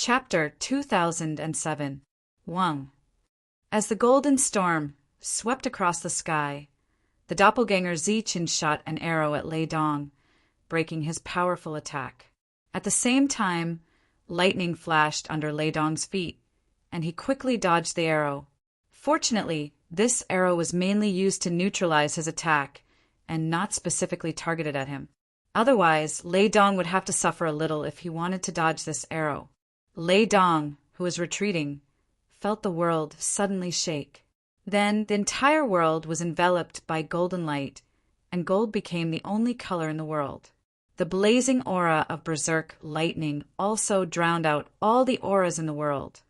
Chapter 2007 Wang. As the golden storm swept across the sky, the doppelganger Ziqin shot an arrow at Lei Dong, breaking his powerful attack. At the same time, lightning flashed under Lei Dong's feet, and he quickly dodged the arrow. Fortunately, this arrow was mainly used to neutralize his attack and not specifically targeted at him. Otherwise, Lei Dong would have to suffer a little if he wanted to dodge this arrow. Lei Dong, who was retreating, felt the world suddenly shake. Then the entire world was enveloped by golden light, and gold became the only color in the world. The blazing aura of berserk lightning also drowned out all the auras in the world,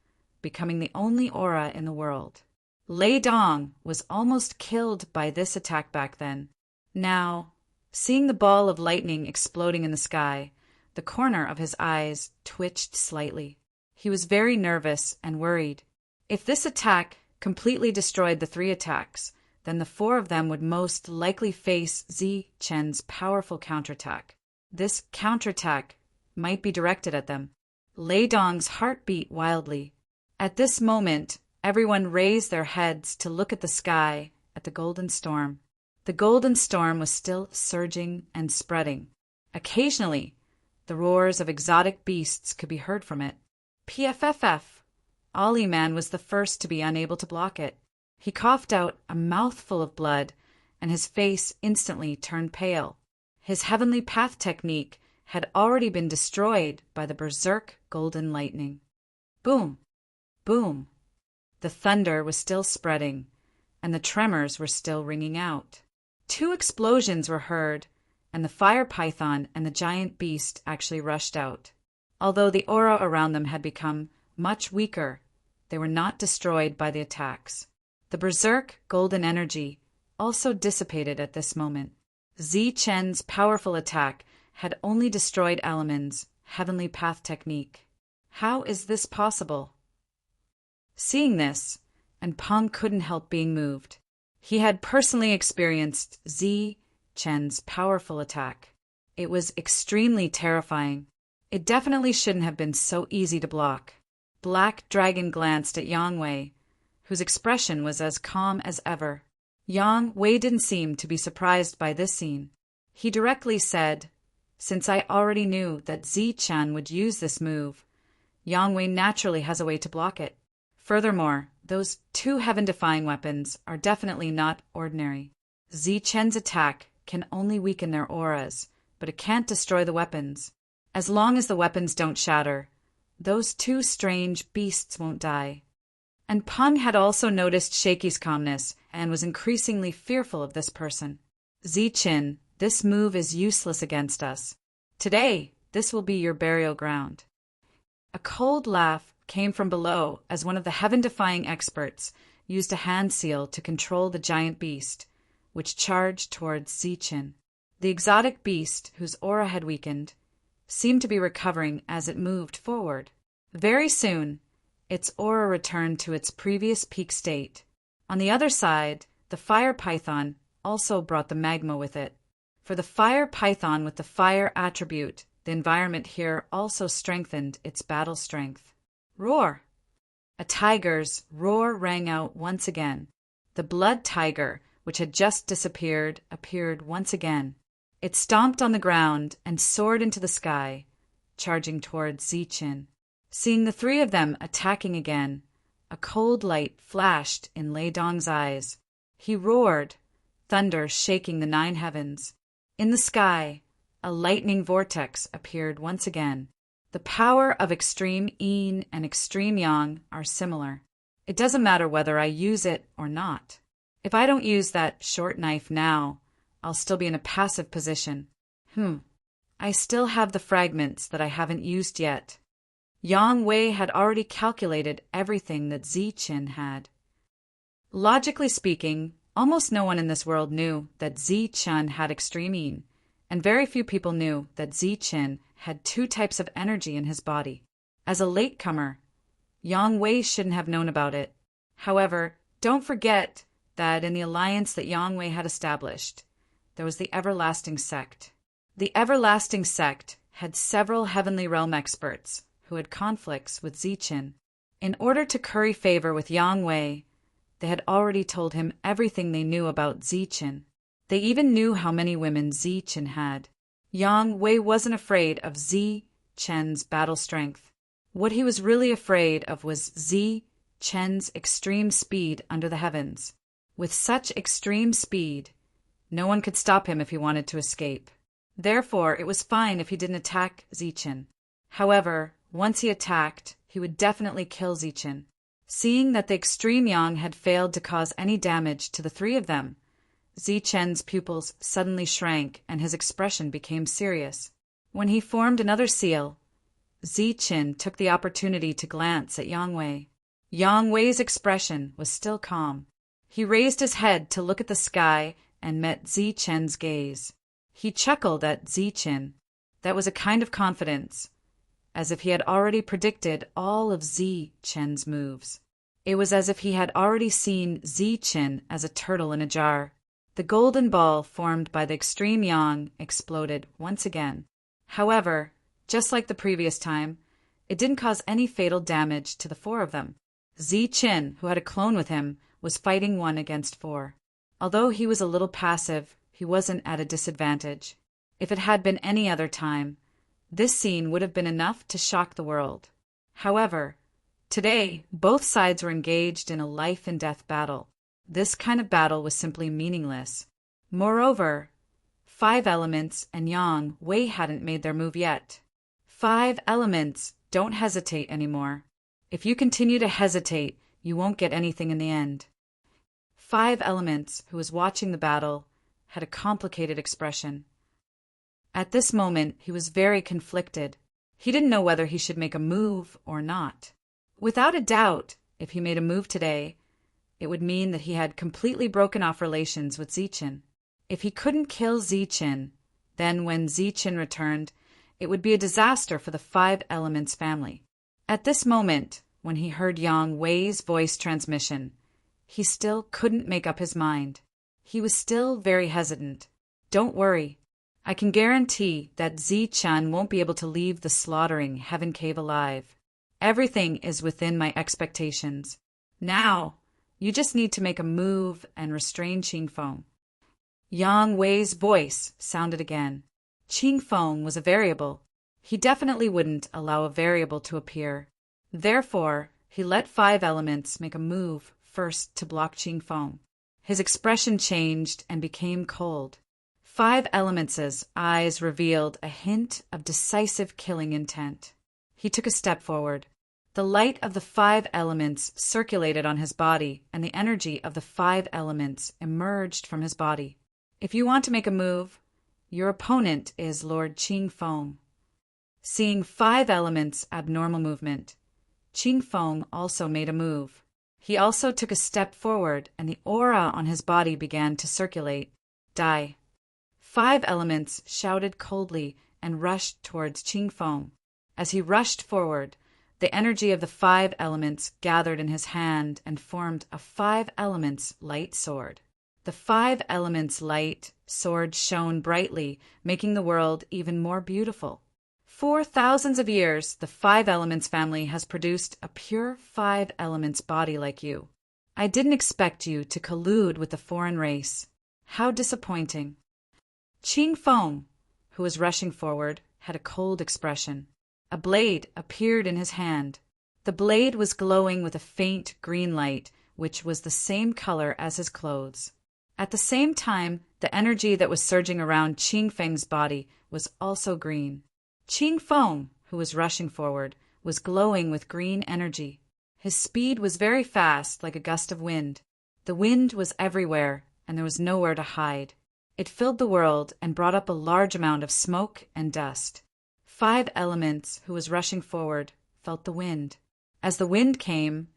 becoming the only aura in the world. Lei Dong was almost killed by this attack back then. Now, seeing the ball of lightning exploding in the sky, the corner of his eyes twitched slightly. He was very nervous and worried. If this attack completely destroyed the 3 attacks, then the 4 of them would most likely face Ziqin's powerful counterattack. This counterattack might be directed at them. Lei Dong's heart beat wildly. At this moment, everyone raised their heads to look at the sky, at the golden storm. The golden storm was still surging and spreading. Occasionally, the roars of exotic beasts could be heard from it. PFFF. Ollie Man was the first to be unable to block it. He coughed out a mouthful of blood, and his face instantly turned pale. His heavenly path technique had already been destroyed by the berserk golden lightning. Boom! Boom! The thunder was still spreading, and the tremors were still ringing out. 2 explosions were heard, and the fire python and the giant beast actually rushed out. Although the aura around them had become much weaker, they were not destroyed by the attacks. The berserk golden energy also dissipated at this moment. Ziqin's powerful attack had only destroyed Element's heavenly path technique. How is this possible? Seeing this, and Peng couldn't help being moved. He had personally experienced Ziqin's powerful attack. It was extremely terrifying. It definitely shouldn't have been so easy to block. Black Dragon glanced at Yang Wei, whose expression was as calm as ever. Yang Wei didn't seem to be surprised by this scene. He directly said, "Since I already knew that Ziqin would use this move, Yang Wei naturally has a way to block it. Furthermore, those 2 heaven-defying weapons are definitely not ordinary. Ziqin's attack can only weaken their auras, but it can't destroy the weapons. As long as the weapons don't shatter, those 2 strange beasts won't die." And Peng had also noticed Shaky's calmness and was increasingly fearful of this person. "Ziqin, this move is useless against us. Today, this will be your burial ground." A cold laugh came from below as one of the heaven-defying experts used a hand seal to control the giant beast, which charged towards Ziqin. The exotic beast, whose aura had weakened, seemed to be recovering as it moved forward. Very soon, its aura returned to its previous peak state. On the other side, the fire python also brought the magma with it. For the fire python with the fire attribute, the environment here also strengthened its battle strength. Roar! A tiger's roar rang out once again. The blood tiger, which had just disappeared, appeared once again. It stomped on the ground and soared into the sky, charging towards Ziqin. Seeing the 3 of them attacking again, a cold light flashed in Lei Dong's eyes. He roared, thunder shaking the 9 heavens. In the sky, a lightning vortex appeared once again. The power of extreme yin and extreme yang are similar. It doesn't matter whether I use it or not. If I don't use that short knife now, I'll still be in a passive position. I still have the fragments that I haven't used yet. Yang Wei had already calculated everything that Ziqin had. Logically speaking, almost no one in this world knew that Ziqin had extreme yin, and very few people knew that Ziqin had 2 types of energy in his body. As a latecomer, Yang Wei shouldn't have known about it. However, don't forget that in the alliance that Yang Wei had established, there was the Everlasting Sect. The Everlasting Sect had several Heavenly Realm experts who had conflicts with Zichen. In order to curry favor with Yang Wei, they had already told him everything they knew about Zichen. They even knew how many women Zichen had. Yang Wei wasn't afraid of Zichen's battle strength. What he was really afraid of was Zichen's extreme speed under the heavens. With such extreme speed, no one could stop him if he wanted to escape. Therefore, it was fine if he didn't attack Zichen. However, once he attacked, he would definitely kill Zichen. Seeing that the extreme Yang had failed to cause any damage to the three of them, Zichen's pupils suddenly shrank and his expression became serious. When he formed another seal, Zichen took the opportunity to glance at Yang Wei. Yang Wei's expression was still calm. He raised his head to look at the sky and met Zichen's gaze. He chuckled at Zichen. That was a kind of confidence, as if he had already predicted all of Zichen's moves. It was as if he had already seen Zichen as a turtle in a jar. The golden ball formed by the extreme Yang exploded once again. However, just like the previous time, it didn't cause any fatal damage to the four of them. Zichen, who had a clone with him, was fighting 1 against 4. Although he was a little passive, he wasn't at a disadvantage. If it had been any other time, this scene would have been enough to shock the world. However, today, both sides were engaged in a life-and-death battle. This kind of battle was simply meaningless. Moreover, 5 Elements and Yang Wei hadn't made their move yet. 5 Elements, don't hesitate anymore. If you continue to hesitate, you won't get anything in the end. 5 Elements, who was watching the battle, had a complicated expression. At this moment, he was very conflicted. He didn't know whether he should make a move or not. Without a doubt, if he made a move today, it would mean that he had completely broken off relations with Zichen. If he couldn't kill Zichen, then when Zichen returned, it would be a disaster for the 5 Elements family. At this moment, when he heard Yang Wei's voice transmission, he still couldn't make up his mind. He was still very hesitant. Don't worry. I can guarantee that Zichen won't be able to leave the slaughtering Heaven Cave alive. Everything is within my expectations. Now, you just need to make a move and restrain Qingfeng. Yang Wei's voice sounded again. Qingfeng was a variable. He definitely wouldn't allow a variable to appear. Therefore, he let 5 Elements make a move first to block Qingfeng. His expression changed and became cold. 5 Elements' eyes revealed a hint of decisive killing intent. He took a step forward. The light of the 5 Elements circulated on his body, and the energy of the 5 Elements emerged from his body. If you want to make a move, your opponent is Lord Qingfeng. Seeing 5 Elements' abnormal movement, Qingfeng also made a move. He also took a step forward, and the aura on his body began to circulate. Die. 5 Elements shouted coldly and rushed towards Qingfeng. As he rushed forward, the energy of the 5 Elements gathered in his hand and formed a 5 Elements light sword. The 5 Elements light sword shone brightly, making the world even more beautiful. For thousands of years, the 5 Elements family has produced a pure 5 Elements body like you. I didn't expect you to collude with the foreign race. How disappointing. Qingfeng, who was rushing forward, had a cold expression. A blade appeared in his hand. The blade was glowing with a faint green light, which was the same color as his clothes. At the same time, the energy that was surging around Qingfeng's body was also green. Qingfeng, who was rushing forward, was glowing with green energy. His speed was very fast, like a gust of wind. The wind was everywhere, and there was nowhere to hide. It filled the world and brought up a large amount of smoke and dust. 5 Elements, who was rushing forward, felt the wind. As the wind came,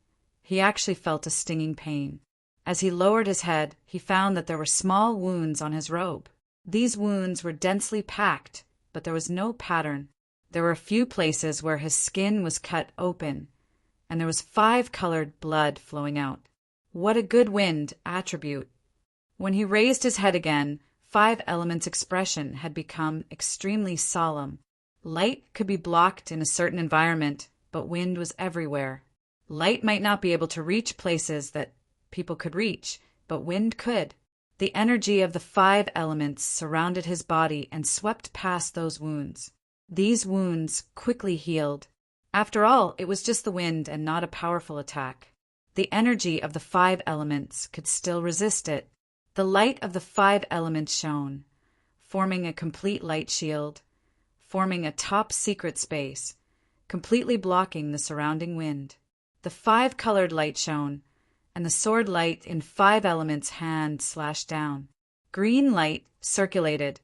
he actually felt a stinging pain. As he lowered his head, he found that there were small wounds on his robe. These wounds were densely packed, but there was no pattern. There were a few places where his skin was cut open, and there was 5-colored blood flowing out. What a good wind attribute. When he raised his head again, 5 Elements' expression had become extremely solemn. Light could be blocked in a certain environment, but wind was everywhere. Light might not be able to reach places that people could reach, but wind could. The energy of the 5 elements surrounded his body and swept past those wounds. These wounds quickly healed. After all, it was just the wind and not a powerful attack. The energy of the 5 elements could still resist it. The light of the 5 elements shone, forming a complete light shield, forming a top-secret space, completely blocking the surrounding wind. The 5-colored light shone, and the sword light in 5 elements' hand slashed down. Green light circulated,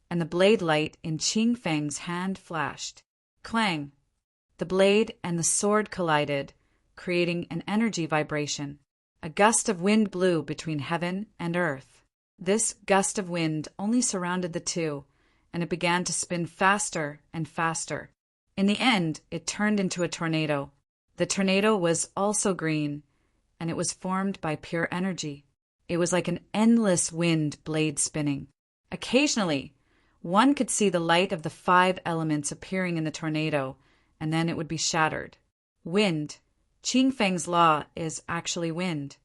and the blade light in Qing Feng's hand flashed. Clang! The blade and the sword collided, creating an energy vibration. A gust of wind blew between heaven and earth. This gust of wind only surrounded the two, and it began to spin faster and faster. In the end, it turned into a tornado. The tornado was also green, and it was formed by pure energy. It was like an endless wind blade spinning. Occasionally, one could see the light of the 5 elements appearing in the tornado, and then it would be shattered. Wind. Qing Feng's law is actually wind.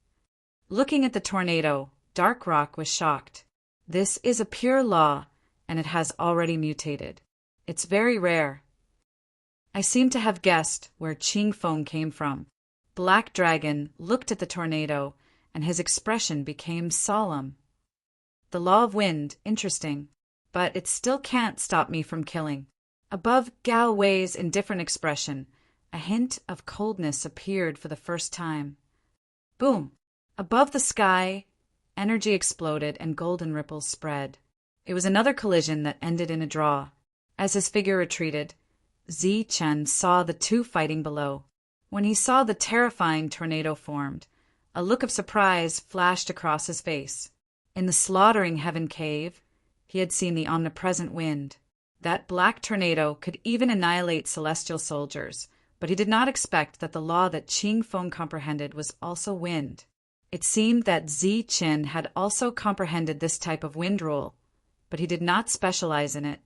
Looking at the tornado, Dark Rock was shocked. This is a pure law, and it has already mutated. It's very rare. I seem to have guessed where Qing Feng came from. Black Dragon looked at the tornado, and his expression became solemn. The law of wind, interesting, but it still can't stop me from killing. Above Gao Wei's indifferent expression, a hint of coldness appeared for the first time. Boom! Above the sky, energy exploded and golden ripples spread. It was another collision that ended in a draw. As his figure retreated, Zi Chen saw the two fighting below. When he saw the terrifying tornado formed, a look of surprise flashed across his face. In the slaughtering heaven cave, he had seen the omnipresent wind. That black tornado could even annihilate celestial soldiers, but he did not expect that the law that Qing Feng comprehended was also wind. It seemed that Zi Chen had also comprehended this type of wind rule, but he did not specialize in it.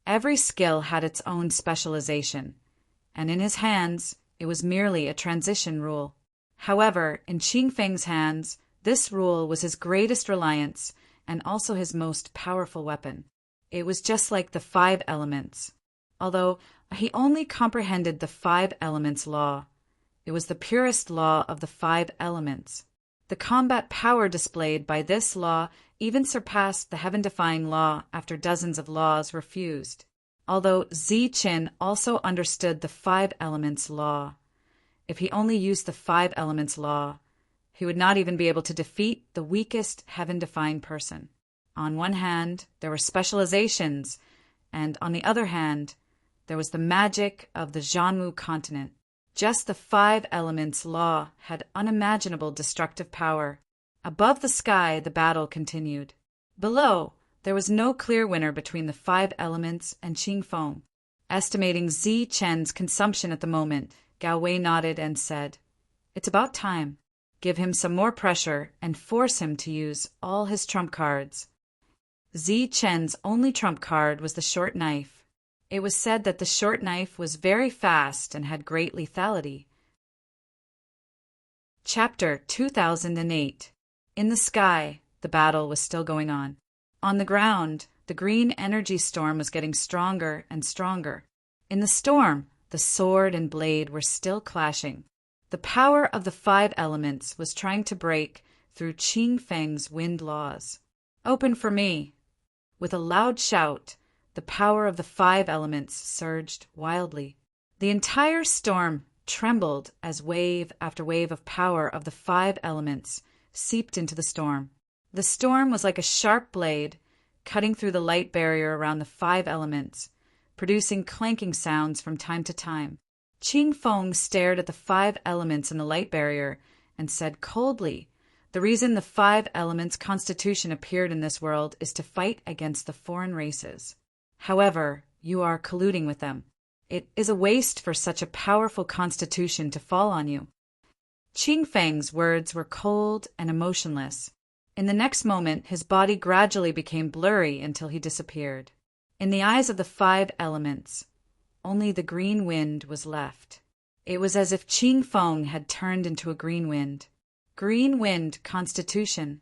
Every skill had its own specialization, and in his hands, it was merely a transition rule. However, in Qing Feng's hands, this rule was his greatest reliance and also his most powerful weapon. It was just like the 5 elements. Although he only comprehended the 5 elements law, it was the purest law of the 5 elements. The combat power displayed by this law even surpassed the heaven-defying law after dozens of laws were fused. Although Zi Chen also understood the 5 elements law, if he only used the 5 elements law, he would not even be able to defeat the weakest heaven-defying person. On one hand, there were specializations, and on the other hand, there was the magic of the Zhanwu continent. Just the 5 elements law had unimaginable destructive power. Above the sky, the battle continued. Below, there was no clear winner between the 5 elements and Qing Feng. Estimating Zi Chen's consumption at the moment, Gao Wei nodded and said, "It's about time. Give him some more pressure and force him to use all his trump cards." Zi Chen's only trump card was the short knife. It was said that the short knife was very fast and had great lethality. Chapter 2008. In the sky, the battle was still going on. On the ground, the green energy storm was getting stronger and stronger. In the storm, the sword and blade were still clashing. The power of the 5 elements was trying to break through Qing Feng's wind laws. "Open for me!" With a loud shout, the power of the 5 elements surged wildly. The entire storm trembled as wave after wave of power of the 5 elements seeped into the storm. The storm was like a sharp blade, cutting through the light barrier around the 5 elements, producing clanking sounds from time to time. Qing Feng stared at the 5 elements in the light barrier and said coldly, "The reason the 5 elements' constitution appeared in this world is to fight against the foreign races. However, you are colluding with them. It is a waste for such a powerful constitution to fall on you." Qing Feng's words were cold and emotionless. In the next moment, his body gradually became blurry until he disappeared. In the eyes of the 5 elements, only the green wind was left. It was as if Qing Feng had turned into a green wind. Green wind constitution.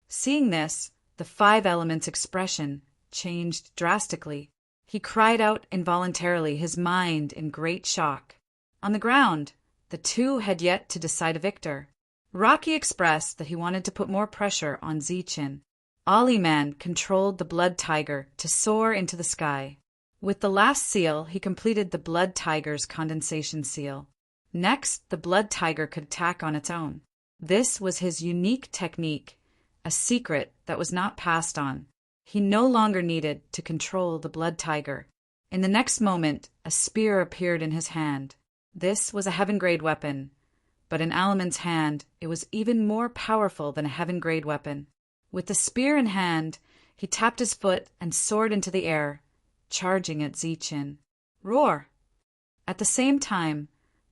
Seeing this, the five elements' expression changed drastically. He cried out involuntarily, his mind in great shock. On the ground, the two had yet to decide a victor. Rocky expressed that he wanted to put more pressure on Ziqin. Ali Man controlled the blood tiger to soar into the sky. With the last seal, he completed the blood tiger's condensation seal. Next, the blood tiger could attack on its own. This was his unique technique, a secret that was not passed on. He no longer needed to control the blood tiger. In the next moment, a spear appeared in his hand. This was a heaven-grade weapon, but in Alaman's hand, it was even more powerful than a heaven-grade weapon. With the spear in hand, he tapped his foot and soared into the air, charging at Ziqin. Roar! At the same time,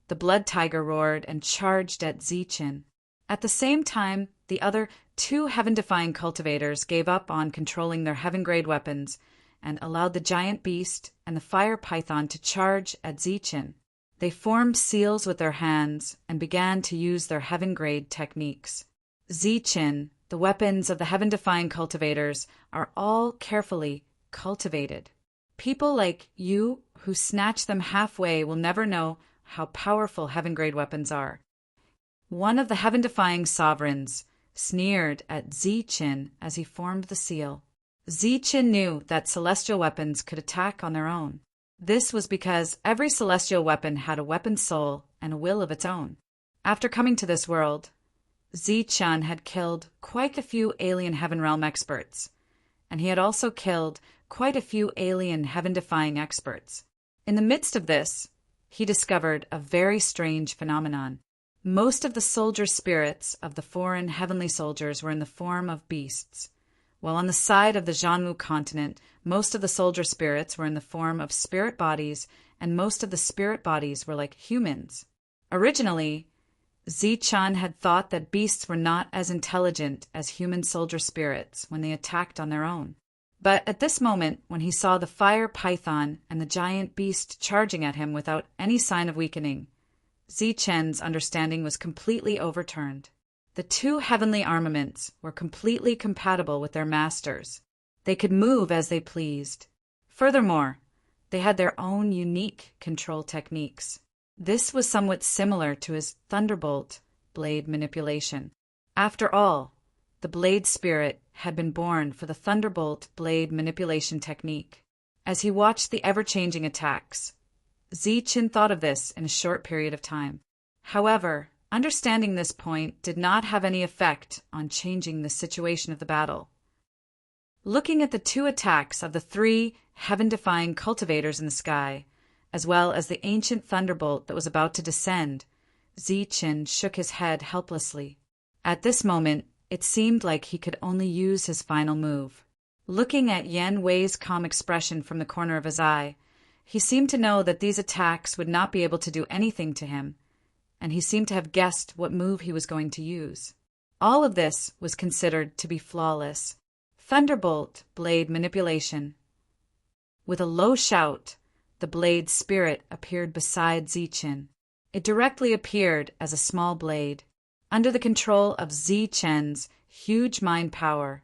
the blood tiger roared and charged at Ziqin. At the same time, the other two heaven-defying cultivators gave up on controlling their heaven-grade weapons and allowed the giant beast and the fire python to charge at Ziqin. They formed seals with their hands and began to use their heaven-grade techniques. Ziqin, the weapons of the heaven-defying cultivators, are all carefully cultivated. People like you who snatch them halfway will never know how powerful heaven-grade weapons are. One of the heaven-defying sovereigns sneered at Ziqin as he formed the seal. Ziqin knew that celestial weapons could attack on their own. This was because every celestial weapon had a weapon soul and a will of its own. After coming to this world, Ziqin had killed quite a few alien heaven realm experts, and he had also killed quite a few alien heaven-defying experts. In the midst of this, he discovered a very strange phenomenon. Most of the soldier spirits of the foreign heavenly soldiers were in the form of beasts, while on the side of the Zhanwu continent, most of the soldier spirits were in the form of spirit bodies, and most of the spirit bodies were like humans. Originally, Ziqin had thought that beasts were not as intelligent as human soldier spirits when they attacked on their own. But at this moment, when he saw the fire python and the giant beast charging at him without any sign of weakening, Ziqin's understanding was completely overturned. The two heavenly armaments were completely compatible with their masters. They could move as they pleased. Furthermore, they had their own unique control techniques. This was somewhat similar to his Thunderbolt blade manipulation. After all, the blade spirit had been born for the Thunderbolt blade manipulation technique. As he watched the ever-changing attacks, Ziqin thought of this in a short period of time. However, understanding this point did not have any effect on changing the situation of the battle. Looking at the two attacks of the three heaven-defying cultivators in the sky, as well as the ancient thunderbolt that was about to descend, Ziqin shook his head helplessly. At this moment, it seemed like he could only use his final move. Looking at Yan Wei's calm expression from the corner of his eye, he seemed to know that these attacks would not be able to do anything to him, and he seemed to have guessed what move he was going to use. All of this was considered to be flawless. Thunderbolt blade manipulation. With a low shout, the blade spirit appeared beside Ziqin. It directly appeared as a small blade. Under the control of Ziqin's huge mind power,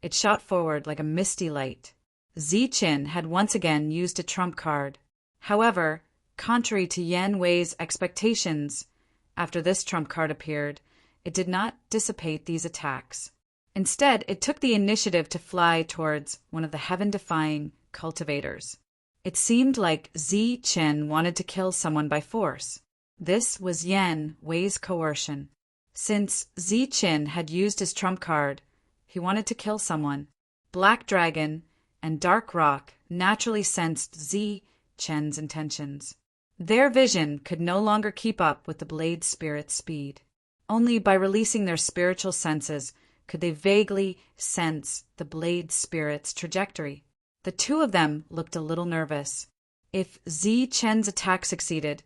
it shot forward like a misty light. Ziqin had once again used a trump card. However, contrary to Yan Wei's expectations, after this trump card appeared, it did not dissipate these attacks. Instead, it took the initiative to fly towards one of the heaven-defying cultivators. It seemed like Ziqin wanted to kill someone by force. This was Yan Wei's coercion. Since Ziqin had used his trump card, he wanted to kill someone. Black Dragon and Dark Rock naturally sensed Ziqin's intentions. Their vision could no longer keep up with the blade spirit's speed. Only by releasing their spiritual senses could they vaguely sense the blade spirit's trajectory. The two of them looked a little nervous. If Ziqin's attack succeeded,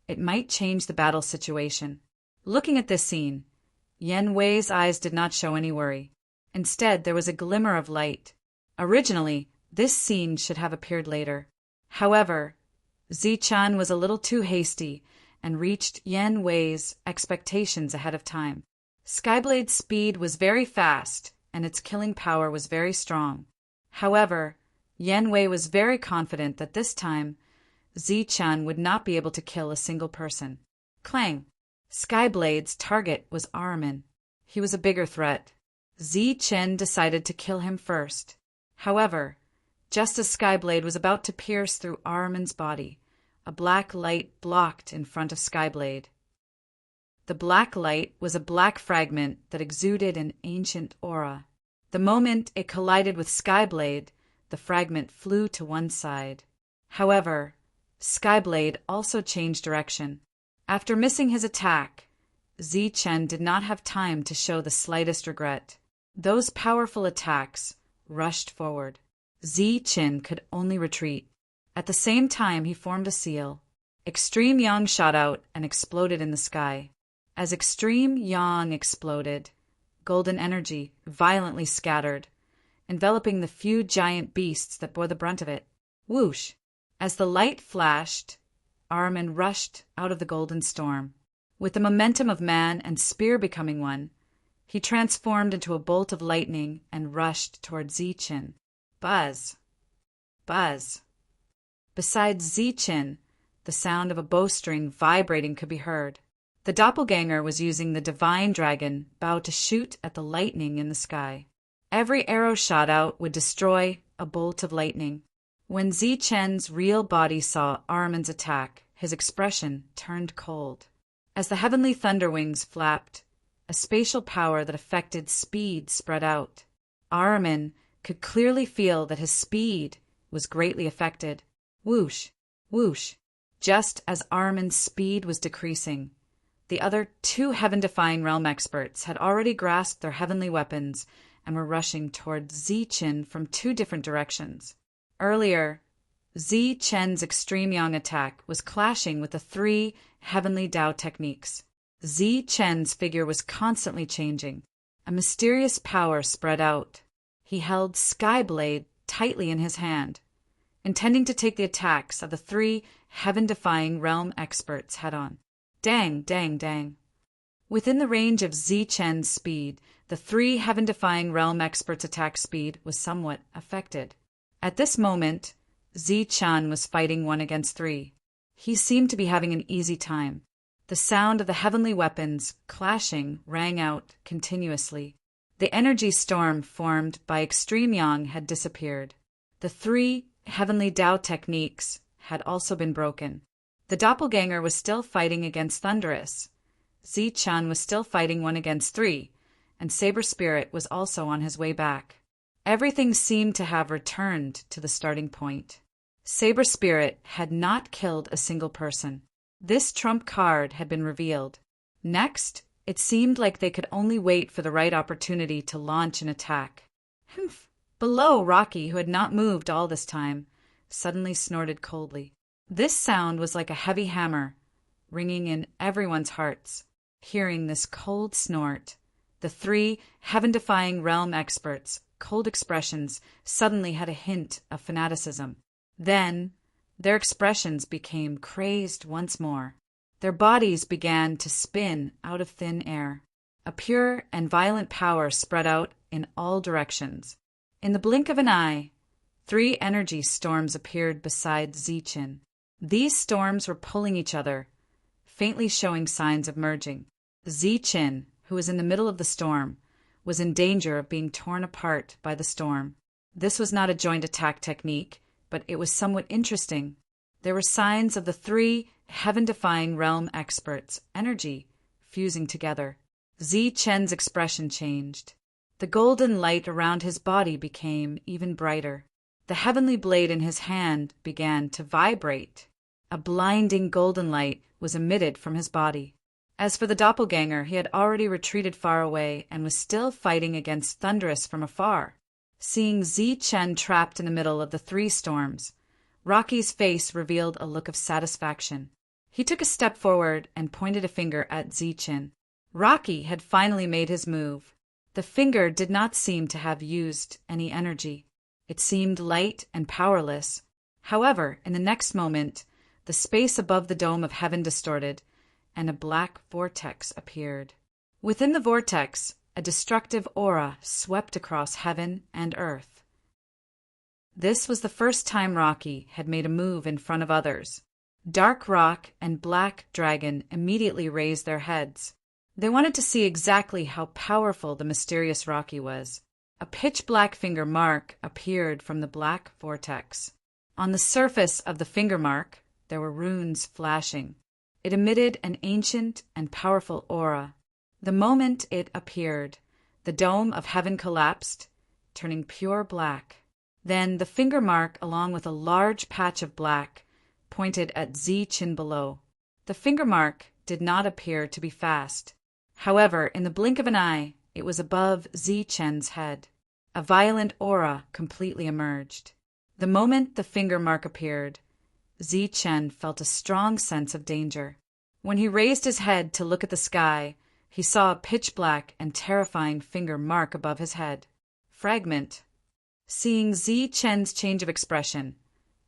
it might change the battle situation. Looking at this scene, Yan Wei's eyes did not show any worry. Instead, there was a glimmer of light. Originally, this scene should have appeared later. However, Zi-chan was a little too hasty and reached Yan Wei's expectations ahead of time. Skyblade's speed was very fast, and its killing power was very strong. However, Yan Wei was very confident that this time, Zi-chan would not be able to kill a single person. Clang! Skyblade's target was Ahriman. He was a bigger threat. Zi-chan decided to kill him first. However, just as Skyblade was about to pierce through Ahriman's body, a black light blocked in front of Skyblade. The black light was a black fragment that exuded an ancient aura. The moment it collided with Skyblade, the fragment flew to one side. However, Skyblade also changed direction. After missing his attack, Zi-chan did not have time to show the slightest regret. Those powerful attacks rushed forward. Zi-chan could only retreat. At the same time, he formed a seal. Extreme Yang shot out and exploded in the sky. As Extreme Yang exploded, golden energy violently scattered, enveloping the few giant beasts that bore the brunt of it. Whoosh! As the light flashed, Ahriman rushed out of the golden storm. With the momentum of man and spear becoming one, he transformed into a bolt of lightning and rushed toward Zi-chan. Buzz! Buzz! Besides Zi-chan, the sound of a bowstring vibrating could be heard. The doppelganger was using the divine dragon bow to shoot at the lightning in the sky. Every arrow shot out would destroy a bolt of lightning. When Zi-chan's real body saw Ahriman's attack, his expression turned cold. As the heavenly thunder wings flapped, a spatial power that affected speed spread out. Ahriman could clearly feel that his speed was greatly affected. Whoosh! Whoosh! Just as Ahriman's speed was decreasing, the other two heaven-defying realm experts had already grasped their heavenly weapons and were rushing toward Zi-chan from two different directions. Earlier, Zi-chan's Extreme Yang attack was clashing with the three heavenly Tao techniques. Zi-chan's figure was constantly changing. A mysterious power spread out. He held Skyblade tightly in his hand, intending to take the attacks of the three heaven-defying realm experts head-on. Dang, dang, dang. Within the range of Zi-chan's speed, the three heaven-defying realm experts' attack speed was somewhat affected. At this moment, Zi-chan was fighting 1 against 3. He seemed to be having an easy time. The sound of the heavenly weapons clashing rang out continuously. The energy storm formed by Extreme Yang had disappeared. The three heavenly Tao techniques had also been broken. The doppelganger was still fighting against Thunderous. Zi-chan was still fighting 1 against 3, and Saber Spirit was also on his way back. Everything seemed to have returned to the starting point. Saber Spirit had not killed a single person. This trump card had been revealed. Next, it seemed like they could only wait for the right opportunity to launch an attack. Humph! Below, Rocky, who had not moved all this time, suddenly snorted coldly. This sound was like a heavy hammer, ringing in everyone's hearts. Hearing this cold snort, the three heaven-defying realm experts' cold expressions suddenly had a hint of fanaticism. Then, their expressions became crazed once more. Their bodies began to spin out of thin air. A pure and violent power spread out in all directions. In the blink of an eye, 3 energy storms appeared beside Zi-chan. These storms were pulling each other, faintly showing signs of merging. Zi-chan, who was in the middle of the storm, was in danger of being torn apart by the storm. This was not a joint attack technique, but it was somewhat interesting. There were signs of the 3 heaven-defying realm experts' energy fusing together. Zi-chan's expression changed. The golden light around his body became even brighter. The heavenly blade in his hand began to vibrate. A blinding golden light was emitted from his body. As for the doppelganger, he had already retreated far away and was still fighting against Thunderous from afar. Seeing Zi-chan trapped in the middle of the 3 storms, Rocky's face revealed a look of satisfaction. He took a step forward and pointed a finger at Zi-chan. Rocky had finally made his move. The finger did not seem to have used any energy. It seemed light and powerless. However, in the next moment, the space above the dome of heaven distorted, and a black vortex appeared. Within the vortex, a destructive aura swept across heaven and earth. This was the first time Rocky had made a move in front of others. Dark Rock and Black Dragon immediately raised their heads. They wanted to see exactly how powerful the mysterious Rocky was. A pitch-black finger mark appeared from the black vortex. On the surface of the finger mark, there were runes flashing. It emitted an ancient and powerful aura. The moment it appeared, the dome of heaven collapsed, turning pure black. Then the finger mark, along with a large patch of black, pointed at Zichen below. The finger mark did not appear to be fast. However, in the blink of an eye, it was above Zichen's head. A violent aura completely emerged. The moment the finger mark appeared, Zichen felt a strong sense of danger. When he raised his head to look at the sky, he saw a pitch-black and terrifying finger mark above his head. Fragment. Seeing Zichen's change of expression,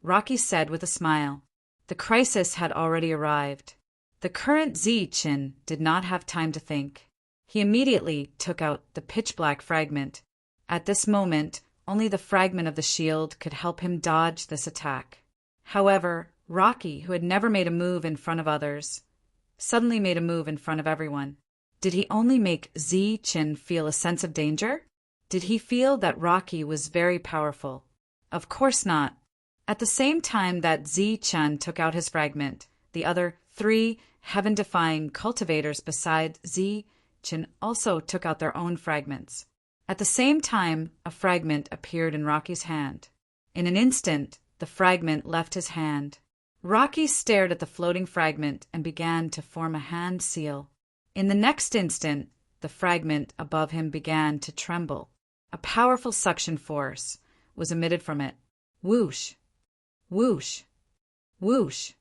Rocky said with a smile, "The crisis had already arrived." The current Zichen did not have time to think. He immediately took out the pitch-black fragment. At this moment, only the fragment of the shield could help him dodge this attack. However, Rocky, who had never made a move in front of others, suddenly made a move in front of everyone. Did he only make Zichen feel a sense of danger? Did he feel that Rocky was very powerful? Of course not. At the same time that Zichen took out his fragment, the other 3 heaven-defying cultivators beside Zichen also took out their own fragments. At the same time, a fragment appeared in Rocky's hand. In an instant, the fragment left his hand. Rocky stared at the floating fragment and began to form a hand seal. In the next instant, the fragment above him began to tremble. A powerful suction force was emitted from it. Whoosh! Whoosh! Whoosh!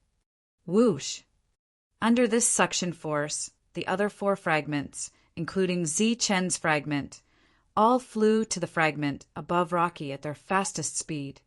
Whoosh! Under this suction force, the other 4 fragments, including Zichen's fragment, all flew to the fragment above Rocky at their fastest speed.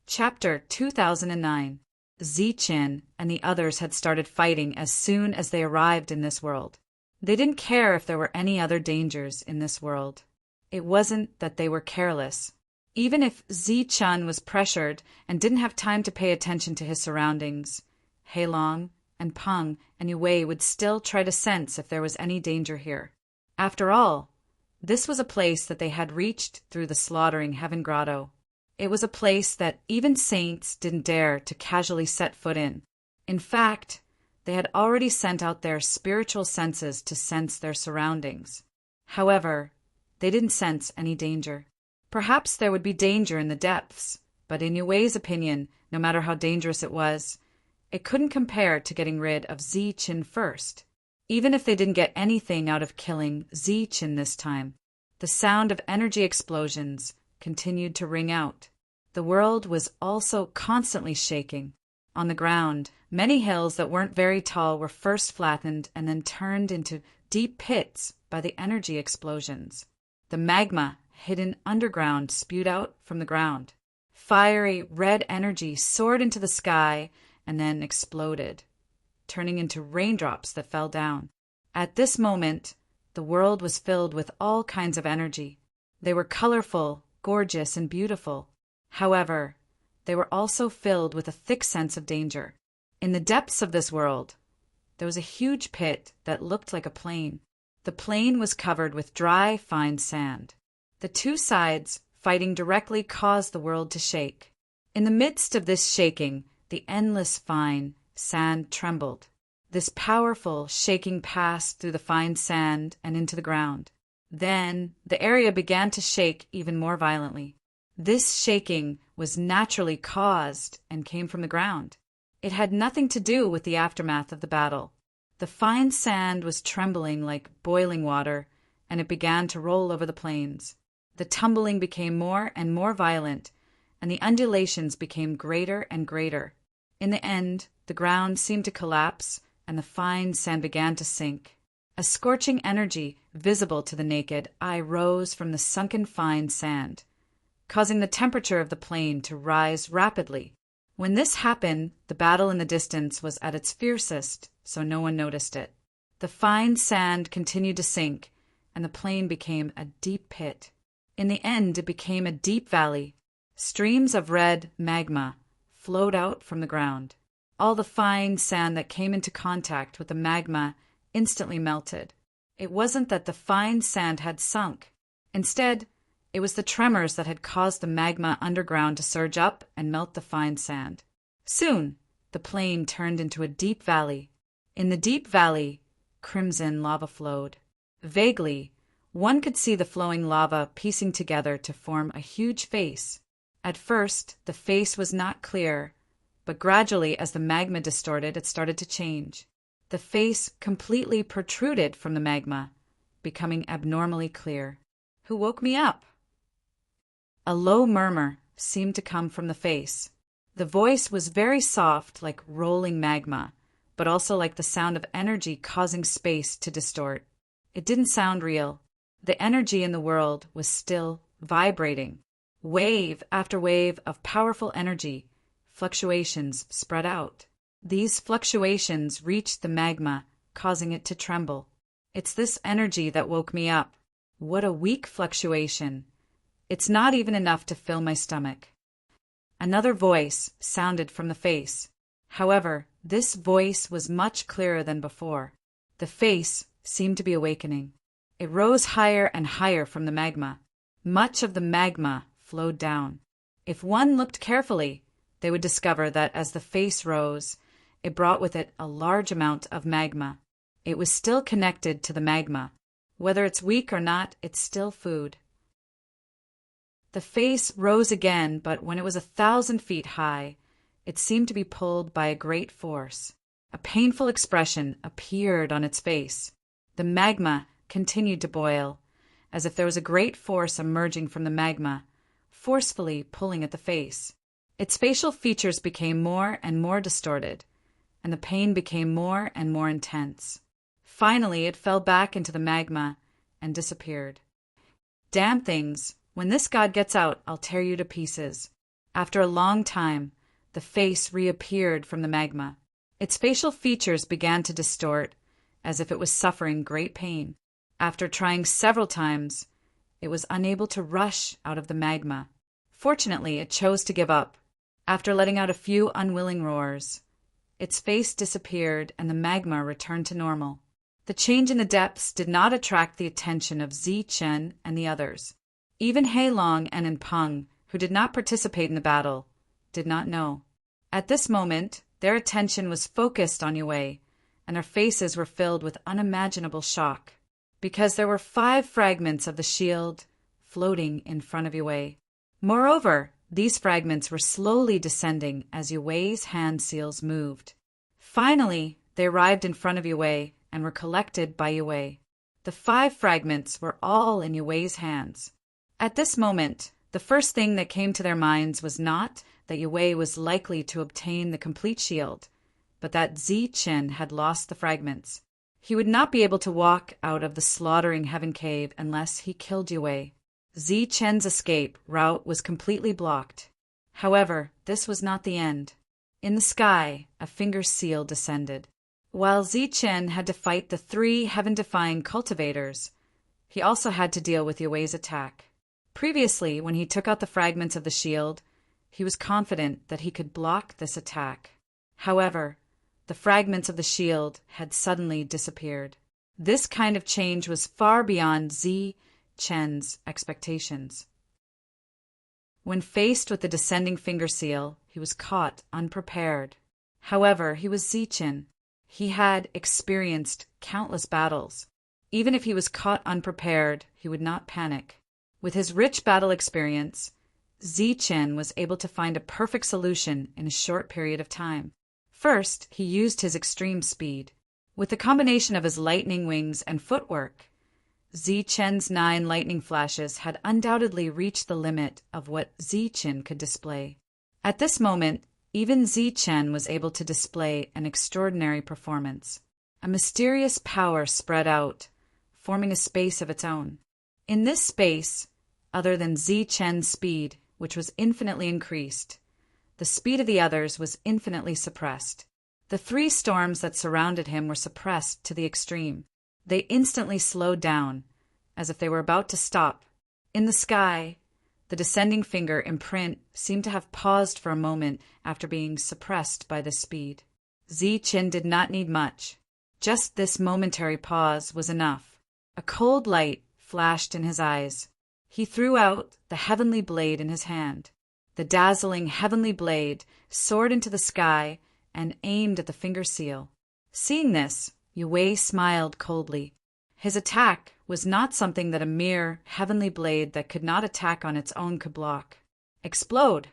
Chapter 2009. Zichen and the others had started fighting as soon as they arrived in this world. They didn't care if there were any other dangers in this world. It wasn't that they were careless. Even if Zichen was pressured and didn't have time to pay attention to his surroundings, Heilong and Peng and Yue would still try to sense if there was any danger here. After all, this was a place that they had reached through the slaughtering Heaven Grotto. It was a place that even saints didn't dare to casually set foot in. In fact, they had already sent out their spiritual senses to sense their surroundings. However, they didn't sense any danger. Perhaps there would be danger in the depths, but in Yue's opinion, no matter how dangerous it was, it couldn't compare to getting rid of Zichen first. Even if they didn't get anything out of killing Zichen this time, the sound of energy explosions continued to ring out. The world was also constantly shaking. On the ground, many hills that weren't very tall were first flattened and then turned into deep pits by the energy explosions. The magma hidden underground spewed out from the ground. Fiery red energy soared into the sky and then exploded, turning into raindrops that fell down. At this moment, the world was filled with all kinds of energy. They were colorful, gorgeous, and beautiful. However, they were also filled with a thick sense of danger. In the depths of this world, there was a huge pit that looked like a plain. The plain was covered with dry, fine sand. The 2 sides fighting directly caused the world to shake. In the midst of this shaking, the endless fine sand trembled. This powerful shaking passed through the fine sand and into the ground. Then the area began to shake even more violently. This shaking was naturally caused and came from the ground. It had nothing to do with the aftermath of the battle. The fine sand was trembling like boiling water, and it began to roll over the plains. The tumbling became more and more violent, and the undulations became greater and greater. In the end, the ground seemed to collapse, and the fine sand began to sink. A scorching energy, visible to the naked eye, rose from the sunken fine sand, causing the temperature of the plain to rise rapidly. When this happened, the battle in the distance was at its fiercest, so no one noticed it. The fine sand continued to sink, and the plain became a deep pit. In the end, it became a deep valley. Streams of red magma flowed out from the ground. All the fine sand that came into contact with the magma instantly melted. It wasn't that the fine sand had sunk. Instead, it was the tremors that had caused the magma underground to surge up and melt the fine sand. Soon, the plain turned into a deep valley. In the deep valley, crimson lava flowed. Vaguely, one could see the flowing lava piecing together to form a huge face. At first, the face was not clear, but gradually as the magma distorted, it started to change. The face completely protruded from the magma, becoming abnormally clear. Who woke me up? A low murmur seemed to come from the face. The voice was very soft, like rolling magma, but also like the sound of energy causing space to distort. It didn't sound real. The energy in the world was still vibrating. Wave after wave of powerful energy, fluctuations spread out. These fluctuations reached the magma, causing it to tremble. It's this energy that woke me up. What a weak fluctuation. It's not even enough to fill my stomach. Another voice sounded from the face. However, this voice was much clearer than before. The face seemed to be awakening. It rose higher and higher from the magma. Much of the magma flowed down. If one looked carefully, they would discover that as the face rose, it brought with it a large amount of magma. It was still connected to the magma. Whether it's weak or not, it's still food. The face rose again, but when it was 1,000 feet high, it seemed to be pulled by a great force. A painful expression appeared on its face. The magma continued to boil, as if there was a great force emerging from the magma, forcefully pulling at the face. Its facial features became more and more distorted, and the pain became more and more intense. Finally, it fell back into the magma and disappeared. Damn things! When this god gets out, I'll tear you to pieces. After a long time, the face reappeared from the magma. Its facial features began to distort, as if it was suffering great pain. After trying several times, it was unable to rush out of the magma. Fortunately, it chose to give up. After letting out a few unwilling roars, its face disappeared and the magma returned to normal. The change in the depths did not attract the attention of Zi Chen and the others. Even Hei Long and Enpeng, who did not participate in the battle, did not know. At this moment, their attention was focused on Yue, and their faces were filled with unimaginable shock, because there were 5 fragments of the shield floating in front of Yue. Moreover, these fragments were slowly descending as Yue's hand seals moved. Finally, they arrived in front of Yue and were collected by Yue. The 5 fragments were all in Yue's hands. At this moment, the first thing that came to their minds was not that Yue was likely to obtain the complete shield, but that Zi Chen had lost the fragments. He would not be able to walk out of the slaughtering heaven cave unless he killed Yue. Zi Chen's escape route was completely blocked. However, this was not the end. In the sky, a finger seal descended. While Zi Chen had to fight the 3 heaven-defying cultivators, he also had to deal with Yue's attack. Previously, when he took out the fragments of the shield, he was confident that he could block this attack. However, the fragments of the shield had suddenly disappeared. This kind of change was far beyond Zi Chen's expectations. When faced with the descending finger seal, he was caught unprepared. However, he was Zi Chen. He had experienced countless battles. Even if he was caught unprepared, he would not panic. With his rich battle experience, Zi Chen was able to find a perfect solution in a short period of time. First, he used his extreme speed. With the combination of his lightning wings and footwork, Zi Chen's 9 lightning flashes had undoubtedly reached the limit of what Zi Chen could display. At this moment, even Zi Chen was able to display an extraordinary performance. A mysterious power spread out, forming a space of its own. In this space, other than Zi Chen's speed, which was infinitely increased, the speed of the others was infinitely suppressed. The three storms that surrounded him were suppressed to the extreme. They instantly slowed down, as if they were about to stop. In the sky, the descending finger imprint seemed to have paused for a moment after being suppressed by this speed. Zichen did not need much. Just this momentary pause was enough. A cold light flashed in his eyes. He threw out the heavenly blade in his hand. The dazzling heavenly blade soared into the sky and aimed at the finger seal. Seeing this, Yue smiled coldly. His attack was not something that a mere heavenly blade that could not attack on its own could block. Explode!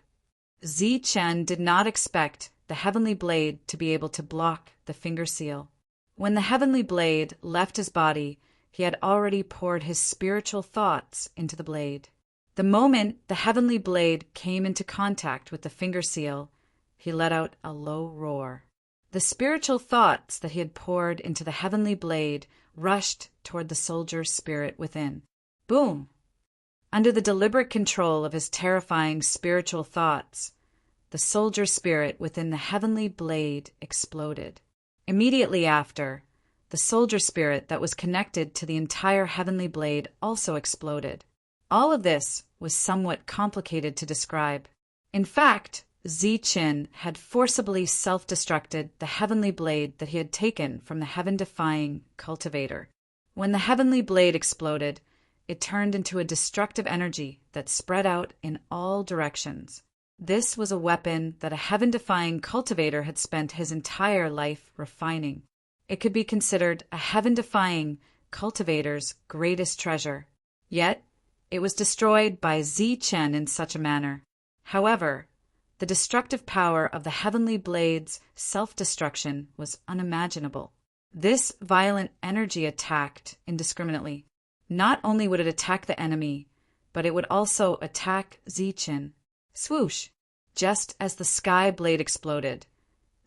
Zichen did not expect the heavenly blade to be able to block the finger seal. When the heavenly blade left his body, he had already poured his spiritual thoughts into the blade. The moment the heavenly blade came into contact with the finger seal, he let out a low roar. The spiritual thoughts that he had poured into the heavenly blade rushed toward the soldier's spirit within. Boom! Under the deliberate control of his terrifying spiritual thoughts, the soldier's spirit within the heavenly blade exploded. Immediately after, the soldier spirit that was connected to the entire heavenly blade also exploded. All of this was somewhat complicated to describe. In fact, Zichen had forcibly self-destructed the heavenly blade that he had taken from the heaven-defying cultivator. When the heavenly blade exploded, it turned into a destructive energy that spread out in all directions. This was a weapon that a heaven-defying cultivator had spent his entire life refining. It could be considered a heaven-defying cultivator's greatest treasure. Yet, it was destroyed by Zichen in such a manner. However, the destructive power of the heavenly blade's self-destruction was unimaginable. This violent energy attacked indiscriminately. Not only would it attack the enemy, but it would also attack Zichen. Swoosh! Just as the sky blade exploded,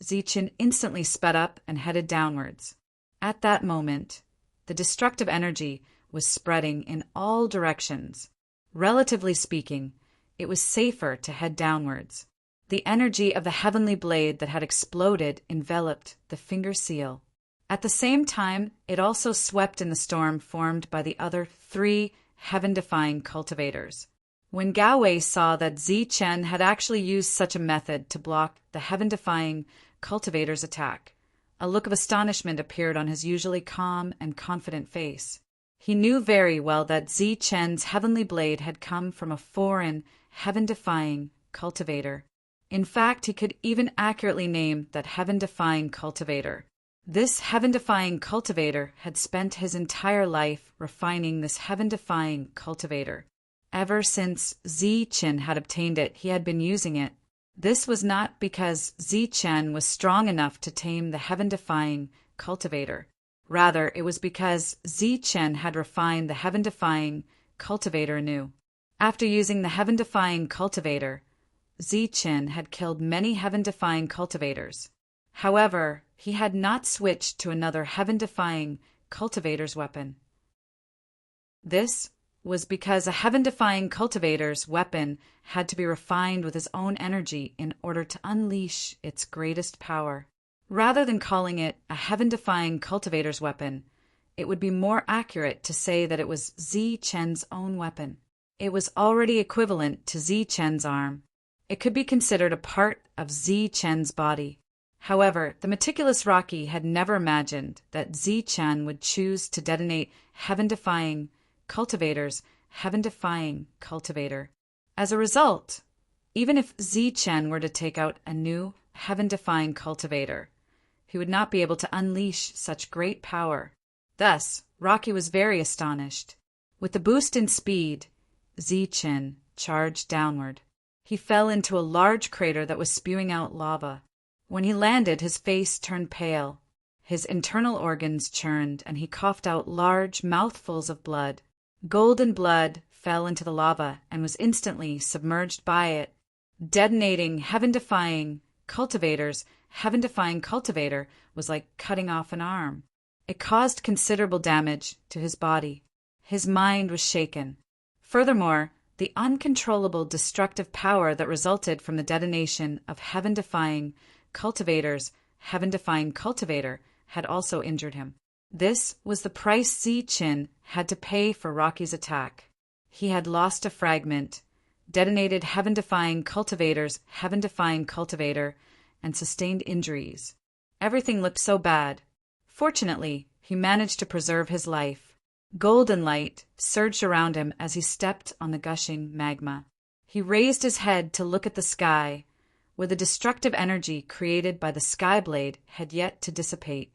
Zichen instantly sped up and headed downwards. At that moment, the destructive energy was spreading in all directions. Relatively speaking, it was safer to head downwards. The energy of the heavenly blade that had exploded enveloped the finger seal. At the same time, it also swept in the storm formed by the other three heaven-defying cultivators. When Gao Wei saw that Zichen had actually used such a method to block the heaven-defying cultivator's attack, a look of astonishment appeared on his usually calm and confident face. He knew very well that Zichen's heavenly blade had come from a foreign, heaven-defying cultivator. In fact, he could even accurately name that heaven-defying cultivator. This heaven-defying cultivator had spent his entire life refining this heaven-defying cultivator. Ever since Zichen had obtained it, he had been using it. This was not because Zichen was strong enough to tame the heaven-defying cultivator. Rather, it was because Zichen had refined the heaven-defying cultivator anew. After using the heaven-defying cultivator, Zichen had killed many heaven-defying cultivators. However, he had not switched to another heaven-defying cultivator's weapon. This was because a heaven-defying cultivator's weapon had to be refined with his own energy in order to unleash its greatest power. Rather than calling it a heaven-defying cultivator's weapon, it would be more accurate to say that it was Zichen's own weapon. It was already equivalent to Zichen's arm. It could be considered a part of Zichen's body. However, the meticulous Rocky had never imagined that Zichen would choose to detonate heaven-defying cultivator's heaven-defying cultivator. As a result, even if Zichen were to take out a new heaven-defying cultivator, he would not be able to unleash such great power. Thus, Rocky was very astonished. With the boost in speed, Zichen charged downward. He fell into a large crater that was spewing out lava. When he landed, his face turned pale. His internal organs churned, and he coughed out large mouthfuls of blood. Golden blood fell into the lava and was instantly submerged by it. Detonating heaven-defying cultivator's heaven-defying cultivator was like cutting off an arm. It caused considerable damage to his body. His mind was shaken. Furthermore, the uncontrollable destructive power that resulted from the detonation of heaven-defying cultivators. Heaven-defying cultivator had also injured him. This was the price Zi-Chin had to pay for Rocky's attack. He had lost a fragment, detonated heaven-defying cultivator's heaven-defying cultivator, and sustained injuries. Everything looked so bad. Fortunately, he managed to preserve his life. Golden light surged around him as he stepped on the gushing magma. He raised his head to look at the sky, where the destructive energy created by the Skyblade had yet to dissipate.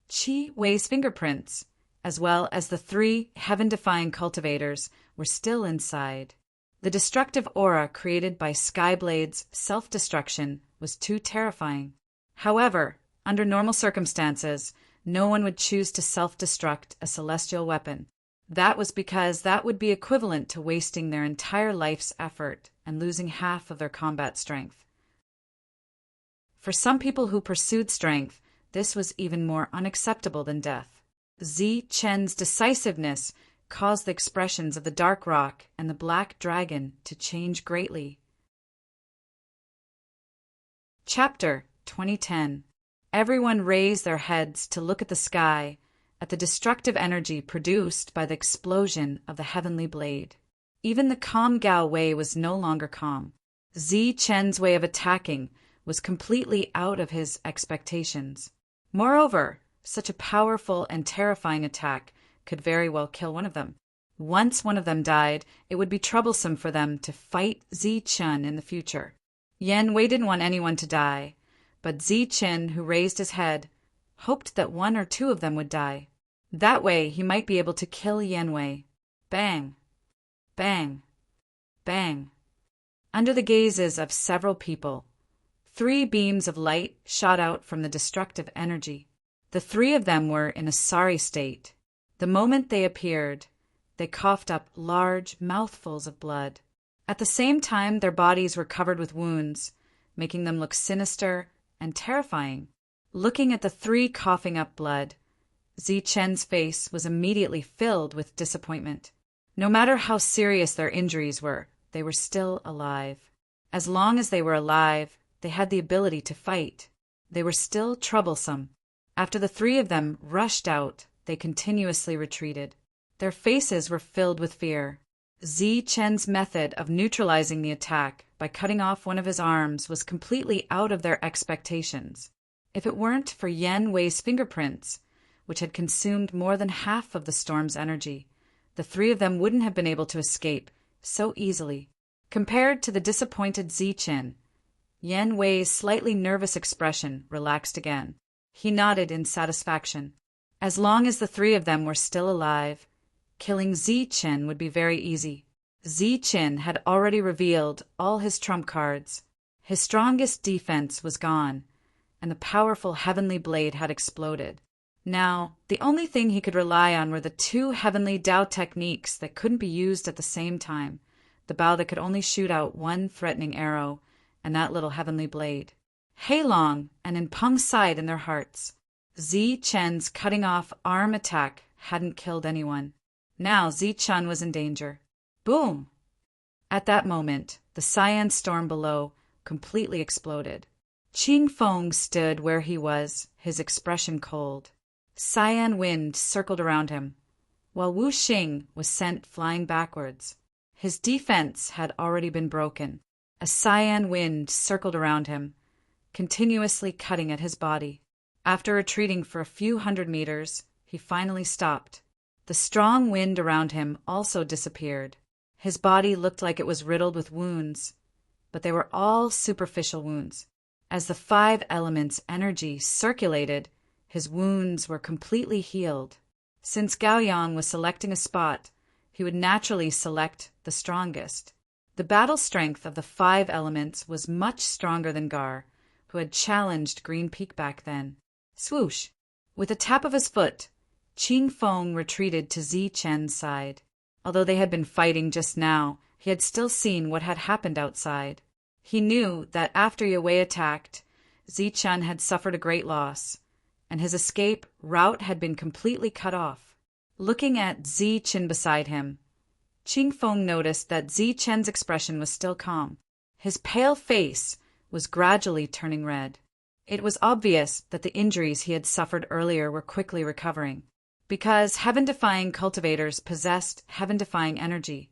Qi Wei's fingerprints, as well as the 3 heaven-defying cultivators, were still inside. The destructive aura created by Skyblade's self-destruction was too terrifying. However, under normal circumstances, no one would choose to self-destruct a celestial weapon. That was because that would be equivalent to wasting their entire life's effort and losing half of their combat strength. For some people who pursued strength, this was even more unacceptable than death. Zi-Chen's decisiveness caused the expressions of the Dark Rock and the Black Dragon to change greatly. Chapter 2010. Everyone raised their heads to look at the sky, at the destructive energy produced by the explosion of the heavenly blade. Even the calm Gao Wei was no longer calm. Zi-Chen's way of attacking was completely out of his expectations. Moreover, such a powerful and terrifying attack could very well kill one of them. Once one of them died, it would be troublesome for them to fight Zi-Chen in the future. Yan Wei didn't want anyone to die, but Zi-Chen, who raised his head, hoped that 1 or 2 of them would die. That way he might be able to kill Yan Wei. Bang! Bang! Bang! Under the gazes of several people, 3 beams of light shot out from the destructive energy. The 3 of them were in a sorry state. The moment they appeared, they coughed up large mouthfuls of blood. At the same time, their bodies were covered with wounds, making them look sinister and terrifying. Looking at the 3 coughing up blood, Zi-Chen's face was immediately filled with disappointment. No matter how serious their injuries were, they were still alive. As long as they were alive, they had the ability to fight. They were still troublesome. After the 3 of them rushed out, they continuously retreated. Their faces were filled with fear. Zi-Chen's method of neutralizing the attack by cutting off one of his arms was completely out of their expectations. If it weren't for Yan Wei's fingerprints, which had consumed more than half of the storm's energy, the 3 of them wouldn't have been able to escape so easily. Compared to the disappointed Zi-Chen, Yan Wei's slightly nervous expression relaxed again. He nodded in satisfaction. As long as the 3 of them were still alive, killing Zi-Chen would be very easy. Zi-Chen had already revealed all his trump cards. His strongest defense was gone, and the powerful heavenly blade had exploded. Now, the only thing he could rely on were the 2 heavenly Dao techniques that couldn't be used at the same time, the bow that could only shoot out 1 threatening arrow, and that little heavenly blade. Heilong and in Peng's side in their hearts. Zi-Chen's cutting-off arm attack hadn't killed anyone. Now Zi-Chen was in danger. Boom! At that moment, the cyan storm below completely exploded. Qing Feng stood where he was, his expression cold. Cyan wind circled around him, while Wu Xing was sent flying backwards. His defense had already been broken. A cyan wind circled around him, continuously cutting at his body. After retreating for a few hundred meters, he finally stopped. The strong wind around him also disappeared. His body looked like it was riddled with wounds, but they were all superficial wounds. As the 5 elements' energy circulated, his wounds were completely healed. Since Gao Yang was selecting a spot, he would naturally select the strongest. The battle strength of the 5 elements was much stronger than Gar, who had challenged Green Peak back then. Swoosh! With a tap of his foot, Qing Feng retreated to Zi-Chen's side. Although they had been fighting just now, he had still seen what had happened outside. He knew that after Yue attacked, Zi-Chen had suffered a great loss, and his escape route had been completely cut off. Looking at Zi-Chen beside him, Qing Feng noticed that Zi Chen's expression was still calm. His pale face was gradually turning red. It was obvious that the injuries he had suffered earlier were quickly recovering. Because heaven-defying cultivators possessed heaven-defying energy,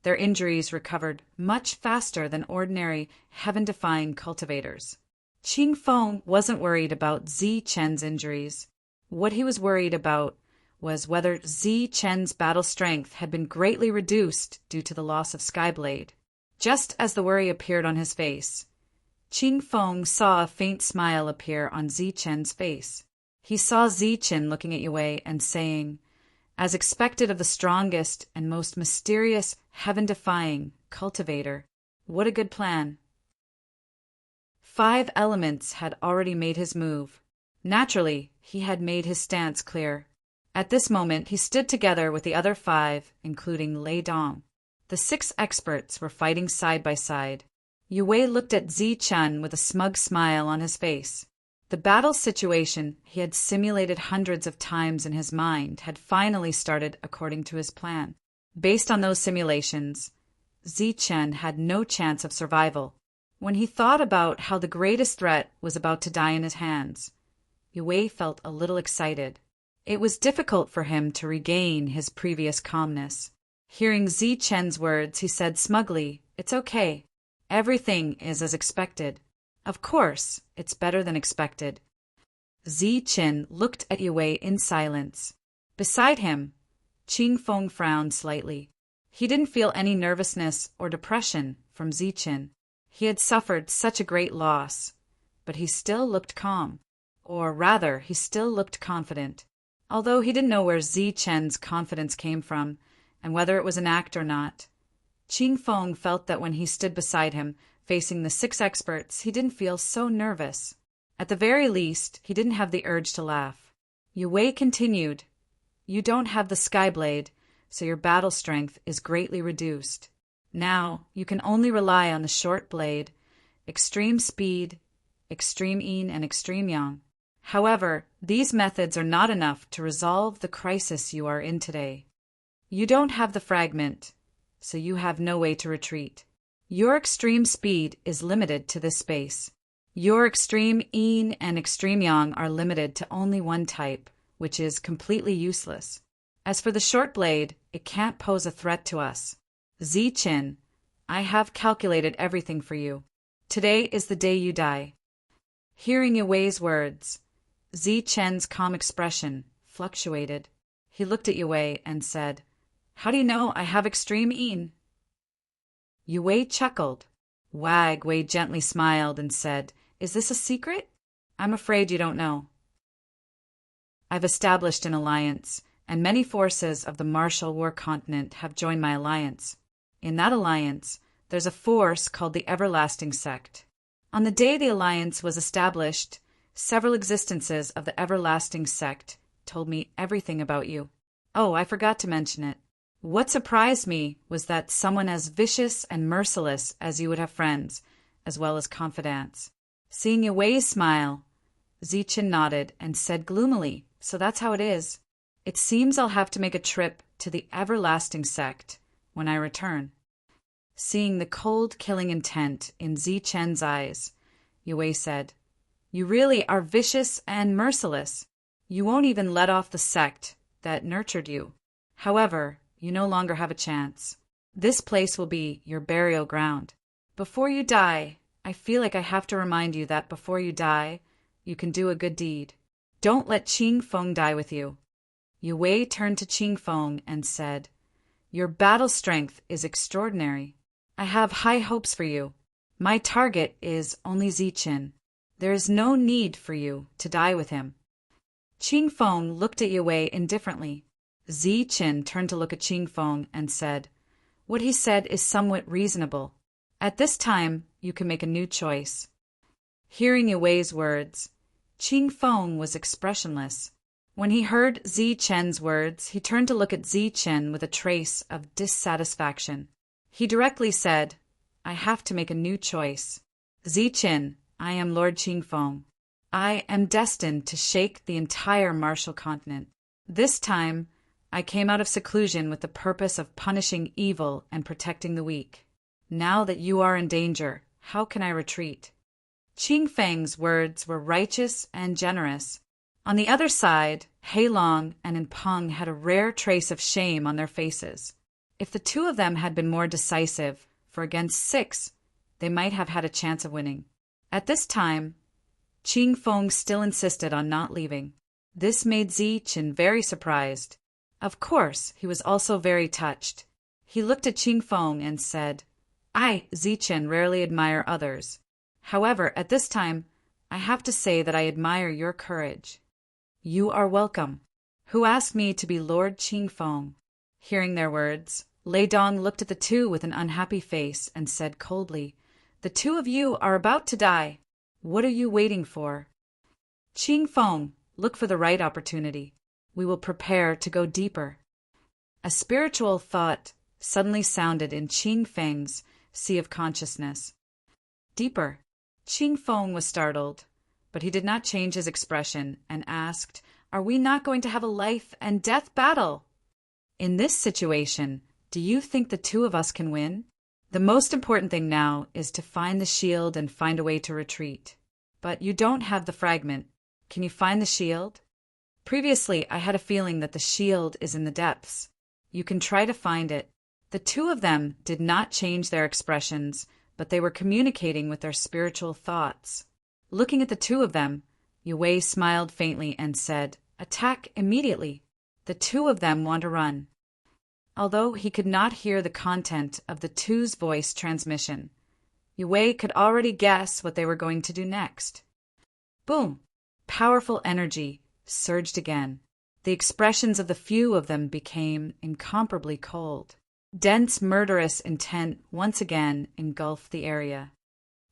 their injuries recovered much faster than ordinary heaven-defying cultivators. Qing Feng wasn't worried about Zi Chen's injuries. What he was worried about was whether Zi Chen's battle strength had been greatly reduced due to the loss of Skyblade. Just as the worry appeared on his face, Qing Feng saw a faint smile appear on Zi Chen's face. He saw Zi Chen looking at Yue and saying, as expected of the strongest and most mysterious heaven-defying cultivator, what a good plan. 5 elements had already made his move. Naturally, he had made his stance clear. At this moment, he stood together with the other 5, including Lei Dong. The 6 experts were fighting side by side. Yue looked at Zi Chen with a smug smile on his face. The battle situation he had simulated hundreds of times in his mind had finally started according to his plan. Based on those simulations, Zi Chen had no chance of survival. When he thought about how the greatest threat was about to die in his hands, Yue felt a little excited. It was difficult for him to regain his previous calmness. Hearing Zi Chen's words, he said smugly, "It's okay. Everything is as expected. Of course, it's better than expected." Zi Chen looked at Yue in silence. Beside him, Qing Feng frowned slightly. He didn't feel any nervousness or depression from Zi Chen. He had suffered such a great loss, but he still looked calm. Or rather, he still looked confident. Although he didn't know where Zi Chen's confidence came from, and whether it was an act or not, Qing Feng felt that when he stood beside him, facing the 6 experts, he didn't feel so nervous. At the very least, he didn't have the urge to laugh. Yue continued, "You don't have the Skyblade, so your battle strength is greatly reduced. Now, you can only rely on the short blade, extreme speed, extreme yin, and extreme yang. However, these methods are not enough to resolve the crisis you are in today. You don't have the fragment, so you have no way to retreat. Your extreme speed is limited to this space. Your extreme yin and extreme yang are limited to only one type, which is completely useless. As for the short blade, it can't pose a threat to us. Zi Chen, I have calculated everything for you. Today is the day you die." Hearing Yue's words, Zi Chen's calm expression fluctuated. He looked at Yue and said, "How do you know I have extreme yin?" Yue chuckled. Wei gently smiled and said, "Is this a secret? I'm afraid you don't know. I've established an alliance, and many forces of the martial war continent have joined my alliance. In that alliance, there's a force called the Everlasting Sect. On the day the alliance was established, several existences of the Everlasting Sect told me everything about you. Oh, I forgot to mention it. What surprised me was that someone as vicious and merciless as you would have friends, as well as confidants." Seeing Yue smile, Zi Chen nodded and said gloomily, "So that's how it is. It seems I'll have to make a trip to the Everlasting Sect when I return." Seeing the cold, killing intent in Zi Chen's eyes, Yue said, "You really are vicious and merciless. You won't even let off the sect that nurtured you. However, you no longer have a chance. This place will be your burial ground. Before you die, I feel like I have to remind you that before you die, you can do a good deed. Don't let Qing Feng die with you." Yue turned to Qing Feng and said, "Your battle strength is extraordinary. I have high hopes for you. My target is only Zi Chen. There is no need for you to die with him." Qing Feng looked at Yue indifferently. Zi Chen turned to look at Qing Feng and said, "What he said is somewhat reasonable. At this time, you can make a new choice." Hearing Yue's words, Qing Feng was expressionless. When he heard Zi Chen's words, he turned to look at Zi Chen with a trace of dissatisfaction. He directly said, "I have to make a new choice. Zi Chen, I am Lord Qing Feng. I am destined to shake the entire martial continent. This time, I came out of seclusion with the purpose of punishing evil and protecting the weak. Now that you are in danger, how can I retreat?" Qing Feng's words were righteous and generous. On the other side, Heilong and Peng had a rare trace of shame on their faces. If the two of them had been more decisive, for against 6, they might have had a chance of winning. At this time, Qing Feng still insisted on not leaving. This made Zichen very surprised. Of course, he was also very touched. He looked at Qing Feng and said, "I, Zichen, rarely admire others. However, at this time, I have to say that I admire your courage." "You are welcome. Who asked me to be Lord Qing Feng?" Hearing their words, Lei Dong looked at the two with an unhappy face and said coldly, "The two of you are about to die. What are you waiting for?" "Qing Feng, look for the right opportunity. We will prepare to go deeper." A spiritual thought suddenly sounded in Qing Feng's sea of consciousness. "Deeper." Qing Feng was startled, but he did not change his expression and asked, "Are we not going to have a life and death battle?" "In this situation, do you think the two of us can win? The most important thing now is to find the shield and find a way to retreat. But you don't have the fragment. Can you find the shield? Previously, I had a feeling that the shield is in the depths. You can try to find it." The two of them did not change their expressions, but they were communicating with their spiritual thoughts. Looking at the two of them, Yue smiled faintly and said, "Attack immediately." The two of them want to run. Although he could not hear the content of the two's voice transmission, Yue could already guess what they were going to do next. Boom! Powerful energy surged again. The expressions of the few of them became incomparably cold. Dense, murderous intent once again engulfed the area.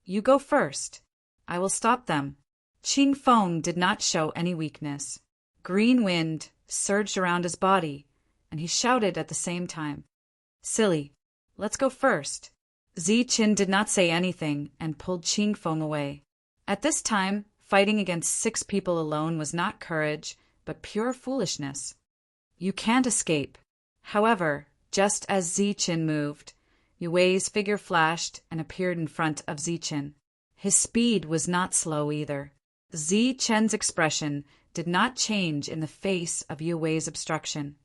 "You go first. I will stop them." Qing Feng did not show any weakness. Green wind surged around his body, and he shouted at the same time, "Silly, let's go first." Zichen did not say anything and pulled Qing Feng away. At this time, fighting against 6 people alone was not courage, but pure foolishness. "You can't escape." However, just as Zichen moved, Yue's figure flashed and appeared in front of Zichen. His speed was not slow either. Zichen's expression did not change in the face of Yue's obstruction.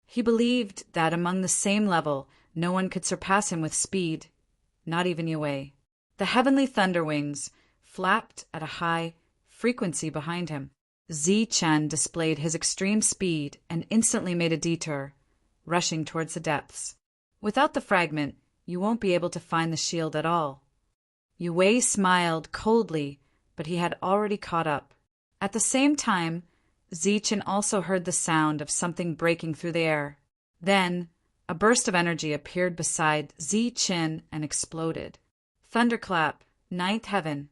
He believed that among the same level, no one could surpass him with speed, not even Yue. The heavenly thunder wings flapped at a high frequency behind him. Zichen displayed his extreme speed and instantly made a detour, rushing towards the depths. "Without the fragment, you won't be able to find the shield at all." Yue smiled coldly, but he had already caught up. At the same time, Zichen also heard the sound of something breaking through the air. Then, a burst of energy appeared beside Zichen and exploded. Thunderclap, 9th heaven.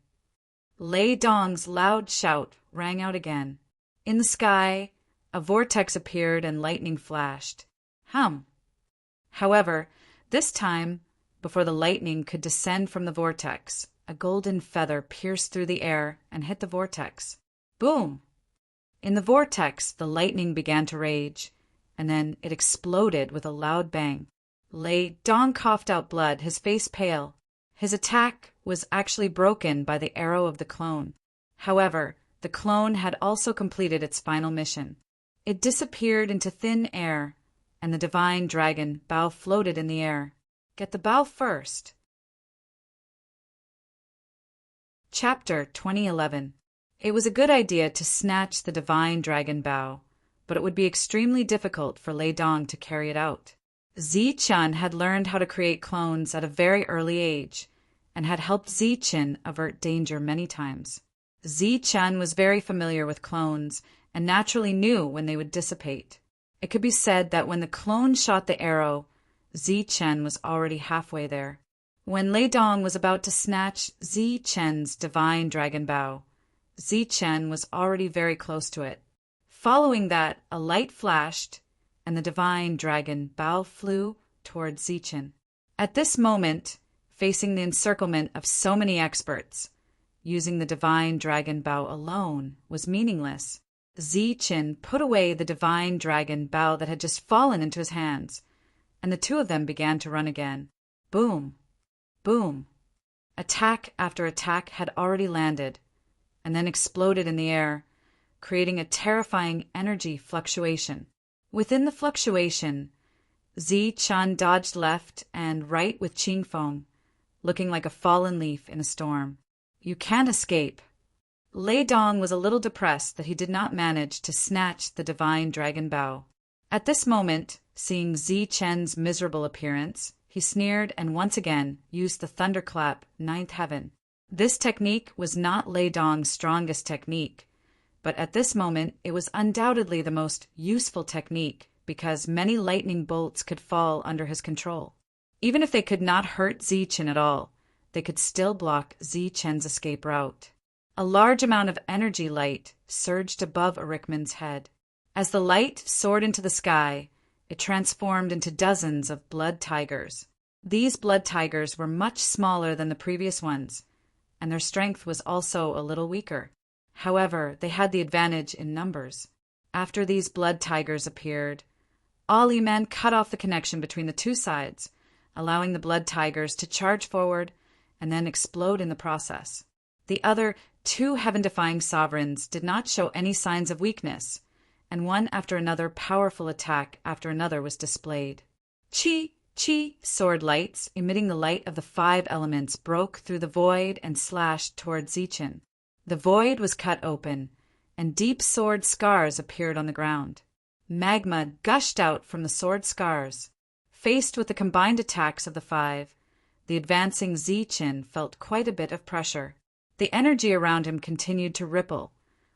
Lei Dong's loud shout rang out again. In the sky, a vortex appeared and lightning flashed. However, this time, before the lightning could descend from the vortex, a golden feather pierced through the air and hit the vortex. Boom! In the vortex, the lightning began to rage, and then it exploded with a loud bang. Lei Dong coughed out blood, his face pale. His attack was actually broken by the arrow of the clone. However, the clone had also completed its final mission. It disappeared into thin air, and the divine dragon Bao floated in the air. Get the Bao first. Chapter 2011. It was a good idea to snatch the divine dragon Bao, but it would be extremely difficult for Lei Dong to carry it out. Zichen had learned how to create clones at a very early age, and had helped Zichen avert danger many times. Zichen was very familiar with clones, and naturally knew when they would dissipate. It could be said that when the clone shot the arrow, Zichen was already halfway there. When Lei Dong was about to snatch Zichen's divine dragon Bao, Zichen was already very close to it. Following that, a light flashed, and the divine dragon Bao flew towards Zichen. At this moment, facing the encirclement of so many experts, using the divine dragon Bao alone was meaningless. Zichen put away the divine dragon bow that had just fallen into his hands, and the two of them began to run again. Boom! Boom! Attack after attack had already landed, and then exploded in the air, creating a terrifying energy fluctuation. Within the fluctuation, Zichen dodged left and right with Qingfeng, looking like a fallen leaf in a storm. You can't escape. Lei Dong was a little depressed that he did not manage to snatch the divine dragon bow. At this moment, seeing Zichen's miserable appearance, he sneered and once again used the thunderclap ninth heaven. This technique was not Lei Dong's strongest technique, but at this moment it was undoubtedly the most useful technique because many lightning bolts could fall under his control. Even if they could not hurt Zichen at all, they could still block Zichen's escape route. A large amount of energy light surged above Ericman's head. As the light soared into the sky, it transformed into dozens of blood tigers. These blood tigers were much smaller than the previous ones, and their strength was also a little weaker. However, they had the advantage in numbers. After these blood tigers appeared, Ali Men cut off the connection between the two sides, allowing the blood tigers to charge forward and then explode in the process. The other two heaven-defying sovereigns did not show any signs of weakness, and one after another powerful attack after another was displayed. Chi, Chi, sword lights, emitting the light of the 5 elements, broke through the void and slashed toward Zichen. The void was cut open, and deep sword scars appeared on the ground. Magma gushed out from the sword scars. Faced with the combined attacks of the 5, the advancing Zichen felt quite a bit of pressure. The energy around him continued to ripple,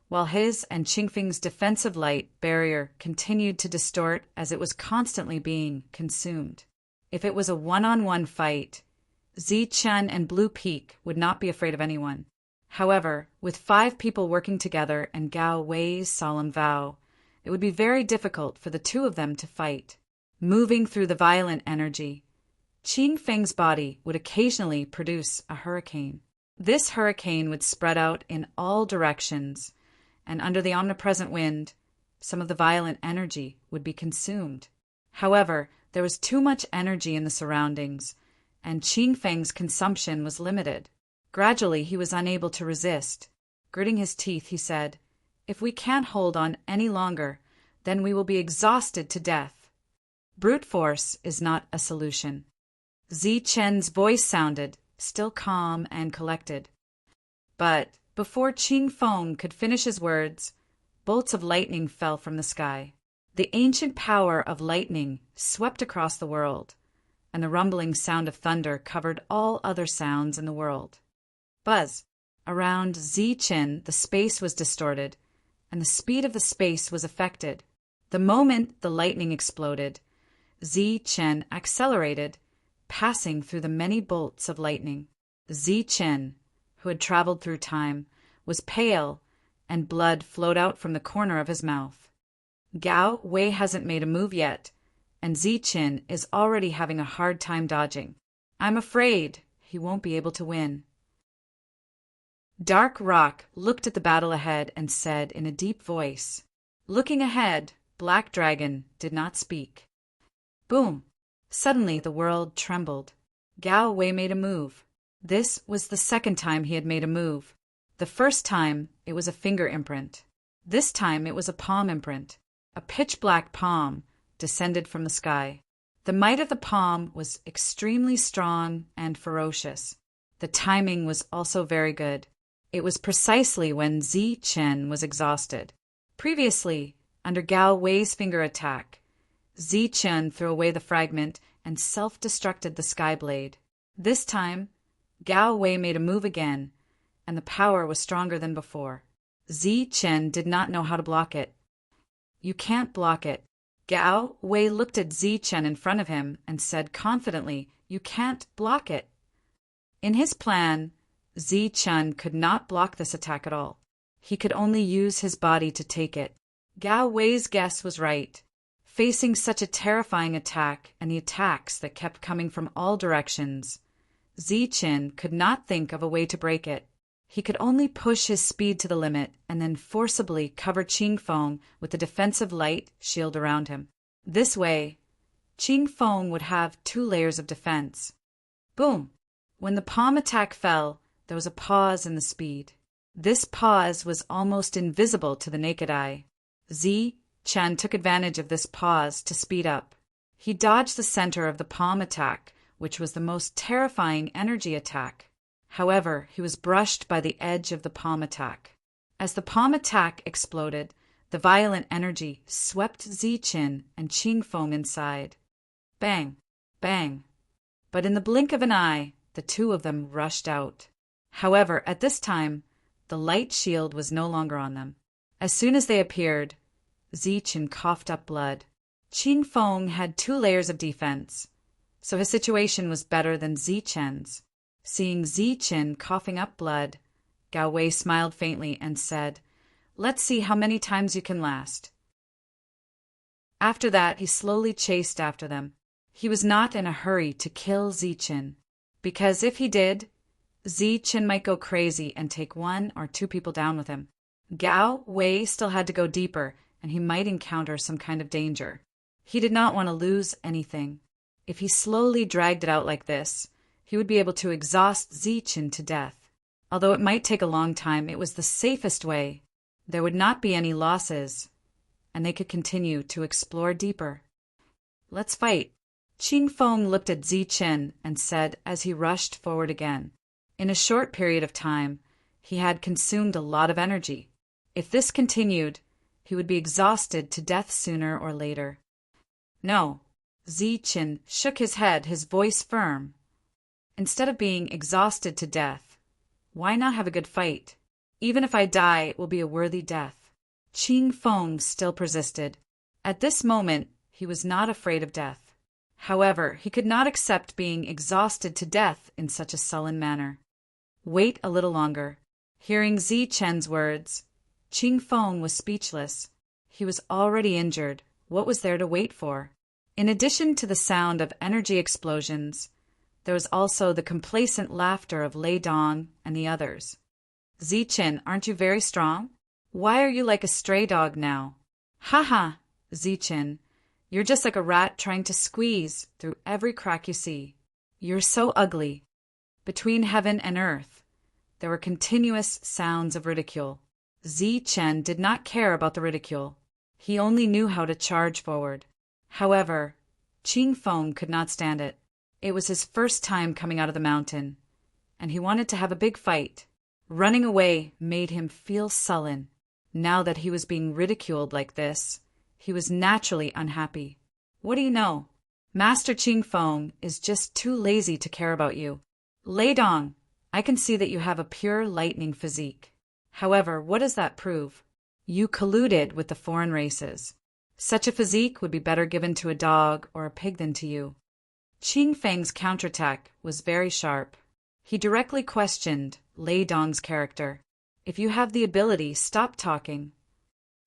while his and Qingfeng's defensive light barrier continued to distort as it was constantly being consumed. If it was a one-on-one fight, Zichen and Blue Peak would not be afraid of anyone. However, with 5 people working together and Gao Wei's solemn vow, it would be very difficult for the two of them to fight. Moving through the violent energy, Qingfeng's body would occasionally produce a hurricane. This hurricane would spread out in all directions, and under the omnipresent wind, some of the violent energy would be consumed. However, there was too much energy in the surroundings, and Qingfeng's consumption was limited. Gradually, he was unable to resist. Gritting his teeth, he said, "If we can't hold on any longer, then we will be exhausted to death. Brute force is not a solution." Zichen's voice sounded, still calm and collected. But before Qingfeng could finish his words, bolts of lightning fell from the sky. The ancient power of lightning swept across the world, and the rumbling sound of thunder covered all other sounds in the world. Buzz! Around Zichen, the space was distorted, and the speed of the space was affected. The moment the lightning exploded, Zichen accelerated, passing through the many bolts of lightning. Zichen, who had traveled through time, was pale, and blood flowed out from the corner of his mouth. Gao Wei hasn't made a move yet, and Zichen is already having a hard time dodging. I'm afraid he won't be able to win. Dark Rock looked at the battle ahead and said in a deep voice. Looking ahead, Black Dragon did not speak. Boom! Suddenly the world trembled. Gao Wei made a move. This was the second time he had made a move. The first time, it was a finger imprint. This time it was a palm imprint. A pitch-black palm descended from the sky. The might of the palm was extremely strong and ferocious. The timing was also very good. It was precisely when Zichen was exhausted. Previously, under Gao Wei's finger attack, Zichen threw away the fragment and self-destructed the sky blade. This time, Gao Wei made a move again, and the power was stronger than before. Zichen did not know how to block it. You can't block it. Gao Wei looked at Zichen in front of him and said confidently, "You can't block it." In his plan, Zichen could not block this attack at all. He could only use his body to take it. Gao Wei's guess was right. Facing such a terrifying attack and the attacks that kept coming from all directions, Zichen could not think of a way to break it. He could only push his speed to the limit and then forcibly cover Qing Feng with the defensive light shield around him. This way, Qing Feng would have 2 layers of defense. Boom! When the palm attack fell, there was a pause in the speed. This pause was almost invisible to the naked eye. Zi Chen took advantage of this pause to speed up. He dodged the center of the palm attack, which was the most terrifying energy attack. However, he was brushed by the edge of the palm attack. As the palm attack exploded, the violent energy swept Zi Chen and Qing Feng inside. Bang! Bang! But in the blink of an eye, the 2 of them rushed out. However, at this time, the light shield was no longer on them. As soon as they appeared, Zi Chen coughed up blood. Qing Feng had 2 layers of defense, so his situation was better than Zi Chen's. Seeing Zi Chen coughing up blood, Gao Wei smiled faintly and said, "Let's see how many times you can last." After that, he slowly chased after them. He was not in a hurry to kill Zi Chen, because if he did, Zi Chen might go crazy and take 1 or 2 people down with him. Gao Wei still had to go deeper, and he might encounter some kind of danger. He did not want to lose anything. If he slowly dragged it out like this, he would be able to exhaust Zi Chen to death. Although it might take a long time, it was the safest way. There would not be any losses, and they could continue to explore deeper. "Let's fight." Qing Feng looked at Zi Chen and said as he rushed forward again. In a short period of time, he had consumed a lot of energy. If this continued, he would be exhausted to death sooner or later. "No." Zi Chen shook his head, his voice firm. "Instead of being exhausted to death, why not have a good fight? Even if I die, it will be a worthy death." Qing Feng still persisted. At this moment, he was not afraid of death. However, he could not accept being exhausted to death in such a sullen manner. "Wait a little longer." Hearing Zi Chen's words, Qing Feng was speechless. He was already injured. What was there to wait for? In addition to the sound of energy explosions, there was also the complacent laughter of Lei Dong and the others. "Zi Chen, aren't you very strong? Why are you like a stray dog now?" "Ha ha, Zi Chen. You're just like a rat trying to squeeze through every crack you see. You're so ugly." Between heaven and earth, there were continuous sounds of ridicule. Zi Chen did not care about the ridicule. He only knew how to charge forward. However, Qing Feng could not stand it. It was his first time coming out of the mountain, and he wanted to have a big fight. Running away made him feel sullen. Now that he was being ridiculed like this, he was naturally unhappy. "What do you know? Master Qing Feng is just too lazy to care about you. Lei Dong, I can see that you have a pure lightning physique. However, what does that prove? You colluded with the foreign races. Such a physique would be better given to a dog or a pig than to you." Qing Feng's counterattack was very sharp. He directly questioned Lei Dong's character. "If you have the ability, stop talking."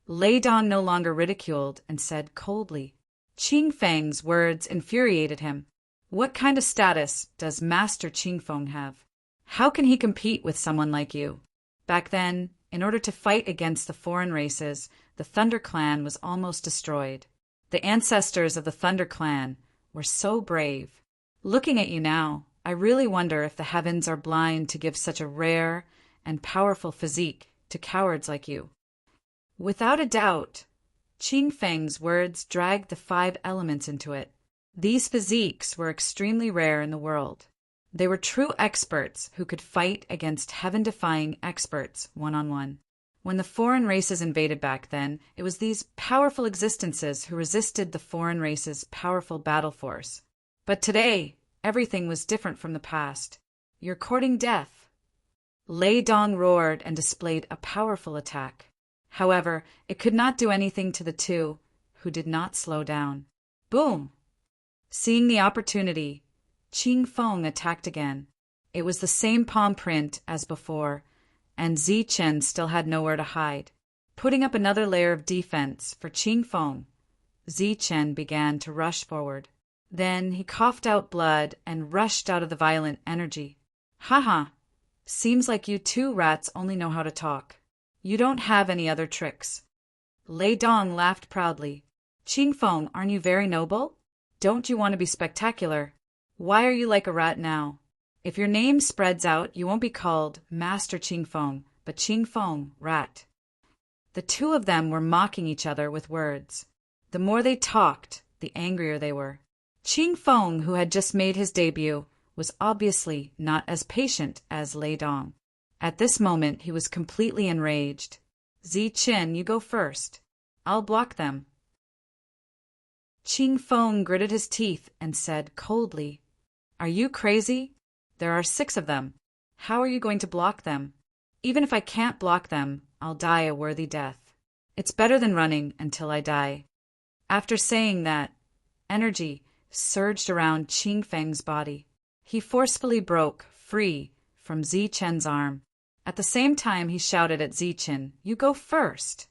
Lei Dong no longer ridiculed and said coldly. Qing Feng's words infuriated him. What kind of status does Master Qing Feng have? How can he compete with someone like you? Back then, in order to fight against the foreign races, the Thunder Clan was almost destroyed. The ancestors of the Thunder Clan were so brave. Looking at you now, I really wonder if the heavens are blind to give such a rare and powerful physique to cowards like you. Without a doubt, Qing Feng's words dragged the 5 elements into it. These physiques were extremely rare in the world. They were true experts who could fight against heaven-defying experts one-on-one. When the foreign races invaded back then, it was these powerful existences who resisted the foreign race's powerful battle force. But today, everything was different from the past. You're courting death. Lei Dong roared and displayed a powerful attack. However, it could not do anything to the 2, who did not slow down. Boom! Seeing the opportunity, Qing Feng attacked again. It was the same palm print as before, and Zi Chen still had nowhere to hide. Putting up another layer of defense for Qing Feng, Zi Chen began to rush forward. Then he coughed out blood and rushed out of the violent energy. "Ha ha! Seems like you two rats only know how to talk. You don't have any other tricks. Lei Dong laughed proudly. Qing Feng, aren't you very noble? Don't you want to be spectacular? Why are you like a rat now? If your name spreads out, you won't be called Master Qing Feng, but Qing Feng, rat. The two of them were mocking each other with words. The more they talked, the angrier they were. Qing Feng, who had just made his debut, was obviously not as patient as Lei Dong. At this moment, he was completely enraged. Zi Qin, you go first. I'll block them. Qing Feng gritted his teeth and said coldly, Are you crazy? There are 6 of them. How are you going to block them? Even if I can't block them, I'll die a worthy death. It's better than running until I die. After saying that, energy surged around Qing Feng's body. He forcefully broke free from Zi Chen's arm. At the same time, he shouted at Zi Chen, You go first.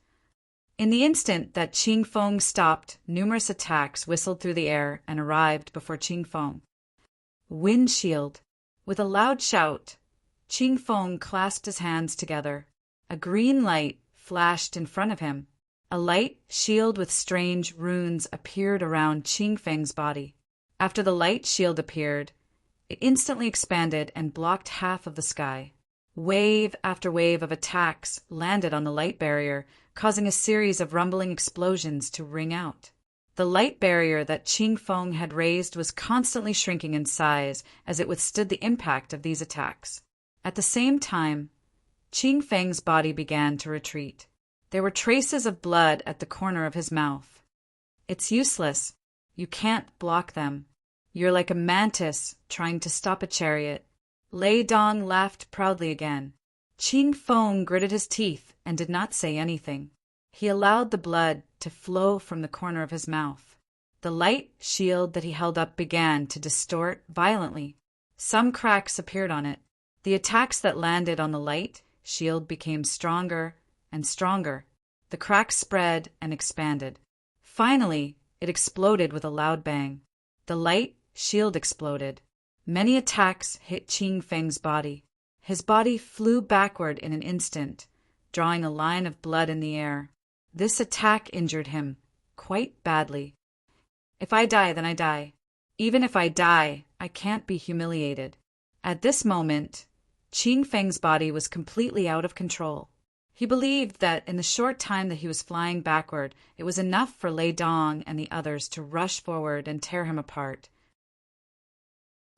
In the instant that Qing Feng stopped, numerous attacks whistled through the air and arrived before Qing Feng. Windshield. With a loud shout, Qing Feng clasped his hands together. A green light flashed in front of him. A light shield with strange runes appeared around Qing Feng's body. After the light shield appeared, it instantly expanded and blocked half of the sky. Wave after wave of attacks landed on the light barrier, causing a series of rumbling explosions to ring out. The light barrier that Qing Feng had raised was constantly shrinking in size as it withstood the impact of these attacks. At the same time, Qing Feng's body began to retreat. There were traces of blood at the corner of his mouth. It's useless. You can't block them. You're like a mantis trying to stop a chariot. Lei Dong laughed proudly again. Qing Feng gritted his teeth and did not say anything. He allowed the blood to flow from the corner of his mouth. The light shield that he held up began to distort violently. Some cracks appeared on it. The attacks that landed on the light shield became stronger and stronger. The cracks spread and expanded. Finally, it exploded with a loud bang. The light shield exploded. Many attacks hit Qing Feng's body. His body flew backward in an instant, drawing a line of blood in the air. This attack injured him quite badly. If I die, then I die. Even if I die, I can't be humiliated. At this moment, Qing Feng's body was completely out of control. He believed that in the short time that he was flying backward, it was enough for Lei Dong and the others to rush forward and tear him apart.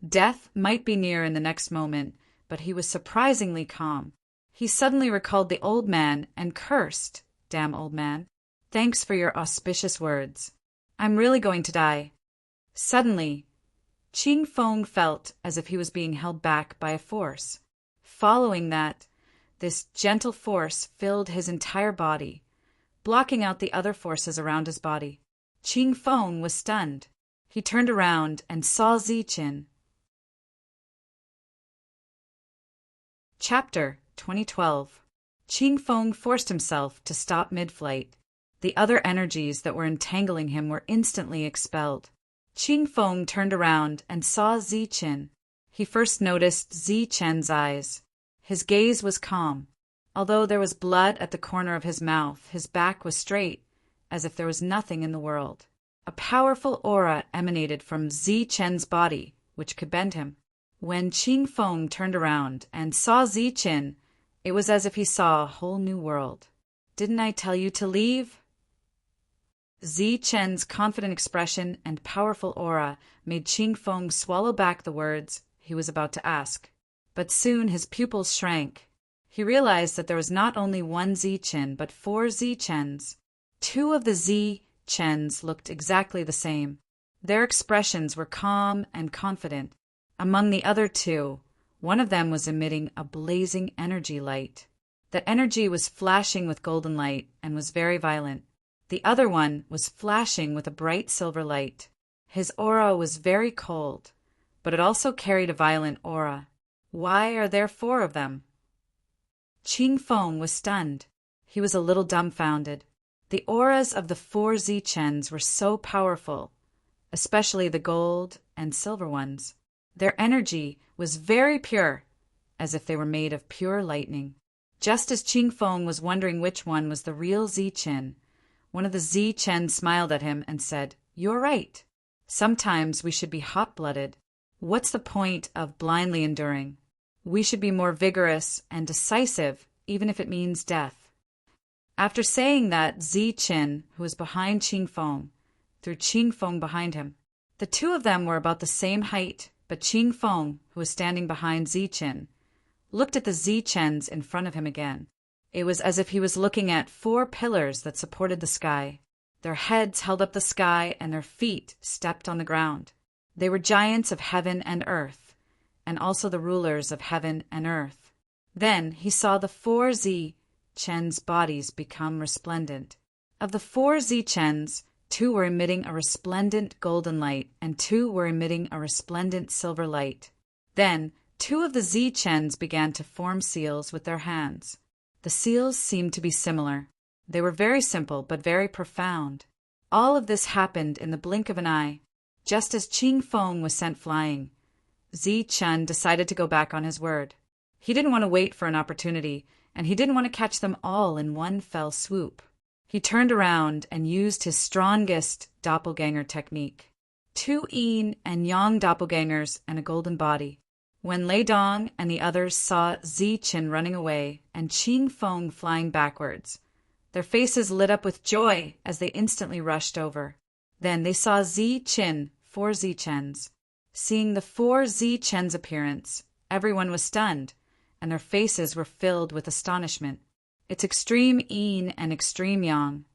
Death might be near in the next moment, but he was surprisingly calm. He suddenly recalled the old man and cursed, Damn old man. Thanks for your auspicious words. I'm really going to die. Suddenly, Qing Feng felt as if he was being held back by a force. Following that, this gentle force filled his entire body, blocking out the other forces around his body. Qing Feng was stunned. He turned around and saw Zi Qin. Chapter 2012. Qing Feng forced himself to stop mid-flight. The other energies that were entangling him were instantly expelled. Qing Feng turned around and saw Zi Qin. He first noticed Zi Chen's eyes. His gaze was calm. Although there was blood at the corner of his mouth, his back was straight, as if there was nothing in the world. A powerful aura emanated from Zi Chen's body, which could bend him. When Qing Feng turned around and saw Zi Qin, it was as if he saw a whole new world. Didn't I tell you to leave? Zi Chen's confident expression and powerful aura made Qing Feng swallow back the words he was about to ask. But soon his pupils shrank. He realized that there was not only one Zi Chen, but 4 Zi Chens. 2 of the Zi Chens looked exactly the same. Their expressions were calm and confident. Among the other 2, one of them was emitting a blazing energy light. That energy was flashing with golden light and was very violent. The other one was flashing with a bright silver light. His aura was very cold, but it also carried a violent aura. Why are there 4 of them? Qing Feng was stunned. He was a little dumbfounded. The auras of the 4 Zi Chens were so powerful, especially the gold and silver ones. Their energy was very pure, as if they were made of pure lightning. Just as Qing Feng was wondering which one was the real Zichen, one of the Zichen smiled at him and said, "You're right. Sometimes we should be hot-blooded. What's the point of blindly enduring? We should be more vigorous and decisive, even if it means death." After saying that, Zichen, who was behind Qing Feng, threw Qing Feng behind him. The two of them were about the same height, but Qing Feng, who was standing behind Zichen, looked at the Zichens in front of him again. It was as if he was looking at 4 pillars that supported the sky. Their heads held up the sky and their feet stepped on the ground. They were giants of heaven and earth, and also the rulers of heaven and earth. Then he saw the 4 Zichens' bodies become resplendent. Of the 4 Zichens, 2 were emitting a resplendent golden light, and 2 were emitting a resplendent silver light. Then 2 of the Zichens began to form seals with their hands. The seals seemed to be similar. They were very simple, but very profound. All of this happened in the blink of an eye. Just as Qing Feng was sent flying, Zichen decided to go back on his word. He didn't want to wait for an opportunity, and he didn't want to catch them all in one fell swoop. He turned around and used his strongest doppelganger technique. 2 yin and yang doppelgangers and a golden body. When Lei Dong and the others saw Zichen running away and Qing Feng flying backwards, their faces lit up with joy as they instantly rushed over. Then they saw Zichen, 4 Zichens. Seeing the 4 Zichens' appearance, everyone was stunned, and their faces were filled with astonishment. It's extreme yin and extreme yang.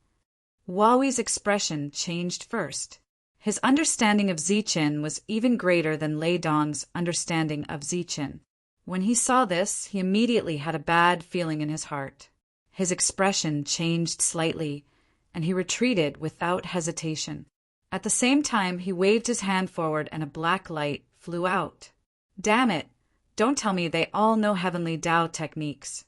Huawei's expression changed first. His understanding of Zichen was even greater than Lei Dong's understanding of Zichen. When he saw this, he immediately had a bad feeling in his heart. His expression changed slightly, and he retreated without hesitation. At the same time, he waved his hand forward and a black light flew out. Damn it! Don't tell me they all know heavenly Tao techniques.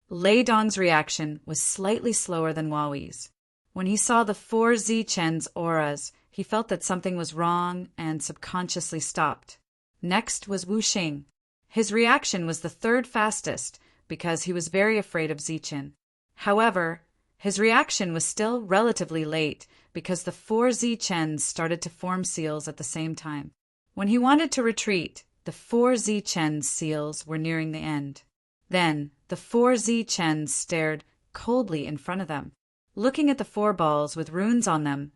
Lei Dong's reaction was slightly slower than Huawei's. When he saw the 4 Zichens' auras, he felt that something was wrong and subconsciously stopped. Next was Wu Xing. His reaction was the 3rd fastest because he was very afraid of Zichen. However, his reaction was still relatively late because the 4 Zichens started to form seals at the same time. When he wanted to retreat, the 4 Zichens' seals were nearing the end. Then the 4 Zichens stared coldly in front of them, looking at the 4 balls with runes on them,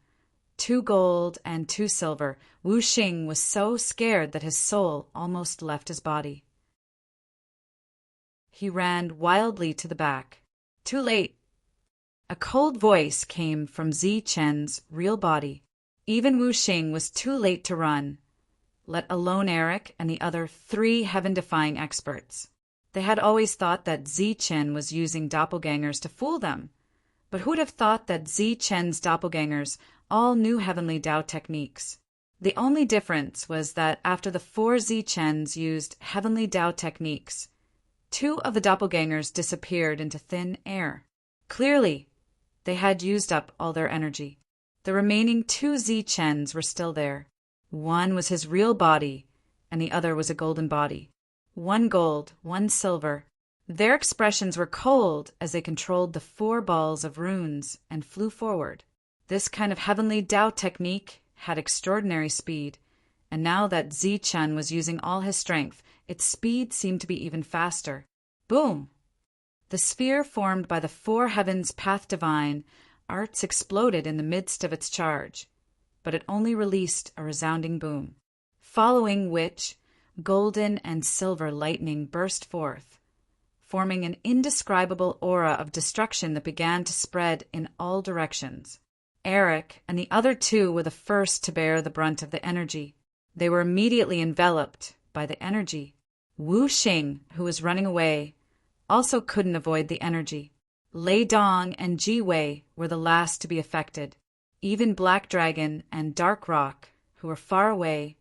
2 gold and 2 silver. Wu Xing was so scared that his soul almost left his body. He ran wildly to the back. Too late. A cold voice came from Zichen's real body. Even Wu Xing was too late to run, let alone Eric and the other 3 heaven-defying experts. They had always thought that Zichen was using doppelgangers to fool them. But who would have thought that Zichen's doppelgangers all knew heavenly Tao techniques? The only difference was that after the 4 Zichens used heavenly Tao techniques, 2 of the doppelgangers disappeared into thin air. Clearly, they had used up all their energy. The remaining 2 Zichens were still there. One was his real body, and the other was a golden body. 1 gold, 1 silver. Their expressions were cold as they controlled the 4 balls of runes and flew forward. This kind of heavenly Tao technique had extraordinary speed, and now that Zichen was using all his strength, its speed seemed to be even faster. Boom! The sphere formed by the 4 heavens' path divine arts exploded in the midst of its charge, but it only released a resounding boom, following which golden and silver lightning burst forth, forming an indescribable aura of destruction that began to spread in all directions. Eric and the other 2 were the first to bear the brunt of the energy. They were immediately enveloped by the energy. Wu Xing, who was running away, also couldn't avoid the energy. Lei Dong and Ji Wei were the last to be affected. Even Black Dragon and Dark Rock, who were far away,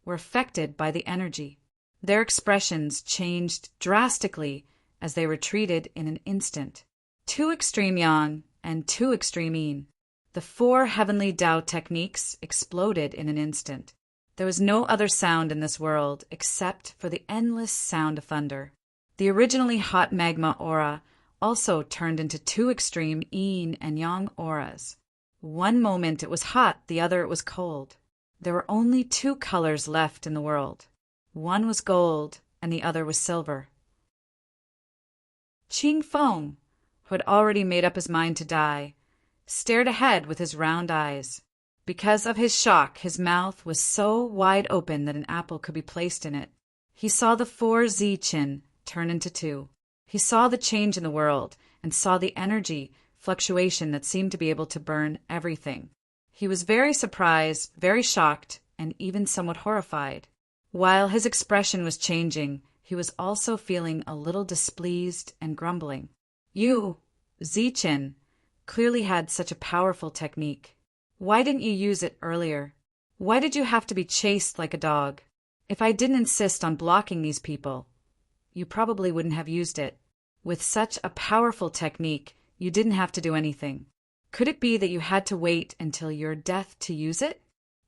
were affected by the energy. Their expressions changed drastically as they retreated in an instant. 2 extreme yang and 2 extreme yin. The 4 heavenly Tao techniques exploded in an instant. There was no other sound in this world except for the endless sound of thunder. The originally hot magma aura also turned into two extreme yin and yang auras. One moment it was hot, the other it was cold. There were only two colors left in the world. One was gold, and the other was silver. Qing Feng, who had already made up his mind to die, stared ahead with his round eyes. Because of his shock, his mouth was so wide open that an apple could be placed in it. He saw the four Ziqin turn into two. He saw the change in the world and saw the energy fluctuation that seemed to be able to burn everything. He was very surprised, very shocked, and even somewhat horrified. While his expression was changing, he was also feeling a little displeased and grumbling. You, Ziqin, clearly had such a powerful technique. Why didn't you use it earlier? Why did you have to be chased like a dog? If I didn't insist on blocking these people, you probably wouldn't have used it. With such a powerful technique, you didn't have to do anything. Could it be that you had to wait until your death to use it?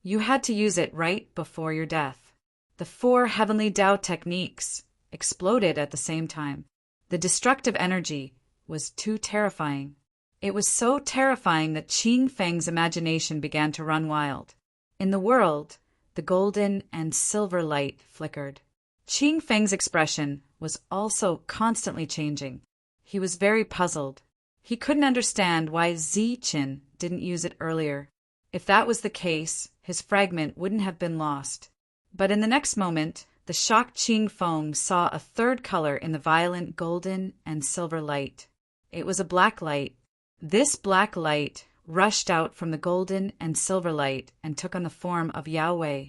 You had to use it right before your death. The four heavenly Tao techniques exploded at the same time. The destructive energy was too terrifying. It was so terrifying that Qing Feng's imagination began to run wild. In the world, the golden and silver light flickered. Qing Feng's expression was also constantly changing. He was very puzzled. He couldn't understand why Ziqin didn't use it earlier. If that was the case, his fragment wouldn't have been lost. But in the next moment, the shocked Qing Feng saw a third color in the violent golden and silver light. It was a black light. This black light rushed out from the golden and silver light and took on the form of Yahweh.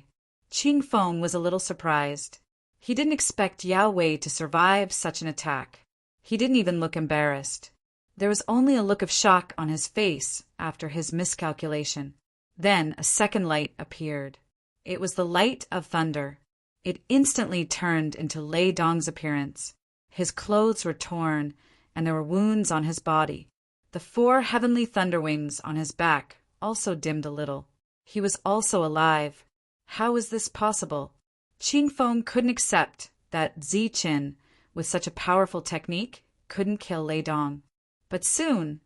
Qing Feng was a little surprised. He didn't expect Yahweh to survive such an attack. He didn't even look embarrassed. There was only a look of shock on his face after his miscalculation. Then a second light appeared. It was the light of thunder. It instantly turned into Lei Dong's appearance. His clothes were torn, and there were wounds on his body. The four heavenly thunder wings on his back also dimmed a little. He was also alive. How was this possible? Qing Feng couldn't accept that Ziqin, with such a powerful technique, couldn't kill Lei Dong. But soon,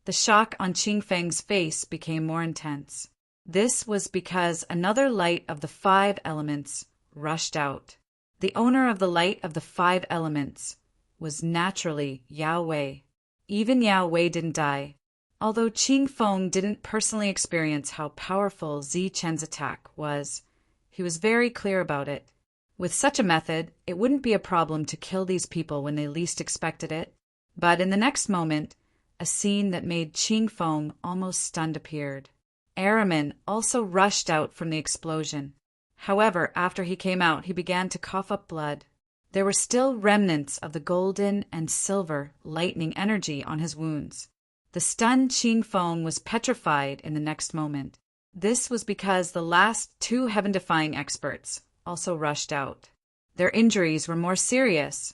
the shock on Qing Feng's face became more intense. This was because another light of the five elements rushed out. The owner of the light of the five elements was naturally Yahweh. Even Yahweh didn't die. Although Qing Feng didn't personally experience how powerful Ziqin's attack was, he was very clear about it. With such a method, it wouldn't be a problem to kill these people when they least expected it. But in the next moment, a scene that made Qing Feng almost stunned appeared. Araman also rushed out from the explosion. However, after he came out, he began to cough up blood. There were still remnants of the golden and silver lightning energy on his wounds. The stunned Qing Feng was petrified in the next moment. This was because the last two heaven-defying experts also rushed out. Their injuries were more serious,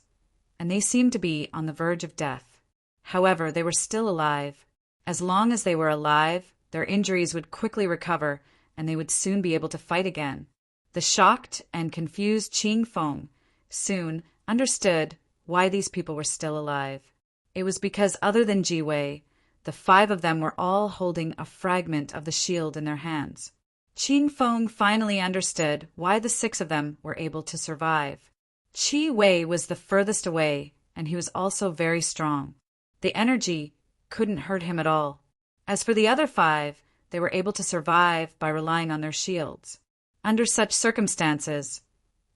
and they seemed to be on the verge of death. However, they were still alive. As long as they were alive, their injuries would quickly recover, and they would soon be able to fight again. The shocked and confused Qing Feng soon understood why these people were still alive. It was because other than Jiwei, the five of them were all holding a fragment of the shield in their hands. Qing Feng finally understood why the six of them were able to survive. Qi Wei was the furthest away, and he was also very strong. The energy couldn't hurt him at all. As for the other five, they were able to survive by relying on their shields. Under such circumstances,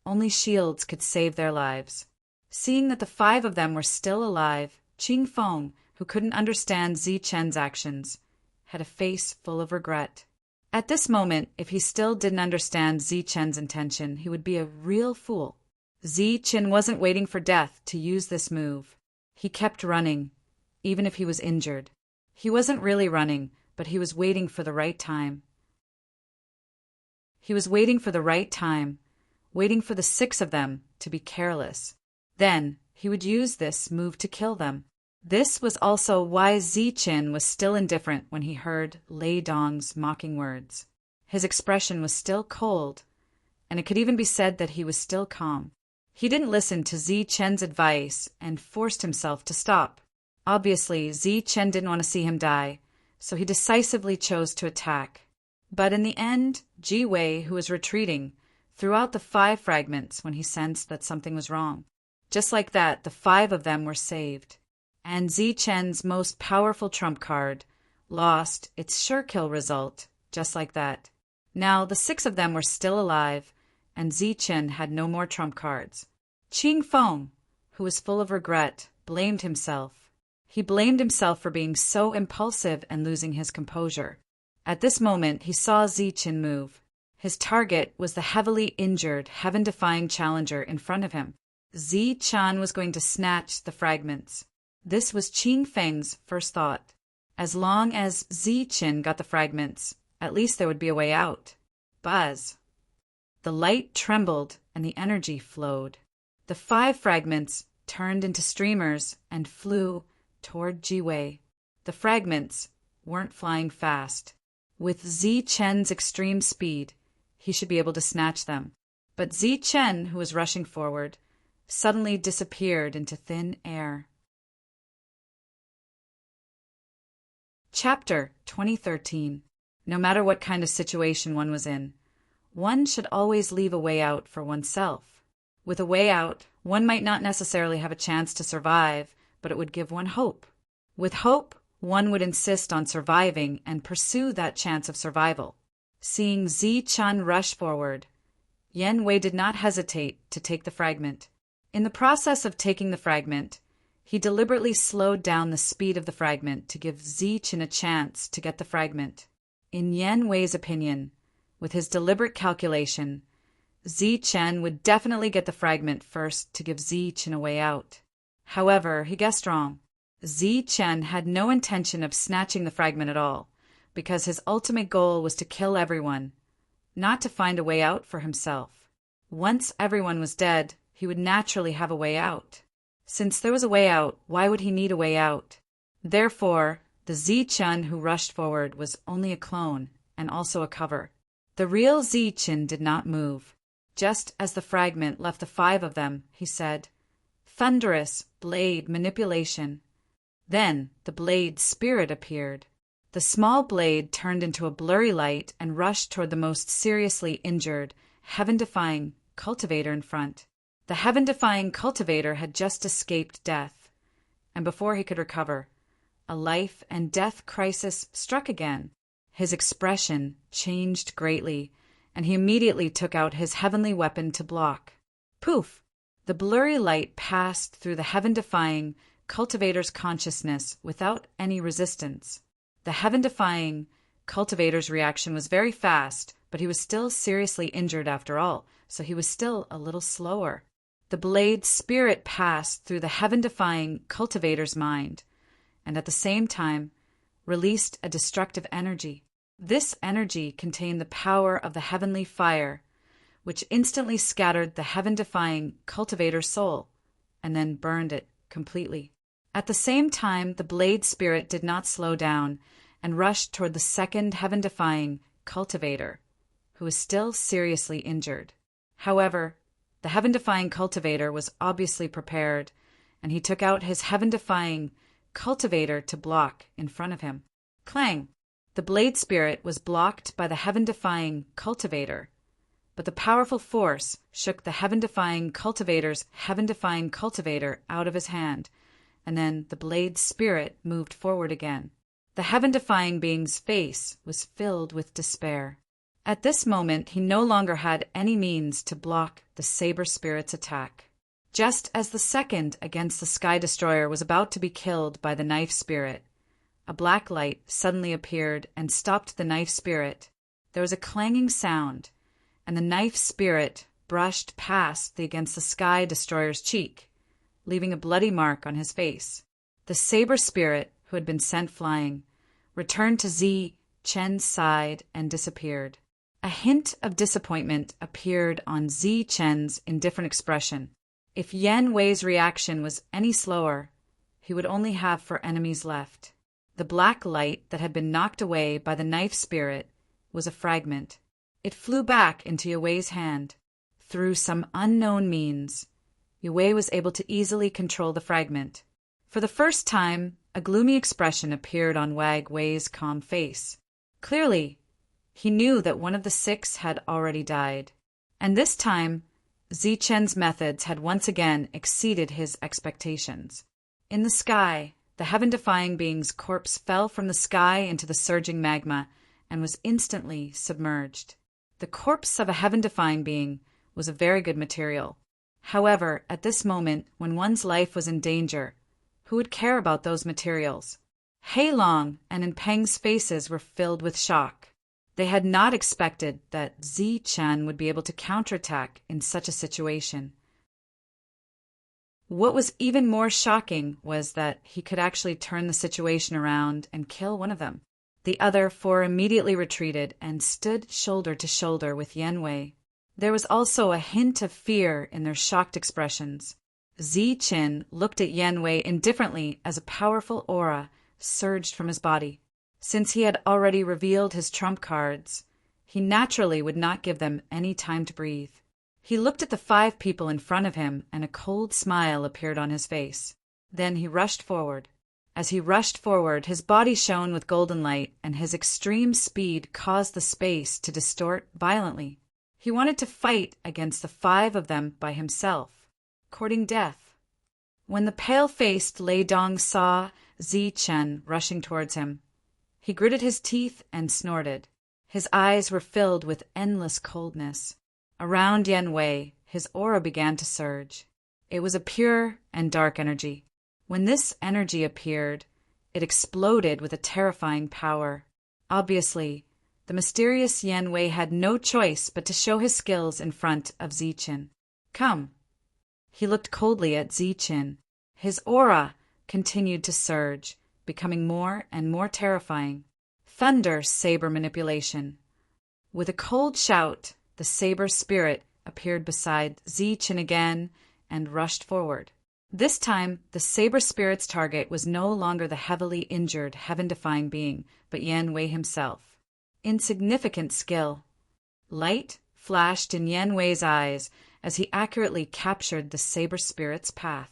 only shields could save their lives. Seeing that the five of them were still alive, Qing Feng, who couldn't understand Ziqin's actions, had a face full of regret. At this moment, if he still didn't understand Ziqin's intention, he would be a real fool. Ziqin wasn't waiting for death to use this move. He kept running, even if he was injured. He wasn't really running, but he was waiting for the right time. He was waiting for the right time, waiting for the six of them to be careless. Then he would use this move to kill them. This was also why Ziqin was still indifferent when he heard Lei Dong's mocking words. His expression was still cold, and it could even be said that he was still calm. He didn't listen to Zi Chen's advice and forced himself to stop. Obviously, Zi Chen didn't want to see him die, so he decisively chose to attack. But in the end, Ji Wei, who was retreating, threw out the 5 fragments when he sensed that something was wrong. Just like that, the 5 of them were saved. And Zi Chen's most powerful trump card lost its sure kill result, just like that. Now, the 6 of them were still alive, and Zi Chen had no more trump cards. Qing Feng, who was full of regret, blamed himself. He blamed himself for being so impulsive and losing his composure. At this moment, he saw Zi Chen move. His target was the heavily injured, heaven-defying challenger in front of him. Zi Chen was going to snatch the fragments. This was Qing Feng's first thought. As long as Zi Chen got the fragments, at least there would be a way out. Buzz. The light trembled and the energy flowed. The 5 fragments turned into streamers and flew toward Ji Wei. The fragments weren't flying fast. With Zi Chen's extreme speed, he should be able to snatch them. But Zi Chen, who was rushing forward, suddenly disappeared into thin air. Chapter 2013. No matter what kind of situation one was in, one should always leave a way out for oneself. With a way out, one might not necessarily have a chance to survive, but it would give one hope. With hope, one would insist on surviving and pursue that chance of survival. Seeing Zi Chen rush forward, Yan Wei did not hesitate to take the fragment. In the process of taking the fragment, he deliberately slowed down the speed of the fragment to give Zi Chen a chance to get the fragment. In Yan Wei's opinion, with his deliberate calculation, Zi Chen would definitely get the fragment first to give Zi Chen a way out. However, he guessed wrong. Zi Chen had no intention of snatching the fragment at all, because his ultimate goal was to kill everyone, not to find a way out for himself. Once everyone was dead, he would naturally have a way out. Since there was a way out, why would he need a way out? Therefore, the Zi Chen who rushed forward was only a clone, and also a cover. The real Zi Chen did not move. Just as the fragment left the 5 of them, he said, "Thunderous blade manipulation." Then the blade spirit appeared. The small blade turned into a blurry light and rushed toward the most seriously injured, heaven-defying cultivator in front. The heaven-defying cultivator had just escaped death, and before he could recover, a life and death crisis struck again. His expression changed greatly, and he immediately took out his heavenly weapon to block. Poof! The blurry light passed through the heaven-defying cultivator's consciousness without any resistance. The heaven-defying cultivator's reaction was very fast, but he was still seriously injured after all, so he was still a little slower. The blade spirit passed through the heaven-defying cultivator's mind, and at the same time released a destructive energy. This energy contained the power of the heavenly fire, which instantly scattered the heaven-defying cultivator's soul, and then burned it completely. At the same time, the blade spirit did not slow down and rushed toward the second heaven-defying cultivator, who was still seriously injured. However, the heaven-defying cultivator was obviously prepared, and he took out his heaven-defying cultivator to block in front of him. Clang! The blade spirit was blocked by the heaven-defying cultivator, but the powerful force shook the heaven-defying cultivator's heaven-defying cultivator out of his hand, and then the blade spirit moved forward again. The heaven-defying being's face was filled with despair. At this moment, he no longer had any means to block the saber spirit's attack. Just as the second against the Sky Destroyer was about to be killed by the knife spirit, a black light suddenly appeared and stopped the knife spirit. There was a clanging sound, and the knife spirit brushed past against the Sky Destroyer's cheek, leaving a bloody mark on his face. The saber spirit, who had been sent flying, returned to Zi Chen's side and disappeared. A hint of disappointment appeared on Zi Chen's indifferent expression. If Yan Wei's reaction was any slower, he would only have 4 enemies left. The black light that had been knocked away by the knife spirit was a fragment. It flew back into Yan Wei's hand. Through some unknown means, Yue was able to easily control the fragment. For the first time, a gloomy expression appeared on Wag Wei's calm face. Clearly, he knew that one of the 6 had already died. And this time, Zichen's methods had once again exceeded his expectations. In the sky, the heaven-defying being's corpse fell from the sky into the surging magma and was instantly submerged. The corpse of a heaven-defying being was a very good material. However, at this moment, when one's life was in danger, who would care about those materials? Heilong and Peng's faces were filled with shock. They had not expected that Zichen would be able to counterattack in such a situation. What was even more shocking was that he could actually turn the situation around and kill one of them. The other 4 immediately retreated and stood shoulder to shoulder with Yanwei. There was also a hint of fear in their shocked expressions. Zichen looked at Yanwei indifferently as a powerful aura surged from his body. Since he had already revealed his trump cards, he naturally would not give them any time to breathe. He looked at the 5 people in front of him, and a cold smile appeared on his face. Then he rushed forward. As he rushed forward, his body shone with golden light, and his extreme speed caused the space to distort violently. He wanted to fight against the 5 of them by himself, courting death. When the pale-faced Lei Dong saw Zichen rushing towards him, he gritted his teeth and snorted. His eyes were filled with endless coldness. Around Yanwei, his aura began to surge. It was a pure and dark energy. When this energy appeared, it exploded with a terrifying power. Obviously, the mysterious Yanwei had no choice but to show his skills in front of Zichen. Come. He looked coldly at Zichen. His aura continued to surge, becoming more and more terrifying. Thunder saber manipulation. With a cold shout, the saber spirit appeared beside Zichen again and rushed forward. This time, the saber spirit's target was no longer the heavily injured heaven-defying being, but Yanwei himself. Insignificant skill. Light flashed in Yanwei's eyes as he accurately captured the saber spirit's path.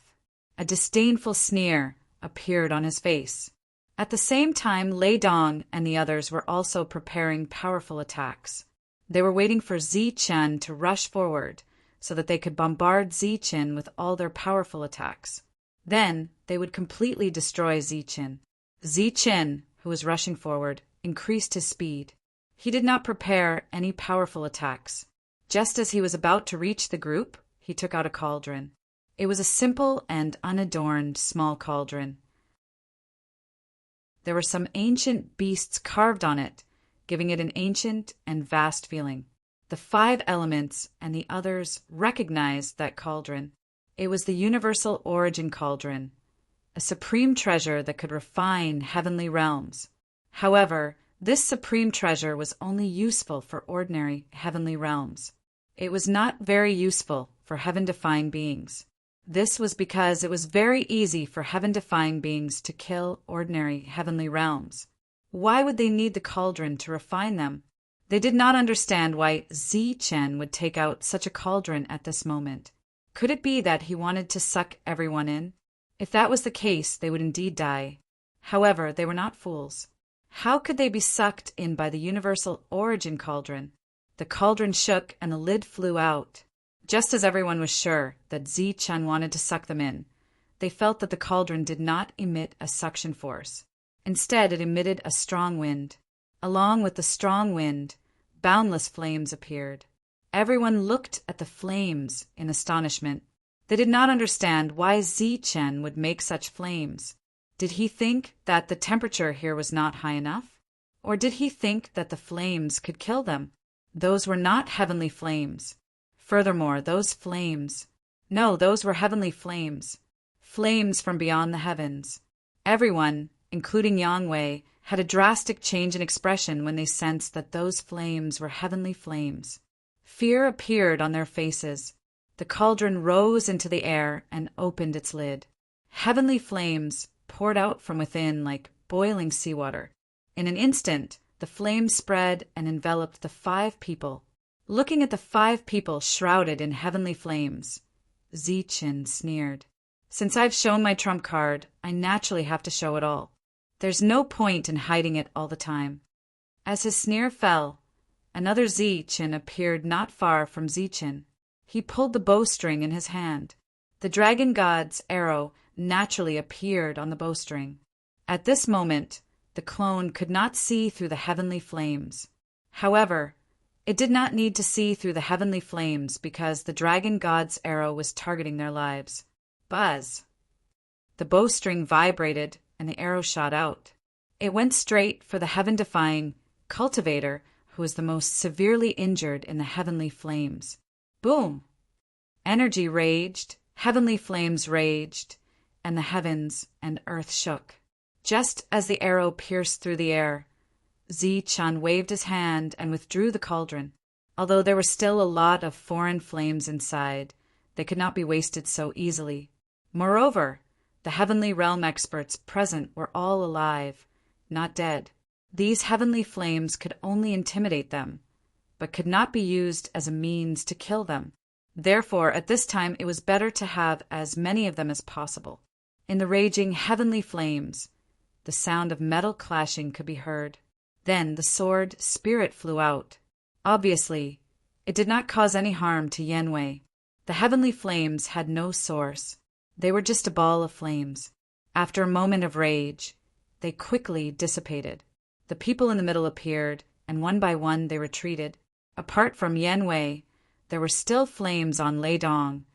A disdainful sneer appeared on his face. At the same time, Lei Dong and the others were also preparing powerful attacks. They were waiting for Zichen to rush forward so that they could bombard Zichen with all their powerful attacks. Then they would completely destroy Zichen. Zichen, who was rushing forward, increased his speed. He did not prepare any powerful attacks. Just as he was about to reach the group, he took out a cauldron. It was a simple and unadorned small cauldron. There were some ancient beasts carved on it, giving it an ancient and vast feeling. The 5 elements and the others recognized that cauldron. It was the universal origin cauldron, a supreme treasure that could refine heavenly realms. However, this supreme treasure was only useful for ordinary heavenly realms. It was not very useful for heaven-defying beings. This was because it was very easy for heaven-defying beings to kill ordinary heavenly realms. Why would they need the cauldron to refine them? They did not understand why Zichen would take out such a cauldron at this moment. Could it be that he wanted to suck everyone in? If that was the case, they would indeed die. However, they were not fools. How could they be sucked in by the universal origin cauldron? The cauldron shook and the lid flew out. Just as everyone was sure that Zichen wanted to suck them in, they felt that the cauldron did not emit a suction force. Instead, it emitted a strong wind. Along with the strong wind, boundless flames appeared. Everyone looked at the flames in astonishment. They did not understand why Zichen would make such flames. Did he think that the temperature here was not high enough? Or did he think that the flames could kill them? Those were not heavenly flames. Furthermore, those were heavenly flames. Flames from beyond the heavens. Everyone, including Yang Wei, had a drastic change in expression when they sensed that those flames were heavenly flames. Fear appeared on their faces. The cauldron rose into the air and opened its lid. Heavenly flames poured out from within like boiling seawater. In an instant, the flames spread and enveloped the 5 people. Looking at the 5 people shrouded in heavenly flames, Zichen sneered. Since I've shown my trump card, I naturally have to show it all. There's no point in hiding it all the time. As his sneer fell, another Zichen appeared not far from Zichen. He pulled the bowstring in his hand. The dragon god's arrow naturally appeared on the bowstring. At this moment, the clone could not see through the heavenly flames. However, it did not need to see through the heavenly flames because the dragon god's arrow was targeting their lives. Buzz! The bowstring vibrated and the arrow shot out. It went straight for the heaven-defying cultivator who was the most severely injured in the heavenly flames. Boom! Energy raged, heavenly flames raged, and the heavens and earth shook. Just as the arrow pierced through the air, Zichen waved his hand and withdrew the cauldron. Although there were still a lot of foreign flames inside, they could not be wasted so easily. Moreover, the heavenly realm experts present were all alive, not dead. These heavenly flames could only intimidate them, but could not be used as a means to kill them. Therefore, at this time it was better to have as many of them as possible. In the raging heavenly flames, the sound of metal clashing could be heard. Then the sword spirit flew out. Obviously, it did not cause any harm to Yanwei. The heavenly flames had no source. They were just a ball of flames. After a moment of rage, they quickly dissipated. The people in the middle appeared, and one by one they retreated. Apart from Yanwei, there were still flames on Lei Dong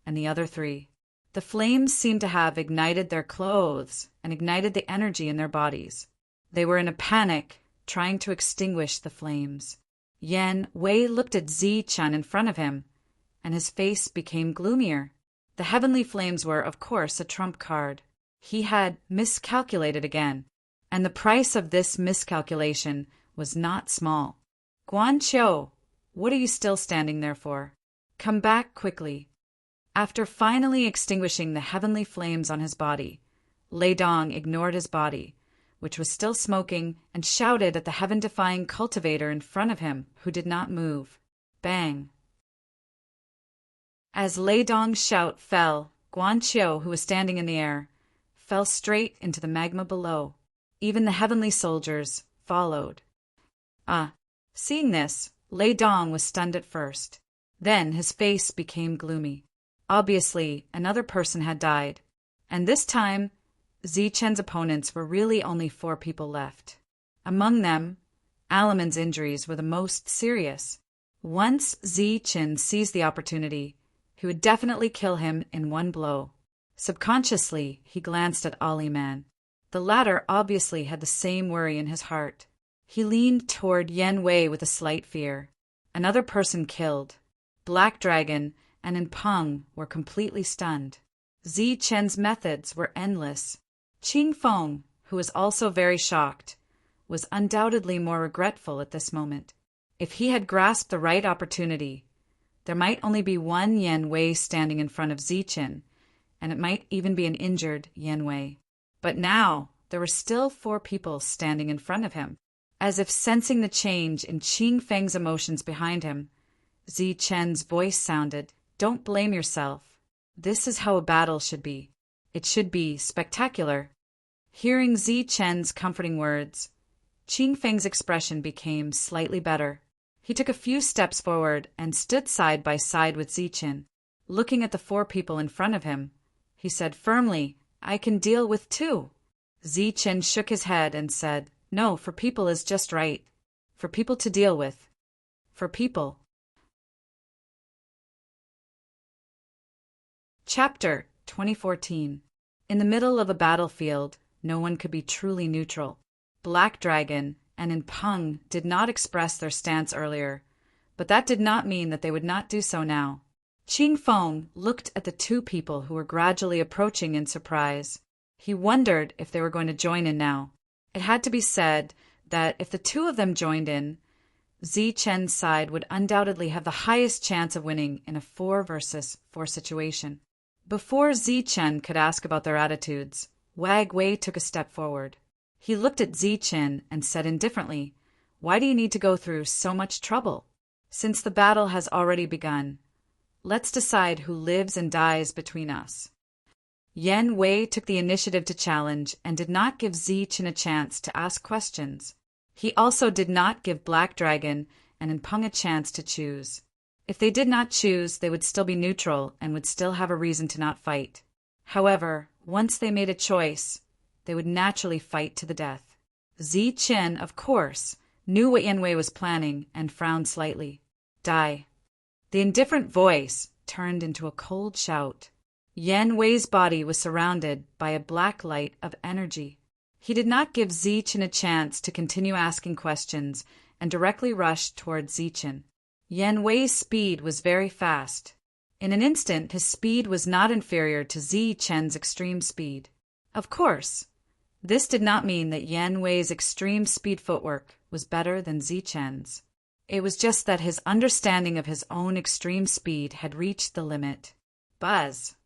and the other three. The flames seemed to have ignited their clothes and ignited the energy in their bodies. They were in a panic, trying to extinguish the flames. Yanwei looked at Zichen in front of him, and his face became gloomier. The heavenly flames were, of course, a trump card. He had miscalculated again, and the price of this miscalculation was not small. Guanqiu, what are you still standing there for? Come back quickly. After finally extinguishing the heavenly flames on his body, Lei Dong ignored his body, which was still smoking, and shouted at the heaven-defying cultivator in front of him, who did not move. Bang! As Lei Dong's shout fell, Guanqiu, who was standing in the air, fell straight into the magma below. Even the heavenly soldiers followed. Seeing this, Lei Dong was stunned at first. Then his face became gloomy. Obviously, another person had died, and this time, Zichen's opponents were really only 4 people left. Among them, Alaman's injuries were the most serious. Once Zichen seized the opportunity, he would definitely kill him in one blow. Subconsciously, he glanced at Aliman. The latter obviously had the same worry in his heart. He leaned toward Yanwei with a slight fear. Another person killed. Black Dragon and Peng were completely stunned. Zichen's methods were endless. Qingfeng, who was also very shocked, was undoubtedly more regretful at this moment. If he had grasped the right opportunity, there might only be one Yanwei standing in front of Zichen, and it might even be an injured Yanwei. But now there were still 4 people standing in front of him. As if sensing the change in Qingfeng's emotions behind him, Zichen's voice sounded, "Don't blame yourself. This is how a battle should be. It should be spectacular." Hearing Zichen's comforting words, Qingfeng's expression became slightly better. He took a few steps forward and stood side by side with Zichen. Looking at the 4 people in front of him, he said firmly, "I can deal with 2. Zichen shook his head and said, "No, for people is just right. For people to deal with. For people." Chapter 2014. In the middle of a battlefield, no one could be truly neutral. Black Dragon and Peng did not express their stance earlier, but that did not mean that they would not do so now. Qingfeng looked at the 2 people who were gradually approaching in surprise. He wondered if they were going to join in now. It had to be said that if the 2 of them joined in, Zichen's side would undoubtedly have the highest chance of winning in a 4 versus 4 situation. Before Zichen could ask about their attitudes, Wag Wei took a step forward. He looked at Zichen and said indifferently, "Why do you need to go through so much trouble? Since the battle has already begun, Let's decide who lives and dies between us. Yan Wei took the initiative to challenge and did not give Zichen a chance to ask questions. He also did not give Black Dragon and Peng a chance to choose. If they did not choose, they would still be neutral and would still have a reason to not fight. However, once they made a choice, they would naturally fight to the death. Zichen, of course, knew what Yan Wei was planning and frowned slightly. Die. The indifferent voice turned into a cold shout. Yan Wei's body was surrounded by a black light of energy. He did not give Zichen a chance to continue asking questions and directly rushed toward Zichen. Yan Wei's speed was very fast. In an instant, his speed was not inferior to Zichen's extreme speed. Of course, this did not mean that Yan Wei's extreme speed footwork was better than Zichen's. It was just that his understanding of his own extreme speed had reached the limit. Buzz.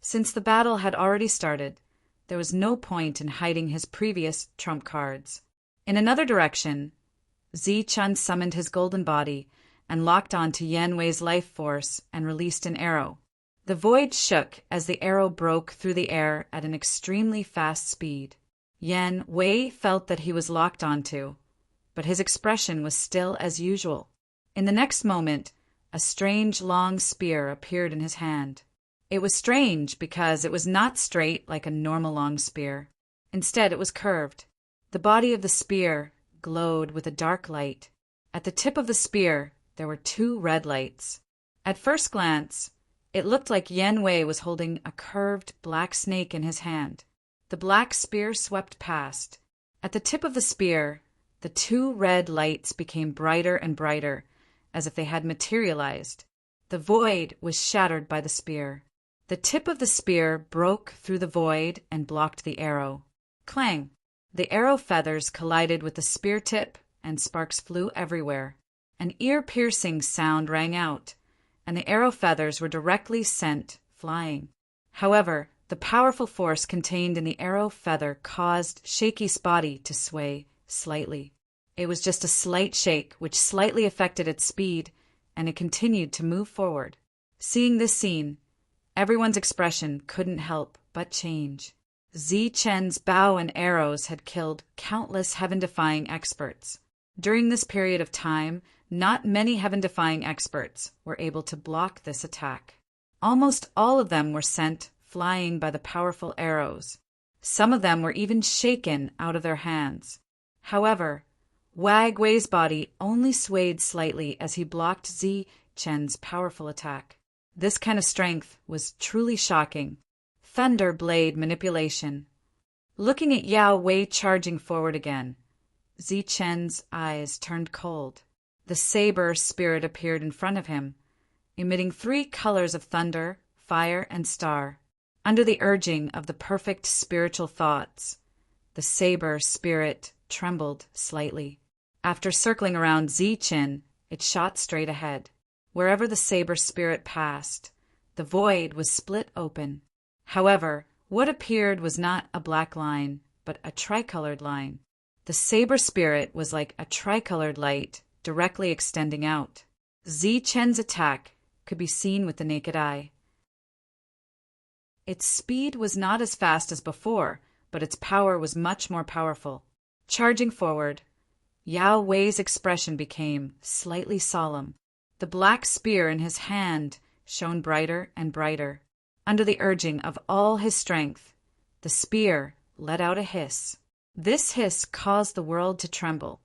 Since the battle had already started, there was no point in hiding his previous trump cards. In another direction, Zichen summoned his golden body and locked on to Yan Wei's life force and released an arrow. The void shook as the arrow broke through the air at an extremely fast speed. Yan Wei felt that he was locked onto, but his expression was still as usual. In the next moment, a strange long spear appeared in his hand. It was strange because it was not straight like a normal long spear. Instead, it was curved. The body of the spear glowed with a dark light. At the tip of the spear, there were 2 red lights. At first glance, it looked like Yan Wei was holding a curved black snake in his hand. The black spear swept past. At the tip of the spear, the 2 red lights became brighter and brighter, as if they had materialized. The void was shattered by the spear. The tip of the spear broke through the void and blocked the arrow. Clang! The arrow feathers collided with the spear tip, and sparks flew everywhere. An ear-piercing sound rang out, and the arrow feathers were directly sent flying. However, the powerful force contained in the arrow feather caused Shaky's body to sway slightly. It was just a slight shake, which slightly affected its speed, and it continued to move forward. Seeing this scene, everyone's expression couldn't help but change. Zichen's bow and arrows had killed countless heaven-defying experts. During this period of time, not many heaven-defying experts were able to block this attack. Almost all of them were sent flying by the powerful arrows. Some of them were even shaken out of their hands. However, Wag Wei's body only swayed slightly as he blocked Zichen's powerful attack. This kind of strength was truly shocking. Thunder blade manipulation. Looking at Yao Wei charging forward again, Zichen's eyes turned cold. The saber spirit appeared in front of him, emitting 3 colors of thunder, fire, and star. Under the urging of the perfect spiritual thoughts, the saber spirit trembled slightly. After circling around Zichen, it shot straight ahead. Wherever the saber spirit passed, the void was split open. However, what appeared was not a black line, but a tricolored line. The saber spirit was like a tricolored light directly extending out. Zichen's attack could be seen with the naked eye. Its speed was not as fast as before, but its power was much more powerful. Charging forward, Yao Wei's expression became slightly solemn. The black spear in his hand shone brighter and brighter. Under the urging of all his strength, the spear let out a hiss. This hiss caused the world to tremble,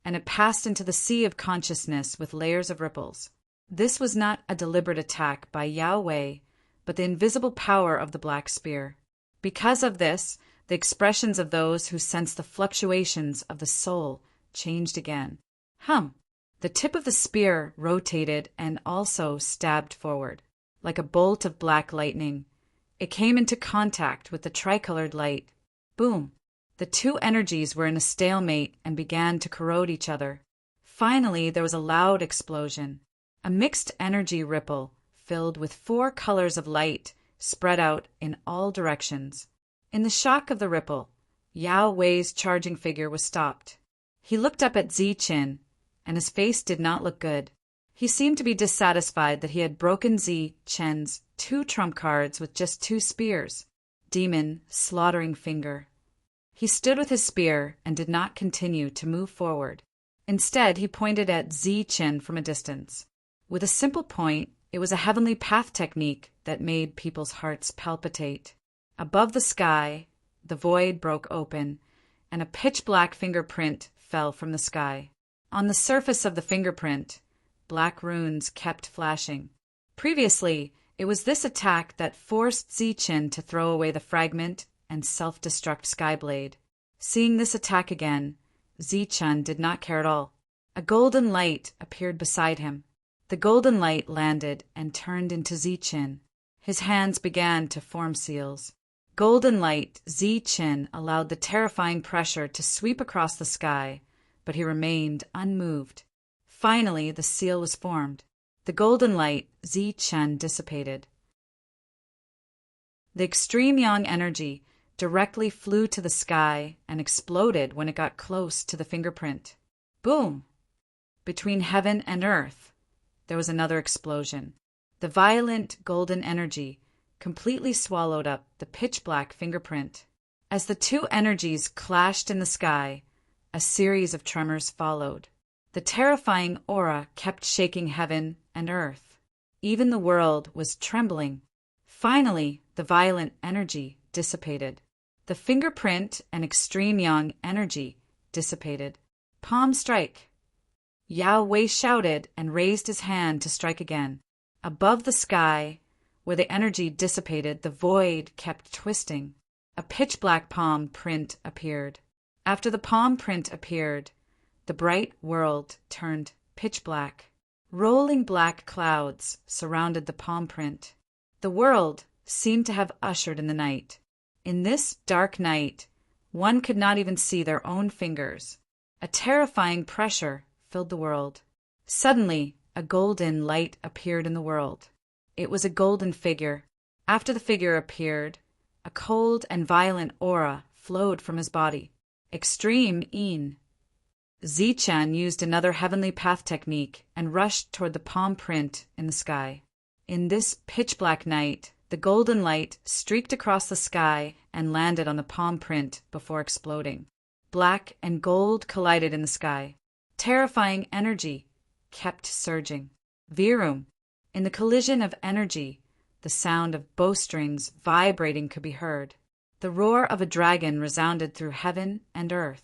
and it passed into the sea of consciousness with layers of ripples. This was not a deliberate attack by Yao Wei, but the invisible power of the black spear. Because of this, the expressions of those who sensed the fluctuations of the soul changed again. The tip of the spear rotated and also stabbed forward. Like a bolt of black lightning, it came into contact with the tricolored light. Boom! The 2 energies were in a stalemate and began to corrode each other. Finally, there was a loud explosion. A mixed energy ripple, filled with 4 colors of light, spread out in all directions. In the shock of the ripple, Yao Wei's charging figure was stopped. He looked up at Zichen, and his face did not look good. He seemed to be dissatisfied that he had broken Zi Chen's 2 trump cards with just 2 spears. Demon, slaughtering finger. He stood with his spear and did not continue to move forward. Instead, he pointed at Zi Chen from a distance. With a simple point, it was a heavenly path technique that made people's hearts palpitate. Above the sky, the void broke open, and a pitch-black fingerprint fell from the sky. On the surface of the fingerprint, black runes kept flashing. Previously, it was this attack that forced Zichen to throw away the fragment and self-destruct Skyblade. Seeing this attack again, Zichen did not care at all. A golden light appeared beside him. The golden light landed and turned into Zichen. His hands began to form seals. Golden light, Zichen allowed the terrifying pressure to sweep across the sky, but he remained unmoved. Finally, the seal was formed. The golden light, Zichen, dissipated. The extreme yang energy directly flew to the sky and exploded when it got close to the fingerprint. Boom! Between heaven and earth, there was another explosion. The violent golden energy completely swallowed up the pitch-black fingerprint. As the 2 energies clashed in the sky, a series of tremors followed. The terrifying aura kept shaking heaven and earth. Even the world was trembling. Finally, the violent energy dissipated. The fingerprint and extreme yang energy dissipated. Palm strike. Yao Wei shouted and raised his hand to strike again. Above the sky, where the energy dissipated, the void kept twisting. A pitch-black palm print appeared. After the palm print appeared, the bright world turned pitch black. Rolling black clouds surrounded the palm print. The world seemed to have ushered in the night. In this dark night, one could not even see their own fingers. A terrifying pressure filled the world. Suddenly, a golden light appeared in the world. It was a golden figure. After the figure appeared, a cold and violent aura flowed from his body. Extreme Yin. Zichen used another heavenly path technique and rushed toward the palm print in the sky. In this pitch-black night, the golden light streaked across the sky and landed on the palm print before exploding. Black and gold collided in the sky. Terrifying energy kept surging. Virum. In the collision of energy, the sound of bowstrings vibrating could be heard. The roar of a dragon resounded through heaven and earth.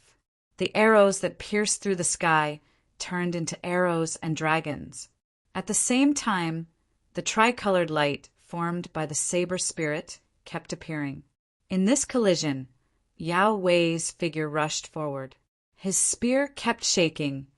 The arrows that pierced through the sky turned into arrows and dragons. At the same time, the tricolored light formed by the saber spirit kept appearing. In this collision, Yao Wei's figure rushed forward. His spear kept shaking,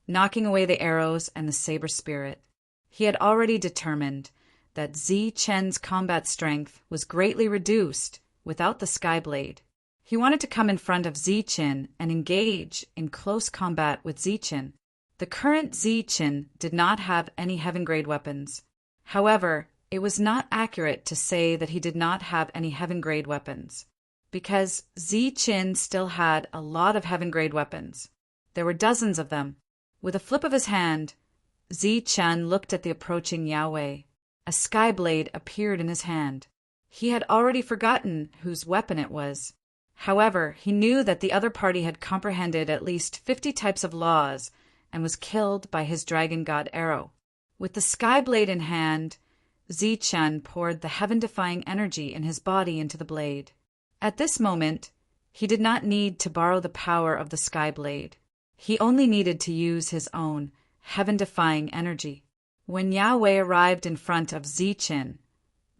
knocking away the arrows and the saber spirit. He had already determined that Zi Chen's combat strength was greatly reduced without the Skyblade. He wanted to come in front of Zichen and engage in close combat with Zichen. The current Zichen did not have any heaven-grade weapons. However, it was not accurate to say that he did not have any heaven-grade weapons, because Zichen still had a lot of heaven-grade weapons. There were dozens of them. With a flip of his hand, Zichen looked at the approaching Yao Wei. A Skyblade appeared in his hand. He had already forgotten whose weapon it was. However, he knew that the other party had comprehended at least 50 types of laws and was killed by his dragon god arrow. With the Skyblade in hand, Zichen poured the heaven-defying energy in his body into the blade. At this moment, he did not need to borrow the power of the Skyblade. He only needed to use his own heaven-defying energy. When Yao Wei arrived in front of Zichen,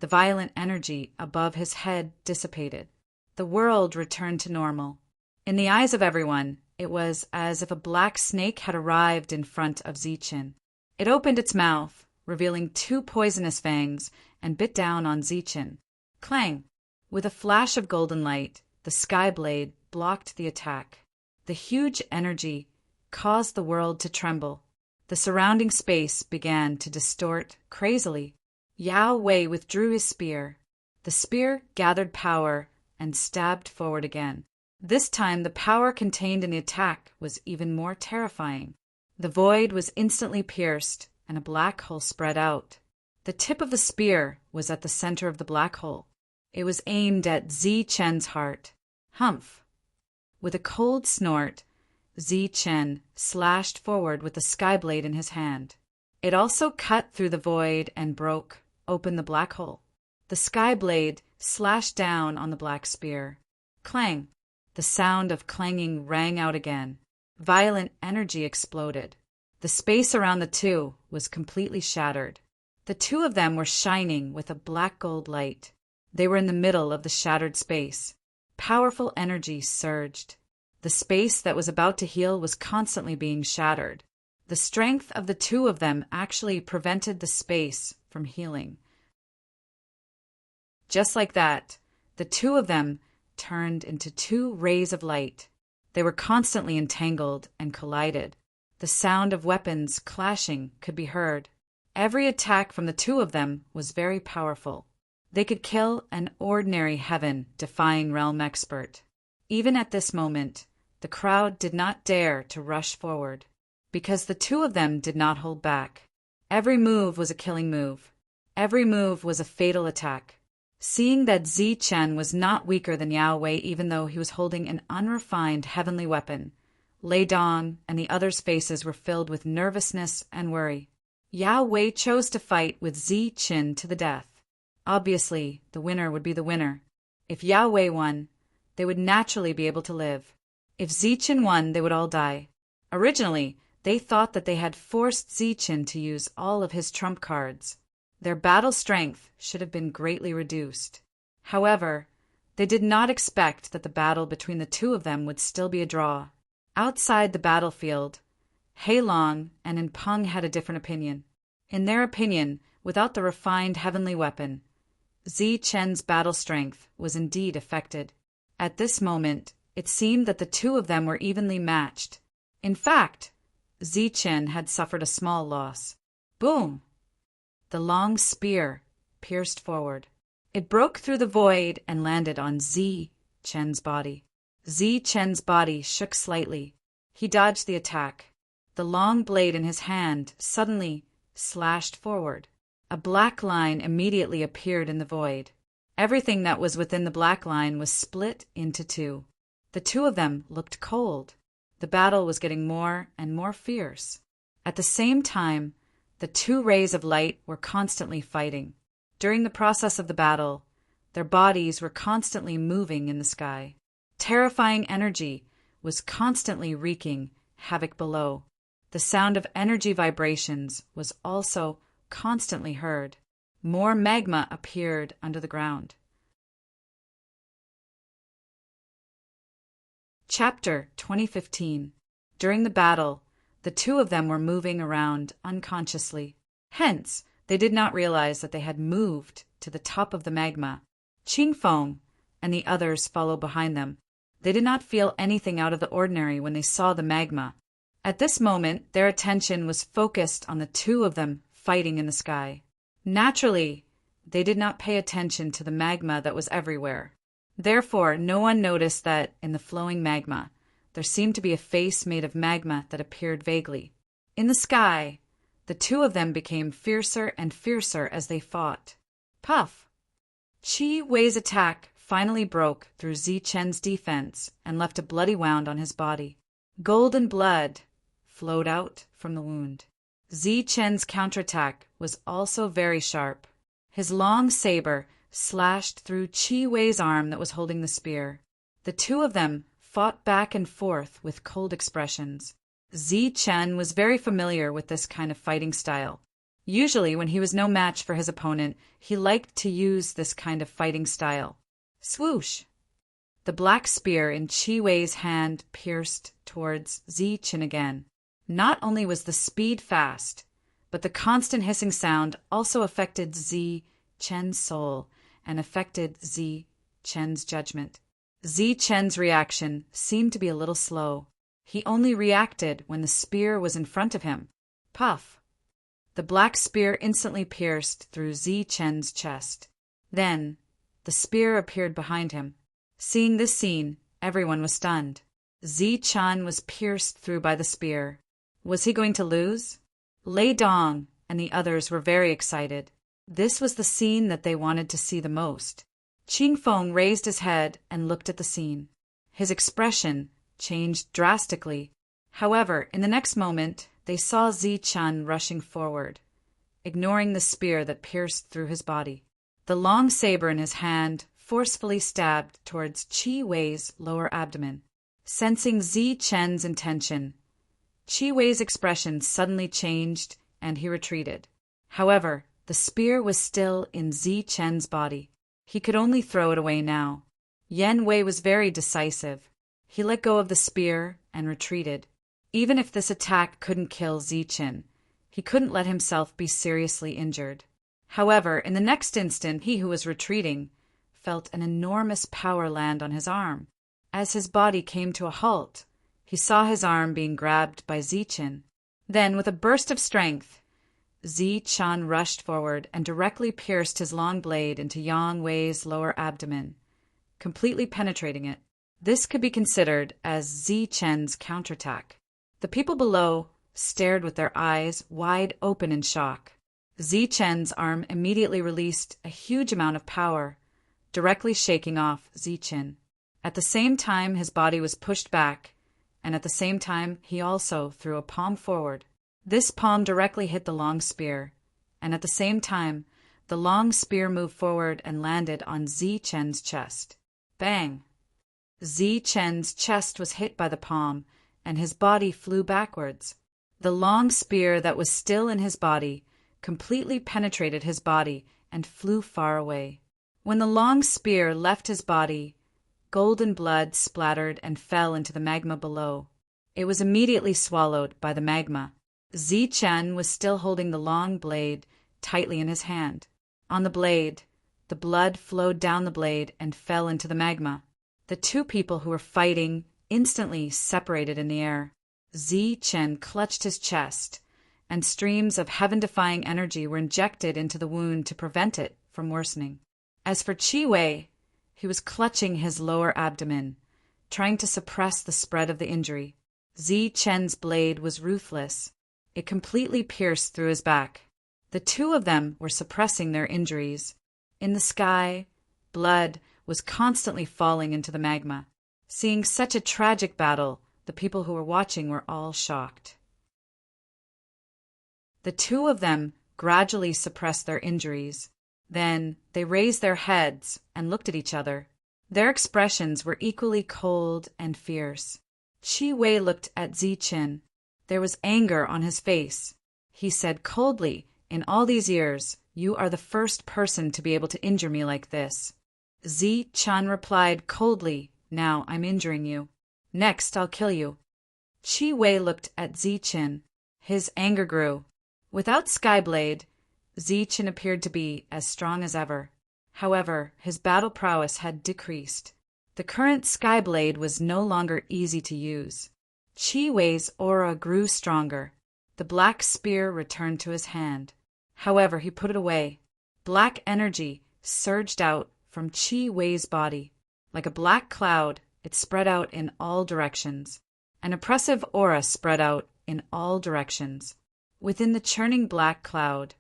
the violent energy above his head dissipated. The world returned to normal. In the eyes of everyone, it was as if a black snake had arrived in front of Zichen. It opened its mouth, revealing 2 poisonous fangs, and bit down on Zichen. Clang! With a flash of golden light, the Skyblade blocked the attack. The huge energy caused the world to tremble. The surrounding space began to distort crazily. Yao Wei withdrew his spear. The spear gathered power and stabbed forward again. This time the power contained in the attack was even more terrifying. The void was instantly pierced, and a black hole spread out. The tip of the spear was at the center of the black hole. It was aimed at Zi-Chen's heart. Humph! With a cold snort, Zi-Chen slashed forward with the sky blade in his hand. It also cut through the void and broke open the black hole. The sky blade slashed down on the black spear. Clang! The sound of clanging rang out again. Violent energy exploded. The space around the two was completely shattered. The two of them were shining with a black gold light. They were in the middle of the shattered space. Powerful energy surged. The space that was about to heal was constantly being shattered. The strength of the two of them actually prevented the space from healing. Just like that, the two of them turned into two rays of light. They were constantly entangled and collided. The sound of weapons clashing could be heard. Every attack from the two of them was very powerful. They could kill an ordinary heaven-defying realm expert. Even at this moment, the crowd did not dare to rush forward, because the two of them did not hold back. Every move was a killing move. Every move was a fatal attack. Seeing that Zi-Chen was not weaker than Yao Wei even though he was holding an unrefined heavenly weapon, Lei Dong and the others' faces were filled with nervousness and worry. Yao Wei chose to fight with Zi-Chen to the death. Obviously, the winner would be the winner. If Yao Wei won, they would naturally be able to live. If Zi-Chen won, they would all die. Originally, they thought that they had forced Zi-Chen to use all of his trump cards. Their battle strength should have been greatly reduced. However, they did not expect that the battle between the two of them would still be a draw. Outside the battlefield, Hei Long and In Peng had a different opinion. In their opinion, without the refined heavenly weapon, Zi-Chen's battle strength was indeed affected. At this moment, it seemed that the two of them were evenly matched. In fact, Zi-Chen had suffered a small loss. Boom! The long spear pierced forward. It broke through the void and landed on Zi-Chen's body. Zi-Chen's body shook slightly. He dodged the attack. The long blade in his hand suddenly slashed forward. A black line immediately appeared in the void. Everything that was within the black line was split into two. The two of them looked cold. The battle was getting more and more fierce. At the same time, the two rays of light were constantly fighting. During the process of the battle, their bodies were constantly moving in the sky. Terrifying energy was constantly wreaking havoc below. The sound of energy vibrations was also constantly heard. More magma appeared under the ground. Chapter 2015. During the battle, the two of them were moving around unconsciously. Hence, they did not realize that they had moved to the top of the magma. Qing Feng and the others followed behind them. They did not feel anything out of the ordinary when they saw the magma. At this moment, their attention was focused on the two of them fighting in the sky. Naturally, they did not pay attention to the magma that was everywhere. Therefore, no one noticed that, in the flowing magma, there seemed to be a face made of magma that appeared vaguely. In the sky, the two of them became fiercer and fiercer as they fought. Puff! Qi Wei's attack finally broke through Zi-Chen's defense and left a bloody wound on his body. Golden blood flowed out from the wound. Zi-Chen's counterattack was also very sharp. His long saber slashed through Qi Wei's arm that was holding the spear. The two of them fought back and forth with cold expressions. Zi-Chen was very familiar with this kind of fighting style. Usually, when he was no match for his opponent, he liked to use this kind of fighting style. Swoosh! The black spear in Qi Wei's hand pierced towards Zi-Chen again. Not only was the speed fast, but the constant hissing sound also affected Zi-Chen's soul and affected Zi-Chen's judgment. Zi-Chen's reaction seemed to be a little slow. He only reacted when the spear was in front of him. Puff! The black spear instantly pierced through Zi-Chen's chest. Then, the spear appeared behind him. Seeing this scene, everyone was stunned. Zi-Chen was pierced through by the spear. Was he going to lose? Lei Dong and the others were very excited. This was the scene that they wanted to see the most. Qing Feng raised his head and looked at the scene. His expression changed drastically. However, in the next moment, they saw Zichen rushing forward, ignoring the spear that pierced through his body. The long saber in his hand forcefully stabbed towards Qi Wei's lower abdomen. Sensing Zichen's intention, Qi Wei's expression suddenly changed and he retreated. However, the spear was still in Zichen's body. He could only throw it away now. Yan Wei was very decisive. He let go of the spear and retreated. Even if this attack couldn't kill Zichen, he couldn't let himself be seriously injured. However, in the next instant, he who was retreating felt an enormous power land on his arm. As his body came to a halt, he saw his arm being grabbed by Zichen. Then, with a burst of strength, Zichen rushed forward and directly pierced his long blade into Yan Wei's lower abdomen, completely penetrating it. This could be considered as Zichen's counterattack. The people below stared with their eyes wide open in shock. Zichen's arm immediately released a huge amount of power, directly shaking off Zichen. At the same time, his body was pushed back, and at the same time, he also threw a palm forward. This palm directly hit the long spear, and at the same time, the long spear moved forward and landed on Zichen's chest. Bang! Zichen's chest was hit by the palm, and his body flew backwards. The long spear that was still in his body completely penetrated his body and flew far away. When the long spear left his body, golden blood splattered and fell into the magma below. It was immediately swallowed by the magma. Zichen was still holding the long blade tightly in his hand. On the blade, the blood flowed down the blade and fell into the magma. The two people who were fighting instantly separated in the air. Zichen clutched his chest, and streams of heaven-defying energy were injected into the wound to prevent it from worsening. As for Qi Wei, he was clutching his lower abdomen, trying to suppress the spread of the injury. Zichen's blade was ruthless. It completely pierced through his back. The two of them were suppressing their injuries. In the sky, blood was constantly falling into the magma. Seeing such a tragic battle, the people who were watching were all shocked. The two of them gradually suppressed their injuries. Then they raised their heads and looked at each other. Their expressions were equally cold and fierce. Qi Wei looked at Zichen. There was anger on his face. He said coldly, "In all these years, you are the first person to be able to injure me like this." Zichen replied coldly, "Now I'm injuring you. Next I'll kill you." Qi Wei looked at Zichen. His anger grew. Without Skyblade, Zichen appeared to be as strong as ever. However, his battle prowess had decreased. The current Skyblade was no longer easy to use. Qi Wei's aura grew stronger. The black spear returned to his hand. However, he put it away. Black energy surged out from Qi Wei's body. Like a black cloud, it spread out in all directions. An oppressive aura spread out in all directions. Within the churning black cloud,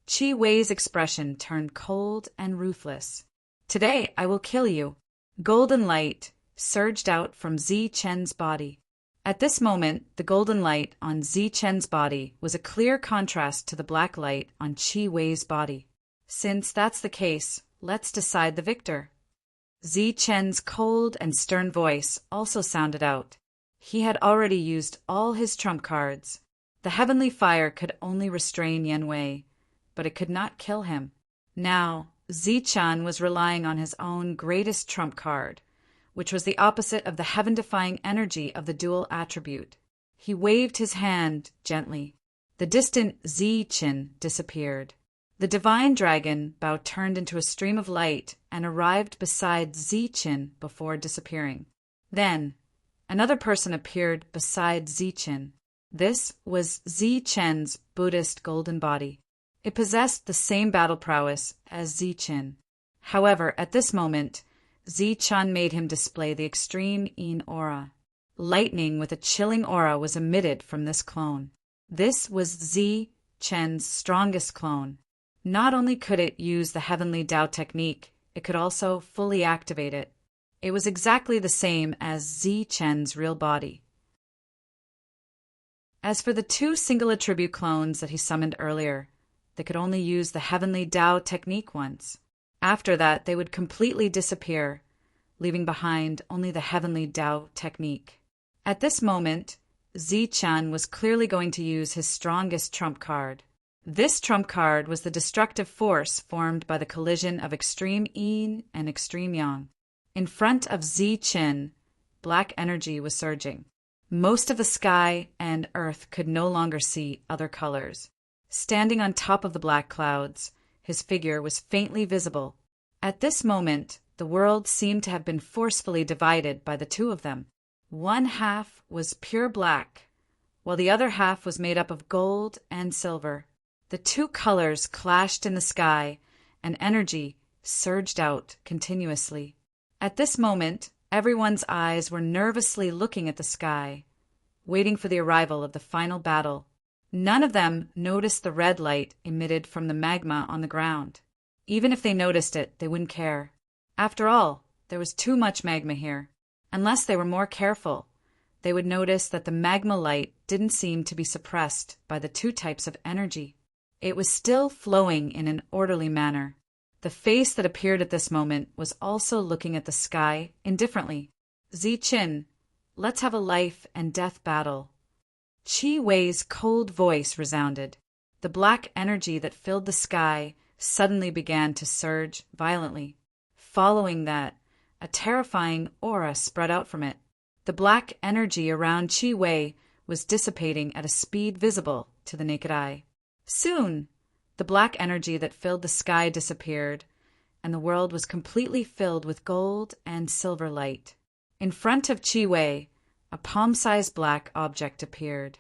Qi Wei's expression turned cold and ruthless. "Today I will kill you." Golden light surged out from Zichen's body. At this moment, the golden light on Zichen's body was a clear contrast to the black light on Qi Wei's body. Since that's the case, let's decide the victor. Zichen's cold and stern voice also sounded out. He had already used all his trump cards. The heavenly fire could only restrain Yan Wei, but it could not kill him. Now, Zichen was relying on his own greatest trump card, which was the opposite of the heaven-defying energy of the dual attribute. He waved his hand gently. The distant Zichen disappeared. The divine dragon bow turned into a stream of light and arrived beside Zichen before disappearing. Then, another person appeared beside Zichen. This was Zichen's Buddhist golden body. It possessed the same battle prowess as Zichen. However, at this moment, Zichen made him display the extreme Yin aura. Lightning with a chilling aura was emitted from this clone. This was Chen's strongest clone. Not only could it use the heavenly Tao technique, it could also fully activate it. It was exactly the same as Zi Chen's real body. As for the two single attribute clones that he summoned earlier, they could only use the heavenly Tao technique once. After that, they would completely disappear, leaving behind only the heavenly Tao technique. At this moment, Zi Chen was clearly going to use his strongest trump card. This trump card was the destructive force formed by the collision of extreme yin and extreme yang. In front of Zi Chen, black energy was surging. Most of the sky and earth could no longer see other colors. Standing on top of the black clouds, his figure was faintly visible. At this moment, the world seemed to have been forcefully divided by the two of them. One half was pure black, while the other half was made up of gold and silver. The two colors clashed in the sky, and energy surged out continuously. At this moment, everyone's eyes were nervously looking at the sky, waiting for the arrival of the final battle. None of them noticed the red light emitted from the magma on the ground. Even if they noticed it, they wouldn't care. After all, there was too much magma here. Unless they were more careful, they would notice that the magma light didn't seem to be suppressed by the two types of energy. It was still flowing in an orderly manner. The face that appeared at this moment was also looking at the sky indifferently. Zi Chen, let's have a life and death battle. Qi Wei's cold voice resounded. The black energy that filled the sky suddenly began to surge violently. Following that, a terrifying aura spread out from it. The black energy around Qi Wei was dissipating at a speed visible to the naked eye. Soon, the black energy that filled the sky disappeared, and the world was completely filled with gold and silver light. In front of Qi Wei, a palm-sized black object appeared.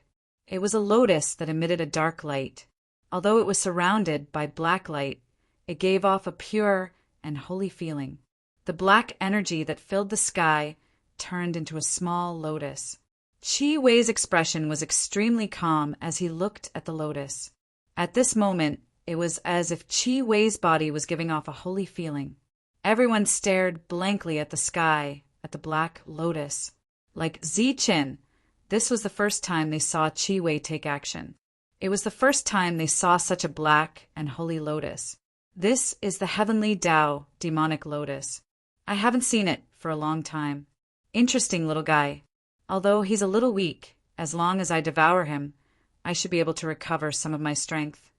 It was a lotus that emitted a dark light. Although it was surrounded by black light, it gave off a pure and holy feeling. The black energy that filled the sky turned into a small lotus. Qi Wei's expression was extremely calm as he looked at the lotus. At this moment, it was as if Qi Wei's body was giving off a holy feeling. Everyone stared blankly at the sky, at the black lotus. Like Zi Chen, this was the first time they saw Qi Wei take action. It was the first time they saw such a black and holy lotus. This is the heavenly Tao demonic lotus. I haven't seen it for a long time. Interesting little guy. Although he's a little weak, as long as I devour him, I should be able to recover some of my strength.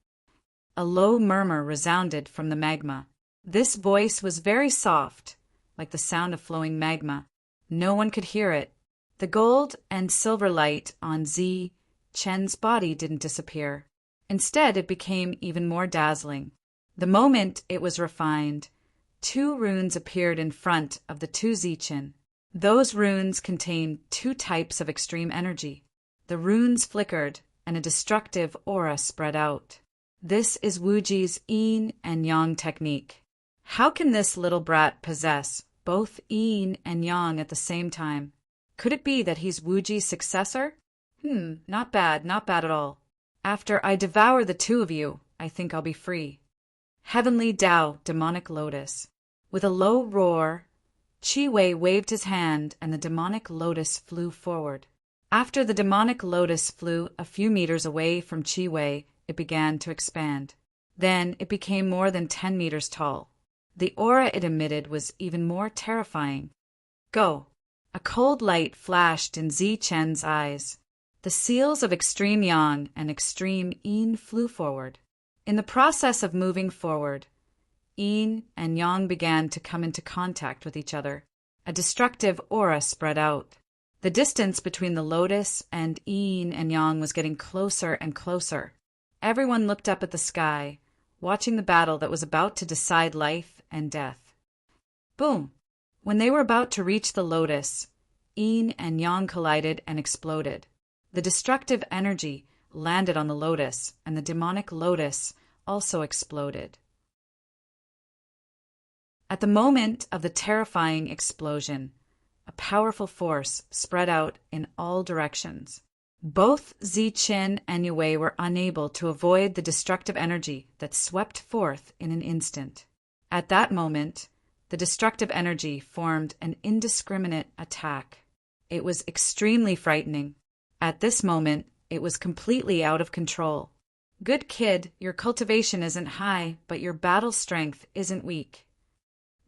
A low murmur resounded from the magma. This voice was very soft, like the sound of flowing magma. No one could hear it. The gold and silver light on Zi Chen's body didn't disappear. Instead, it became even more dazzling. The moment it was refined, 2 runes appeared in front of the 2 Zi Chen. Those runes contained 2 types of extreme energy. The runes flickered, and a destructive aura spread out. This is Wuji's yin and yang technique. How can this little brat possess both yin and yang at the same time? Could it be that he's Wuji's successor? Not bad at all. After I devour the 2 of you, I think I'll be free. Heavenly Tao demonic lotus. With a low roar, Qi Wei waved his hand and the demonic lotus flew forward. After the demonic lotus flew a few meters away from Qi Wei, it began to expand. Then it became more than 10 meters tall. The aura it emitted was even more terrifying. Go! A cold light flashed in Zi Chen's eyes. The seals of extreme yang and extreme yin flew forward. In the process of moving forward, yin and yang began to come into contact with each other. A destructive aura spread out. The distance between the lotus and yin and yang was getting closer and closer. Everyone looked up at the sky, watching the battle that was about to decide life and death. Boom! When they were about to reach the lotus, yin and yang collided and exploded. The destructive energy landed on the lotus, and the demonic lotus also exploded. At the moment of the terrifying explosion, a powerful force spread out in all directions. Both Ziqin and Yue were unable to avoid the destructive energy that swept forth in an instant. At that moment, the destructive energy formed an indiscriminate attack. It was extremely frightening. At this moment, it was completely out of control. Good kid, your cultivation isn't high, but your battle strength isn't weak.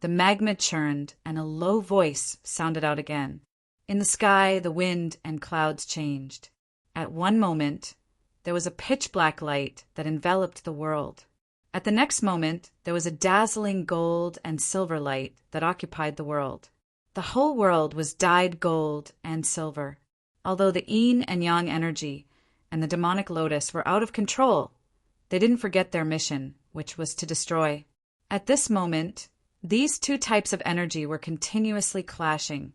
The magma churned, and a low voice sounded out again. In the sky, the wind and clouds changed. At one moment, there was a pitch-black light that enveloped the world. At the next moment, there was a dazzling gold and silver light that occupied the world. The whole world was dyed gold and silver. Although the yin and yang energy and the demonic lotus were out of control, they didn't forget their mission, which was to destroy. At this moment, these two types of energy were continuously clashing,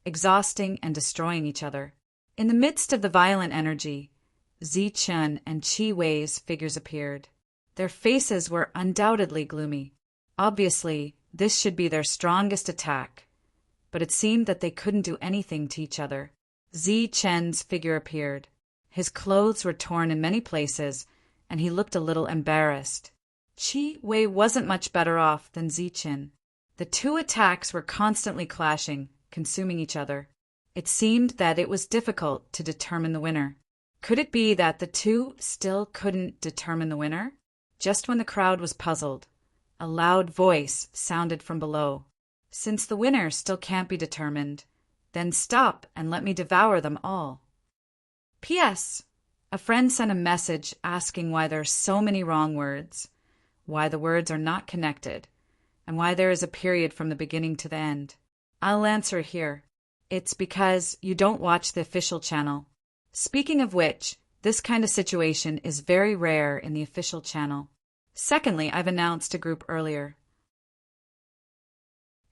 exhausting and destroying each other. In the midst of the violent energy, Ziqin and Qi Wei's figures appeared. Their faces were undoubtedly gloomy. Obviously, this should be their strongest attack, but it seemed that they couldn't do anything to each other. Ziqin's figure appeared. His clothes were torn in many places, and he looked a little embarrassed. Qi Wei wasn't much better off than Ziqin. The two attacks were constantly clashing, consuming each other. It seemed that it was difficult to determine the winner. Could it be that the two still couldn't determine the winner? Just when the crowd was puzzled, a loud voice sounded from below. Since the winner still can't be determined, then stop and let me devour them all. P.S. A friend sent a message asking why there are so many wrong words, why the words are not connected, and why there is a period from the beginning to the end. I'll answer here. It's because you don't watch the official channel. Speaking of which, this kind of situation is very rare in the official channel. Secondly, I've announced a group earlier.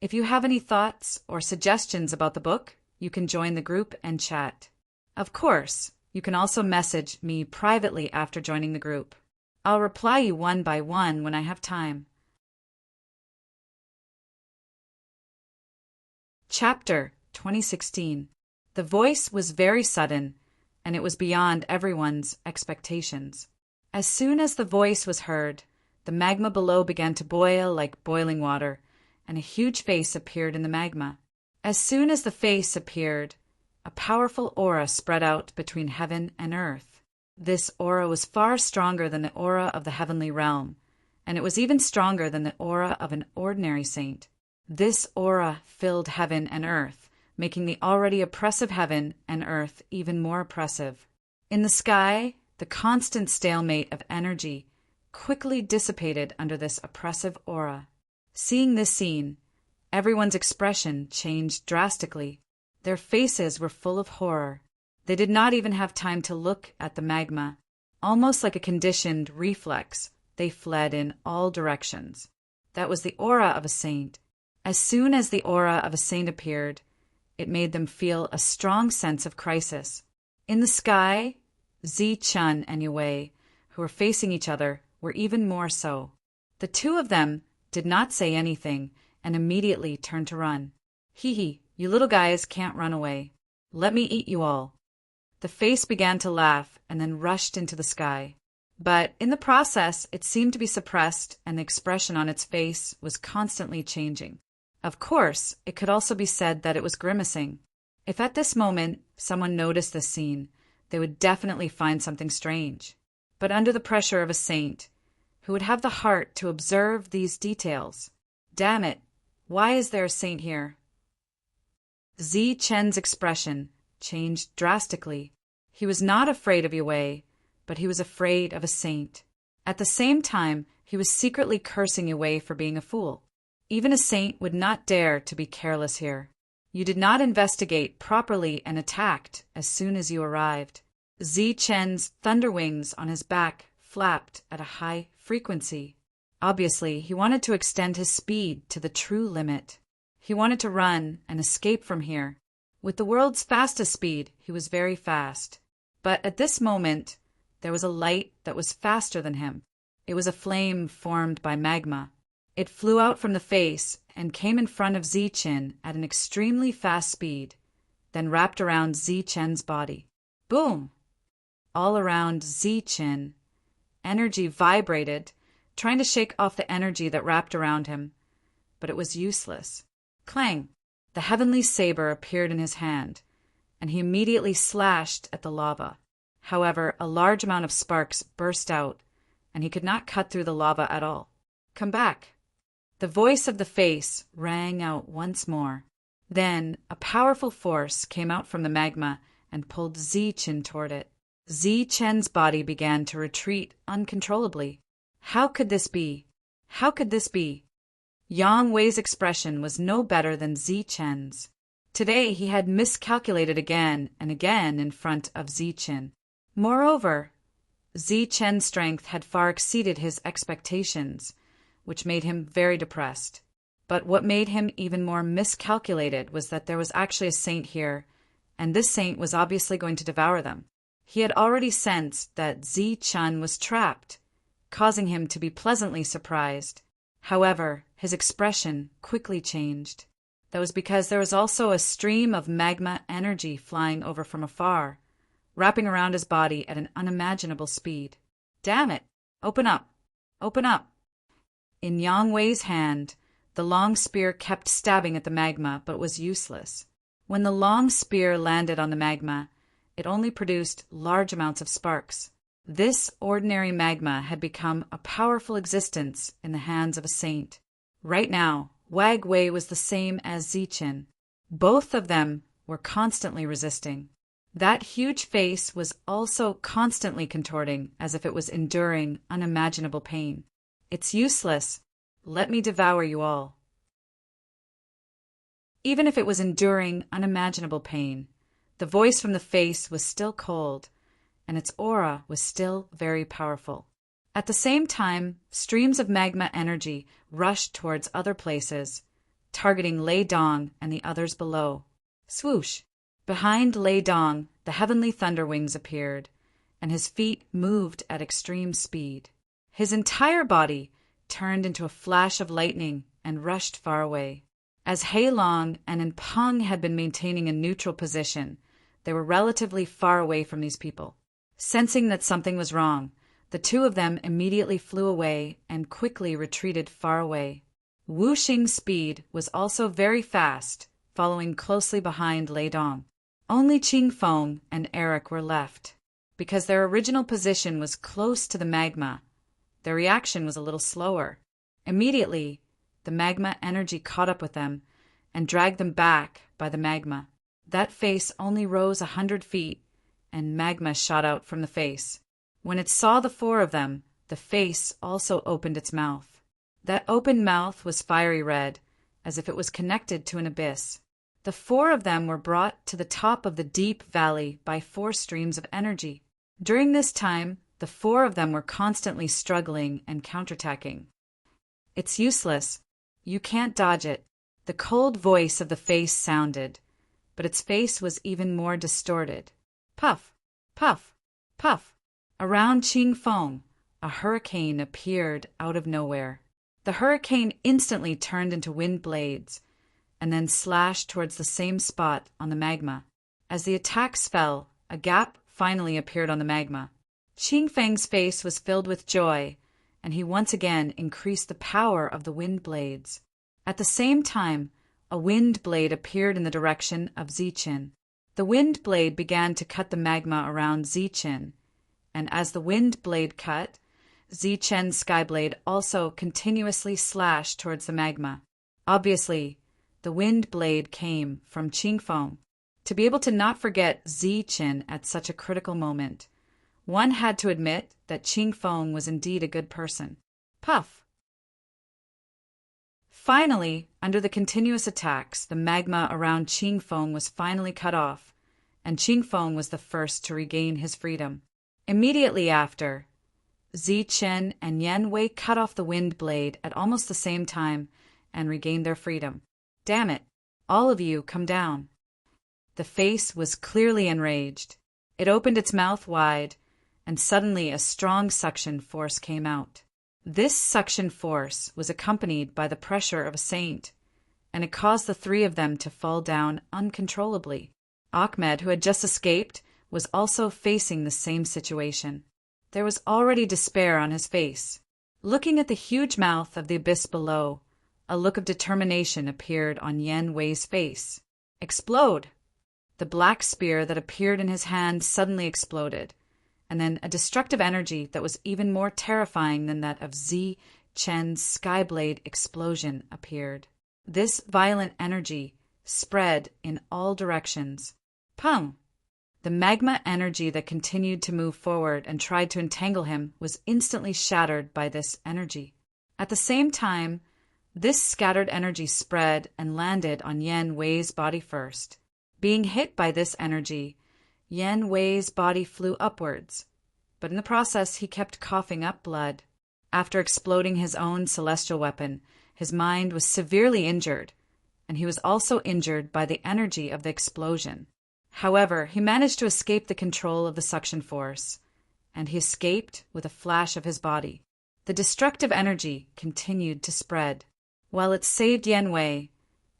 If you have any thoughts or suggestions about the book, you can join the group and chat. Of course, you can also message me privately after joining the group. I'll reply you one by one when I have time. Chapter 2016. The voice was very sudden, and it was beyond everyone's expectations. As soon as the voice was heard, the magma below began to boil like boiling water, and a huge face appeared in the magma. As soon as the face appeared, a powerful aura spread out between heaven and earth. This aura was far stronger than the aura of the heavenly realm, and it was even stronger than the aura of an ordinary saint. This aura filled heaven and earth, making the already oppressive heaven and earth even more oppressive. In the sky, the constant stalemate of energy quickly dissipated under this oppressive aura. Seeing this scene, everyone's expression changed drastically. Their faces were full of horror. They did not even have time to look at the magma. Almost like a conditioned reflex, they fled in all directions. That was the aura of a saint. As soon as the aura of a saint appeared, it made them feel a strong sense of crisis. In the sky, Ziqin and Yue, who were facing each other, were even more so. The two of them did not say anything and immediately turned to run. Hee, you little guys can't run away. Let me eat you all. The face began to laugh and then rushed into the sky. But in the process, it seemed to be suppressed, and the expression on its face was constantly changing. Of course, it could also be said that it was grimacing. If at this moment someone noticed this scene, they would definitely find something strange. But under the pressure of a saint, who would have the heart to observe these details? Damn it, why is there a saint here? Ziqin's expression changed drastically. He was not afraid of Yue, but he was afraid of a saint. At the same time, he was secretly cursing Yue for being a fool. Even a saint would not dare to be careless here. You did not investigate properly and attacked as soon as you arrived. Ziqin's thunder wings on his back flapped at a high frequency. Obviously, he wanted to extend his speed to the true limit. He wanted to run and escape from here. With the world's fastest speed, he was very fast. But at this moment, there was a light that was faster than him. It was a flame formed by magma. It flew out from the face and came in front of Ziqin at an extremely fast speed, then wrapped around Ziqin's body. Boom! all around Zichen. Energy vibrated, trying to shake off the energy that wrapped around him, but it was useless. Clang! The heavenly saber appeared in his hand, and he immediately slashed at the lava. However, a large amount of sparks burst out, and he could not cut through the lava at all. Come back! The voice of the face rang out once more. Then a powerful force came out from the magma and pulled Zichen toward it. Zichen's body began to retreat uncontrollably. How could this be? How could this be? Yang Wei's expression was no better than Zichen's. Today he had miscalculated again and again in front of Zichen. Moreover, Zichen's strength had far exceeded his expectations, which made him very depressed. But what made him even more miscalculated was that there was actually a saint here, and this saint was obviously going to devour them. He had already sensed that Zichen was trapped, causing him to be pleasantly surprised. However, his expression quickly changed. That was because there was also a stream of magma energy flying over from afar, wrapping around his body at an unimaginable speed. Damn it! Open up! Open up! In Yang Wei's hand, the long spear kept stabbing at the magma, but was useless. When the long spear landed on the magma, it only produced large amounts of sparks. This ordinary magma had become a powerful existence in the hands of a saint. Right now, Wang Wei was the same as Zichen. Both of them were constantly resisting. That huge face was also constantly contorting as if it was enduring unimaginable pain. It's useless. Let me devour you all. Even if it was enduring unimaginable pain, the voice from the face was still cold, and its aura was still very powerful. At the same time, streams of magma energy rushed towards other places, targeting Lei Dong and the others below. Swoosh! Behind Lei Dong, the heavenly thunder wings appeared, and his feet moved at extreme speed. His entire body turned into a flash of lightning and rushed far away. As Heilong and Enpeng had been maintaining a neutral position, they were relatively far away from these people. Sensing that something was wrong, the two of them immediately flew away and quickly retreated far away. Wu Xing's speed was also very fast, following closely behind Lei Dong. Only Qing Feng and Eric were left. Because their original position was close to the magma, their reaction was a little slower. Immediately, the magma energy caught up with them and dragged them back by the magma. That face only rose 100 feet, and magma shot out from the face. When it saw the four of them, the face also opened its mouth. That open mouth was fiery red, as if it was connected to an abyss. The four of them were brought to the top of the deep valley by 4 streams of energy. During this time, the 4 of them were constantly struggling and counterattacking. It's useless. You can't dodge it. The cold voice of the face sounded, but its face was even more distorted. Puff, puff, puff. Around Qing Feng, a hurricane appeared out of nowhere. The hurricane instantly turned into wind blades, and then slashed towards the same spot on the magma. As the attacks fell, a gap finally appeared on the magma. Qing Feng's face was filled with joy, and he once again increased the power of the wind blades. At the same time, a wind blade appeared in the direction of Zichen. The wind blade began to cut the magma around Zichen, and as the wind blade cut, Zichen's skyblade also continuously slashed towards the magma. Obviously, the wind blade came from Qing Feng. To be able to not forget Zichen at such a critical moment, one had to admit that Qing Feng was indeed a good person. Puff! Finally, under the continuous attacks, the magma around Qing Feng was finally cut off, and Qing Feng was the first to regain his freedom. Immediately after, Zichen and Yan Wei cut off the wind blade at almost the same time and regained their freedom. Damn it! All of you, come down. The face was clearly enraged. It opened its mouth wide, and suddenly a strong suction force came out. This suction force was accompanied by the pressure of a saint, and it caused the 3 of them to fall down uncontrollably. Ahmed, who had just escaped, was also facing the same situation. There was already despair on his face. Looking at the huge mouth of the abyss below, a look of determination appeared on Yan Wei's face. Explode! The black spear that appeared in his hand suddenly exploded, and then a destructive energy that was even more terrifying than that of Zi Chen's Skyblade explosion appeared. This violent energy spread in all directions. Pum! The magma energy that continued to move forward and tried to entangle him was instantly shattered by this energy. At the same time, this scattered energy spread and landed on Yan Wei's body first. Being hit by this energy, Yan Wei's body flew upwards, but in the process he kept coughing up blood. After exploding his own celestial weapon, his mind was severely injured, and he was also injured by the energy of the explosion. However, he managed to escape the control of the suction force, and he escaped with a flash of his body. The destructive energy continued to spread. While it saved Yan Wei,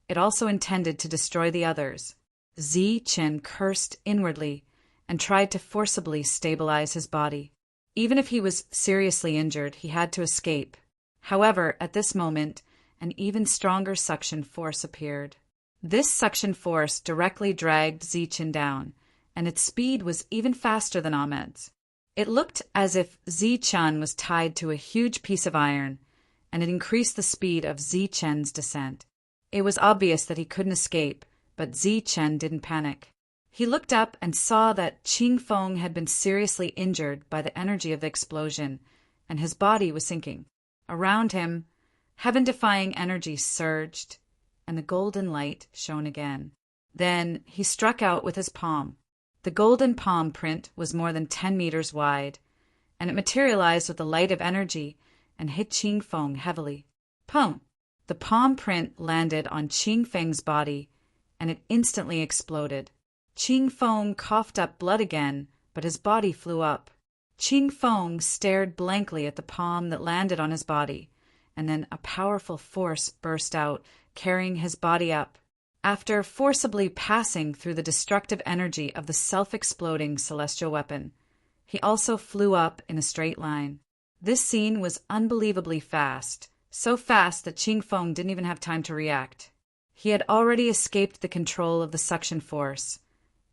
it also intended to destroy the others. Zi Chen cursed inwardly and tried to forcibly stabilize his body. Even if he was seriously injured, he had to escape. However, at this moment, an even stronger suction force appeared. This suction force directly dragged Zi Chen down, and its speed was even faster than Ahmed's. It looked as if Zi Chen was tied to a huge piece of iron, and it increased the speed of Zi Chen's descent. It was obvious that he couldn't escape, but Zi Chen didn't panic. He looked up and saw that Qing Feng had been seriously injured by the energy of the explosion, and his body was sinking. Around him, heaven-defying energy surged, and the golden light shone again. Then he struck out with his palm. The golden palm print was more than 10 meters wide, and it materialized with the light of energy and hit Qing Feng heavily. Pum! The palm print landed on Qing Feng's body, and it instantly exploded. Qing Feng coughed up blood again, but his body flew up. Qing Feng stared blankly at the palm that landed on his body, and then a powerful force burst out, carrying his body up. After forcibly passing through the destructive energy of the self-exploding celestial weapon, he also flew up in a straight line. This scene was unbelievably fast, so fast that Qing Feng didn't even have time to react. He had already escaped the control of the suction force,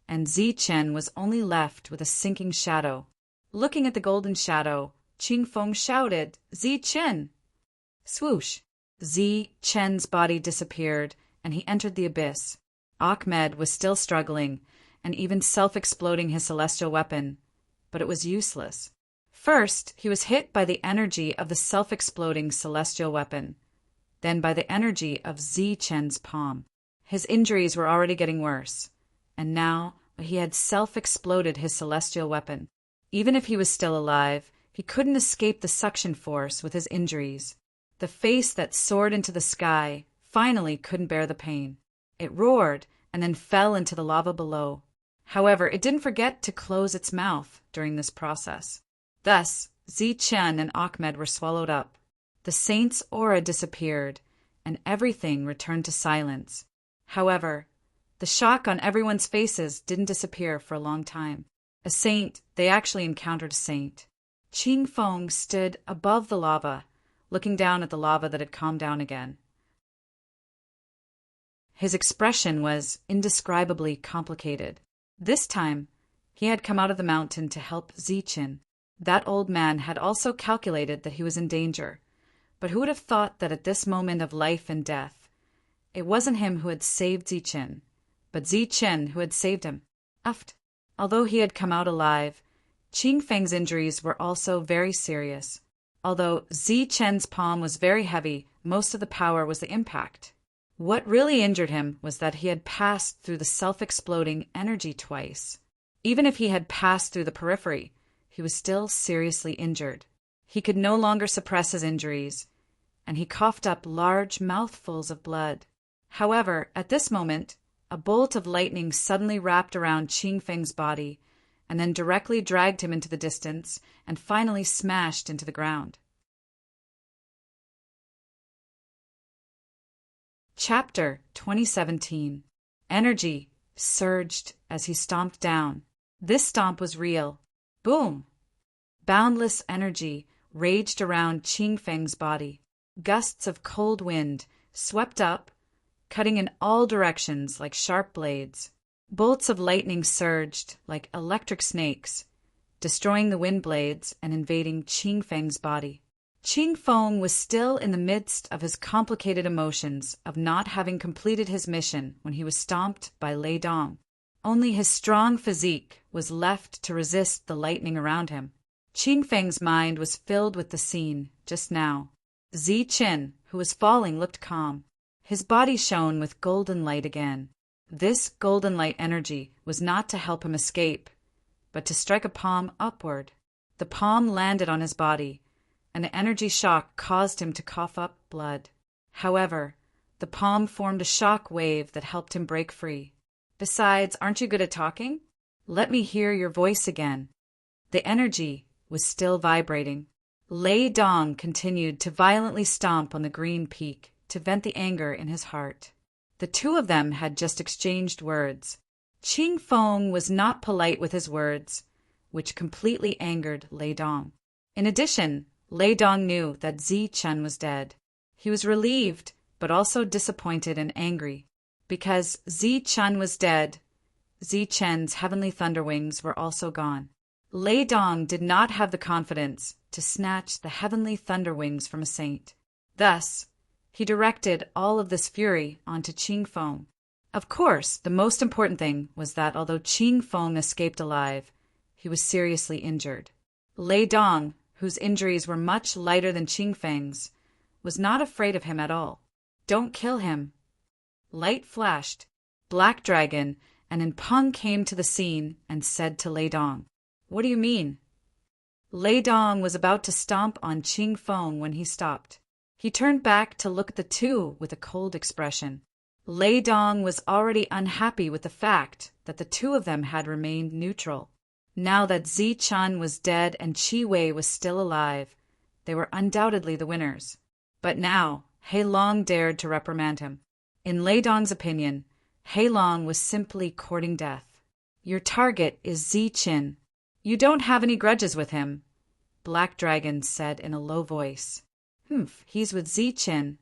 and Zi Chen was only left with a sinking shadow. Looking at the golden shadow, Qing Feng shouted, "Zi Chen!" Swoosh! Zi Chen's body disappeared, and he entered the abyss. Ahmed was still struggling, and even self-exploding his celestial weapon, but it was useless. First, he was hit by the energy of the self-exploding celestial weapon, then by the energy of Zi Chen's palm. His injuries were already getting worse, and now he had self-exploded his celestial weapon. Even if he was still alive, he couldn't escape the suction force with his injuries. The face that soared into the sky finally couldn't bear the pain. It roared and then fell into the lava below. However, it didn't forget to close its mouth during this process. Thus, Zi Chen and Ahmed were swallowed up. The saint's aura disappeared, and everything returned to silence. However, the shock on everyone's faces didn't disappear for a long time. A saint, they actually encountered a saint. Qing Feng stood above the lava, looking down at the lava that had calmed down again. His expression was indescribably complicated. This time, he had come out of the mountain to help Zi Chen. That old man had also calculated that he was in danger, but who would have thought that at this moment of life and death, it wasn't him who had saved Zi Chen, but Zi Chen who had saved him. Although he had come out alive, Qing Feng's injuries were also very serious. Although Zi Chen's palm was very heavy, most of the power was the impact. What really injured him was that he had passed through the self-exploding energy twice. Even if he had passed through the periphery, he was still seriously injured. He could no longer suppress his injuries, and he coughed up large mouthfuls of blood. However, at this moment, a bolt of lightning suddenly wrapped around Qing Feng's body, and then directly dragged him into the distance and finally smashed into the ground. Chapter 2017. Energy surged as he stomped down. This stomp was real. Boom! Boundless energy raged around Qing Feng's body. Gusts of cold wind swept up, cutting in all directions like sharp blades. Bolts of lightning surged like electric snakes, destroying the wind blades and invading Qing Feng's body. Qing Feng was still in the midst of his complicated emotions of not having completed his mission when he was stomped by Lei Dong. Only his strong physique was left to resist the lightning around him. Qing Feng's mind was filled with the scene, just now. Zi Qin, who was falling, looked calm. His body shone with golden light again. This golden light energy was not to help him escape, but to strike a palm upward. The palm landed on his body, and the energy shock caused him to cough up blood. However, the palm formed a shock wave that helped him break free. Besides, aren't you good at talking? Let me hear your voice again. The energy was still vibrating. Lei Dong continued to violently stomp on the green peak to vent the anger in his heart. The two of them had just exchanged words. Qing Feng was not polite with his words, which completely angered Lei Dong. In addition, Lei Dong knew that Zi Chen was dead. He was relieved, but also disappointed and angry. Because Zi Chen was dead, Zi Chen's heavenly thunder wings were also gone. Lei Dong did not have the confidence to snatch the heavenly thunder wings from a saint. Thus, he directed all of this fury onto Qing Feng. Of course, the most important thing was that although Qing Feng escaped alive, he was seriously injured. Lei Dong, whose injuries were much lighter than Qing Feng's, was not afraid of him at all. Don't kill him. Light flashed. Black Dragon and Peng came to the scene and said to Lei Dong, "What do you mean?" Lei Dong was about to stomp on Qing Feng when he stopped. He turned back to look at the two with a cold expression. Lei Dong was already unhappy with the fact that the two of them had remained neutral. Now that Zi Chen was dead and Qi Wei was still alive, they were undoubtedly the winners. But now, He Long dared to reprimand him. In Lei Dong's opinion, He Long was simply courting death. "Your target is Zi Qin. You don't have any grudges with him," Black Dragon said in a low voice. He's with Zi Qin."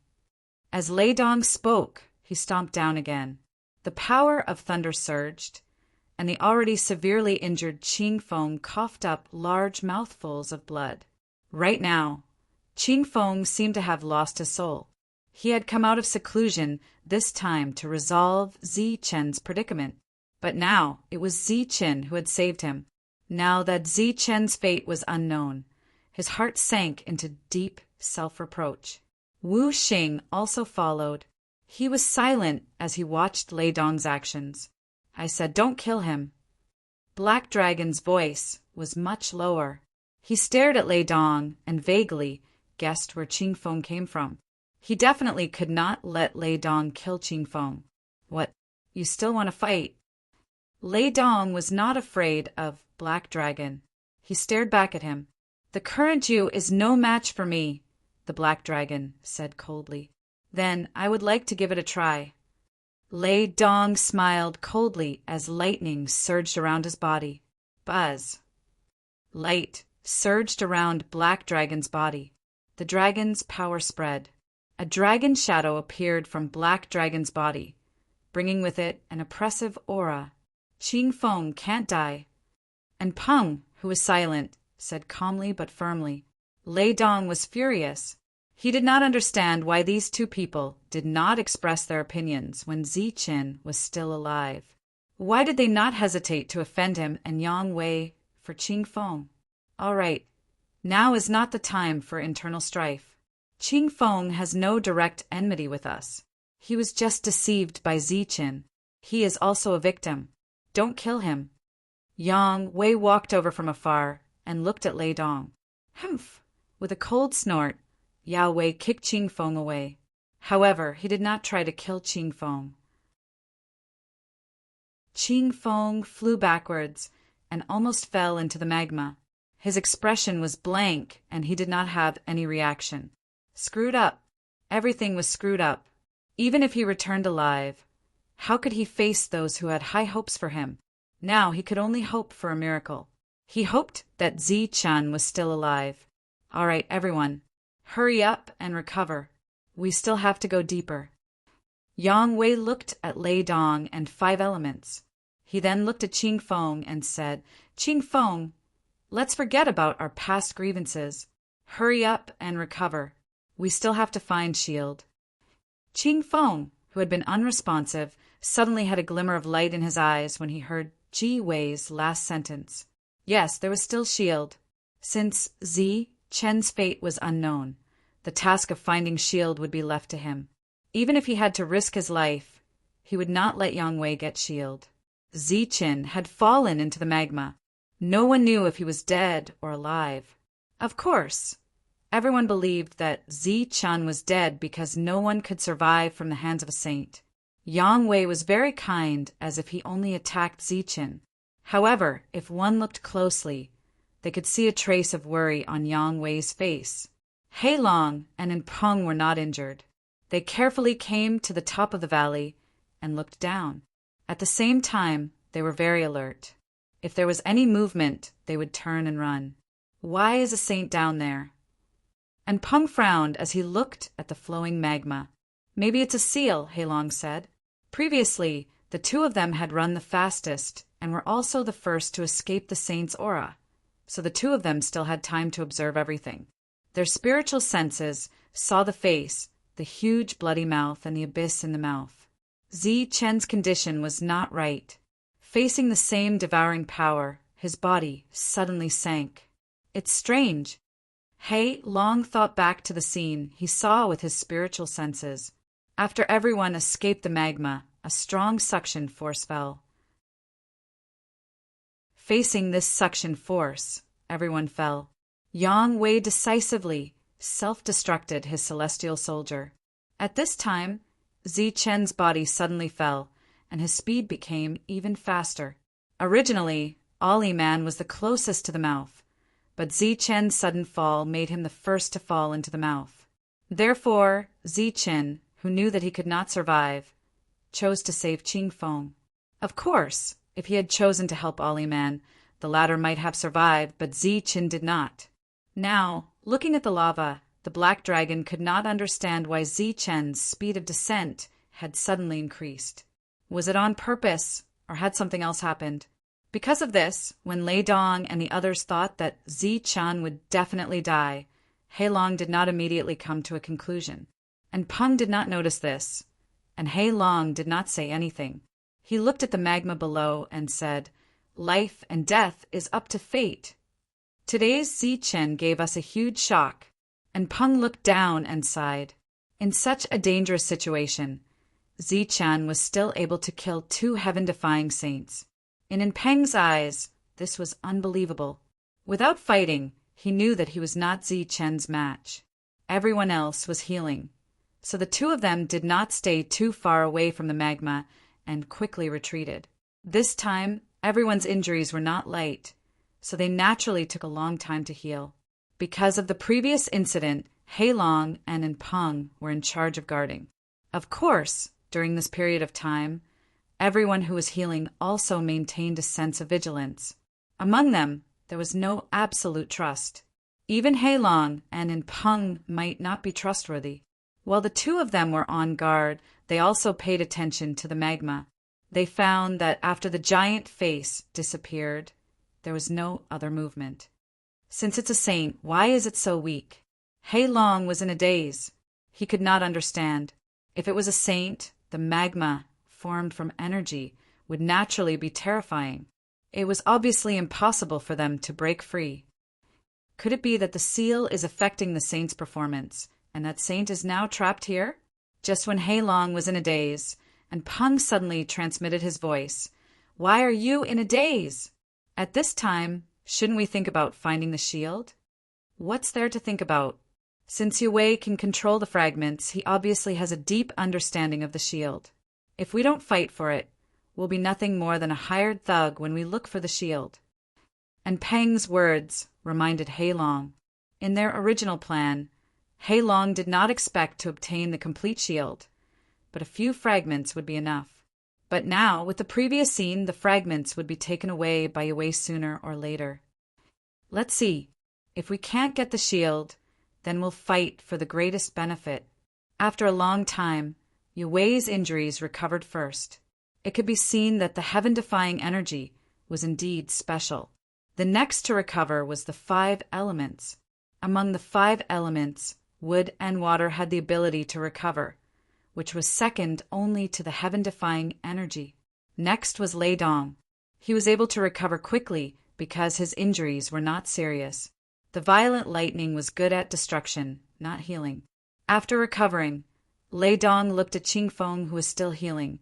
As Lei Dong spoke, he stomped down again. The power of thunder surged, and the already severely injured Qing Feng coughed up large mouthfuls of blood. Right now, Qing Feng seemed to have lost his soul. He had come out of seclusion this time to resolve Zi Chen's predicament. But now it was Zi Qin who had saved him. Now that Zi Chen's fate was unknown, his heart sank into deep self-reproach. Wu Xing also followed. He was silent as he watched Lei Dong's actions. "I said don't kill him." Black Dragon's voice was much lower. He stared at Lei Dong and vaguely guessed where Qing Feng came from. He definitely could not let Lei Dong kill Qing Feng. "What, you still want to fight?" Lei Dong was not afraid of Black Dragon. He stared back at him. "The current you is no match for me," the Black Dragon said coldly. "Then I would like to give it a try." Lei Dong smiled coldly as lightning surged around his body. Buzz. Light surged around Black Dragon's body. The dragon's power spread. A dragon shadow appeared from Black Dragon's body, bringing with it an oppressive aura. "Qing Feng can't die." And Peng, who was silent, said calmly but firmly. Lei Dong was furious. He did not understand why these two people did not express their opinions when Zi Qin was still alive. Why did they not hesitate to offend him and Yang Wei for Qing Feng? All right, now is not the time for internal strife. Qing Feng has no direct enmity with us. He was just deceived by Zi Qin. He is also a victim. Don't kill him. Yang Wei walked over from afar and looked at Lei Dong. Humph! With a cold snort, Yao Wei kicked Qing Feng away. However, he did not try to kill Qing Feng. Qing Feng flew backwards and almost fell into the magma. His expression was blank and he did not have any reaction. Screwed up. Everything was screwed up. Even if he returned alive, how could he face those who had high hopes for him? Now he could only hope for a miracle. He hoped that Zi-chan was still alive. All right, everyone, hurry up and recover. We still have to go deeper. Yang Wei looked at Lei Dong and 5 elements. He then looked at Qing Feng and said, Qing Feng, let's forget about our past grievances. Hurry up and recover. We still have to find Shield. Qing Feng, who had been unresponsive, suddenly had a glimmer of light in his eyes when he heard Ji Wei's last sentence. Yes, there was still Shield. Since Zi Chen's fate was unknown, the task of finding Shield would be left to him. Even if he had to risk his life, he would not let Yang Wei get Shield. Zi Chen had fallen into the magma. No one knew if he was dead or alive. Of course, everyone believed that Zi Chen was dead because no one could survive from the hands of a saint. Yang Wei was very kind, as if he only attacked Zi Chen. However, if one looked closely, they could see a trace of worry on Yang Wei's face. Hei Long and In Peng were not injured. They carefully came to the top of the valley and looked down. At the same time, they were very alert. If there was any movement, they would turn and run. Why is a saint down there? And Peng frowned as he looked at the flowing magma. Maybe it's a seal, Hei Long said. Previously, the 2 of them had run the fastest and were also the first to escape the saint's aura, so the 2 of them still had time to observe everything. Their spiritual senses saw the face, the huge bloody mouth, and the abyss in the mouth. Zi Chen's condition was not right. Facing the same devouring power, his body suddenly sank. It's strange. Hei Long thought back to the scene he saw with his spiritual senses. After everyone escaped the magma, a strong suction force fell. Facing this suction force, everyone fell. Yang Wei decisively self-destructed his celestial soldier. At this time, Zi Chen's body suddenly fell, and his speed became even faster. Originally, Ollie Man was the closest to the mouth, but Zi Chen's sudden fall made him the first to fall into the mouth. Therefore, Zi Chen, who knew that he could not survive, chose to save Qing Feng. Of course, if he had chosen to help Ollie Man, the latter might have survived, but Zi Chen did not. Now, looking at the lava, the black dragon could not understand why Zi Chen's speed of descent had suddenly increased. Was it on purpose, or had something else happened? Because of this, when Lei Dong and the others thought that Zi Chen would definitely die, Hei Long did not immediately come to a conclusion. And Peng did not notice this, and Hei Long did not say anything. He looked at the magma below and said, "Life and death is up to fate." Today's Zi Chen gave us a huge shock, and Peng looked down and sighed. In such a dangerous situation, Zi Chen was still able to kill 2 heaven-defying saints. In Peng's eyes, this was unbelievable. Without fighting, he knew that he was not Zi Chen's match. Everyone else was healing, so the 2 of them did not stay too far away from the magma and quickly retreated. This time, everyone's injuries were not light, so they naturally took a long time to heal. Because of the previous incident, Hei Long and In Peng were in charge of guarding. Of course, during this period of time, everyone who was healing also maintained a sense of vigilance. Among them, there was no absolute trust. Even Hei Long and In Peng might not be trustworthy. While the 2 of them were on guard, they also paid attention to the magma. They found that after the giant face disappeared, there was no other movement. Since it's a saint, why is it so weak? Hei Long was in a daze. He could not understand. If it was a saint, the magma, formed from energy, would naturally be terrifying. It was obviously impossible for them to break free. Could it be that the seal is affecting the saint's performance, and that saint is now trapped here? Just when Hei Long was in a daze, and Peng suddenly transmitted his voice, "Why are you in a daze?" At this time, shouldn't we think about finding the shield? What's there to think about? Since Yue Wei can control the fragments, he obviously has a deep understanding of the shield. If we don't fight for it, we'll be nothing more than a hired thug when we look for the shield. And Peng's words reminded Hei Long. In their original plan, Hei Long did not expect to obtain the complete shield, but a few fragments would be enough. But now, with the previous scene, the fragments would be taken away by Yue sooner or later. Let's see. If we can't get the shield, then we'll fight for the greatest benefit. After a long time, Yue's injuries recovered first. It could be seen that the heaven-defying energy was indeed special. The next to recover was the 5 elements. Among the 5 elements, wood and water had the ability to recover, which was second only to the heaven-defying energy. Next was Lei Dong. He was able to recover quickly because his injuries were not serious. The violent lightning was good at destruction, not healing. After recovering, Lei Dong looked at Qingfeng, who was still healing,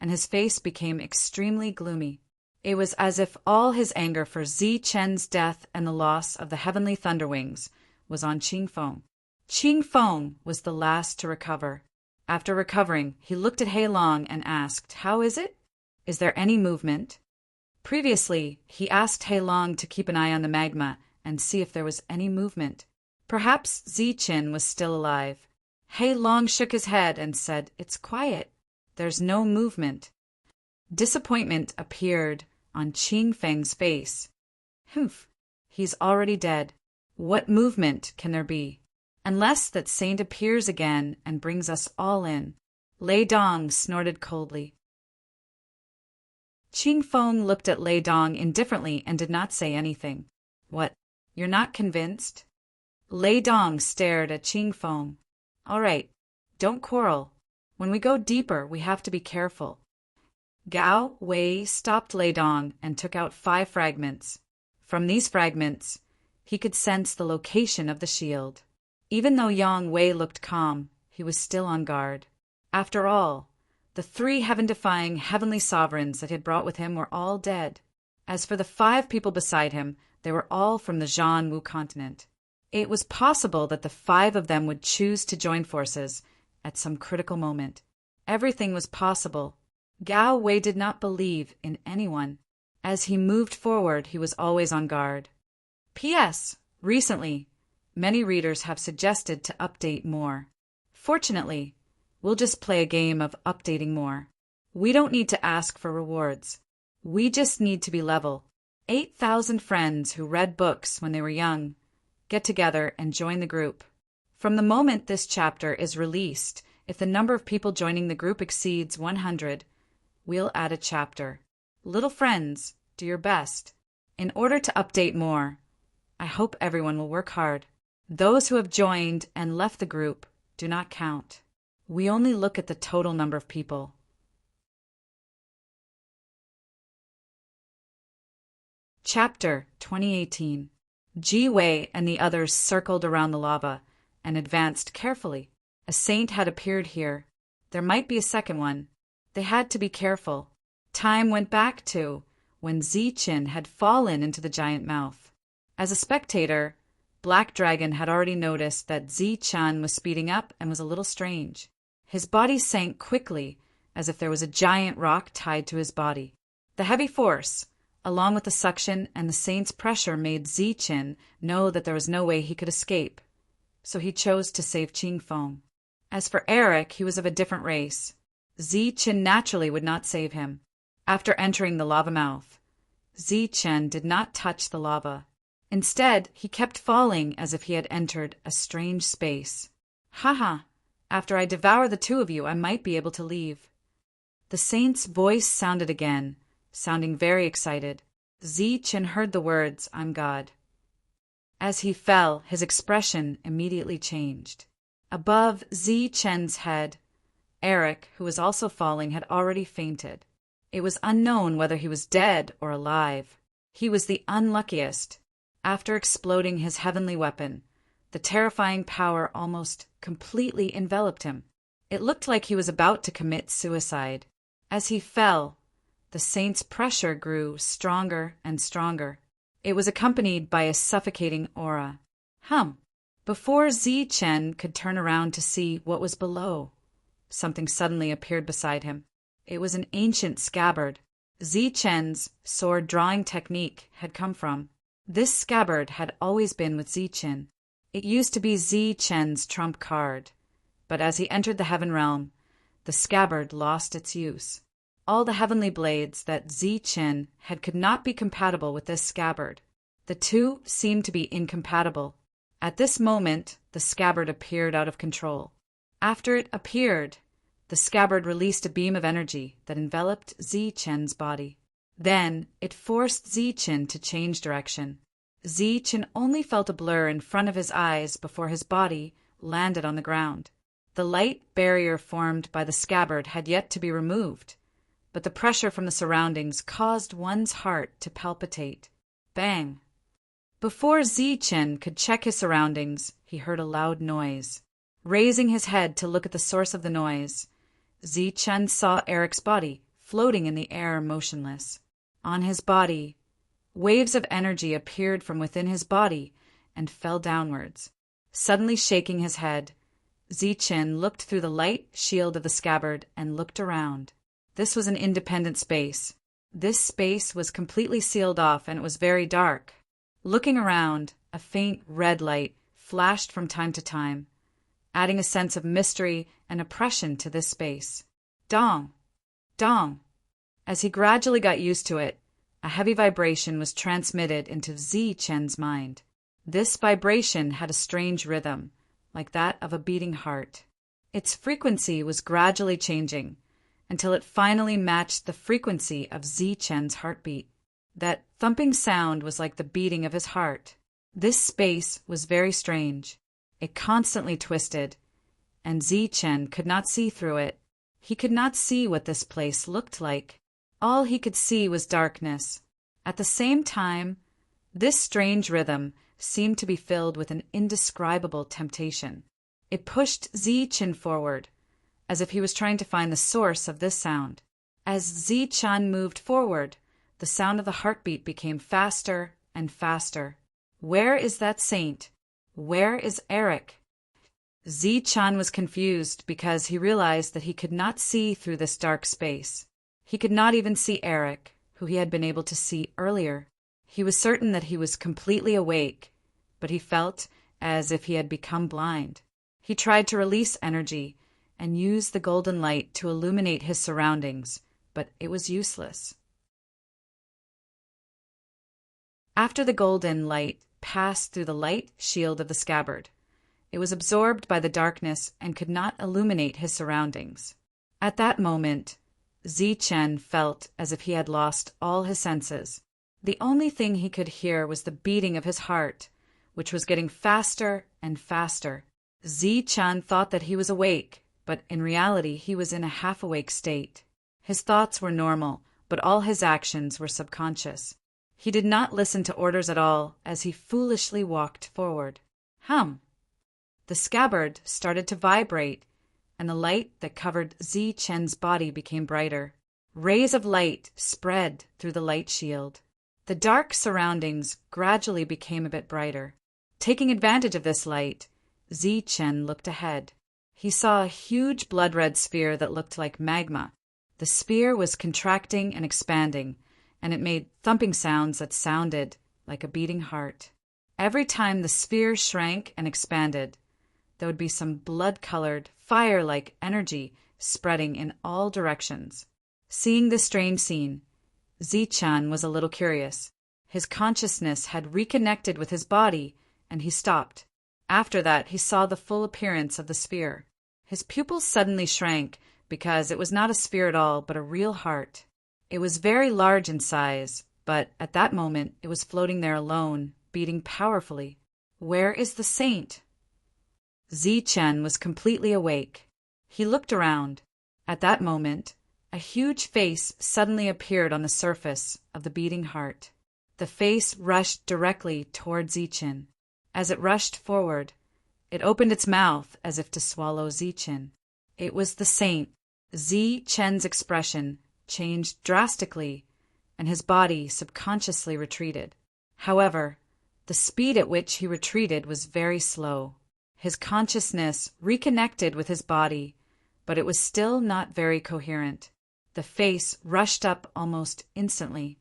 and his face became extremely gloomy. It was as if all his anger for Zichen's death and the loss of the heavenly Thunderwings was on Qingfeng. Qingfeng was the last to recover. After recovering, he looked at Heilong and asked, "How is it? Is there any movement?" Previously, he asked Heilong to keep an eye on the magma and see if there was any movement. Perhaps Zichen was still alive. Heilong shook his head and said, "It's quiet. There's no movement." Disappointment appeared on Qingfeng's face. "Humph, he's already dead. What movement can there be? Unless that saint appears again and brings us all in." Lei Dong snorted coldly. Qingfeng looked at Lei Dong indifferently and did not say anything. "What, you're not convinced?" Lei Dong stared at Qingfeng. "All right, don't quarrel. When we go deeper, we have to be careful." Gao Wei stopped Lei Dong and took out 5 fragments. From these fragments, he could sense the location of the shield. Even though Yang Wei looked calm, he was still on guard. After all, the 3 heaven-defying heavenly sovereigns that he had brought with him were all dead. As for the 5 people beside him, they were all from the Zhan Wu continent. It was possible that the 5 of them would choose to join forces at some critical moment. Everything was possible. Gao Wei did not believe in anyone. As he moved forward, he was always on guard. P.S. Recently, many readers have suggested to update more. Fortunately, we'll just play a game of updating more. We don't need to ask for rewards. We just need to be level. 8,000 friends who read books when they were young get together and join the group. From the moment this chapter is released, if the number of people joining the group exceeds 100, we'll add a chapter. Little friends, do your best. In order to update more, I hope everyone will work hard. Those who have joined and left the group do not count. We only look at the total number of people. Chapter 2018. Ji Wei and the others circled around the lava and advanced carefully. A saint had appeared here. There might be a second one. They had to be careful. Time went back to when Zichen had fallen into the giant mouth. As a spectator, Black Dragon had already noticed that Zichen was speeding up and was a little strange. His body sank quickly, as if there was a giant rock tied to his body. The heavy force, along with the suction and the saint's pressure, made Zichen know that there was no way he could escape, so he chose to save Qingfeng. As for Eric, he was of a different race. Zichen naturally would not save him. After entering the lava mouth, Zichen did not touch the lava. Instead, he kept falling as if he had entered a strange space. "Haha, after I devour the 2 of you, I might be able to leave." The saint's voice sounded again, sounding very excited. Zichen heard the words, "I'm God." As he fell, his expression immediately changed. Above Zichen's head, Eric, who was also falling, had already fainted. It was unknown whether he was dead or alive. He was the unluckiest. After exploding his heavenly weapon, the terrifying power almost completely enveloped him. It looked like he was about to commit suicide. As he fell, the saint's pressure grew stronger and stronger. It was accompanied by a suffocating aura. Before Zichen could turn around to see what was below, something suddenly appeared beside him. It was an ancient scabbard. Zichen's sword-drawing technique had come from. This scabbard had always been with Zichen. It used to be Zichen's trump card, but as he entered the heaven realm, the scabbard lost its use. all the heavenly blades that Zichen had could not be compatible with this scabbard. The two seemed to be incompatible. At this moment, the scabbard appeared out of control. After it appeared, the scabbard released a beam of energy that enveloped Zichen's body. Then, it forced Zichen to change direction. Zichen only felt a blur in front of his eyes before his body landed on the ground. The light barrier formed by the scabbard had yet to be removed, but the pressure from the surroundings caused one's heart to palpitate. Bang! Before Zichen could check his surroundings, he heard a loud noise. Raising his head to look at the source of the noise, Zichen saw Eric's body floating in the air motionless. On his body, waves of energy appeared from within his body and fell downwards. Suddenly shaking his head, Zichen looked through the light shield of the scabbard and looked around. This was an independent space. This space was completely sealed off and it was very dark. Looking around, a faint red light flashed from time to time, adding a sense of mystery and oppression to this space. Dong! Dong! As he gradually got used to it, a heavy vibration was transmitted into Zichen's mind. This vibration had a strange rhythm, like that of a beating heart. Its frequency was gradually changing, until it finally matched the frequency of Zichen's heartbeat. That thumping sound was like the beating of his heart. This space was very strange. It constantly twisted, and Zichen could not see through it. He could not see what this place looked like. All he could see was darkness. At the same time, this strange rhythm seemed to be filled with an indescribable temptation. It pushed Zichen forward, as if he was trying to find the source of this sound. As Zichen moved forward, the sound of the heartbeat became faster and faster. Where is that saint? Where is Eric? Zichen was confused because he realized that he could not see through this dark space. He could not even see Eric, who he had been able to see earlier. He was certain that he was completely awake, but he felt as if he had become blind. He tried to release energy and use the golden light to illuminate his surroundings, but it was useless. After the golden light passed through the light shield of the scabbard, it was absorbed by the darkness and could not illuminate his surroundings. At that moment, Zichen felt as if he had lost all his senses. The only thing he could hear was the beating of his heart, which was getting faster and faster. Zichen thought that he was awake, but in reality he was in a half-awake state. His thoughts were normal, but all his actions were subconscious. He did not listen to orders at all as he foolishly walked forward. Hum! The scabbard started to vibrate, and the light that covered Zichen's body became brighter. Rays of light spread through the light shield. The dark surroundings gradually became a bit brighter. Taking advantage of this light, Zichen looked ahead. He saw a huge blood-red sphere that looked like magma. The sphere was contracting and expanding, and it made thumping sounds that sounded like a beating heart. Every time the sphere shrank and expanded, there would be some blood-colored, fire-like energy spreading in all directions. Seeing this strange scene, Zichen was a little curious. His consciousness had reconnected with his body, and he stopped. After that, he saw the full appearance of the sphere. His pupils suddenly shrank because it was not a sphere at all, but a real heart. It was very large in size, but at that moment it was floating there alone, beating powerfully. Where is the saint? Zichen was completely awake. He looked around. At that moment, a huge face suddenly appeared on the surface of the beating heart. The face rushed directly toward Zichen. As it rushed forward, it opened its mouth as if to swallow Zichen. It was the saint. Zichen's expression changed drastically, and his body subconsciously retreated. However, the speed at which he retreated was very slow. His consciousness reconnected with his body, but it was still not very coherent. The face rushed up almost instantly.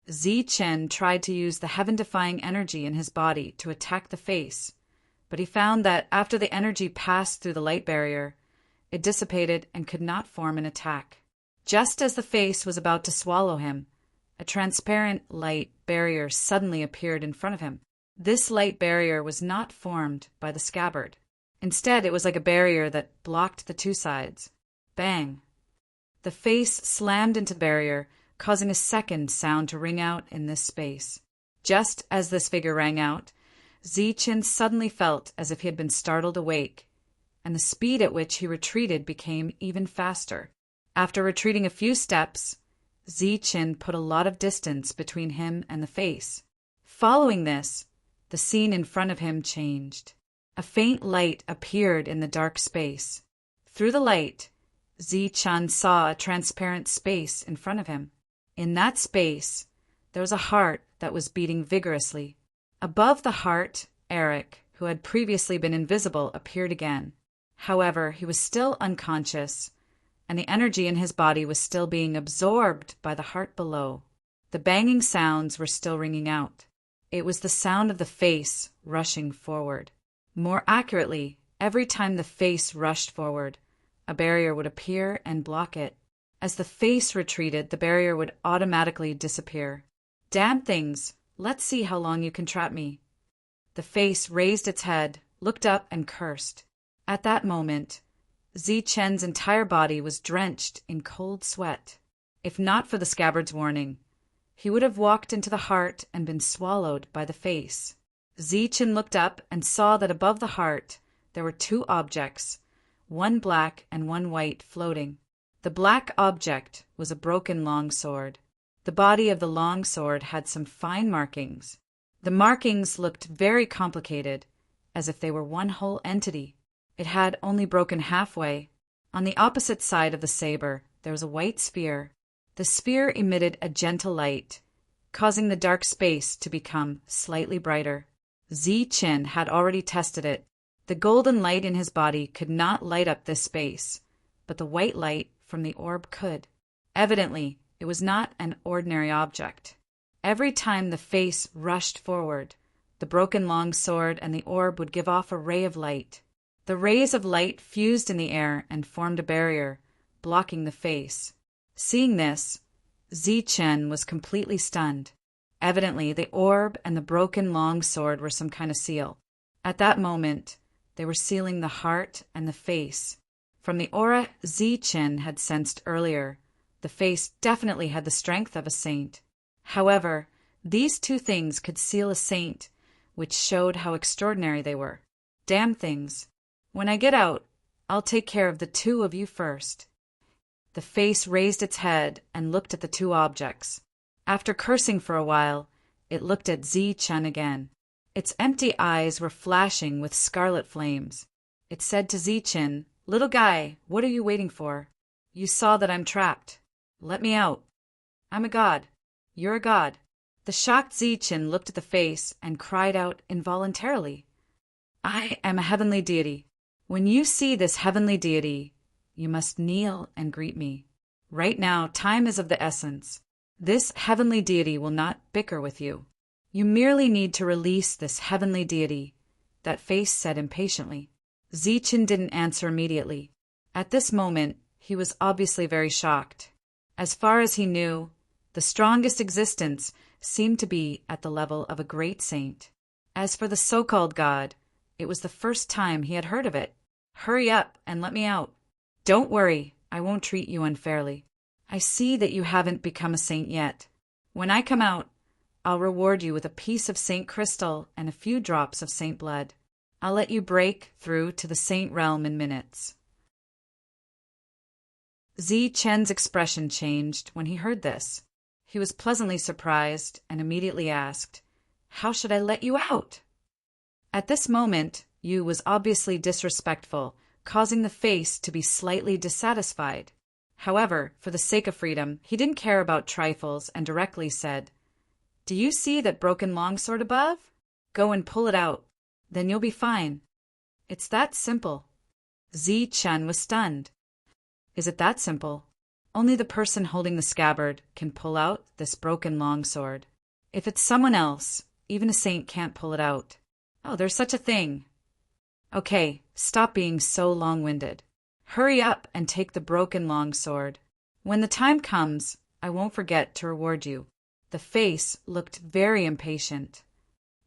Zichen tried to use the heaven-defying energy in his body to attack the face, but he found that after the energy passed through the light barrier, it dissipated and could not form an attack. Just as the face was about to swallow him, a transparent light barrier suddenly appeared in front of him. This light barrier was not formed by the scabbard. Instead, it was like a barrier that blocked the two sides. Bang! The face slammed into the barrier, causing a second sound to ring out in this space. Just as this figure rang out, Zichen suddenly felt as if he had been startled awake, and the speed at which he retreated became even faster. After retreating a few steps, Zichen put a lot of distance between him and the face. Following this, the scene in front of him changed. A faint light appeared in the dark space. Through the light, Zichen saw a transparent space in front of him. In that space, there was a heart that was beating vigorously. Above the heart, Eric, who had previously been invisible, appeared again. However, he was still unconscious, and the energy in his body was still being absorbed by the heart below. The banging sounds were still ringing out. It was the sound of the face rushing forward. More accurately, every time the face rushed forward, a barrier would appear and block it. As the face retreated, the barrier would automatically disappear. Damn things! Let's see how long you can trap me. The face raised its head, looked up, and cursed. At that moment, Zichen's entire body was drenched in cold sweat. If not for the scabbard's warning, he would have walked into the heart and been swallowed by the face. Zichen looked up and saw that above the heart there were two objects, one black and one white, floating. The black object was a broken longsword. The body of the longsword had some fine markings. The markings looked very complicated, as if they were one whole entity. It had only broken halfway. On the opposite side of the saber, there was a white sphere. The sphere emitted a gentle light, causing the dark space to become slightly brighter. Zichen had already tested it. The golden light in his body could not light up this space, but the white light from the orb could. Evidently, it was not an ordinary object. Every time the face rushed forward, the broken longsword and the orb would give off a ray of light. The rays of light fused in the air and formed a barrier, blocking the face. Seeing this, Zichen was completely stunned. Evidently, the orb and the broken longsword were some kind of seal. At that moment, they were sealing the heart and the face. From the aura Zichen had sensed earlier, the face definitely had the strength of a saint. However, these two things could seal a saint, which showed how extraordinary they were. Damn things! When I get out, I'll take care of the two of you first. The face raised its head and looked at the two objects. After cursing for a while, it looked at Zichen again. Its empty eyes were flashing with scarlet flames. It said to Zichen, "Little guy, what are you waiting for? You saw that I'm trapped. Let me out. I'm a god. You're a god." The shocked Zichen looked at the face and cried out involuntarily, "I am a heavenly deity. When you see this heavenly deity, you must kneel and greet me. Right now, time is of the essence. This heavenly deity will not bicker with you. You merely need to release this heavenly deity," that face said impatiently. Zichen didn't answer immediately. At this moment, he was obviously very shocked. As far as he knew, the strongest existence seemed to be at the level of a great saint. As for the so-called god, it was the first time he had heard of it. "Hurry up and let me out." "Don't worry, I won't treat you unfairly. I see that you haven't become a saint yet. When I come out, I'll reward you with a piece of saint crystal and a few drops of saint blood. I'll let you break through to the saint realm in minutes." Zichen's expression changed when he heard this. He was pleasantly surprised and immediately asked, "How should I let you out?" At this moment, Yu was obviously disrespectful, causing the face to be slightly dissatisfied. However, for the sake of freedom, he didn't care about trifles and directly said, "Do you see that broken longsword above? Go and pull it out. Then you'll be fine. It's that simple." Zichen was stunned. Is it that simple? Only the person holding the scabbard can pull out this broken longsword. If it's someone else, even a saint can't pull it out. Oh, there's such a thing. Okay, stop being so long-winded. Hurry up and take the broken long sword. When the time comes, I won't forget to reward you." The face looked very impatient.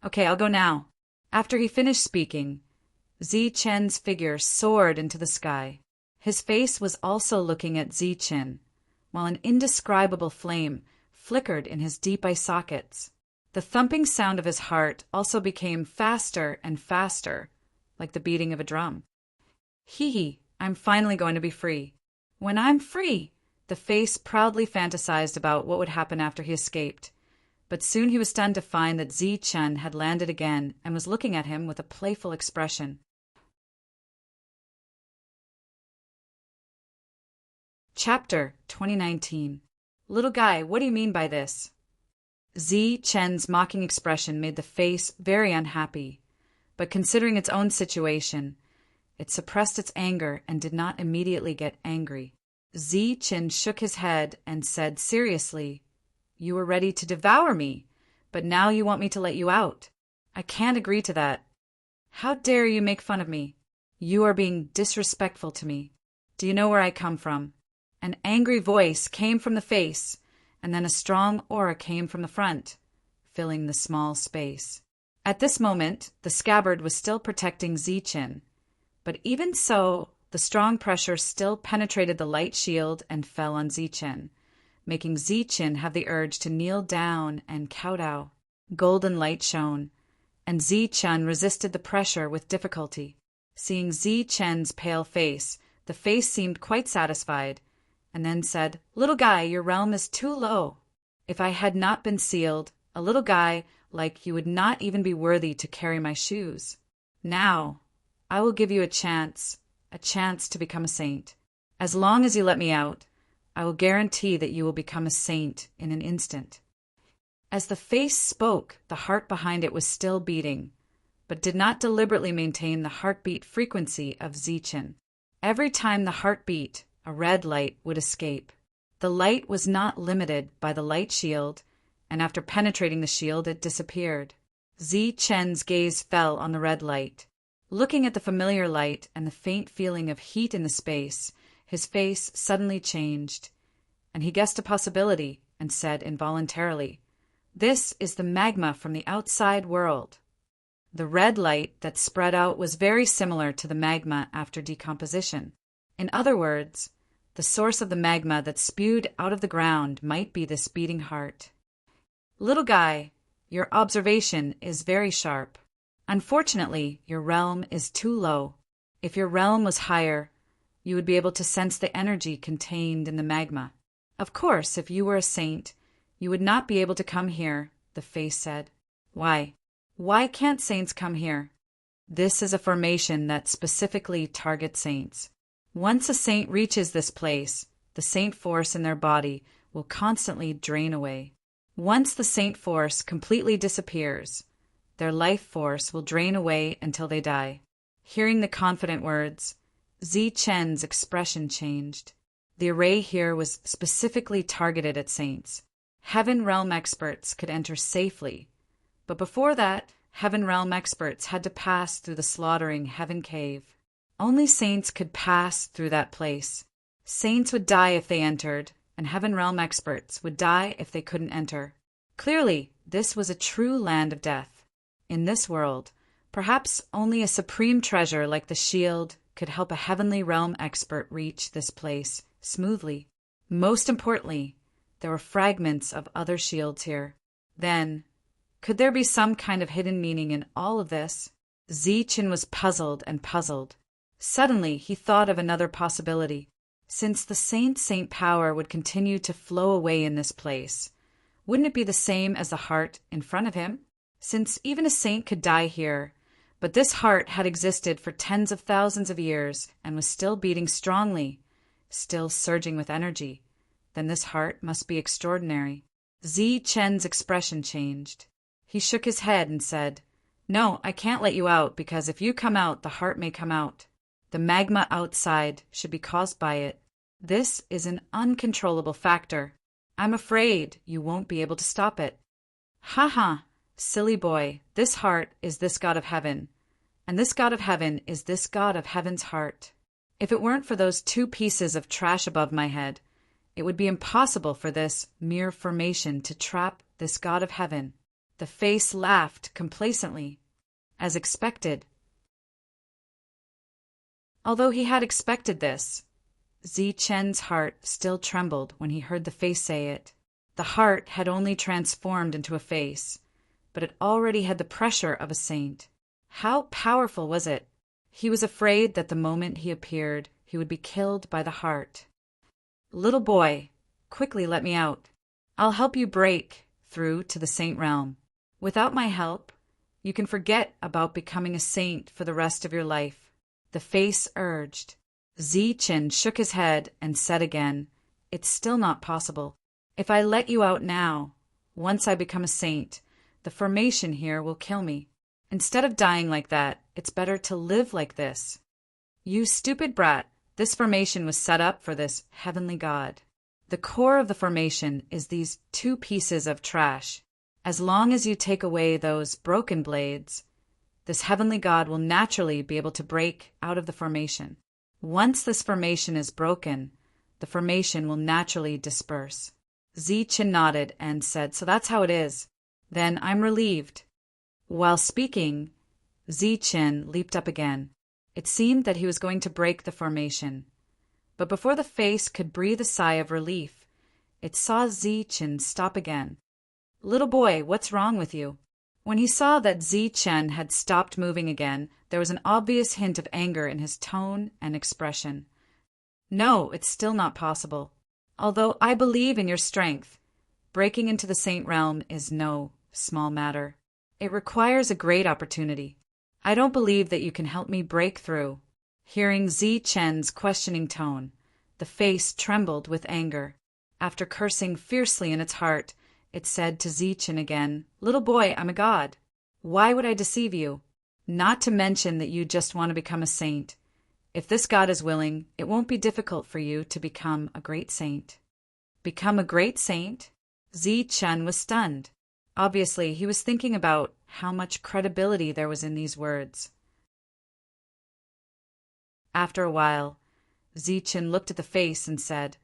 "Okay, I'll go now." After he finished speaking, Zi-Chen's figure soared into the sky. His face was also looking at Zi-Chen, while an indescribable flame flickered in his deep eye sockets. The thumping sound of his heart also became faster and faster, like the beating of a drum. Hee, I'm finally going to be free. When I'm free, the face proudly fantasized about what would happen after he escaped. But soon he was stunned to find that Zi-Chen had landed again and was looking at him with a playful expression. Chapter 2019. Little guy, what do you mean by this? Zi-Chen's mocking expression made the face very unhappy, but considering its own situation, it suppressed its anger and did not immediately get angry. Zi-Chen shook his head and said seriously, "You were ready to devour me, but now you want me to let you out. I can't agree to that. How dare you make fun of me? You are being disrespectful to me. Do you know where I come from?" An angry voice came from the face, and then a strong aura came from the front, filling the small space. At this moment, the scabbard was still protecting Zi-Chen, but even so, the strong pressure still penetrated the light shield and fell on Zi-Chen, making Zi-Chen have the urge to kneel down and kowtow. Golden light shone, and Zi-Chen resisted the pressure with difficulty. Seeing Zi-Chen's pale face, the face seemed quite satisfied, and then said, "Little guy, your realm is too low. If I had not been sealed, a little guy like you would not even be worthy to carry my shoes. Now, I will give you a chance to become a saint. As long as you let me out, I will guarantee that you will become a saint in an instant." As the face spoke, the heart behind it was still beating, but did not deliberately maintain the heartbeat frequency of Zi-Chen. Every time the heart beat, a red light would escape. The light was not limited by the light shield, and after penetrating the shield, it disappeared. Zi-Chen's gaze fell on the red light. Looking at the familiar light and the faint feeling of heat in the space, his face suddenly changed, and he guessed a possibility and said involuntarily, "This is the magma from the outside world." The red light that spread out was very similar to the magma after decomposition. In other words, the source of the magma that spewed out of the ground might be this beating heart. "Little guy, your observation is very sharp. Unfortunately, your realm is too low. If your realm was higher, you would be able to sense the energy contained in the magma. Of course, if you were a saint, you would not be able to come here," the face said. "Why? Why can't saints come here?" "This is a formation that specifically targets saints. Once a saint reaches this place, the saint force in their body will constantly drain away. Once the saint force completely disappears, their life force will drain away until they die." Hearing the confident words, Zi-Chen's expression changed. The array here was specifically targeted at saints. Heaven Realm experts could enter safely, but before that, Heaven Realm experts had to pass through the slaughtering Heaven Cave. Only saints could pass through that place. Saints would die if they entered, and Heaven Realm experts would die if they couldn't enter. Clearly, this was a true land of death. In this world, perhaps only a supreme treasure like the shield could help a Heavenly Realm expert reach this place smoothly. Most importantly, there were fragments of other shields here. Then, could there be some kind of hidden meaning in all of this? Zi-Chen was puzzled and puzzled. Suddenly, he thought of another possibility. Since the saint power would continue to flow away in this place, wouldn't it be the same as the heart in front of him? Since even a saint could die here, but this heart had existed for tens of thousands of years and was still beating strongly, still surging with energy, then this heart must be extraordinary. Zi-Chen's expression changed. He shook his head and said, "No, I can't let you out because if you come out, the heart may come out. The magma outside should be caused by it. This is an uncontrollable factor. I'm afraid you won't be able to stop it." "Ha ha, silly boy, this heart is this God of heaven, and this God of heaven is this God of heaven's heart. If it weren't for those two pieces of trash above my head, it would be impossible for this mere formation to trap this god of heaven. The face laughed complacently, as expected. Although he had expected this, Zichen's heart still trembled when he heard the face say it. The heart had only transformed into a face, but it already had the pressure of a saint. How powerful was it? He was afraid that the moment he appeared, he would be killed by the heart. Little boy, quickly let me out. I'll help you break through to the saint realm. Without my help, you can forget about becoming a saint for the rest of your life. The face urged. Zichen shook his head and said again, "It's still not possible. If I let you out now, once I become a saint, the formation here will kill me. Instead of dying like that, it's better to live like this." "You stupid brat, this formation was set up for this heavenly god. The core of the formation is these two pieces of trash. As long as you take away those broken blades, this heavenly god will naturally be able to break out of the formation. Once this formation is broken, the formation will naturally disperse." Zichen nodded and said, "So that's how it is. Then I'm relieved." While speaking, Zichen leaped up again. It seemed that he was going to break the formation. But before the face could breathe a sigh of relief, it saw Zichen stop again. "Little boy, what's wrong with you?" When he saw that Zichen had stopped moving again, there was an obvious hint of anger in his tone and expression. "No, it's still not possible. Although I believe in your strength, breaking into the saint realm is no small matter. It requires a great opportunity. I don't believe that you can help me break through." Hearing Zichen's questioning tone, the face trembled with anger. After cursing fiercely in its heart, it said to Zichen again, "Little boy, I'm a god. Why would I deceive you? Not to mention that you just want to become a saint. If this god is willing, it won't be difficult for you to become a great saint." Become a great saint? Zichen was stunned. Obviously, he was thinking about how much credibility there was in these words. After a while, Zichen looked at the face and said,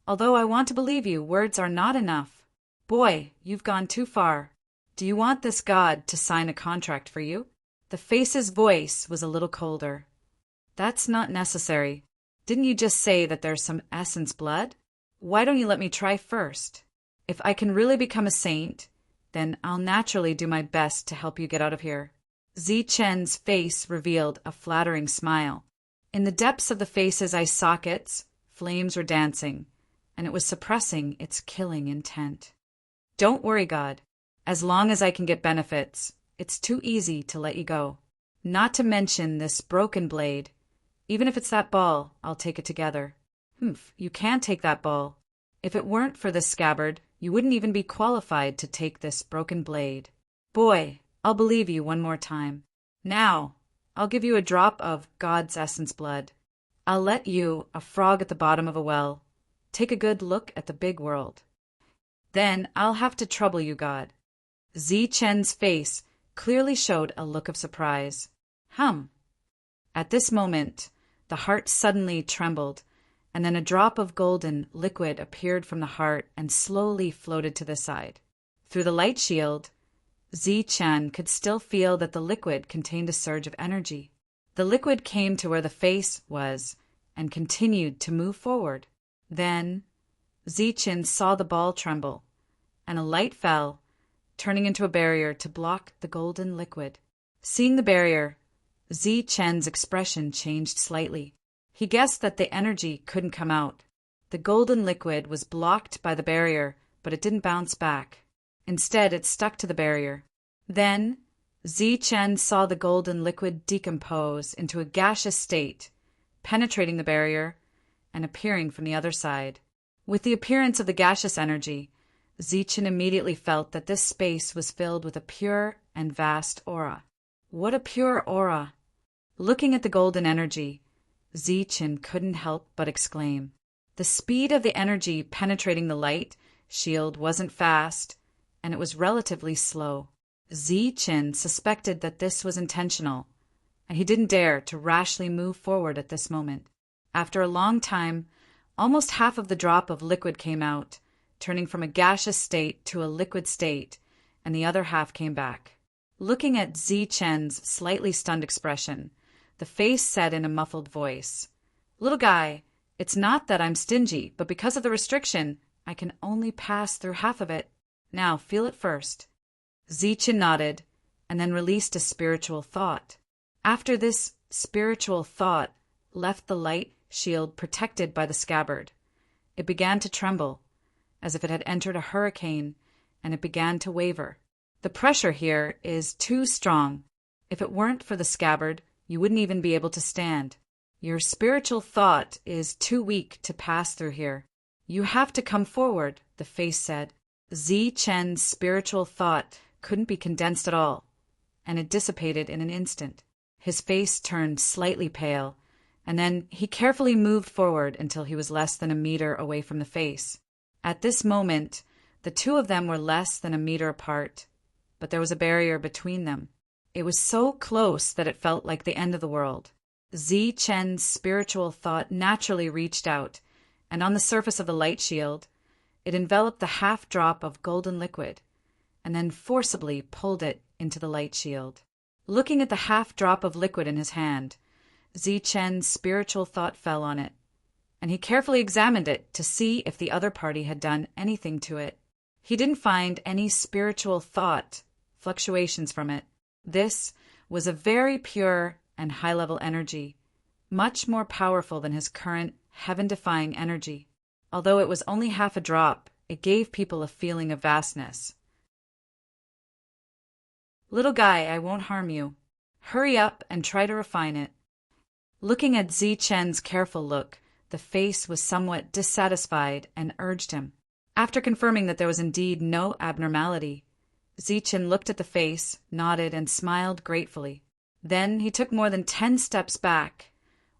"Although I want to believe you, words are not enough. Boy, you've gone too far. Do you want this god to sign a contract for you?" The face's voice was a little colder. "That's not necessary. Didn't you just say that there's some essence blood? Why don't you let me try first? If I can really become a saint, then I'll naturally do my best to help you get out of here." Zichen's face revealed a flattering smile. In the depths of the face's eye sockets, flames were dancing, and it was suppressing its killing intent. "Don't worry, God. As long as I can get benefits, it's too easy to let you go. Not to mention this broken blade. Even if it's that ball, I'll take it together." "Humph, you can't take that ball. If it weren't for this scabbard, you wouldn't even be qualified to take this broken blade." "Boy, I'll believe you one more time. Now, I'll give you a drop of God's essence blood. I'll let you, a frog at the bottom of a well, take a good look at the big world. Then I'll have to trouble you, God." Zichen's face clearly showed a look of surprise. At this moment, the heart suddenly trembled, and then a drop of golden liquid appeared from the heart and slowly floated to the side. Through the light shield, Zichen could still feel that the liquid contained a surge of energy. The liquid came to where the face was and continued to move forward. Then Zichen saw the ball tremble, and a light fell, turning into a barrier to block the golden liquid. Seeing the barrier, Zichen's expression changed slightly. He guessed that the energy couldn't come out. The golden liquid was blocked by the barrier, but it didn't bounce back. Instead, it stuck to the barrier. Then, Zichen saw the golden liquid decompose into a gaseous state, penetrating the barrier and appearing from the other side. With the appearance of the gaseous energy, Zichen immediately felt that this space was filled with a pure and vast aura. What a pure aura! Looking at the golden energy, Zichen couldn't help but exclaim. The speed of the energy penetrating the light shield wasn't fast, and it was relatively slow. Zichen suspected that this was intentional, and he didn't dare to rashly move forward at this moment. After a long time, almost half of the drop of liquid came out, turning from a gaseous state to a liquid state, and the other half came back. Looking at Zi-Chen's slightly stunned expression, the face said in a muffled voice, "Little guy, it's not that I'm stingy, but because of the restriction, I can only pass through half of it. Now, feel it first." Zi-Chen nodded, and then released a spiritual thought. After this spiritual thought left the light shield protected by the scabbard. It began to tremble, as if it had entered a hurricane, and it began to waver. The pressure here is too strong. If it weren't for the scabbard, you wouldn't even be able to stand. Your spiritual thought is too weak to pass through here. You have to come forward, the face said. Zi-Chen's spiritual thought couldn't be condensed at all, and it dissipated in an instant. His face turned slightly pale, and then he carefully moved forward until he was less than a meter away from the face. At this moment, the two of them were less than a meter apart, but there was a barrier between them. It was so close that it felt like the end of the world. Zi-Chen's spiritual thought naturally reached out, and on the surface of the light shield, it enveloped the half drop of golden liquid, and then forcibly pulled it into the light shield. Looking at the half drop of liquid in his hand, Zi-Chen's spiritual thought fell on it, and he carefully examined it to see if the other party had done anything to it. He didn't find any spiritual thought fluctuations from it. This was a very pure and high-level energy, much more powerful than his current heaven-defying energy. Although it was only half a drop, it gave people a feeling of vastness. "Little guy, I won't harm you. Hurry up and try to refine it." Looking at Zi-Chen's careful look, the face was somewhat dissatisfied and urged him. After confirming that there was indeed no abnormality, Zi-Chen looked at the face, nodded, and smiled gratefully. Then he took more than 10 steps back,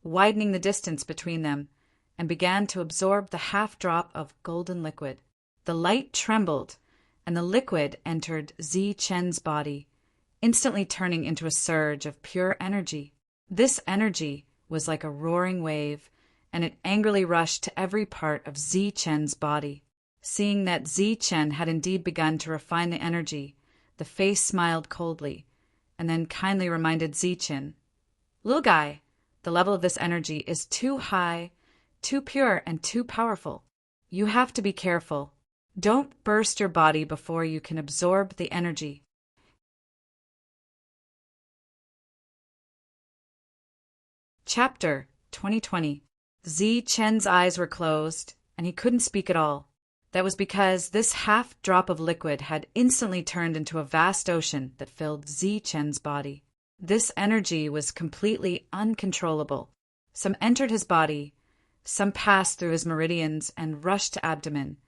widening the distance between them, and began to absorb the half drop of golden liquid. The light trembled, and the liquid entered Zi-Chen's body, instantly turning into a surge of pure energy. This energy was like a roaring wave, and it angrily rushed to every part of Zi-Chen's body. Seeing that Zi-Chen had indeed begun to refine the energy, the face smiled coldly, and then kindly reminded Zi-Chen, "Little guy, the level of this energy is too high, too pure, and too powerful. You have to be careful. Don't burst your body before you can absorb the energy." Chapter 2020. Zi-Chen's eyes were closed, and he couldn't speak at all. That was because this half drop of liquid had instantly turned into a vast ocean that filled Zi-Chen's body. This energy was completely uncontrollable. Some entered his body, some passed through his meridians and rushed to abdomen,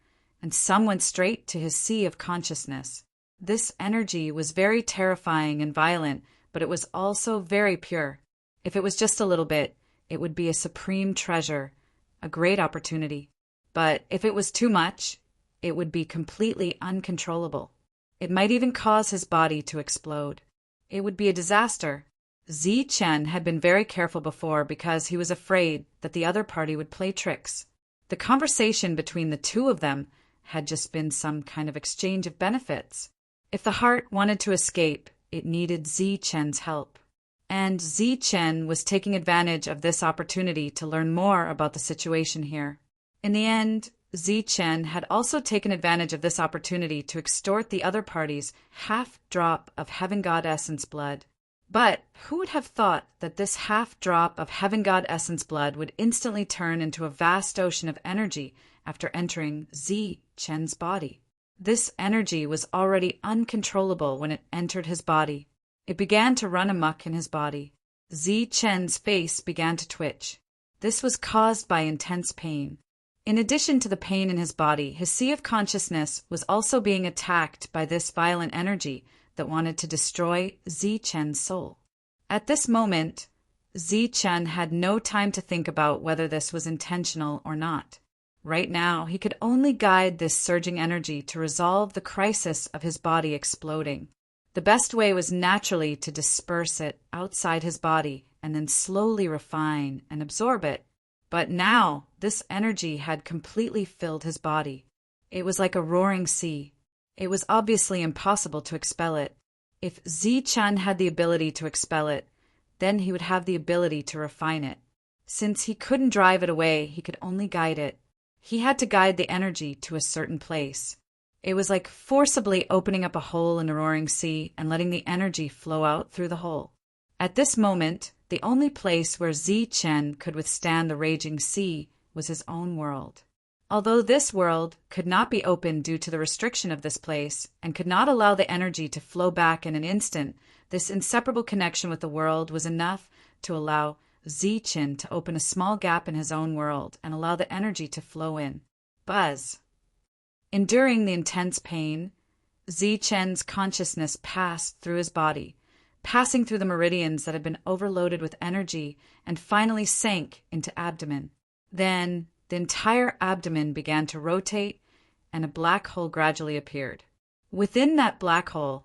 and some went straight to his sea of consciousness. This energy was very terrifying and violent, but it was also very pure. If it was just a little bit, it would be a supreme treasure, a great opportunity. But if it was too much, it would be completely uncontrollable. It might even cause his body to explode. It would be a disaster. Zi-Chen had been very careful before because he was afraid that the other party would play tricks. The conversation between the two of them had just been some kind of exchange of benefits. If the heart wanted to escape, it needed Zi-Chen's help. And Zi-Chen was taking advantage of this opportunity to learn more about the situation here. In the end, Zi-Chen had also taken advantage of this opportunity to extort the other party's half drop of Heaven God Essence blood. But who would have thought that this half drop of Heaven God Essence blood would instantly turn into a vast ocean of energy after entering Zi-Chen's body? This energy was already uncontrollable when it entered his body. It began to run amok in his body. Zi-Chen's face began to twitch. This was caused by intense pain. In addition to the pain in his body, his sea of consciousness was also being attacked by this violent energy that wanted to destroy Zi-Chen's soul. At this moment, Zi-Chen had no time to think about whether this was intentional or not. Right now, he could only guide this surging energy to resolve the crisis of his body exploding. The best way was naturally to disperse it outside his body and then slowly refine and absorb it. But now, this energy had completely filled his body. It was like a roaring sea. It was obviously impossible to expel it. If Zi-Chun had the ability to expel it, then he would have the ability to refine it. Since he couldn't drive it away, he could only guide it. He had to guide the energy to a certain place. It was like forcibly opening up a hole in a roaring sea and letting the energy flow out through the hole. At this moment, the only place where Zi-Chen could withstand the raging sea was his own world. Although this world could not be opened due to the restriction of this place and could not allow the energy to flow back in an instant, this inseparable connection with the world was enough to allow Zi-Chen to open a small gap in his own world and allow the energy to flow in. Buzz. Enduring the intense pain, Zi-Chen's consciousness passed through his body, passing through the meridians that had been overloaded with energy and finally sank into abdomen. Then the entire abdomen began to rotate and a black hole gradually appeared. Within that black hole,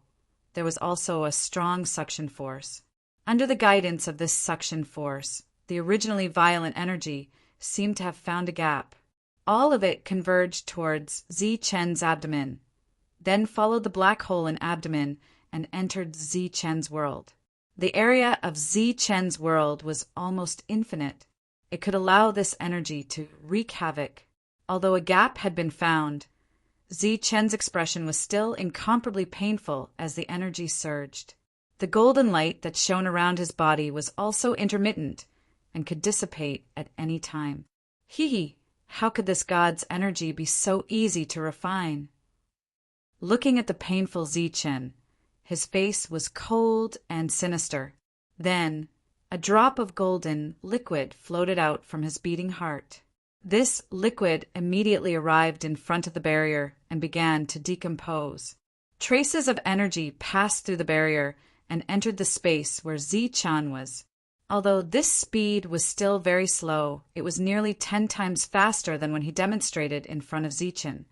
there was also a strong suction force. Under the guidance of this suction force, the originally violent energy seemed to have found a gap. All of it converged towards Zi-Chen's abdomen, then followed the black hole in abdomen and entered Zi-Chen's world. The area of Zi-Chen's world was almost infinite. It could allow this energy to wreak havoc. Although a gap had been found, Zi-Chen's expression was still incomparably painful as the energy surged. The golden light that shone around his body was also intermittent and could dissipate at any time. How could this god's energy be so easy to refine? Looking at the painful Zi-Chen, his face was cold and sinister. Then, a drop of golden liquid floated out from his beating heart. This liquid immediately arrived in front of the barrier and began to decompose. Traces of energy passed through the barrier and entered the space where Zi-Chan was. Although this speed was still very slow, it was nearly 10 times faster than when he demonstrated in front of Zi-Chen.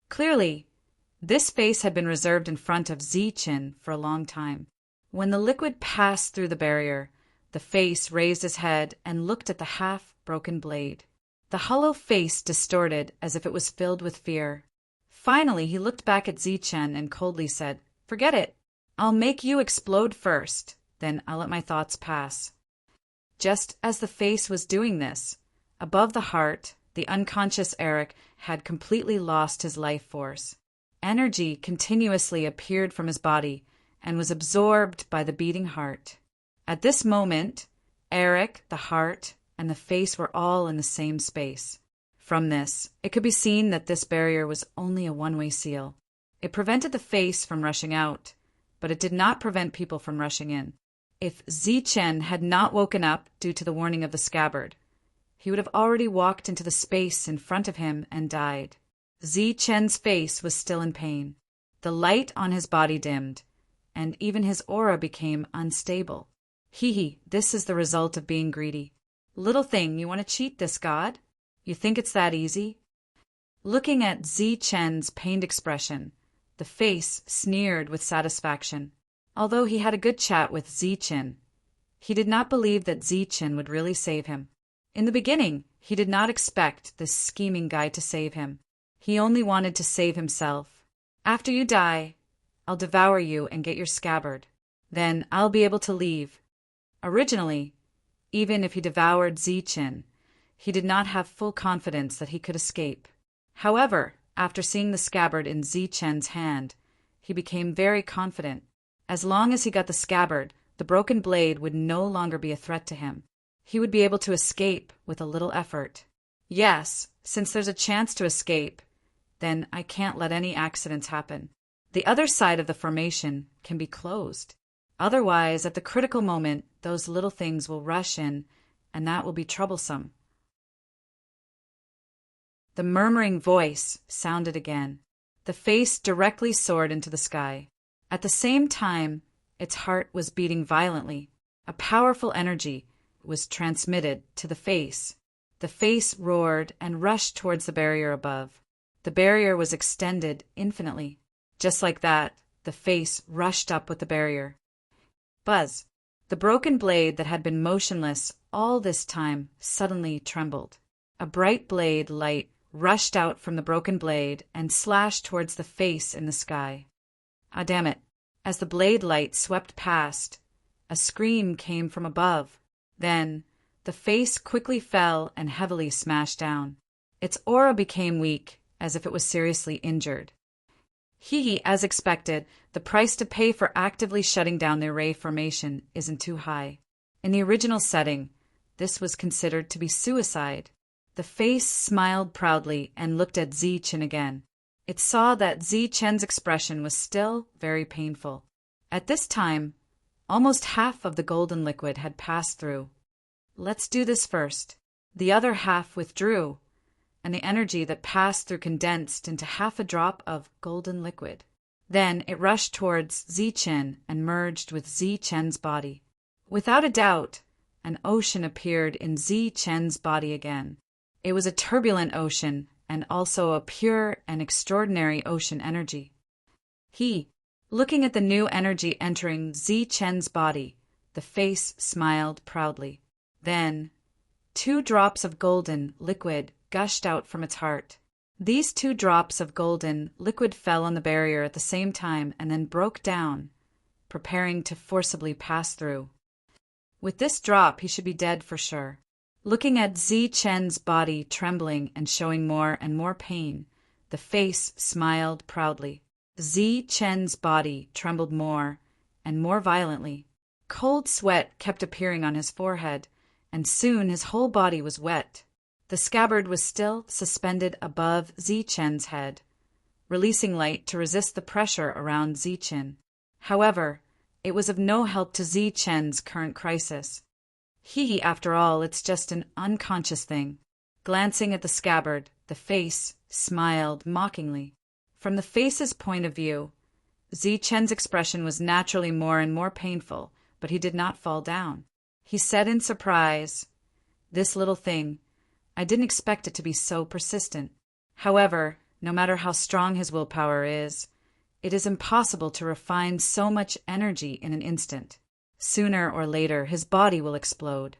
Clearly, this space had been reserved in front of Zi-Chen for a long time. When the liquid passed through the barrier, the face raised his head and looked at the half-broken blade. The hollow face distorted as if it was filled with fear. Finally, he looked back at Zi-Chen and coldly said, "Forget it. I'll make you explode first, then I'll let my thoughts pass." Just as the face was doing this, above the heart, the unconscious Eric had completely lost his life force. Energy continuously appeared from his body and was absorbed by the beating heart. At this moment, Eric, the heart, and the face were all in the same space. From this, it could be seen that this barrier was only a one-way seal. It prevented the face from rushing out, but it did not prevent people from rushing in. If Zi-Chen had not woken up due to the warning of the scabbard, he would have already walked into the space in front of him and died. Zi-Chen's face was still in pain. The light on his body dimmed, and even his aura became unstable. This is the result of being greedy. Little thing, you want to cheat this god? You think it's that easy? Looking at Zi-Chen's pained expression, the face sneered with satisfaction. Although he had a good chat with Zi-Chen, he did not believe that Zi-Chen would really save him. In the beginning, he did not expect this scheming guy to save him. He only wanted to save himself. "After you die, I'll devour you and get your scabbard. Then I'll be able to leave." Originally, even if he devoured Zi-Chen, he did not have full confidence that he could escape. However, after seeing the scabbard in Zi-Chen's hand, he became very confident. As long as he got the scabbard, the broken blade would no longer be a threat to him. He would be able to escape with a little effort. Yes, since there's a chance to escape, then I can't let any accidents happen. The other side of the formation can be closed. Otherwise, at the critical moment, those little things will rush in, and that will be troublesome. The murmuring voice sounded again. The face directly soared into the sky. At the same time, its heart was beating violently. A powerful energy was transmitted to the face. The face roared and rushed towards the barrier above. The barrier was extended infinitely. Just like that, the face rushed up with the barrier. Buzz. The broken blade that had been motionless all this time suddenly trembled. A bright blade light rushed out from the broken blade and slashed towards the face in the sky. Ah, damn it. As the blade light swept past, a scream came from above. Then, the face quickly fell and heavily smashed down. Its aura became weak, as if it was seriously injured. As expected, the price to pay for actively shutting down the array formation isn't too high. In the original setting, this was considered to be suicide. The face smiled proudly and looked at Zichen again. It saw that Zichen's expression was still very painful. At this time, almost half of the golden liquid had passed through. Let's do this first. The other half withdrew, and the energy that passed through condensed into half a drop of golden liquid. Then it rushed towards Zichen and merged with Zichen's body. Without a doubt, an ocean appeared in Zichen's body again. It was a turbulent ocean and also a pure and extraordinary ocean energy. Looking at the new energy entering Zichen's body, the face smiled proudly. Then, 2 drops of golden liquid gushed out from its heart. These 2 drops of golden liquid fell on the barrier at the same time and then broke down, preparing to forcibly pass through. With this drop, he should be dead for sure. Looking at Zichen's body trembling and showing more and more pain, the face smiled proudly. Zichen's body trembled more and more violently. Cold sweat kept appearing on his forehead, and soon his whole body was wet. The scabbard was still suspended above Zichen's head, releasing light to resist the pressure around Zichen. However, it was of no help to Zichen's current crisis. After all, it's just an unconscious thing. Glancing at the scabbard, the face smiled mockingly. From the face's point of view, Zichen's expression was naturally more and more painful, but he did not fall down. He said in surprise, "This little thing, I didn't expect it to be so persistent." However, no matter how strong his willpower is, it is impossible to refine so much energy in an instant. Sooner or later, his body will explode.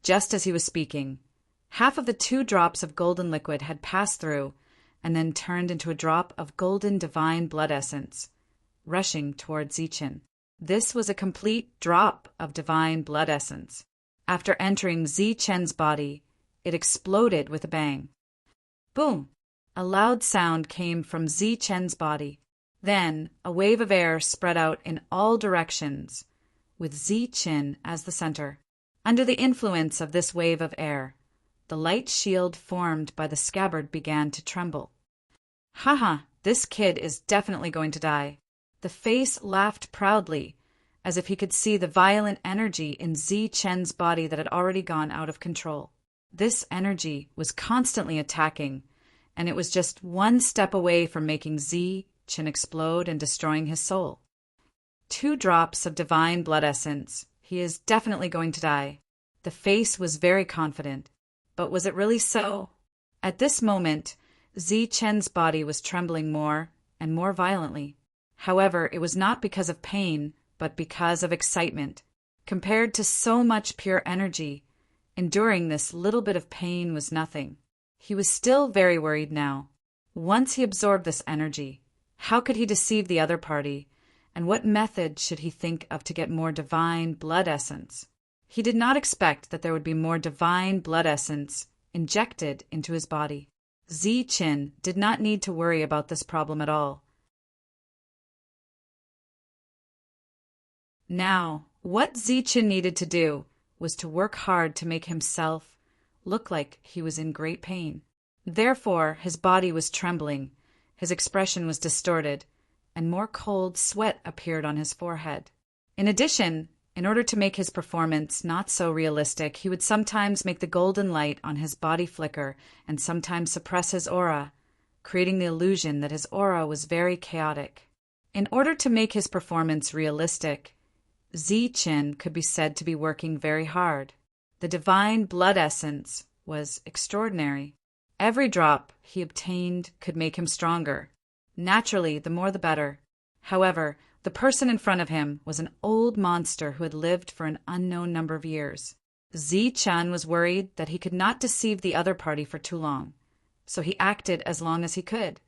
Just as he was speaking, half of the 2 drops of golden liquid had passed through and then turned into a drop of golden divine blood essence, rushing towards Zichen. This was a complete drop of divine blood essence. After entering Zichen's body, it exploded with a bang. Boom! A loud sound came from Zichen's body. Then a wave of air spread out in all directions, with Zichen as the center. Under the influence of this wave of air, the light shield formed by the scabbard began to tremble. This kid is definitely going to die. The face laughed proudly, as if he could see the violent energy in Zichen's body that had already gone out of control. This energy was constantly attacking, and it was just one step away from making Zichen explode and destroying his soul. 2 drops of divine blood essence. He is definitely going to die. The face was very confident. But was it really so? At this moment, Zichen's body was trembling more and more violently. However, it was not because of pain, but because of excitement. Compared to so much pure energy, enduring this little bit of pain was nothing. He was still very worried now. Once he absorbed this energy, how could he deceive the other party? And what method should he think of to get more divine blood essence? He did not expect that there would be more divine blood essence injected into his body. Zichen did not need to worry about this problem at all. Now, what Zichen needed to do was to work hard to make himself look like he was in great pain. Therefore, his body was trembling, his expression was distorted, and more cold sweat appeared on his forehead. In addition, in order to make his performance not so realistic, he would sometimes make the golden light on his body flicker and sometimes suppress his aura, creating the illusion that his aura was very chaotic. In order to make his performance realistic, Zichen could be said to be working very hard. The divine blood essence was extraordinary. Every drop he obtained could make him stronger. Naturally, the more the better. However, The person in front of him was an old monster who had lived for an unknown number of years. Zi-chan was worried that he could not deceive the other party for too long, so he acted as long as he could.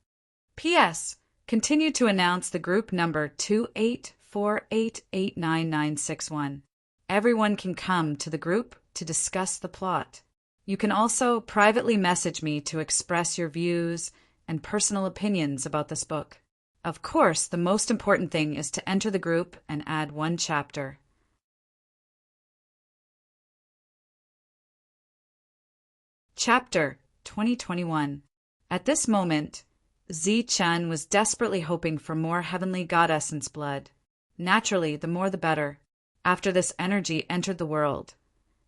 P.S. Continue to announce the group number 28488991. Everyone can come to the group to discuss the plot. You can also privately message me to express your views and personal opinions about this book. Of course, the most important thing is to enter the group and add one chapter. Chapter 2021. At this moment, Zi-chan was desperately hoping for more heavenly god essence blood. Naturally, the more the better. After this energy entered the world,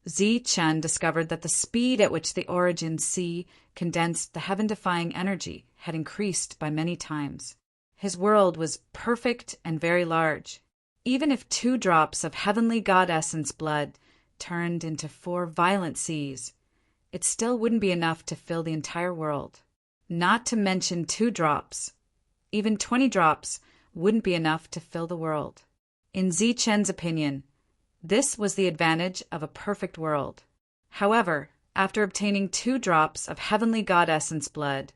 Zi-chan discovered that the speed at which the origin sea condensed the heaven-defying energy had increased by many times. His world was perfect and very large. Even if 2 drops of heavenly god essence blood turned into 4 violent seas, it still wouldn't be enough to fill the entire world. Not to mention 2 drops. Even 20 drops wouldn't be enough to fill the world. In Zi-chen's opinion, this was the advantage of a perfect world. However, after obtaining 2 drops of heavenly god essence blood,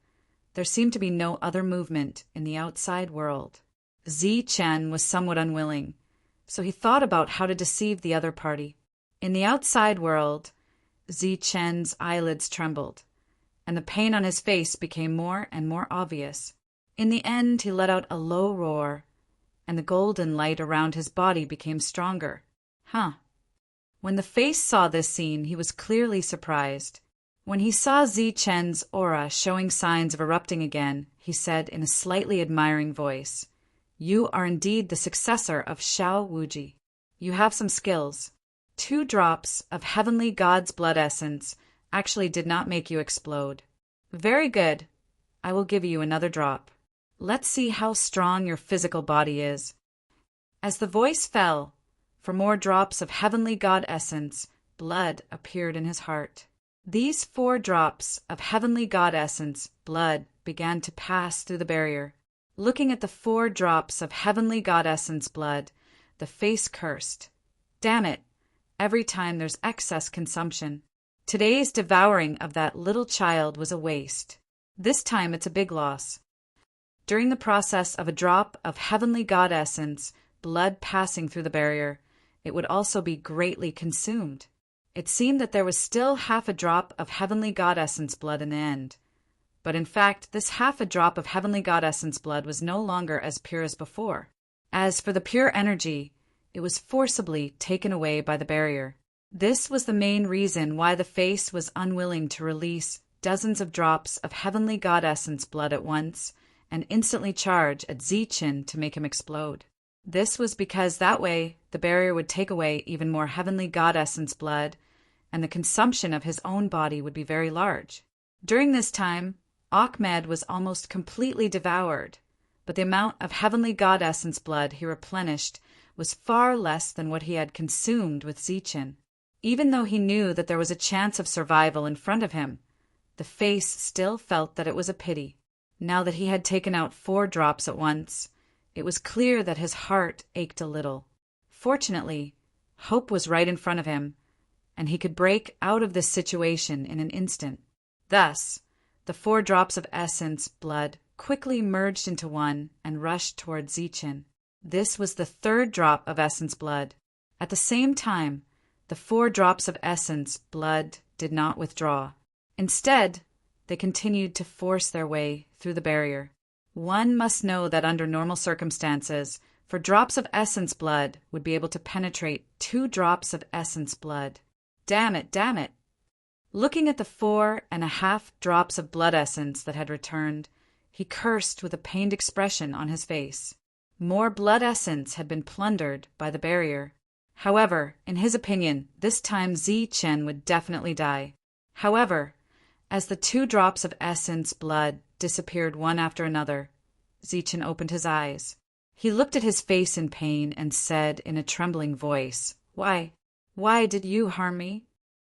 there seemed to be no other movement in the outside world. Zi-chen was somewhat unwilling, so he thought about how to deceive the other party. In the outside world, Zi-chen's eyelids trembled, and the pain on his face became more and more obvious. In the end, he let out a low roar, and the golden light around his body became stronger. When the face saw this scene, he was clearly surprised. When he saw Zi-chen's aura showing signs of erupting again, he said in a slightly admiring voice, "You are indeed the successor of Xiao Wuji. You have some skills. 2 drops of heavenly god's blood essence actually did not make you explode. Very good. I will give you another drop. Let's see how strong your physical body is." As the voice fell, for more drops of heavenly god essence, blood appeared in his heart. These 4 drops of heavenly god essence, blood, began to pass through the barrier. Looking at the 4 drops of heavenly god essence blood, the face cursed. Damn it, every time there's excess consumption. Today's devouring of that little child was a waste. This time it's a big loss. During the process of a drop of heavenly god essence, blood passing through the barrier, it would also be greatly consumed. It seemed that there was still half a drop of heavenly god essence blood in the end. But in fact, this half a drop of heavenly god essence blood was no longer as pure as before. As for the pure energy, it was forcibly taken away by the barrier. This was the main reason why the face was unwilling to release dozens of drops of heavenly god essence blood at once and instantly charge at Zi-chen to make him explode. This was because that way the barrier would take away even more heavenly god essence blood, and the consumption of his own body would be very large. During this time, Ahmed was almost completely devoured, but the amount of heavenly god essence blood he replenished was far less than what he had consumed with Zi-chen. Even though he knew that there was a chance of survival in front of him, the face still felt that it was a pity. Now that he had taken out 4 drops at once, it was clear that his heart ached a little. Fortunately, hope was right in front of him, and he could break out of this situation in an instant. Thus, the 4 drops of essence blood quickly merged into one and rushed toward Zi-chen. This was the 3rd drop of essence blood. At the same time, the 4 drops of essence blood did not withdraw. Instead, they continued to force their way through the barrier. One must know that under normal circumstances, for drops of essence blood would be able to penetrate 2 drops of essence blood. Damn it, damn it! Looking at the 4.5 drops of blood essence that had returned, he cursed with a pained expression on his face. More blood essence had been plundered by the barrier. However, in his opinion, this time Zi-chen would definitely die. However, as the 2 drops of essence blood disappeared one after another, Zi-chen opened his eyes. He looked at his face in pain and said in a trembling voice, Why did you harm me?"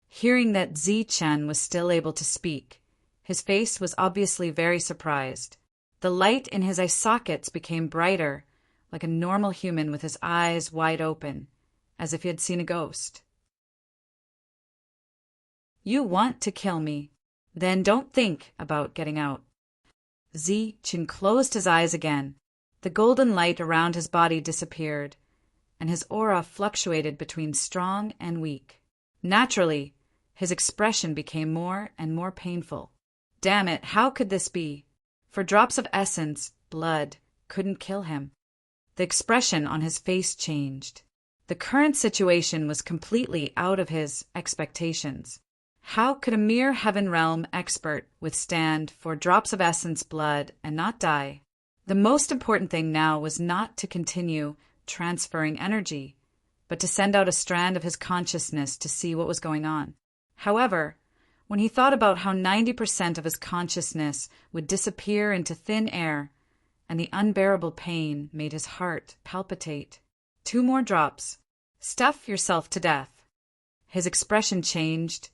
Hearing that Zi-chen was still able to speak, his face was obviously very surprised. The light in his eye sockets became brighter, like a normal human with his eyes wide open, as if he had seen a ghost. You want to kill me? Then don't think about getting out. Zichen closed his eyes again. The golden light around his body disappeared, and his aura fluctuated between strong and weak. Naturally, his expression became more and more painful. Damn it, how could this be? For drops of essence, blood, couldn't kill him. The expression on his face changed. The current situation was completely out of his expectations. How could a mere heaven realm expert withstand 4 drops of essence blood and not die? The most important thing now was not to continue transferring energy, but to send out a strand of his consciousness to see what was going on. However, when he thought about how 90% of his consciousness would disappear into thin air, and the unbearable pain made his heart palpitate. 2 more drops. Stuff yourself to death. His expression changed,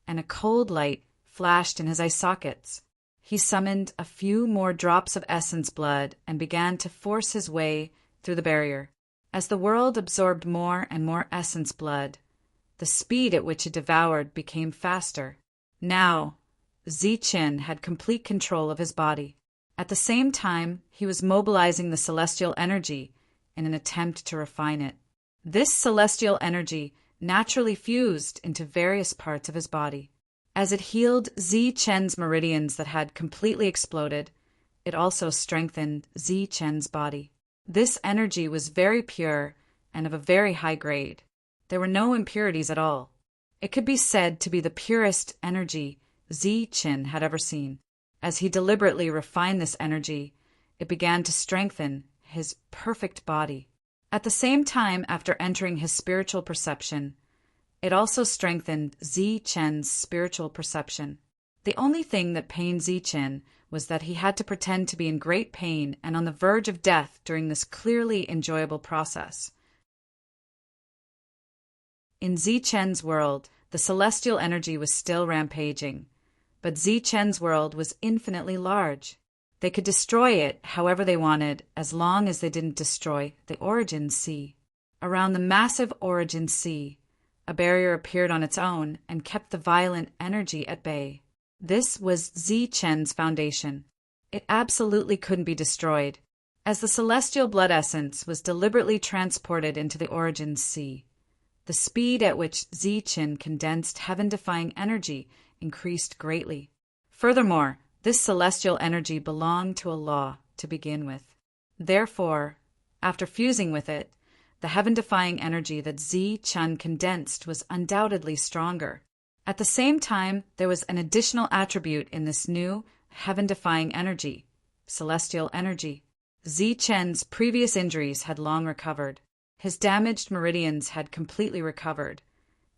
and a cold light flashed in his eye sockets. He summoned a few more drops of essence blood and began to force his way through the barrier. As the world absorbed more and more essence blood, the speed at which it devoured became faster. Now, Zichen had complete control of his body. At the same time, he was mobilizing the celestial energy in an attempt to refine it. This celestial energy naturally fused into various parts of his body. As it healed Zichen's meridians that had completely exploded, it also strengthened Zichen's body. This energy was very pure and of a very high grade. There were no impurities at all. It could be said to be the purest energy Zichen had ever seen. As he deliberately refined this energy, it began to strengthen his perfect body. At the same time, after entering his spiritual perception, it also strengthened Zichen's spiritual perception. The only thing that pained Zichen was that he had to pretend to be in great pain and on the verge of death during this clearly enjoyable process. In Zichen's world, the celestial energy was still rampaging, but Zichen's world was infinitely large. They could destroy it however they wanted, as long as they didn't destroy the Origin Sea. Around the massive Origin Sea, a barrier appeared on its own and kept the violent energy at bay. This was Zichen's foundation. It absolutely couldn't be destroyed, as the celestial blood essence was deliberately transported into the Origin Sea. The speed at which Zichen condensed heaven-defying energy increased greatly. Furthermore, this celestial energy belonged to a law to begin with. Therefore, after fusing with it, the heaven-defying energy that Zichen condensed was undoubtedly stronger. At the same time, there was an additional attribute in this new heaven-defying energy, celestial energy. Zichen's previous injuries had long recovered. His damaged meridians had completely recovered,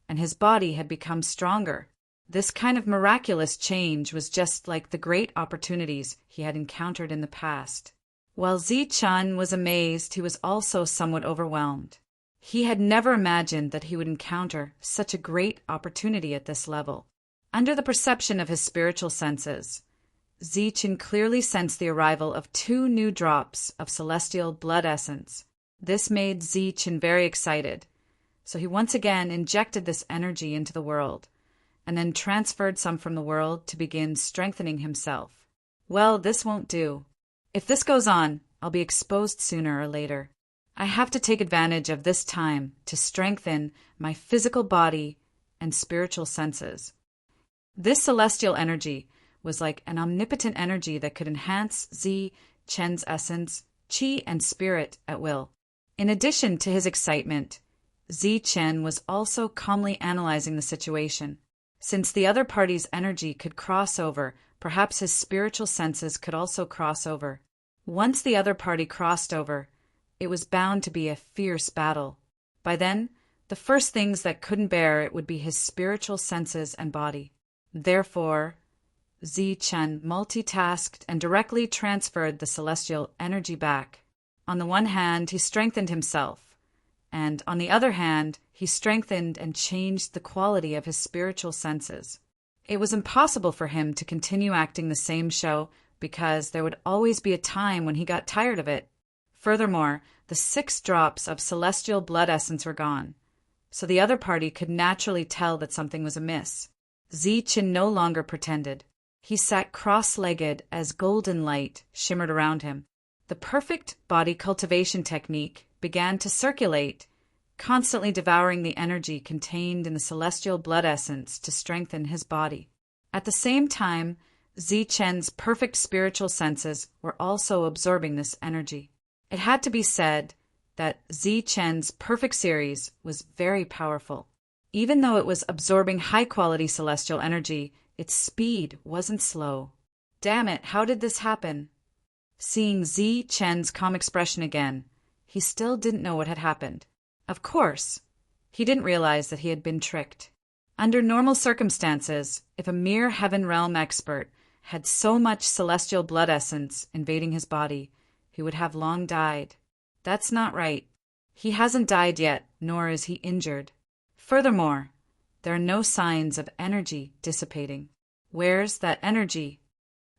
and his body had become stronger. This kind of miraculous change was just like the great opportunities he had encountered in the past. While Zichen was amazed, he was also somewhat overwhelmed. He had never imagined that he would encounter such a great opportunity at this level. Under the perception of his spiritual senses, Zichen clearly sensed the arrival of 2 new drops of celestial blood essence. This made Zichen very excited, so he once again injected this energy into the world, and then transferred some from the world to begin strengthening himself. Well, this won't do. If this goes on, I'll be exposed sooner or later. I have to take advantage of this time to strengthen my physical body and spiritual senses. This celestial energy was like an omnipotent energy that could enhance Zichen's essence, chi, and spirit at will. In addition to his excitement, Zichen was also calmly analyzing the situation. Since the other party's energy could cross over, perhaps his spiritual senses could also cross over. Once the other party crossed over, it was bound to be a fierce battle. By then, the first things that couldn't bear it would be his spiritual senses and body. Therefore, Zichen multitasked and directly transferred the celestial energy back. On the one hand, he strengthened himself, and on the other hand, he strengthened and changed the quality of his spiritual senses. It was impossible for him to continue acting the same show because there would always be a time when he got tired of it. Furthermore, the 6 drops of celestial blood essence were gone, so the other party could naturally tell that something was amiss. Zichen no longer pretended. He sat cross-legged as golden light shimmered around him. The perfect body cultivation technique began to circulate, constantly devouring the energy contained in the celestial blood essence to strengthen his body. At the same time, Zichen's perfect spiritual senses were also absorbing this energy. It had to be said that Zichen's perfect series was very powerful. Even though it was absorbing high-quality celestial energy, its speed wasn't slow. Damn it, how did this happen? Seeing Zichen's calm expression again, he still didn't know what had happened. Of course, he didn't realize that he had been tricked. Under normal circumstances, if a mere heaven realm expert had so much celestial blood essence invading his body, he would have long died. That's not right. He hasn't died yet, nor is he injured. Furthermore, there are no signs of energy dissipating. Where's that energy?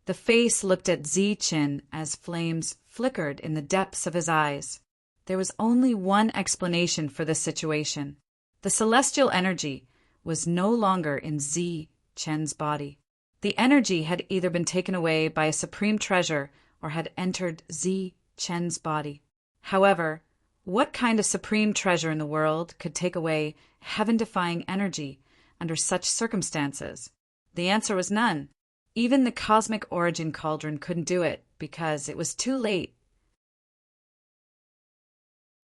The face looked at Zichen as flames flickered in the depths of his eyes. There was only one explanation for this situation. The celestial energy was no longer in Zichen's body. The energy had either been taken away by a supreme treasure or had entered Zichen's body. However, what kind of supreme treasure in the world could take away heaven-defying energy under such circumstances? The answer was none. Even the cosmic origin cauldron couldn't do it because it was too late.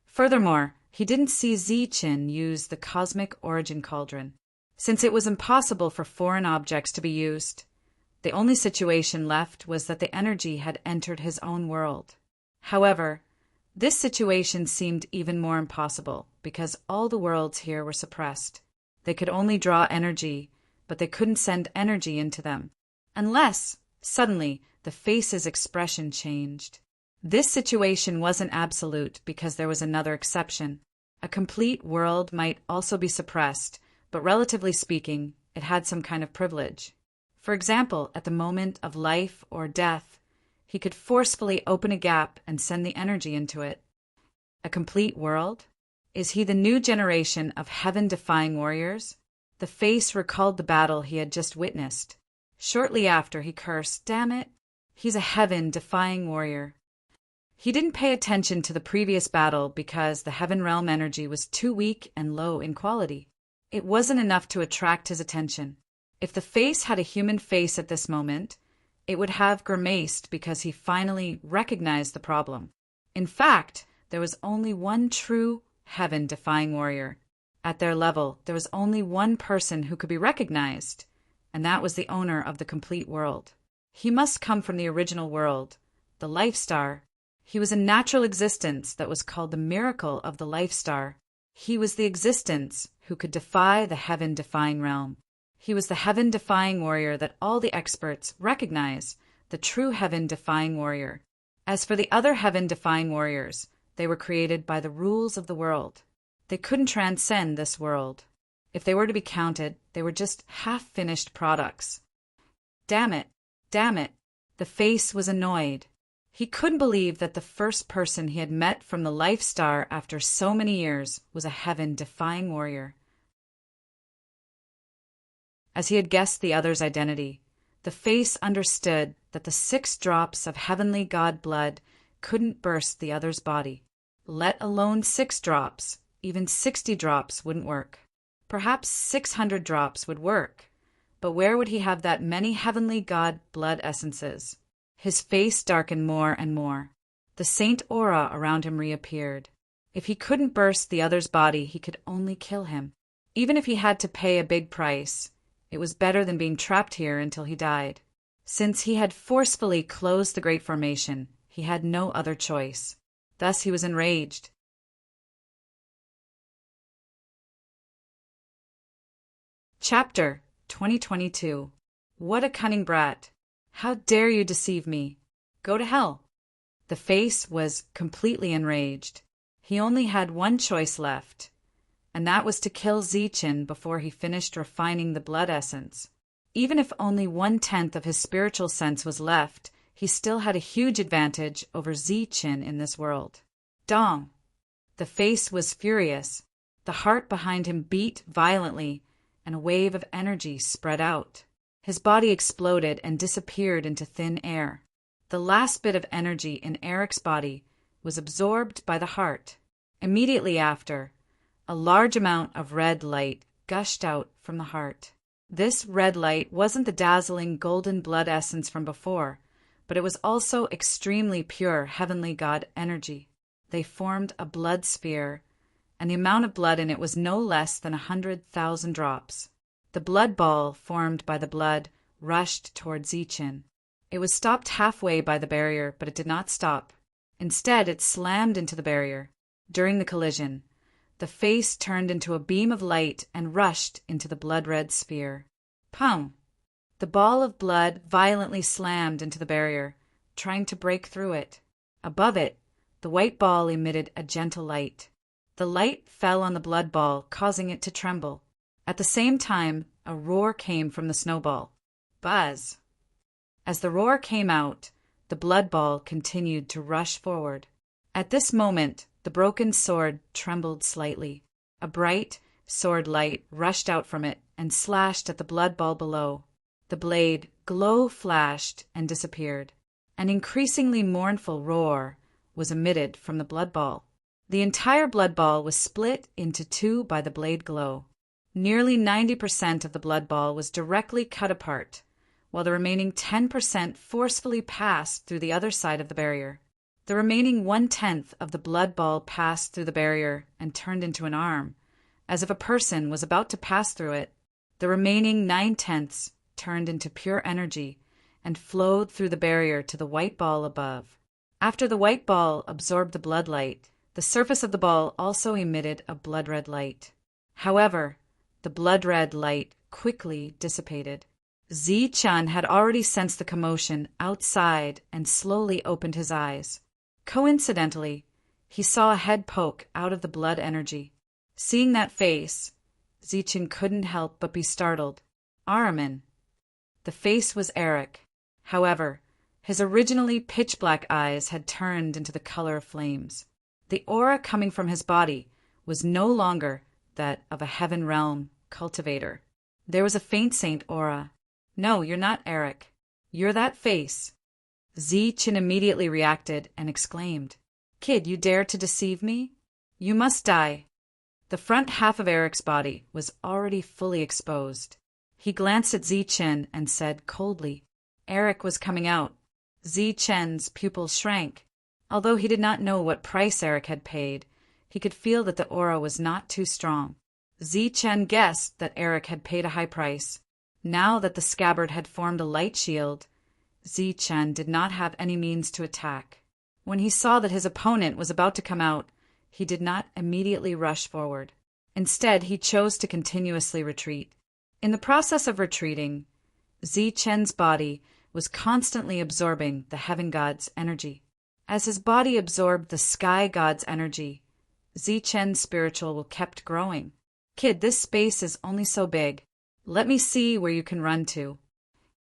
Furthermore, he didn't see Zichen use the cosmic origin cauldron. Since it was impossible for foreign objects to be used, the only situation left was that the energy had entered his own world. However, this situation seemed even more impossible because all the worlds here were suppressed. They could only draw energy, but they couldn't send energy into them. Unless, suddenly, the face's expression changed. This situation wasn't absolute because there was another exception. A complete world might also be suppressed, but relatively speaking, it had some kind of privilege. For example, at the moment of life or death, he could forcefully open a gap and send the energy into it. A complete world? Is he the new generation of heaven-defying warriors? The face recalled the battle he had just witnessed. Shortly after, he cursed, "Damn it, he's a heaven-defying warrior." He didn't pay attention to the previous battle because the heaven realm energy was too weak and low in quality. It wasn't enough to attract his attention. If the face had a human face at this moment, it would have grimaced because he finally recognized the problem. In fact, there was only one true heaven-defying warrior. At their level, there was only one person who could be recognized, and that was the owner of the complete world. He must come from the original world, the Life Star. He was a natural existence that was called the miracle of the Life Star. He was the existence who could defy the heaven-defying realm. He was the heaven-defying warrior that all the experts recognize, the true heaven-defying warrior. As for the other heaven-defying warriors, they were created by the rules of the world. They couldn't transcend this world. If they were to be counted, they were just half-finished products. Damn it, damn it. The face was annoyed. He couldn't believe that the first person he had met from the Life Star after so many years was a heaven-defying warrior. As he had guessed the other's identity, the face understood that the 6 drops of heavenly god blood couldn't burst the other's body. Let alone 6 drops, even 60 drops wouldn't work. Perhaps 600 drops would work, but where would he have that many heavenly god blood essences? His face darkened more and more. The saint aura around him reappeared. If he couldn't burst the other's body, he could only kill him. Even if he had to pay a big price, it was better than being trapped here until he died. Since he had forcefully closed the Great Formation, he had no other choice. Thus he was enraged. Chapter 2022. What a cunning brat! How dare you deceive me? Go to hell! The face was completely enraged. He only had one choice left, and that was to kill Zichen before he finished refining the blood essence. Even if only 1/10 of his spiritual sense was left, he still had a huge advantage over Zichen in this world. Dong! The face was furious. The heart behind him beat violently, and a wave of energy spread out. His body exploded and disappeared into thin air. The last bit of energy in Eric's body was absorbed by the heart. Immediately after, a large amount of red light gushed out from the heart. This red light wasn't the dazzling golden blood essence from before, but it was also extremely pure heavenly God energy. They formed a blood sphere, and the amount of blood in it was no less than 100,000 drops. The blood ball formed by the blood rushed toward Zichen. It was stopped halfway by the barrier, but it did not stop. Instead, it slammed into the barrier. During the collision, the face turned into a beam of light and rushed into the blood-red sphere. Pum! The ball of blood violently slammed into the barrier, trying to break through it. Above it, the white ball emitted a gentle light. The light fell on the blood ball, causing it to tremble. At the same time, a roar came from the snowball. Buzz! As the roar came out, the blood ball continued to rush forward. At this moment, the broken sword trembled slightly. A bright sword light rushed out from it and slashed at the blood ball below. The blade glow flashed and disappeared. An increasingly mournful roar was emitted from the blood ball. The entire blood ball was split into two by the blade glow. Nearly 90% of the blood ball was directly cut apart, while the remaining 10% forcefully passed through the other side of the barrier. The remaining 1/10 of the blood ball passed through the barrier and turned into an arm, as if a person was about to pass through it. The remaining 9/10 turned into pure energy and flowed through the barrier to the white ball above. After the white ball absorbed the blood light, the surface of the ball also emitted a blood-red light. However, the blood-red light quickly dissipated. Zichen had already sensed the commotion outside and slowly opened his eyes. Coincidentally, he saw a head poke out of the blood energy. Seeing that face, Zichen couldn't help but be startled. Araman. The face was Eric. However, his originally pitch-black eyes had turned into the color of flames. The aura coming from his body was no longer that of a heaven realm cultivator. There was a faint saint aura. No, you're not Eric. You're that face. Zichen immediately reacted and exclaimed, Kid, you dare to deceive me? You must die. The front half of Eric's body was already fully exposed. He glanced at Zichen and said coldly, Eric was coming out. Zichen's pupils shrank. Although he did not know what price Eric had paid, he could feel that the aura was not too strong. Zichen guessed that Eric had paid a high price. Now that the scabbard had formed a light shield, Zichen did not have any means to attack. When he saw that his opponent was about to come out, he did not immediately rush forward. Instead, he chose to continuously retreat. In the process of retreating, Zichen's body was constantly absorbing the heaven god's energy. As his body absorbed the sky god's energy, Zichen's spiritual will kept growing. Kid, this space is only so big. Let me see where you can run to.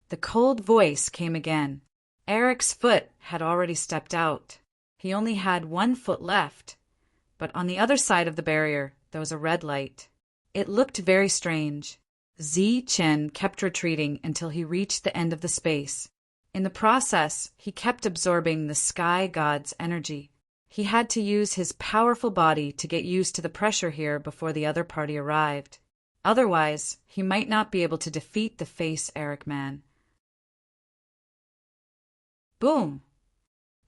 The cold voice came again. Eric's foot had already stepped out. He only had 1 foot left, but on the other side of the barrier there was a red light. It looked very strange. Zichen kept retreating until he reached the end of the space. In the process, he kept absorbing the sky god's energy. He had to use his powerful body to get used to the pressure here before the other party arrived. Otherwise, he might not be able to defeat the face Eric man. Boom!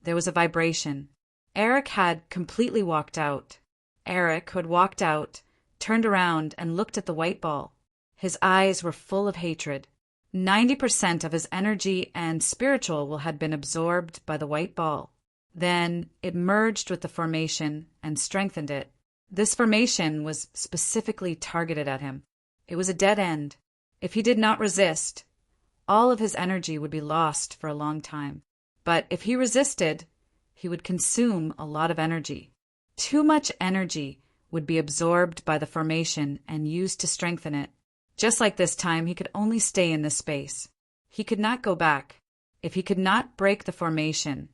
There was a vibration. Eric had completely walked out. Eric, who had walked out, turned around and looked at the white ball. His eyes were full of hatred. 90% of his energy and spiritual had been absorbed by the white ball. Then it merged with the formation and strengthened it. This formation was specifically targeted at him. It was a dead end. If he did not resist, all of his energy would be lost for a long time. But if he resisted, he would consume a lot of energy. Too much energy would be absorbed by the formation and used to strengthen it. Just like this time, he could only stay in this space. He could not go back. If he could not break the formation,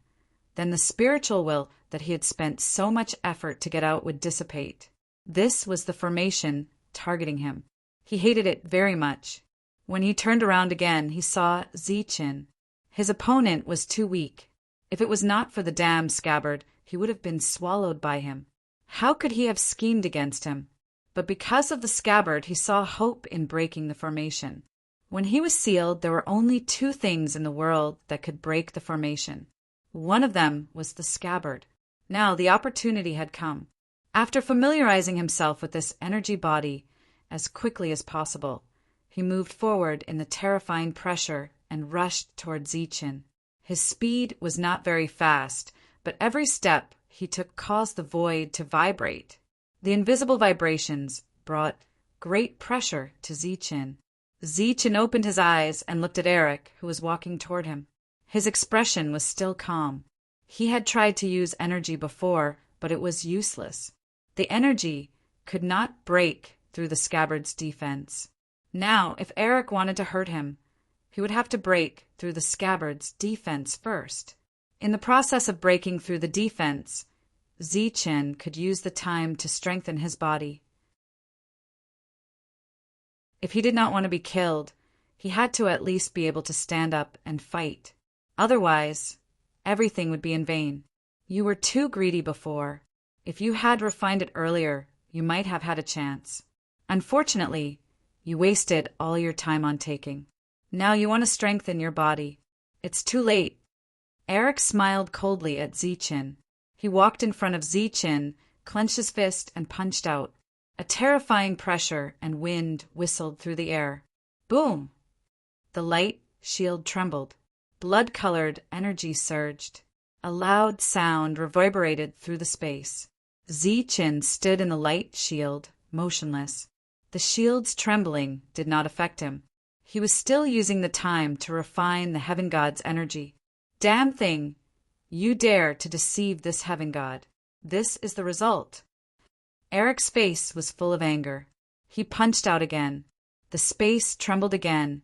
Then the spiritual will that he had spent so much effort to get out would dissipate. This was the formation targeting him. He hated it very much. When he turned around again, he saw Zichin. His opponent was too weak. If it was not for the damn scabbard, he would have been swallowed by him. How could he have schemed against him? But because of the scabbard, he saw hope in breaking the formation. When he was sealed, there were only two things in the world that could break the formation. One of them was the scabbard. Now the opportunity had come. After familiarizing himself with this energy body as quickly as possible, he moved forward in the terrifying pressure and rushed toward Zichin. His speed was not very fast, but every step he took caused the void to vibrate. The invisible vibrations brought great pressure to Zichin. Zichin opened his eyes and looked at Eric, who was walking toward him. His expression was still calm. He had tried to use energy before, but it was useless. The energy could not break through the scabbard's defense. Now, if Eric wanted to hurt him, he would have to break through the scabbard's defense first. In the process of breaking through the defense, Zichin could use the time to strengthen his body. If he did not want to be killed, he had to at least be able to stand up and fight. Otherwise, everything would be in vain. You were too greedy before. If you had refined it earlier, you might have had a chance. Unfortunately, you wasted all your time on taking. Now you want to strengthen your body. It's too late. Eric smiled coldly at Zichin. He walked in front of Zichin, clenched his fist, and punched out. A terrifying pressure and wind whistled through the air. Boom! The light shield trembled. Blood-colored energy surged. A loud sound reverberated through the space. Zichin stood in the light shield, motionless. The shield's trembling did not affect him. He was still using the time to refine the heaven god's energy. Damn thing! You dare to deceive this heaven god. This is the result. Eric's face was full of anger. He punched out again. The space trembled again,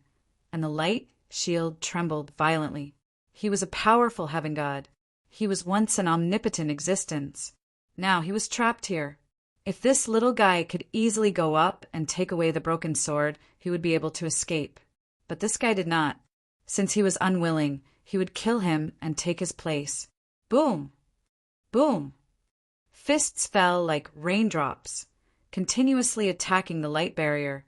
and the light shield trembled violently. He was a powerful heaven god. He was once an omnipotent existence. Now he was trapped here. If this little guy could easily go up and take away the broken sword, he would be able to escape. But this guy did not. Since he was unwilling, he would kill him and take his place. Boom! Boom! Fists fell like raindrops, continuously attacking the light barrier,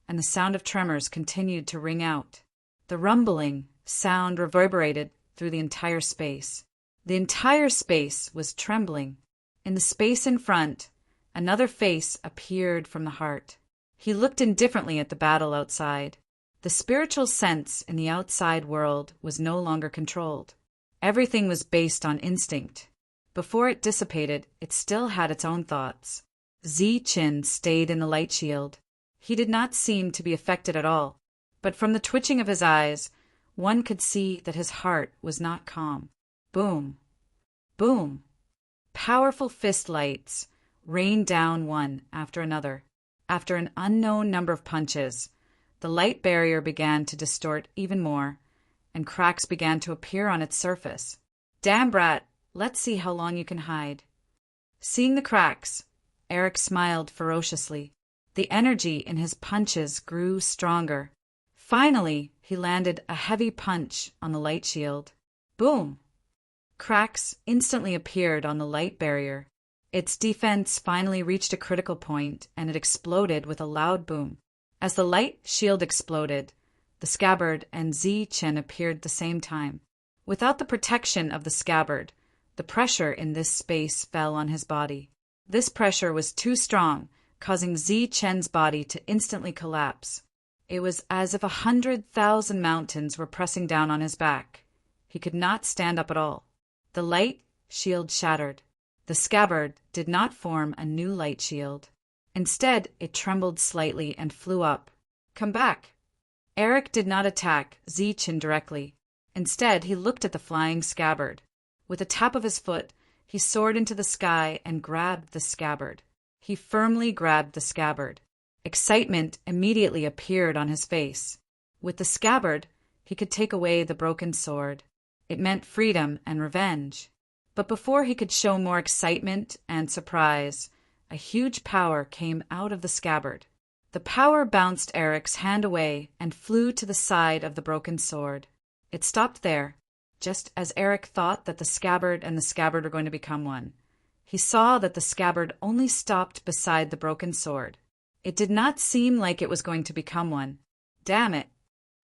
and the sound of tremors continued to ring out. The rumbling sound reverberated through the entire space. The entire space was trembling. In the space in front, another face appeared from the heart. He looked indifferently at the battle outside. The spiritual sense in the outside world was no longer controlled. Everything was based on instinct. Before it dissipated, it still had its own thoughts. Zichin stayed in the light shield. He did not seem to be affected at all, but from the twitching of his eyes, one could see that his heart was not calm. Boom! Boom! Powerful fist lights rained down one after another. After an unknown number of punches, the light barrier began to distort even more, and cracks began to appear on its surface. Damn brat, let's see how long you can hide. Seeing the cracks, Eric smiled ferociously. The energy in his punches grew stronger. Finally, he landed a heavy punch on the light shield. Boom! Cracks instantly appeared on the light barrier. Its defense finally reached a critical point, and it exploded with a loud boom. As the light shield exploded, the scabbard and Zichin appeared at the same time. Without the protection of the scabbard, the pressure in this space fell on his body. This pressure was too strong, causing Zichin's body to instantly collapse. It was as if 100,000 mountains were pressing down on his back. He could not stand up at all. The light shield shattered. The scabbard did not form a new light shield. Instead, it trembled slightly and flew up. Come back! Eric did not attack Zichin directly. Instead, he looked at the flying scabbard. With a tap of his foot, he soared into the sky and grabbed the scabbard. He firmly grabbed the scabbard. Excitement immediately appeared on his face. With the scabbard, he could take away the broken sword. It meant freedom and revenge. But before he could show more excitement and surprise, a huge power came out of the scabbard. The power bounced Eric's hand away and flew to the side of the broken sword. It stopped there, just as Eric thought that the scabbard and the scabbard were going to become one. He saw that the scabbard only stopped beside the broken sword. It did not seem like it was going to become one. Damn it!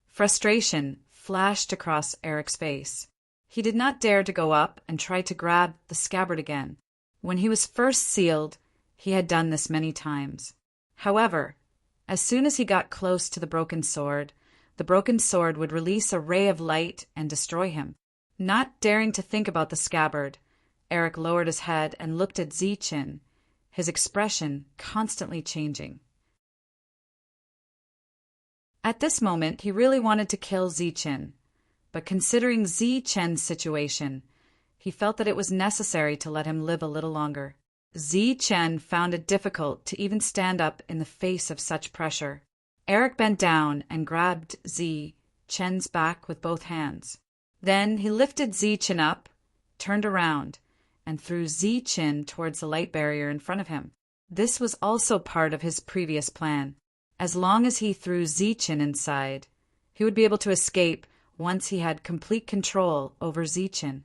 Frustration flashed across Eric's face. He did not dare to go up and try to grab the scabbard again. When he was first sealed, he had done this many times. However, as soon as he got close to the broken sword would release a ray of light and destroy him. Not daring to think about the scabbard, Eric lowered his head and looked at Zichen, his expression constantly changing. At this moment, he really wanted to kill Zichen, but considering Zichen's situation, he felt that it was necessary to let him live a little longer. Zichen found it difficult to even stand up in the face of such pressure. Eric bent down and grabbed Zichen's back with both hands. Then he lifted Zichen up, turned around, and threw Zichen towards the light barrier in front of him. This was also part of his previous plan. As long as he threw Zichen inside, he would be able to escape once he had complete control over Zichen.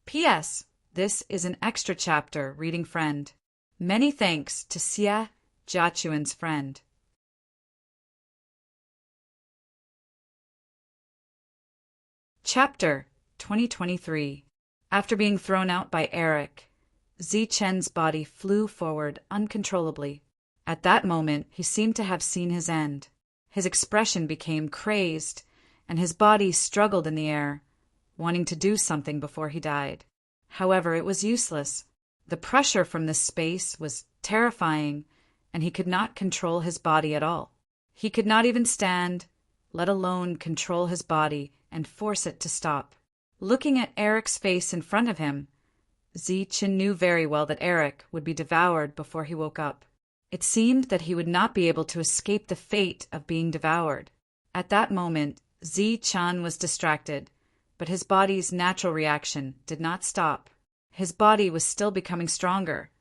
P.S. This is an extra chapter, reading friend. Many thanks to Xia Jiachuan's friend. Chapter 2023. After being thrown out by Eric, Zichen's body flew forward uncontrollably. At that moment, he seemed to have seen his end. His expression became crazed, and his body struggled in the air, wanting to do something before he died. However, it was useless. The pressure from this space was terrifying, and he could not control his body at all. He could not even stand, let alone control his body and force it to stop. Looking at Eric's face in front of him, Zichen knew very well that Eric would be devoured before he woke up. It seemed that he would not be able to escape the fate of being devoured. At that moment, Zichen was distracted, but his body's natural reaction did not stop. His body was still becoming stronger,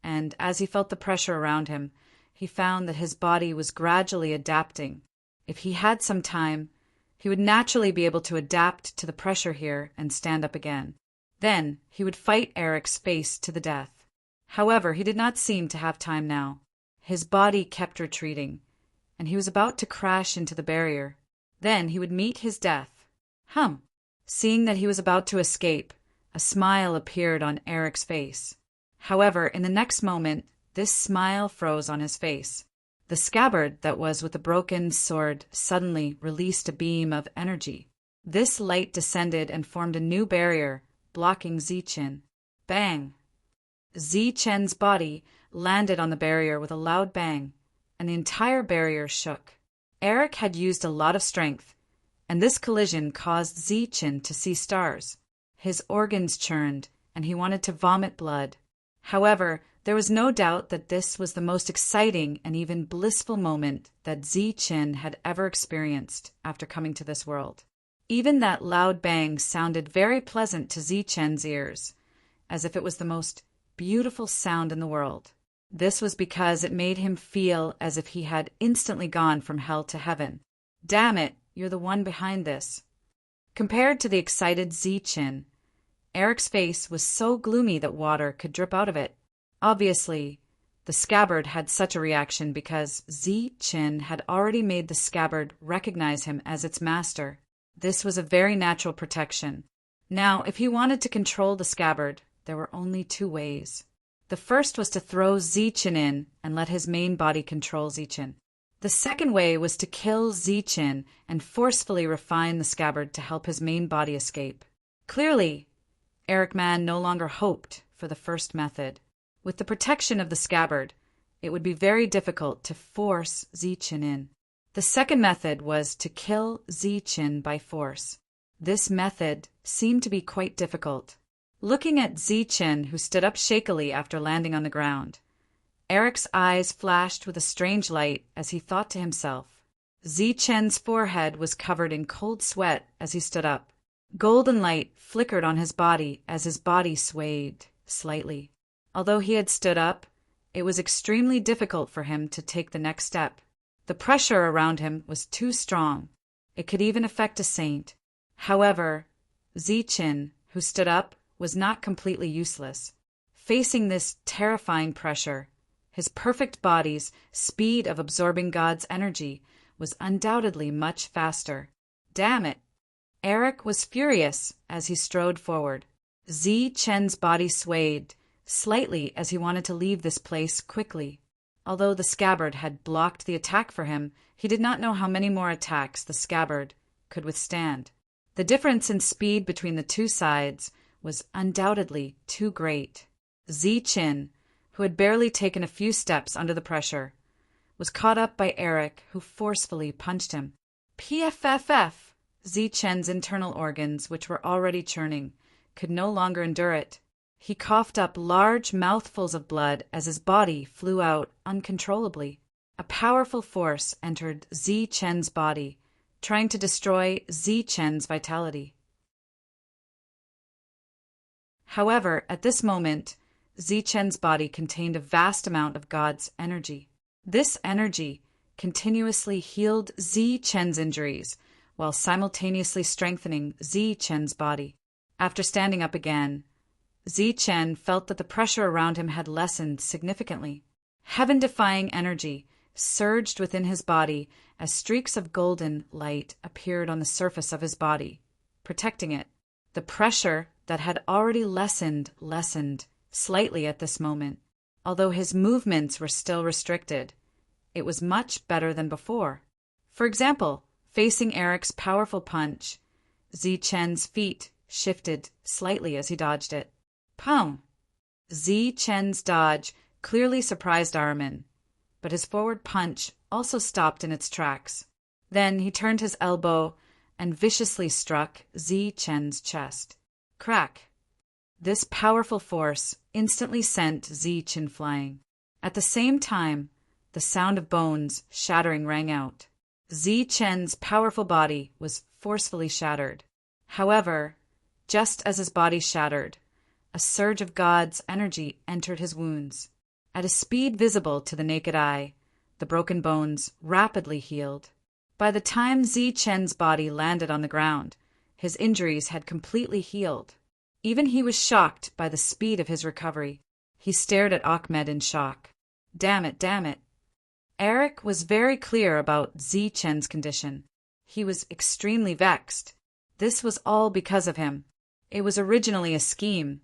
and as he felt the pressure around him, he found that his body was gradually adapting. If he had some time, he would naturally be able to adapt to the pressure here and stand up again. Then he would fight Eric's face to the death. However, he did not seem to have time now. His body kept retreating, and he was about to crash into the barrier. Then he would meet his death. Seeing that he was about to escape, a smile appeared on Eric's face. However, in the next moment, this smile froze on his face. The scabbard that was with the broken sword suddenly released a beam of energy. This light descended and formed a new barrier, blocking Zichen. Bang! Zichen's body landed on the barrier with a loud bang, and the entire barrier shook. Eric had used a lot of strength, and this collision caused Zichen to see stars. His organs churned, and he wanted to vomit blood. However, there was no doubt that this was the most exciting and even blissful moment that Zichen had ever experienced after coming to this world. Even that loud bang sounded very pleasant to Zichen's ears, as if it was the most beautiful sound in the world. This was because it made him feel as if he had instantly gone from hell to heaven. Damn it, you're the one behind this. Compared to the excited Zichen, Eric's face was so gloomy that water could drip out of it. Obviously, the scabbard had such a reaction because Zichen had already made the scabbard recognize him as its master. This was a very natural protection. Now, if he wanted to control the scabbard, there were only two ways. The first was to throw Zichen in and let his main body control Zichen. The second way was to kill Zichen and forcefully refine the scabbard to help his main body escape. Clearly, Eric Man no longer hoped for the first method. With the protection of the scabbard, it would be very difficult to force Zichen in. The second method was to kill Zichen by force. This method seemed to be quite difficult. Looking at Zichen, who stood up shakily after landing on the ground, Eric's eyes flashed with a strange light as he thought to himself. Zichen's forehead was covered in cold sweat as he stood up. Golden light flickered on his body as his body swayed slightly. Although he had stood up, it was extremely difficult for him to take the next step. The pressure around him was too strong. It could even affect a saint. However, Zichen, who stood up, was not completely useless. Facing this terrifying pressure, his perfect body's speed of absorbing God's energy was undoubtedly much faster. Damn it! Eric was furious as he strode forward. Zichen's body swayed slightly as he wanted to leave this place quickly. Although the scabbard had blocked the attack for him, he did not know how many more attacks the scabbard could withstand. The difference in speed between the two sides was undoubtedly too great. Zichen, who had barely taken a few steps under the pressure, was caught up by Eric, who forcefully punched him. PFFF! Zichen's internal organs, which were already churning, could no longer endure it. He coughed up large mouthfuls of blood as his body flew out uncontrollably. A powerful force entered Zichen's body, trying to destroy Zichen's vitality. However, at this moment, Zichen's body contained a vast amount of God's energy. This energy continuously healed Zichen's injuries, while simultaneously strengthening Zichen's body. After standing up again, Zichen felt that the pressure around him had lessened significantly. Heaven-defying energy surged within his body as streaks of golden light appeared on the surface of his body, protecting it. The pressure that had already lessened slightly at this moment. Although his movements were still restricted, it was much better than before. For example, facing Eric's powerful punch, Zichen's feet shifted slightly as he dodged it. Pum! Zichen's dodge clearly surprised Armin, but his forward punch also stopped in its tracks. Then he turned his elbow and viciously struck Zichen's chest. Crack! This powerful force instantly sent Zichen flying. At the same time, the sound of bones shattering rang out. Zichen's powerful body was forcefully shattered. However, just as his body shattered, a surge of God's energy entered his wounds. At a speed visible to the naked eye, the broken bones rapidly healed. By the time Zichen's body landed on the ground, his injuries had completely healed. Even he was shocked by the speed of his recovery. He stared at Ahmed in shock. Damn it. Eric was very clear about Zichen's condition. He was extremely vexed. This was all because of him. It was originally a scheme,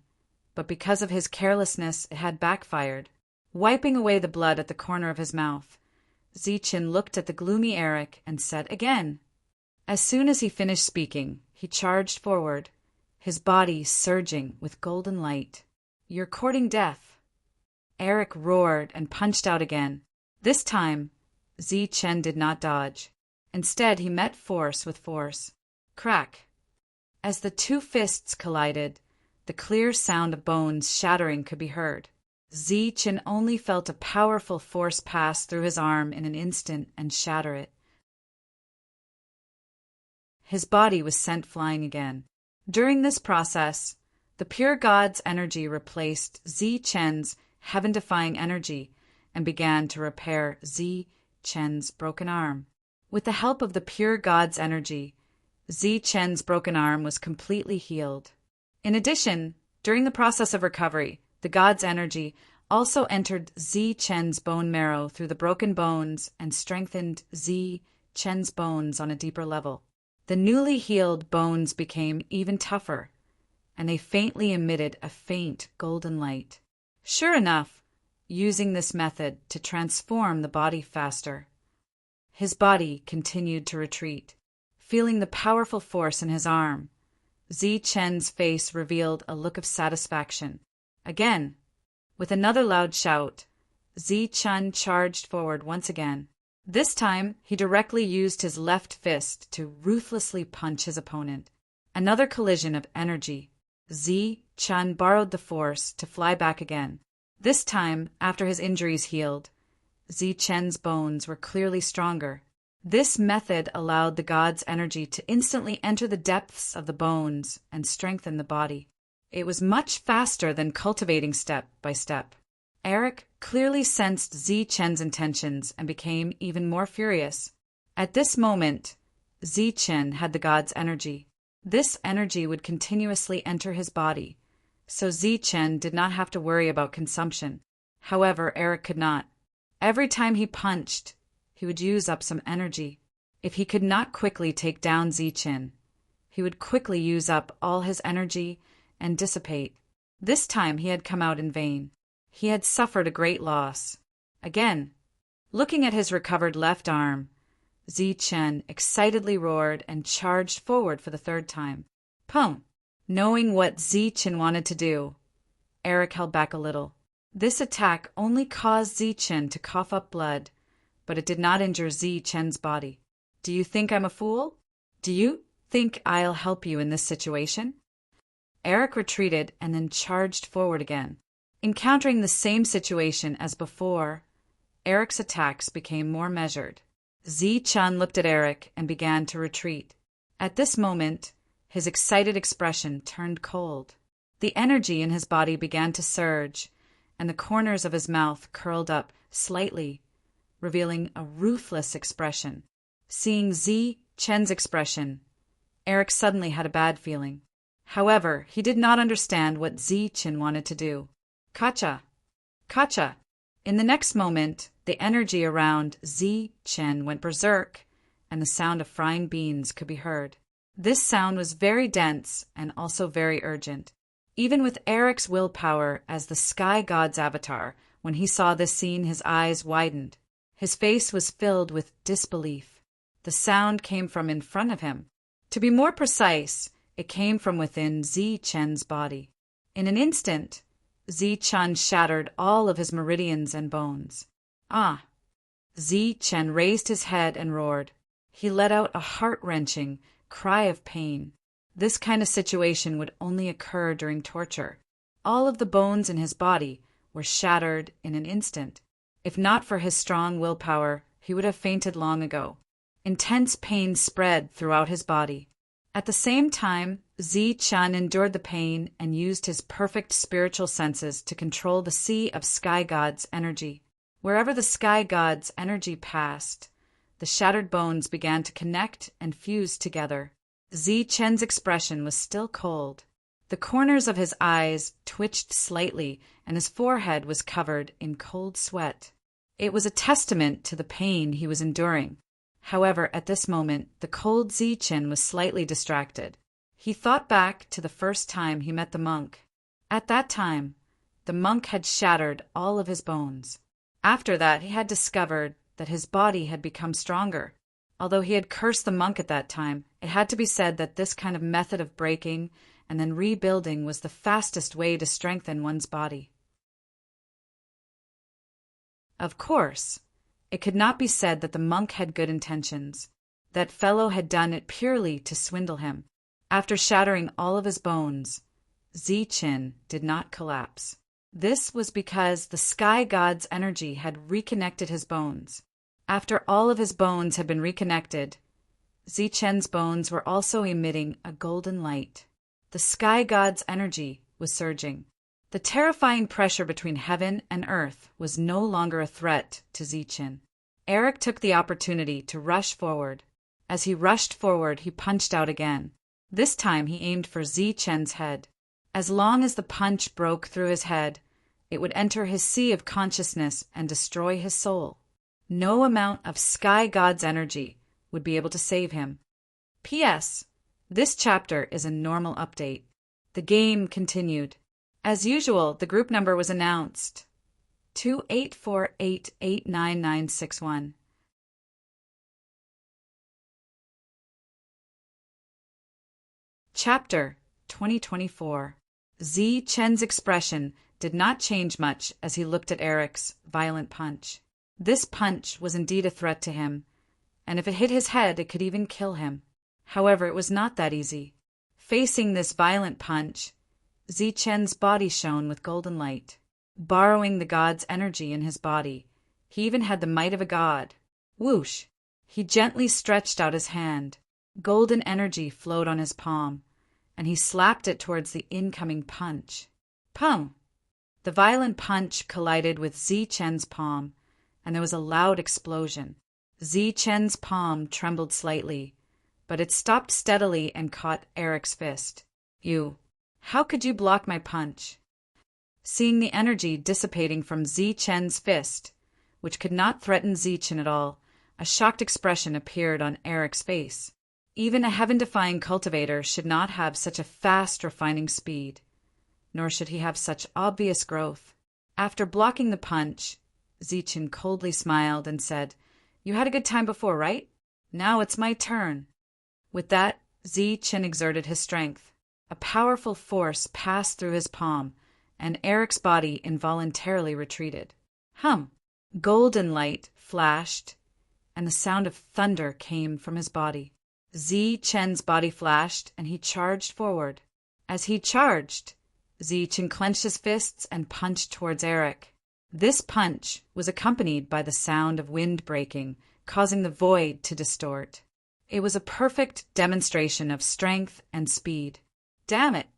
but because of his carelessness it had backfired. Wiping away the blood at the corner of his mouth, Zichen looked at the gloomy Eric and said again. As soon as he finished speaking, he charged forward, his body surging with golden light. You're courting death. Eric roared and punched out again. This time, Zichen did not dodge. Instead, he met force with force. Crack! As the two fists collided, the clear sound of bones shattering could be heard. Zichen only felt a powerful force pass through his arm in an instant and shatter it. His body was sent flying again. During this process, the pure God's energy replaced Zichen's heaven-defying energy and began to repair Zichen's broken arm. With the help of the pure God's energy, Zichen's broken arm was completely healed. In addition, during the process of recovery, the God's energy also entered Zichen's bone marrow through the broken bones and strengthened Zichen's bones on a deeper level. The newly healed bones became even tougher, and they faintly emitted a faint golden light. Sure enough, using this method to transform the body faster. His body continued to retreat. Feeling the powerful force in his arm, Zichen's face revealed a look of satisfaction. Again, with another loud shout, Zichen charged forward once again. This time, he directly used his left fist to ruthlessly punch his opponent. Another collision of energy. Zichen borrowed the force to fly back again. This time, after his injuries healed, Zichen's bones were clearly stronger. This method allowed the god's energy to instantly enter the depths of the bones and strengthen the body. It was much faster than cultivating step by step. Eric clearly sensed Zi-Chen's intentions and became even more furious. At this moment, Zi-Chen had the god's energy. This energy would continuously enter his body, so Zi-Chen did not have to worry about consumption. However, Eric could not. Every time he punched, he would use up some energy. If he could not quickly take down Zi-Chen, he would quickly use up all his energy and dissipate. This time he had come out in vain. He had suffered a great loss. Again, looking at his recovered left arm, Zi-Chen excitedly roared and charged forward for the third time. Pum! Knowing what Zi-Chen wanted to do, Eric held back a little. This attack only caused Zi-Chen to cough up blood, but it did not injure Zi-Chen's body. Do you think I'm a fool? Do you think I'll help you in this situation? Eric retreated and then charged forward again. Encountering the same situation as before, Eric's attacks became more measured. Zi-Chen looked at Eric and began to retreat. At this moment, his excited expression turned cold. The energy in his body began to surge, and the corners of his mouth curled up slightly, revealing a ruthless expression. Seeing Zi-Chen's expression, Eric suddenly had a bad feeling. However, he did not understand what Zi-Chen wanted to do. Kacha! Kacha! In the next moment, the energy around Zi-Chen went berserk, and the sound of frying beans could be heard. This sound was very dense and also very urgent. Even with Eric's willpower as the sky god's avatar, when he saw this scene, his eyes widened. His face was filled with disbelief. The sound came from in front of him. To be more precise, it came from within Zi-Chen's body. In an instant, Zi-Chen shattered all of his meridians and bones. Ah! Zi-Chen raised his head and roared. He let out a heart-wrenching cry of pain. This kind of situation would only occur during torture. All of the bones in his body were shattered in an instant. If not for his strong willpower, he would have fainted long ago. Intense pain spread throughout his body. At the same time, Zi-Chen endured the pain and used his perfect spiritual senses to control the sea of Sky God's energy. Wherever the Sky God's energy passed, the shattered bones began to connect and fuse together. Zi-Chen's expression was still cold. The corners of his eyes twitched slightly, and his forehead was covered in cold sweat. It was a testament to the pain he was enduring. However, at this moment, the cold Zi-Chen was slightly distracted. He thought back to the first time he met the monk. At that time, the monk had shattered all of his bones. After that, he had discovered that his body had become stronger. Although he had cursed the monk at that time, it had to be said that this kind of method of breaking and then rebuilding was the fastest way to strengthen one's body. Of course, it could not be said that the monk had good intentions. That fellow had done it purely to swindle him. After shattering all of his bones, Zi-Chen did not collapse. This was because the Sky God's energy had reconnected his bones. After all of his bones had been reconnected, Zi-Chen's bones were also emitting a golden light. The Sky God's energy was surging. The terrifying pressure between heaven and earth was no longer a threat to Zi-Chen. Eric took the opportunity to rush forward. As he rushed forward, he punched out again. This time he aimed for Zi-Chen's head. As long as the punch broke through his head, it would enter his sea of consciousness and destroy his soul. No amount of Sky God's energy would be able to save him. P.S. This chapter is a normal update. The game continued. As usual, the group number was announced. 2848899961. Chapter 2024. Zi-Chen's expression did not change much as he looked at Eric's violent punch. This punch was indeed a threat to him, and if it hit his head, it could even kill him. However, it was not that easy. Facing this violent punch, Zi-Chen's body shone with golden light. Borrowing the god's energy in his body, he even had the might of a god. Whoosh! He gently stretched out his hand. Golden energy flowed on his palm, and he slapped it towards the incoming punch. Pum! The violent punch collided with Zi-Chen's palm, and there was a loud explosion. Zi-Chen's palm trembled slightly, but it stopped steadily and caught Eric's fist. How could you block my punch? Seeing the energy dissipating from Zi-Chen's fist, which could not threaten Zi-Chen at all, a shocked expression appeared on Eric's face. Even a heaven-defying cultivator should not have such a fast refining speed, nor should he have such obvious growth. After blocking the punch, Zi-Chen coldly smiled and said, "You had a good time before, right? Now it's my turn." With that, Zi-Chen exerted his strength. A powerful force passed through his palm, and Eric's body involuntarily retreated. Golden light flashed, and the sound of thunder came from his body. Zi-Chen's body flashed, and he charged forward. As he charged, Zi-Chen clenched his fists and punched towards Eric. This punch was accompanied by the sound of wind breaking, causing the void to distort. It was a perfect demonstration of strength and speed. Damn it!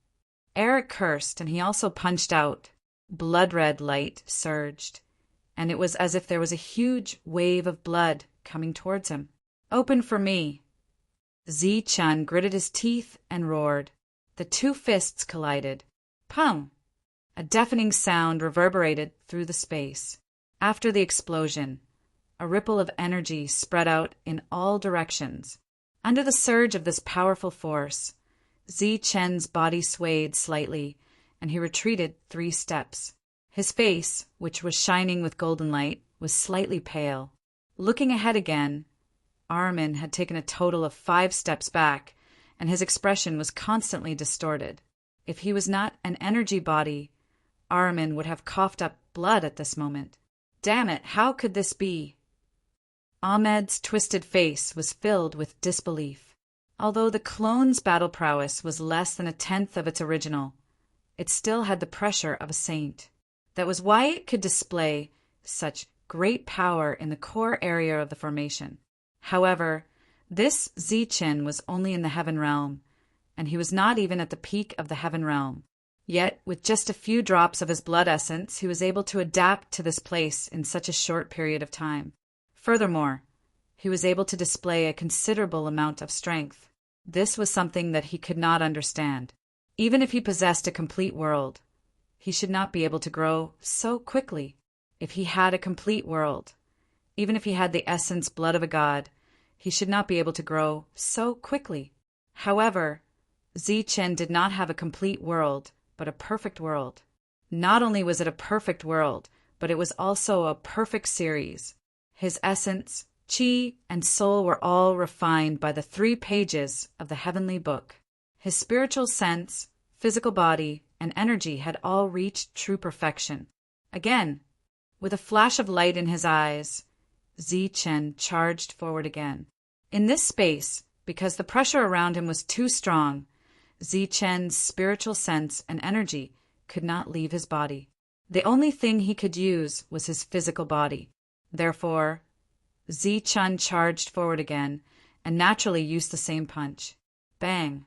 Eric cursed, and he also punched out. Blood-red light surged, and it was as if there was a huge wave of blood coming towards him. "Open for me!" Zi-Chen gritted his teeth and roared. The two fists collided. Pum! A deafening sound reverberated through the space. After the explosion, a ripple of energy spread out in all directions. Under the surge of this powerful force, Zi-Chen's body swayed slightly, and he retreated 3 steps. His face, which was shining with golden light, was slightly pale. Looking ahead again, Armin had taken a total of 5 steps back, and his expression was constantly distorted. If he was not an energy body, Armin would have coughed up blood at this moment. Damn it, how could this be? Ahmed's twisted face was filled with disbelief. Although the clone's battle prowess was less than 1/10 of its original, it still had the pressure of a saint. That was why it could display such great power in the core area of the formation. However, this Zi-Chen was only in the heaven realm, and he was not even at the peak of the heaven realm. Yet, with just a few drops of his blood essence, he was able to adapt to this place in such a short period of time. Furthermore, he was able to display a considerable amount of strength. This was something that he could not understand. Even if he possessed a complete world, he should not be able to grow so quickly. If he had a complete world, even if he had the essence blood of a god, he should not be able to grow so quickly. However, Zi-Chen did not have a complete world, but a perfect world. Not only was it a perfect world, but it was also a perfect series. His essence, chi, and soul were all refined by the 3 pages of the heavenly book. His spiritual sense, physical body, and energy had all reached true perfection. Again, with a flash of light in his eyes, Zi-Chen charged forward again. In this space, because the pressure around him was too strong, Zi-Chen's spiritual sense and energy could not leave his body. The only thing he could use was his physical body. Therefore, Zi-Chen charged forward again and naturally used the same punch. Bang!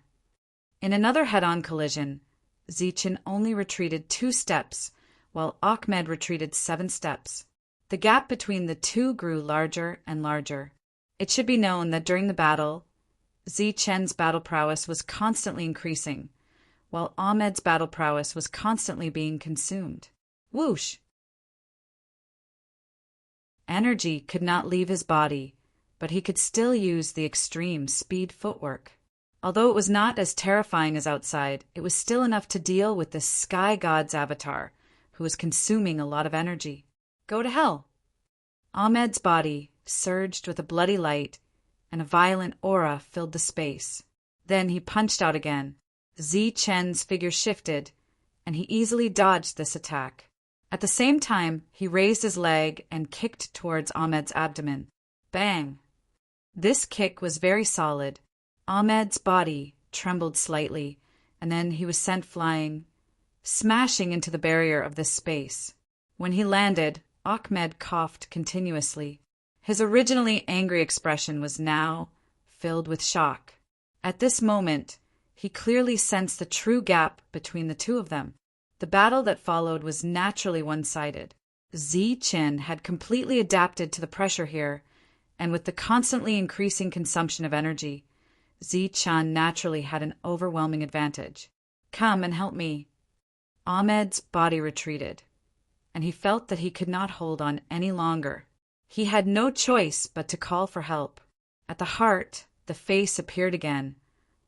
In another head-on collision, Zi-Chen only retreated 2 steps, while Ahmed retreated 7 steps. The gap between the two grew larger and larger. It should be known that during the battle, Zi-Chen's battle prowess was constantly increasing, while Ahmed's battle prowess was constantly being consumed. Whoosh! Energy could not leave his body, but he could still use the extreme speed footwork. Although it was not as terrifying as outside, it was still enough to deal with this sky god's avatar, who was consuming a lot of energy. Go to hell! Ahmed's body surged with a bloody light, and a violent aura filled the space. Then he punched out again. Zi-Chen's figure shifted, and he easily dodged this attack. At the same time, he raised his leg and kicked towards Ahmed's abdomen. Bang! This kick was very solid. Ahmed's body trembled slightly, and then he was sent flying, smashing into the barrier of this space. When he landed, Ahmed coughed continuously. His originally angry expression was now filled with shock. At this moment, he clearly sensed the true gap between the two of them. The battle that followed was naturally one-sided. Zichen had completely adapted to the pressure here, and with the constantly increasing consumption of energy, Zichen naturally had an overwhelming advantage. "Come and help me." Ahmed's body retreated, and he felt that he could not hold on any longer. He had no choice but to call for help. At the heart, the face appeared again,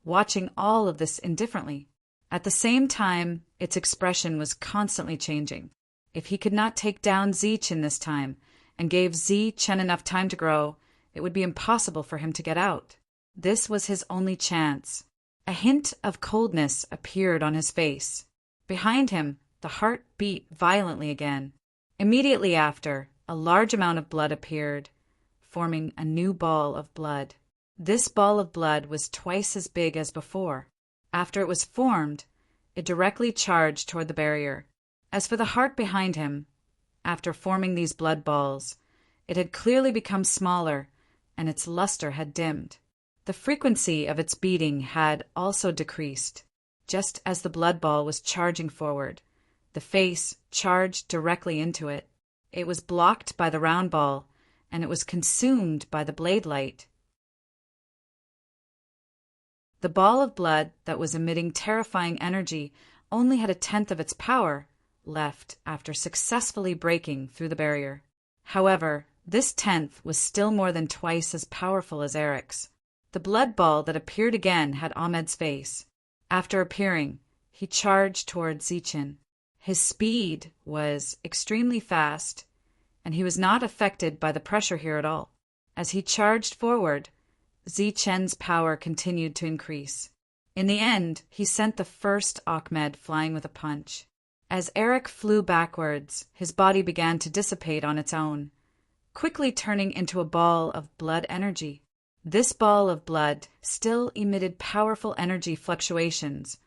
watching all of this indifferently. At the same time, its expression was constantly changing. If he could not take down Zichen this time, and gave Zichen enough time to grow, it would be impossible for him to get out. This was his only chance. A hint of coldness appeared on his face. Behind him, the heart beat violently again. Immediately after, a large amount of blood appeared, forming a new ball of blood. This ball of blood was twice as big as before. After it was formed, it directly charged toward the barrier. As for the heart behind him, after forming these blood balls, it had clearly become smaller, and its luster had dimmed. The frequency of its beating had also decreased. Just as the blood ball was charging forward, the face charged directly into it. It was blocked by the round ball, and it was consumed by the blade light. The ball of blood that was emitting terrifying energy only had 1/10 of its power left after successfully breaking through the barrier. However, this 1/10 was still more than twice as powerful as Eric's. The blood ball that appeared again had Ahmed's face. After appearing, he charged towards Zichen. His speed was extremely fast, and he was not affected by the pressure here at all. As he charged forward, Zichen's power continued to increase. In the end, he sent the first Ahmed flying with a punch. As Eric flew backwards, his body began to dissipate on its own, quickly turning into a ball of blood energy. This ball of blood still emitted powerful energy fluctuations,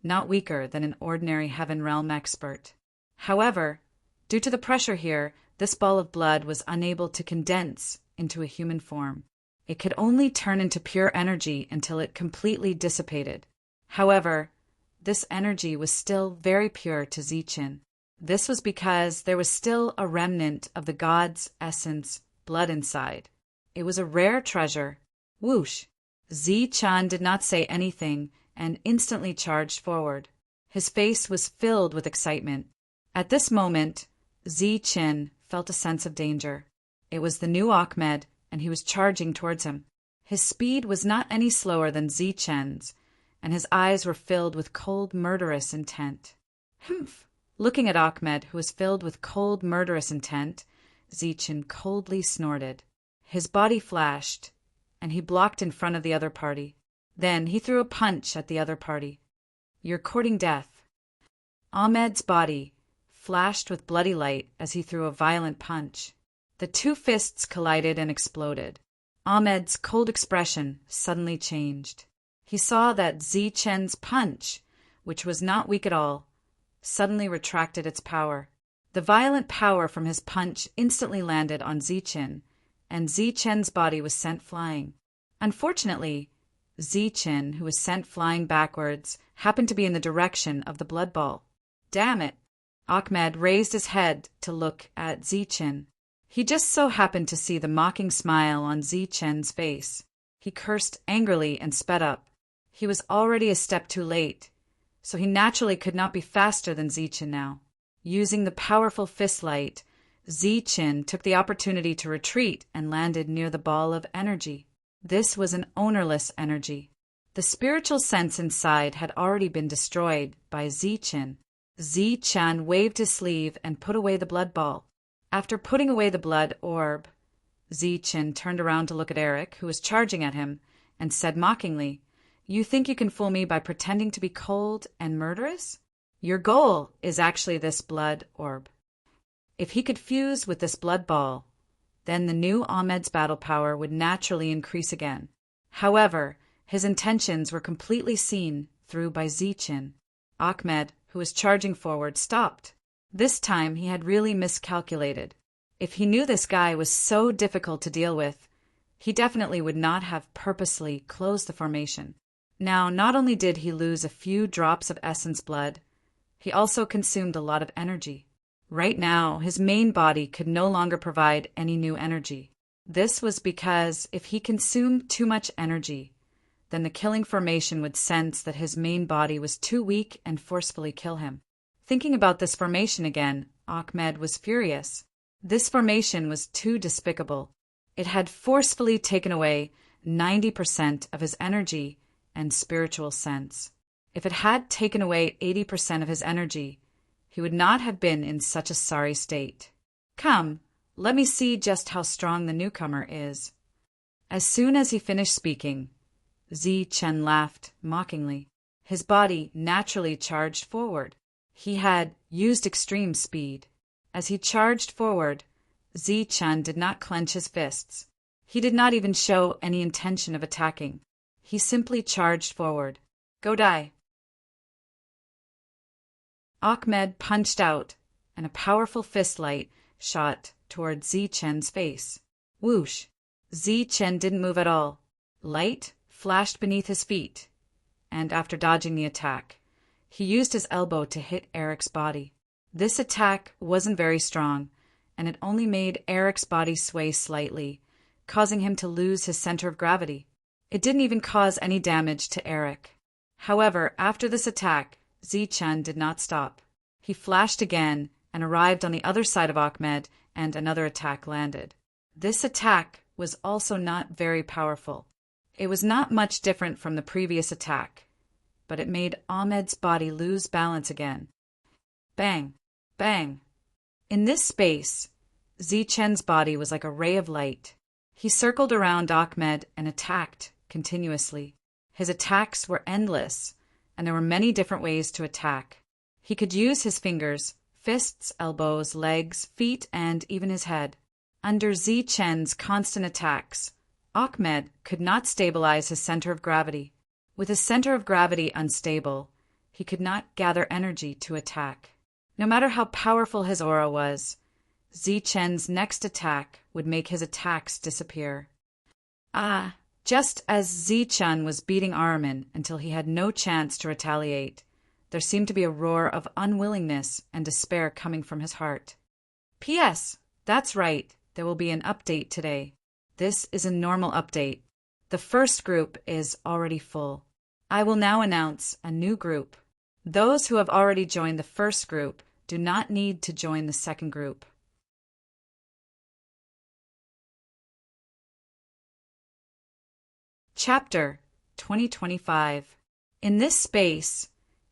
not weaker than an ordinary Heaven Realm expert. However, due to the pressure here, this ball of blood was unable to condense into a human form. It could only turn into pure energy until it completely dissipated. However, this energy was still very pure to Zichen. This was because there was still a remnant of the god's essence blood inside. It was a rare treasure. Whoosh! Zichen did not say anything and instantly charged forward. His face was filled with excitement. At this moment, Zichen felt a sense of danger. It was the new Ahmed, and he was charging towards him. His speed was not any slower than Zichen's, and his eyes were filled with cold, murderous intent. Humph! Looking at Ahmed, who was filled with cold, murderous intent, Zichen coldly snorted. His body flashed, and he blocked in front of the other party. Then he threw a punch at the other party. "You're courting death." Ahmed's body flashed with bloody light as he threw a violent punch. The two fists collided and exploded. Ahmed's cold expression suddenly changed. He saw that Zichen's punch, which was not weak at all, suddenly retracted its power. The violent power from his punch instantly landed on Zichen, and Zichen's body was sent flying. Unfortunately, Zichen, who was sent flying backwards, happened to be in the direction of the blood ball. Damn it! Ahmed raised his head to look at Zichen. He just so happened to see the mocking smile on Zichen's face. He cursed angrily and sped up. He was already a step too late, so he naturally could not be faster than Zichen now. Using the powerful fist light, Zichen took the opportunity to retreat and landed near the ball of energy. This was an ownerless energy. The spiritual sense inside had already been destroyed by Zichen. Zichen waved his sleeve and put away the blood ball. After putting away the blood orb, Zichen turned around to look at Eric, who was charging at him, and said mockingly, "You think you can fool me by pretending to be cold and murderous? Your goal is actually this blood orb." If he could fuse with this blood ball, then the new Ahmed's battle power would naturally increase again. However, his intentions were completely seen through by Zichen. Ahmed, who was charging forward, stopped. This time he had really miscalculated. If he knew this guy was so difficult to deal with, he definitely would not have purposely closed the formation. Now, not only did he lose a few drops of essence blood, he also consumed a lot of energy. Right now, his main body could no longer provide any new energy. This was because if he consumed too much energy, then the killing formation would sense that his main body was too weak and forcefully kill him. Thinking about this formation again, Ahmed was furious. This formation was too despicable. It had forcefully taken away 90% of his energy and spiritual sense. If it had taken away 80% of his energy, he would not have been in such a sorry state. Come, let me see just how strong the newcomer is. As soon as he finished speaking, Zichen laughed mockingly. His body naturally charged forward. He had used extreme speed. As he charged forward, Zichen did not clench his fists. He did not even show any intention of attacking. He simply charged forward. Go die. Ahmed punched out, and a powerful fist light shot toward Zichen's face. Whoosh! Zichen didn't move at all. Light flashed beneath his feet, and after dodging the attack, he used his elbow to hit Eric's body. This attack wasn't very strong, and it only made Eric's body sway slightly, causing him to lose his center of gravity. It didn't even cause any damage to Eric. However, after this attack, Zichen did not stop. He flashed again and arrived on the other side of Ahmed, and another attack landed. This attack was also not very powerful. It was not much different from the previous attack, but it made Ahmed's body lose balance again. Bang! Bang! In this space, Zichen's body was like a ray of light. He circled around Ahmed and attacked continuously. His attacks were endless, and there were many different ways to attack. He could use his fingers, fists, elbows, legs, feet, and even his head. Under Zichen's constant attacks, Ahmed could not stabilize his center of gravity. With his center of gravity unstable, he could not gather energy to attack. No matter how powerful his aura was, Zichen's next attack would make his attacks disappear. Just as Zichen was beating Armin until he had no chance to retaliate, there seemed to be a roar of unwillingness and despair coming from his heart. P.S. That's right, there will be an update today. This is a normal update. The first group is already full. I will now announce a new group. Those who have already joined the first group do not need to join the second group. Chapter 2025. In this space,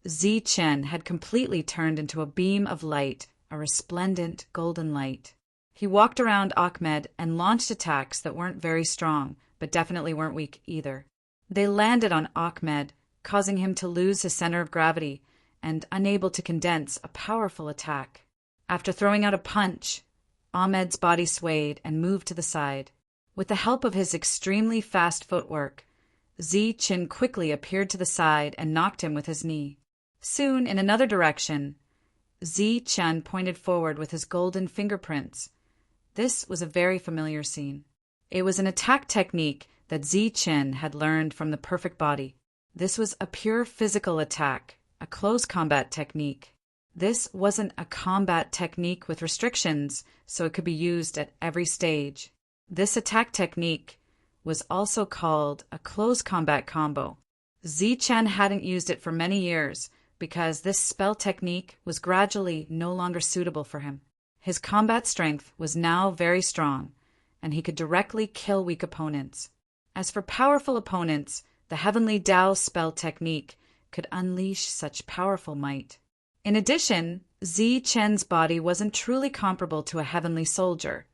Zichen had completely turned into a beam of light, a resplendent golden light. He walked around Ahmed and launched attacks that weren't very strong, but definitely weren't weak either. They landed on Ahmed, causing him to lose his center of gravity and unable to condense a powerful attack. After throwing out a punch, Ahmed's body swayed and moved to the side. With the help of his extremely fast footwork, Zichen quickly appeared to the side and knocked him with his knee. Soon, in another direction, Zichen pointed forward with his golden fingerprints. This was a very familiar scene. It was an attack technique that Zichen had learned from the perfect body. This was a pure physical attack, a close combat technique. This wasn't a combat technique with restrictions, so it could be used at every stage. This attack technique was also called a close combat combo. Zichen hadn't used it for many years because this spell technique was gradually no longer suitable for him. His combat strength was now very strong, and he could directly kill weak opponents. As for powerful opponents, the Heavenly Tao spell technique could unleash such powerful might. In addition, Zichen's body wasn't truly comparable to a heavenly soldier,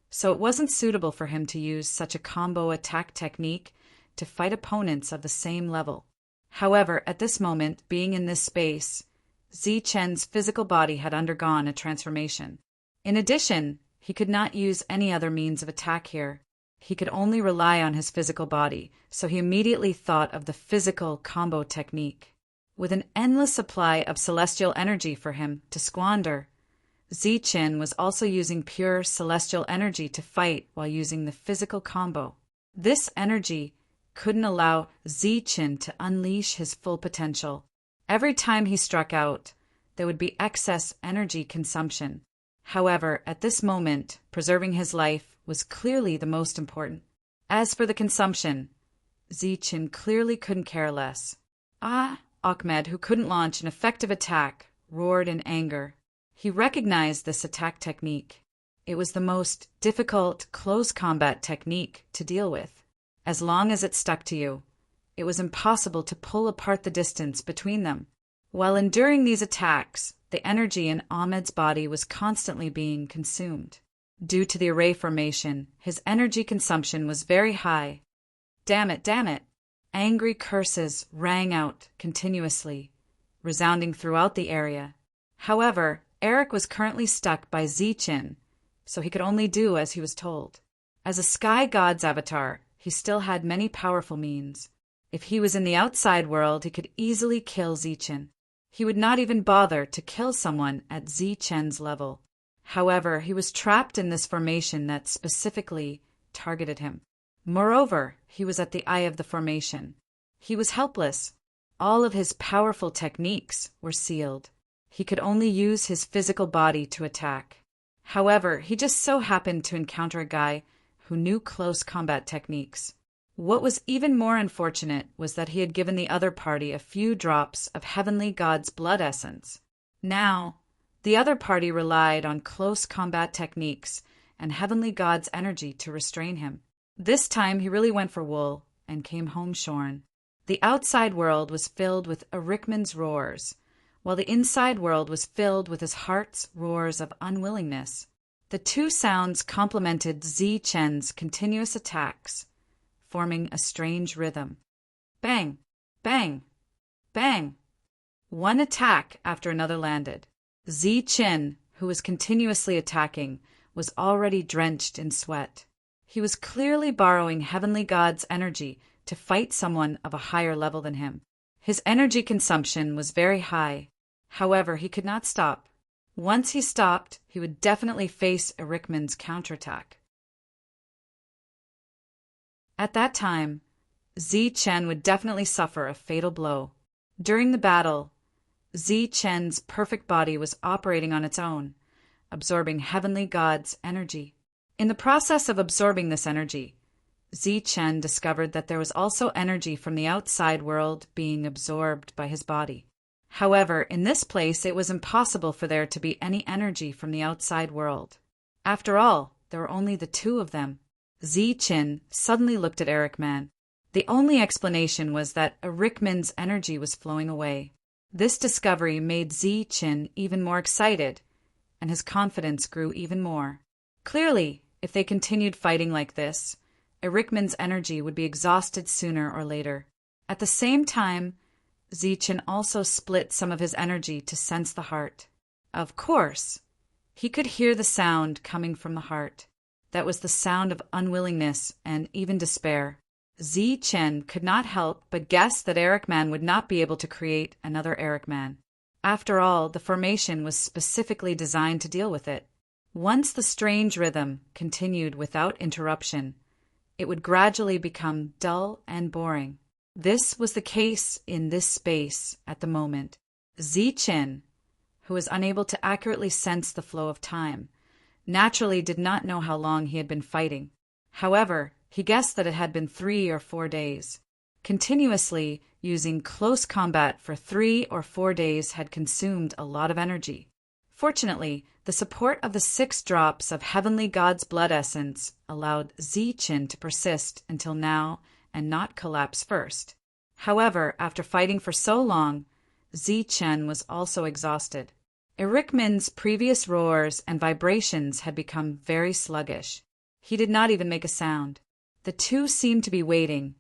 so it wasn't suitable for him to use such a combo attack technique to fight opponents of the same level. However, at this moment, being in this space, Zichen's physical body had undergone a transformation. In addition, he could not use any other means of attack here. He could only rely on his physical body, so he immediately thought of the physical combo technique. With an endless supply of celestial energy for him to squander, Zichin was also using pure celestial energy to fight while using the physical combo. This energy couldn't allow Zichin to unleash his full potential. Every time he struck out, there would be excess energy consumption. However, at this moment, preserving his life was clearly the most important. As for the consumption, Zichin clearly couldn't care less. Ahmed, who couldn't launch an effective attack, roared in anger. He recognized this attack technique. It was the most difficult close combat technique to deal with. As long as it stuck to you, it was impossible to pull apart the distance between them. While enduring these attacks, the energy in Ahmed's body was constantly being consumed. Due to the array formation, his energy consumption was very high. Damn it, damn it! Angry curses rang out continuously, resounding throughout the area. However, Eric was currently stuck by Zichin, so he could only do as he was told. As a sky god's avatar, he still had many powerful means. If he was in the outside world, he could easily kill Zichin. He would not even bother to kill someone at Zichen's level. However, he was trapped in this formation that specifically targeted him. Moreover, he was at the eye of the formation. He was helpless. All of his powerful techniques were sealed. He could only use his physical body to attack. However, he just so happened to encounter a guy who knew close combat techniques. What was even more unfortunate was that he had given the other party a few drops of Heavenly God's blood essence. Now, the other party relied on close combat techniques and Heavenly God's energy to restrain him. This time he really went for wool and came home shorn. The outside world was filled with Ericman's roars, while the inside world was filled with his heart's roars of unwillingness. The two sounds complemented Zichen's continuous attacks, forming a strange rhythm. Bang! Bang! Bang! One attack after another landed. Zichin, who was continuously attacking, was already drenched in sweat. He was clearly borrowing Heavenly God's energy to fight someone of a higher level than him. His energy consumption was very high. However, he could not stop. Once he stopped, he would definitely face Ericman's counterattack. At that time, Zichin would definitely suffer a fatal blow. During the battle, Zichen's perfect body was operating on its own, absorbing Heavenly God's energy. In the process of absorbing this energy, Zichin discovered that there was also energy from the outside world being absorbed by his body. However, in this place it was impossible for there to be any energy from the outside world. After all, there were only the two of them. Zichin suddenly looked at Ericman. The only explanation was that Ericman's energy was flowing away. This discovery made Zichin even more excited, and his confidence grew even more. Clearly, if they continued fighting like this, Ericman's energy would be exhausted sooner or later. At the same time, Zichin also split some of his energy to sense the heart. Of course, he could hear the sound coming from the heart. That was the sound of unwillingness and even despair. Zichin could not help but guess that Ericman would not be able to create another Ericman. After all, the formation was specifically designed to deal with it. Once the strange rhythm continued without interruption, it would gradually become dull and boring. This was the case in this space at the moment. Zichin, who was unable to accurately sense the flow of time, naturally did not know how long he had been fighting. However, he guessed that it had been 3 or 4 days. Continuously using close combat for 3 or 4 days had consumed a lot of energy. Fortunately, the support of the 6 drops of Heavenly God's blood essence allowed Zichin to persist until now and not collapse first. However, after fighting for so long, Zichin was also exhausted. Ericman's previous roars and vibrations had become very sluggish. He did not even make a sound. The two seemed to be waiting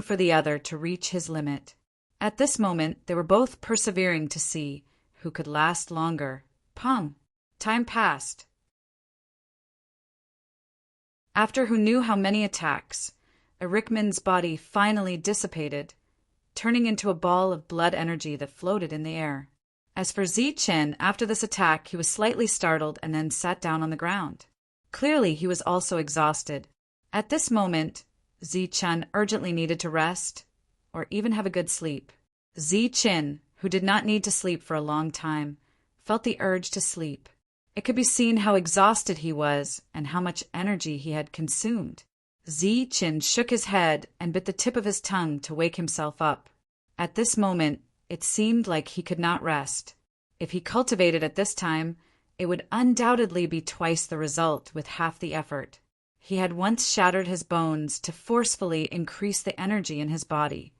for the other to reach his limit. At this moment, they were both persevering to see who could last longer. Pum! Time passed. After who knew how many attacks, Ericman's body finally dissipated, turning into a ball of blood energy that floated in the air. As for Zichen, after this attack, he was slightly startled and then sat down on the ground. Clearly, he was also exhausted. At this moment, Zichen urgently needed to rest or even have a good sleep. Zichen, who did not need to sleep for a long time, felt the urge to sleep. It could be seen how exhausted he was and how much energy he had consumed. Zichen shook his head and bit the tip of his tongue to wake himself up. At this moment, it seemed like he could not rest. If he cultivated at this time, it would undoubtedly be twice the result with half the effort. He had once shattered his bones to forcefully increase the energy in his body,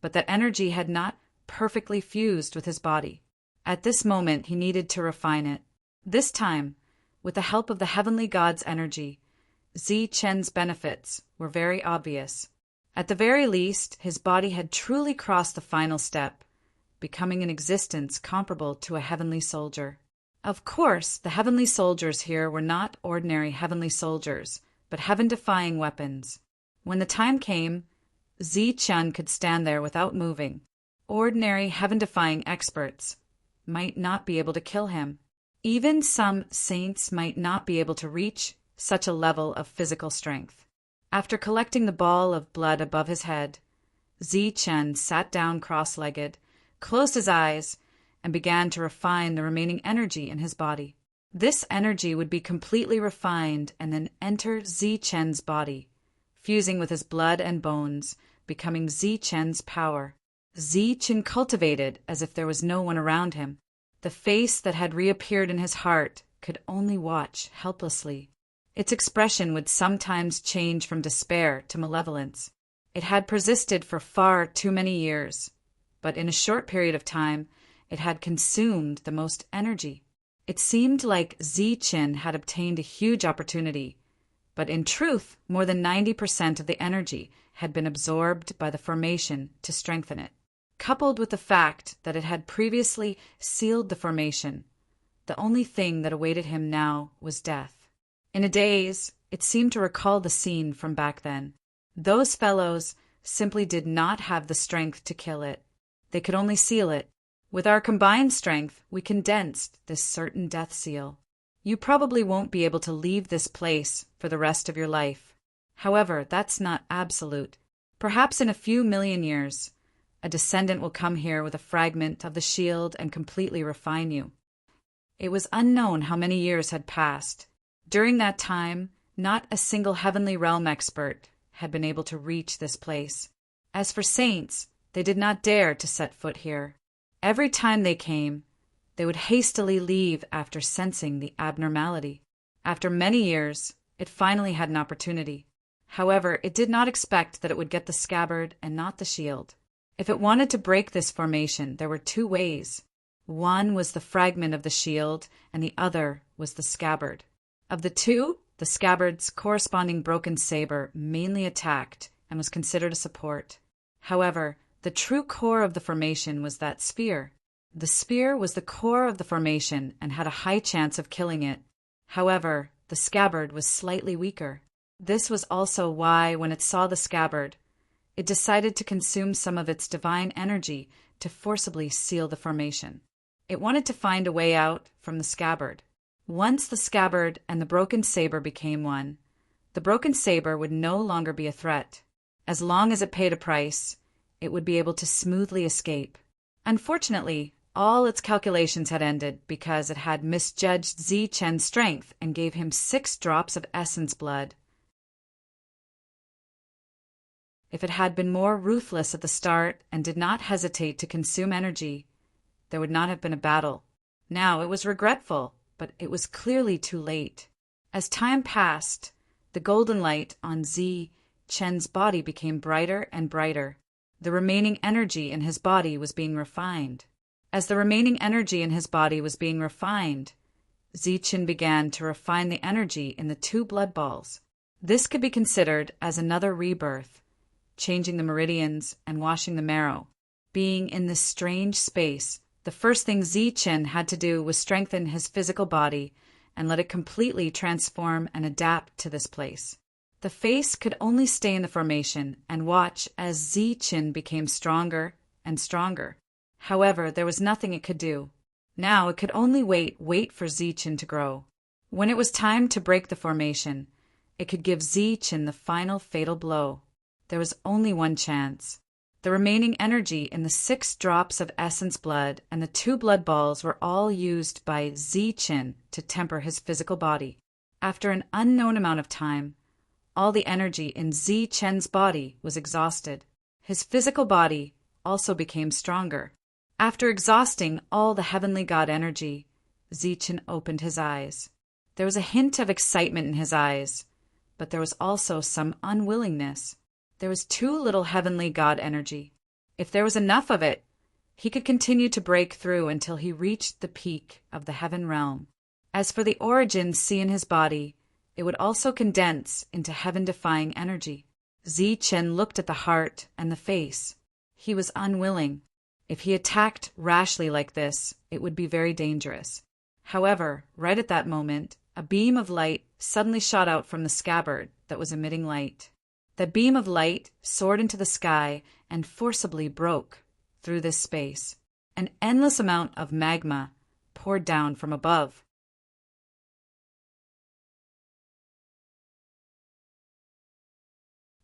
but that energy had not perfectly fused with his body. At this moment, he needed to refine it. This time, with the help of the heavenly god's energy, Zichen's benefits were very obvious. At the very least, his body had truly crossed the final step, becoming an existence comparable to a heavenly soldier. Of course, the heavenly soldiers here were not ordinary heavenly soldiers, but heaven-defying weapons. When the time came, Zichen could stand there without moving. Ordinary heaven-defying experts might not be able to kill him. Even some saints might not be able to reach such a level of physical strength. After collecting the ball of blood above his head, Zichen sat down cross-legged, closed his eyes, and began to refine the remaining energy in his body. This energy would be completely refined and then enter Zichen's body, fusing with his blood and bones, becoming Zichen's power. Zichen cultivated as if there was no one around him. The face that had reappeared in his heart could only watch helplessly. Its expression would sometimes change from despair to malevolence. It had persisted for far too many years, but in a short period of time, it had consumed the most energy. It seemed like Zichen had obtained a huge opportunity, but in truth, more than 90% of the energy had been absorbed by the formation to strengthen it. Coupled with the fact that it had previously sealed the formation, the only thing that awaited him now was death. In a daze, it seemed to recall the scene from back then. Those fellows simply did not have the strength to kill it. They could only seal it. With our combined strength, we condensed this certain death seal. You probably won't be able to leave this place for the rest of your life. However, that's not absolute. Perhaps in a few million years, a descendant will come here with a fragment of the shield and completely refine you. It was unknown how many years had passed. During that time, not a single heavenly realm expert had been able to reach this place. As for saints, they did not dare to set foot here. Every time they came, they would hastily leave after sensing the abnormality. After many years, it finally had an opportunity. However, it did not expect that it would get the scabbard and not the shield. If it wanted to break this formation, there were two ways. One was the fragment of the shield, and the other was the scabbard. Of the two, the scabbard's corresponding broken saber mainly attacked and was considered a support. However, the true core of the formation was that spear. The spear was the core of the formation and had a high chance of killing it. However, the scabbard was slightly weaker. This was also why, when it saw the scabbard, it decided to consume some of its divine energy to forcibly seal the formation. It wanted to find a way out from the scabbard. Once the scabbard and the broken saber became one, the broken saber would no longer be a threat. As long as it paid a price, it would be able to smoothly escape. Unfortunately, all its calculations had ended because it had misjudged Zichen's strength and gave him 6 drops of essence blood. If it had been more ruthless at the start and did not hesitate to consume energy, there would not have been a battle. Now it was regretful, but it was clearly too late. As time passed, the golden light on Zichen's body became brighter and brighter. The remaining energy in his body was being refined. As the remaining energy in his body was being refined, Zichen began to refine the energy in the 2 blood balls. This could be considered as another rebirth, changing the meridians and washing the marrow. Being in this strange space, the first thing Zichen had to do was strengthen his physical body and let it completely transform and adapt to this place. The face could only stay in the formation and watch as Zichen became stronger and stronger. However, there was nothing it could do. Now it could only wait for Zichen to grow. When it was time to break the formation, it could give Zichen the final fatal blow. There was only one chance. The remaining energy in the 6 drops of essence blood and the 2 blood balls were all used by Zichen to temper his physical body. After an unknown amount of time, all the energy in Zichen's body was exhausted. His physical body also became stronger. After exhausting all the heavenly god energy, Zichen opened his eyes. There was a hint of excitement in his eyes, but there was also some unwillingness. There was too little heavenly god energy. If there was enough of it, he could continue to break through until he reached the peak of the heaven realm. As for the origin see in his body, it would also condense into heaven-defying energy. Zichen looked at the heart and the face. He was unwilling. If he attacked rashly like this, it would be very dangerous. However, right at that moment, a beam of light suddenly shot out from the scabbard that was emitting light. The beam of light soared into the sky and forcibly broke through this space. An endless amount of magma poured down from above.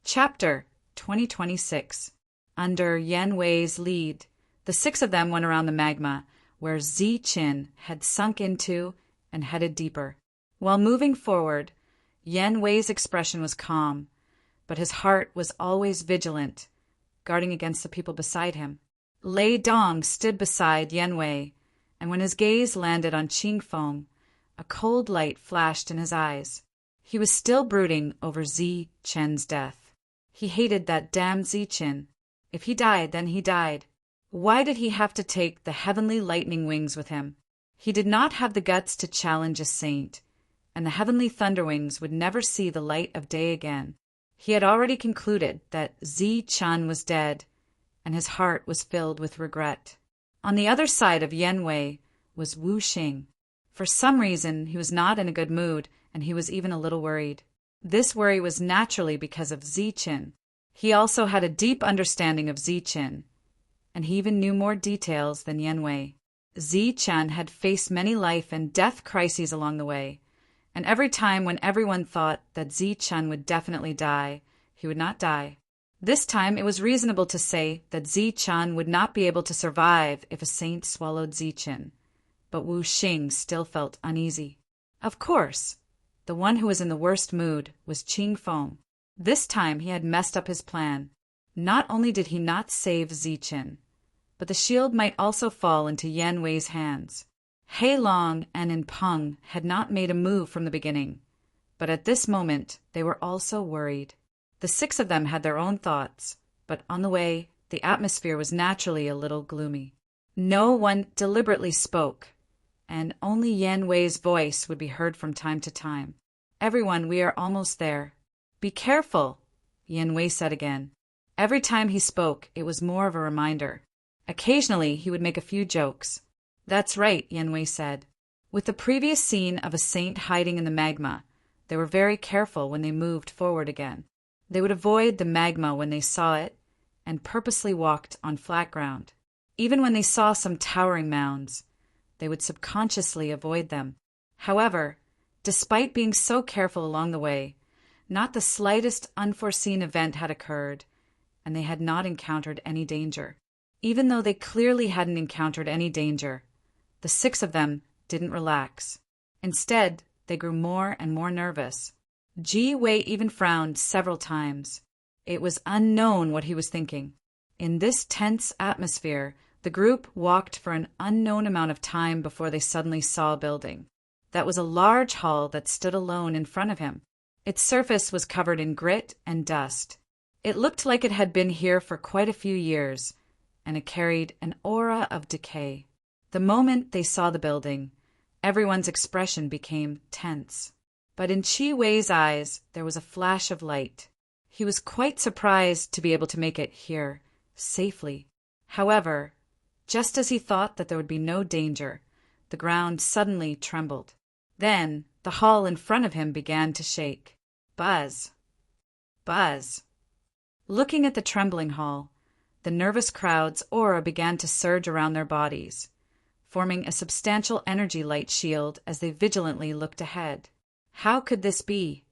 Chapter 2026. Under Yan Wei's lead, the 6 of them went around the magma, where Zichen had sunk into and headed deeper. While moving forward, Yan Wei's expression was calm, but his heart was always vigilant, guarding against the people beside him. Lei Dong stood beside Yan Wei, and when his gaze landed on Qing Feng, a cold light flashed in his eyes. He was still brooding over Zichen's death. He hated that damned Zichen. If he died, then he died. Why did he have to take the heavenly lightning wings with him? He did not have the guts to challenge a saint, and the heavenly thunderwings would never see the light of day again. He had already concluded that Zichen was dead, and his heart was filled with regret. On the other side of Yan Wei was Wu Xing. For some reason, he was not in a good mood, and he was even a little worried. This worry was naturally because of Zichen. He also had a deep understanding of Zichen, and he even knew more details than Yan Wei. Zichen had faced many life and death crises along the way, and every time when everyone thought that Zichen would definitely die, he would not die. This time it was reasonable to say that Zichen would not be able to survive if a saint swallowed Zichen, but Wu Xing still felt uneasy. Of course, the one who was in the worst mood was Qing Feng. This time he had messed up his plan. Not only did he not save Zichen, but the shield might also fall into Yan Wei's hands. Hei Long and In Peng had not made a move from the beginning, but at this moment they were also worried. The 6 of them had their own thoughts, but on the way the atmosphere was naturally a little gloomy. No one deliberately spoke, and only Yan Wei's voice would be heard from time to time. "Everyone, we are almost there. Be careful," Yan Wei said again. Every time he spoke, it was more of a reminder. Occasionally, he would make a few jokes. "That's right," Yan Wei said. With the previous scene of a saint hiding in the magma, they were very careful when they moved forward again. They would avoid the magma when they saw it, and purposely walked on flat ground. Even when they saw some towering mounds, they would subconsciously avoid them. However, despite being so careful along the way, not the slightest unforeseen event had occurred, and they had not encountered any danger. Even though they clearly hadn't encountered any danger, the 6 of them didn't relax. Instead, they grew more and more nervous. Ji Wei even frowned several times. It was unknown what he was thinking. In this tense atmosphere, the group walked for an unknown amount of time before they suddenly saw a building. That was a large hall that stood alone in front of him. Its surface was covered in grit and dust. It looked like it had been here for quite a few years, and it carried an aura of decay. The moment they saw the building, everyone's expression became tense. But in Chi Wei's eyes, there was a flash of light. He was quite surprised to be able to make it here, safely. However, just as he thought that there would be no danger, the ground suddenly trembled. Then, the hall in front of him began to shake. Buzz! Buzz! Looking at the trembling hall, the nervous crowd's aura began to surge around their bodies. forming a substantial energy light shield as they vigilantly looked ahead. How could this be?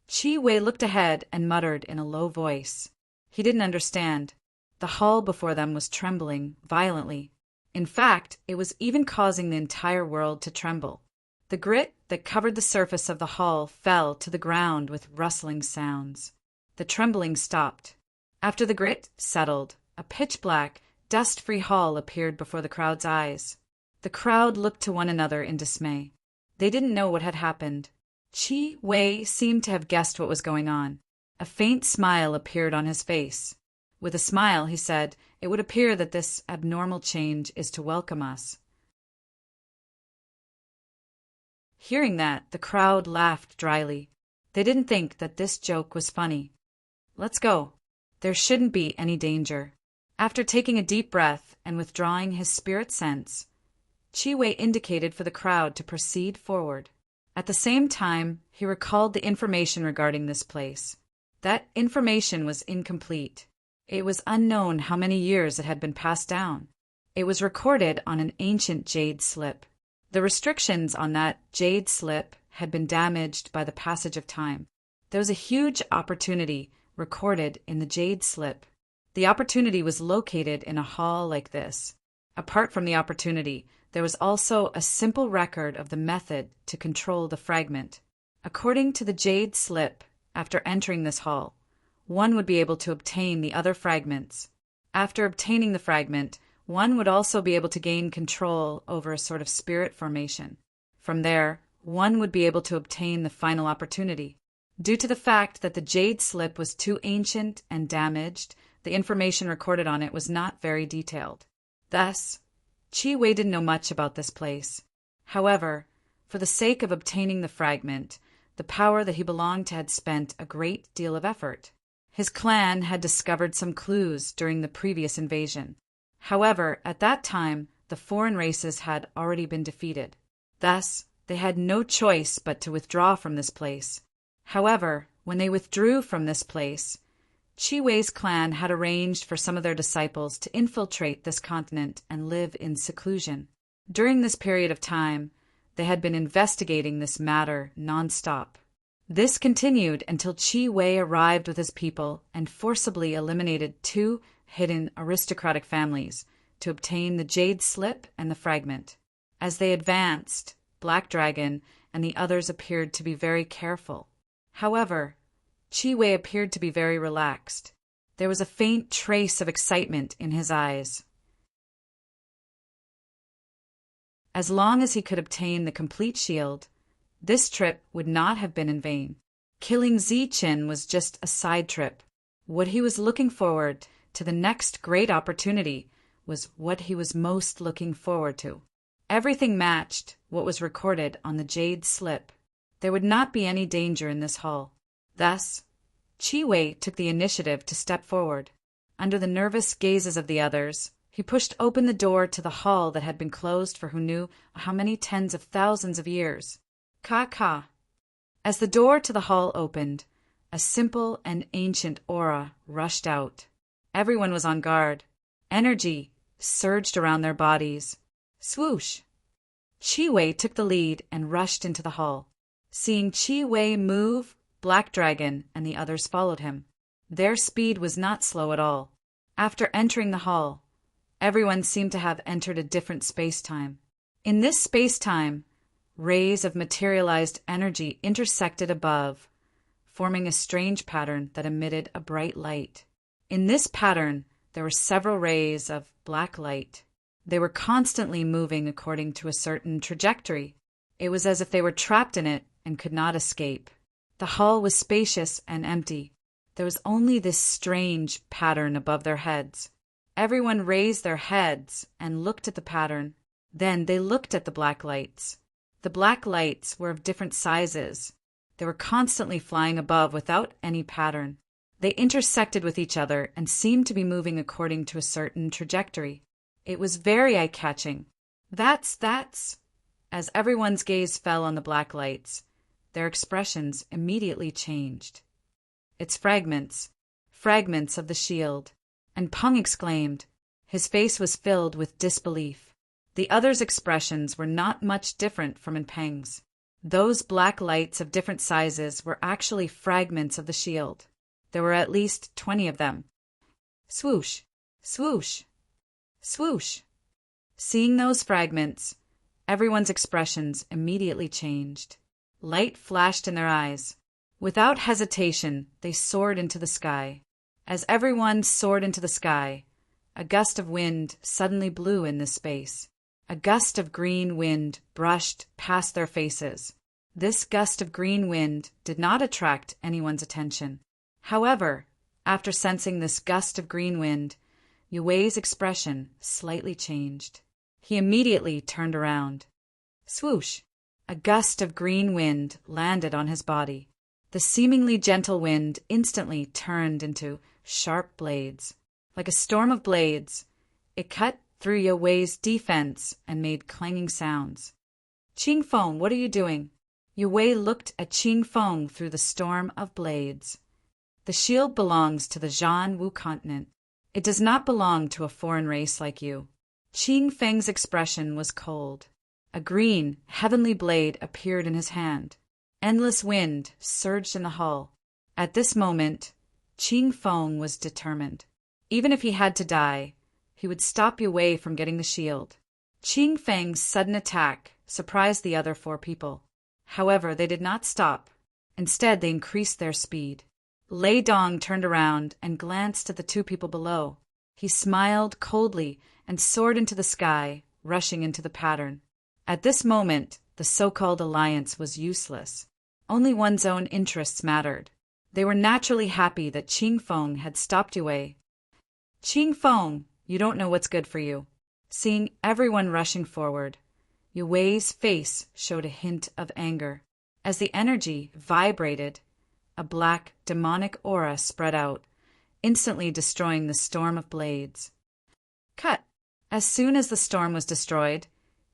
Chi Wei looked ahead and muttered in a low voice. He didn't understand. The hull before them was trembling violently. In fact, it was even causing the entire world to tremble. The grit that covered the surface of the hull fell to the ground with rustling sounds. The trembling stopped. After the grit settled, a pitch-black, dust-free hull appeared before the crowd's eyes. The crowd looked to one another in dismay. They didn't know what had happened. Chi Wei seemed to have guessed what was going on. A faint smile appeared on his face. With a smile, he said, "It would appear that this abnormal change is to welcome us." Hearing that, the crowd laughed dryly. They didn't think that this joke was funny. "Let's go. There shouldn't be any danger." After taking a deep breath and withdrawing his spirit sense, Chi Wei indicated for the crowd to proceed forward. At the same time, he recalled the information regarding this place. That information was incomplete. It was unknown how many years it had been passed down. It was recorded on an ancient jade slip. The restrictions on that jade slip had been damaged by the passage of time. There was a huge opportunity recorded in the jade slip. The opportunity was located in a hall like this. Apart from the opportunity, there was also a simple record of the method to control the fragment. According to the jade slip, after entering this hall, one would be able to obtain the other fragments. After obtaining the fragment, one would also be able to gain control over a sort of spirit formation. From there, one would be able to obtain the final opportunity. Due to the fact that the jade slip was too ancient and damaged, the information recorded on it was not very detailed. Thus, Chi Wei didn't know much about this place. However, for the sake of obtaining the fragment, the power that he belonged to had spent a great deal of effort. His clan had discovered some clues during the previous invasion. However, at that time, the foreign races had already been defeated. Thus, they had no choice but to withdraw from this place. However, when they withdrew from this place, Chi Wei's clan had arranged for some of their disciples to infiltrate this continent and live in seclusion. During this period of time, they had been investigating this matter non-stop. This continued until Chi Wei arrived with his people and forcibly eliminated 2 hidden aristocratic families to obtain the jade slip and the fragment. As they advanced, Black Dragon and the others appeared to be very careful. However, Chi Wei appeared to be very relaxed. There was a faint trace of excitement in his eyes. As long as he could obtain the complete shield, this trip would not have been in vain. Killing Ziqin was just a side trip. What he was looking forward to, the next great opportunity, was what he was most looking forward to. Everything matched what was recorded on the jade slip. There would not be any danger in this hall. Thus, Chi Wei took the initiative to step forward. Under the nervous gazes of the others, he pushed open the door to the hall that had been closed for who knew how many tens of thousands of years. Ka. As the door to the hall opened, a simple and ancient aura rushed out. Everyone was on guard. Energy surged around their bodies. Swoosh! Chi Wei took the lead and rushed into the hall. Seeing Chi Wei move, Black Dragon and the others followed him. Their speed was not slow at all. After entering the hall, everyone seemed to have entered a different space-time. In this space-time, rays of materialized energy intersected above, forming a strange pattern that emitted a bright light. In this pattern, there were several rays of black light. They were constantly moving according to a certain trajectory. It was as if they were trapped in it and could not escape. The hall was spacious and empty. There was only this strange pattern above their heads. Everyone raised their heads and looked at the pattern. Then they looked at the black lights. The black lights were of different sizes. They were constantly flying above without any pattern. They intersected with each other and seemed to be moving according to a certain trajectory. It was very eye-catching. That's... As everyone's gaze fell on the black lights, their expressions immediately changed. "It's fragments of the shield." And Peng exclaimed. His face was filled with disbelief. The others' expressions were not much different from in Peng's. Those black lights of different sizes were actually fragments of the shield. There were at least 20 of them. Swoosh, swoosh, swoosh. Seeing those fragments, everyone's expressions immediately changed. Light flashed in their eyes. Without hesitation, they soared into the sky. As everyone soared into the sky, a gust of wind suddenly blew in this space. A gust of green wind brushed past their faces. This gust of green wind did not attract anyone's attention. However, after sensing this gust of green wind, Yue's expression slightly changed. He immediately turned around. Swoosh! A gust of green wind landed on his body. The seemingly gentle wind instantly turned into sharp blades. Like a storm of blades, it cut through Yue's defense and made clanging sounds. Qing Feng, what are you doing? Yue looked at Qing Feng through the storm of blades. The shield belongs to the Zhan Wu continent. It does not belong to a foreign race like you. Qing Feng's expression was cold. A green, heavenly blade appeared in his hand. Endless wind surged in the hull. At this moment, Qing Feng was determined. Even if he had to die, he would stop Yue from getting the shield. Qing Feng's sudden attack surprised the other 4 people. However, they did not stop. Instead, they increased their speed. Lei Dong turned around and glanced at the 2 people below. He smiled coldly and soared into the sky, rushing into the pattern. At this moment, the so-called alliance was useless. Only one's own interests mattered. They were naturally happy that Qing Feng had stopped Yue. Qing Feng, you don't know what's good for you. Seeing everyone rushing forward, Yue's face showed a hint of anger. As the energy vibrated, a black, demonic aura spread out, instantly destroying the storm of blades. Cut! As soon as the storm was destroyed,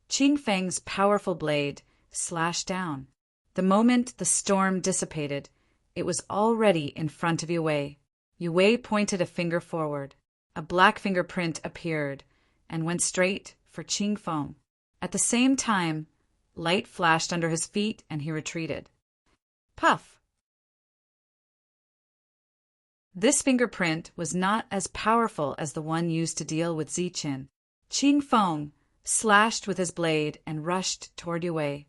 Qing Feng's powerful blade slashed down. The moment the storm dissipated, it was already in front of Yue. Yue pointed a finger forward. A black fingerprint appeared and went straight for Qing Feng. At the same time, light flashed under his feet and he retreated. Puff! This fingerprint was not as powerful as the one used to deal with Ziqin. Qing Feng slashed with his blade and rushed toward Yue.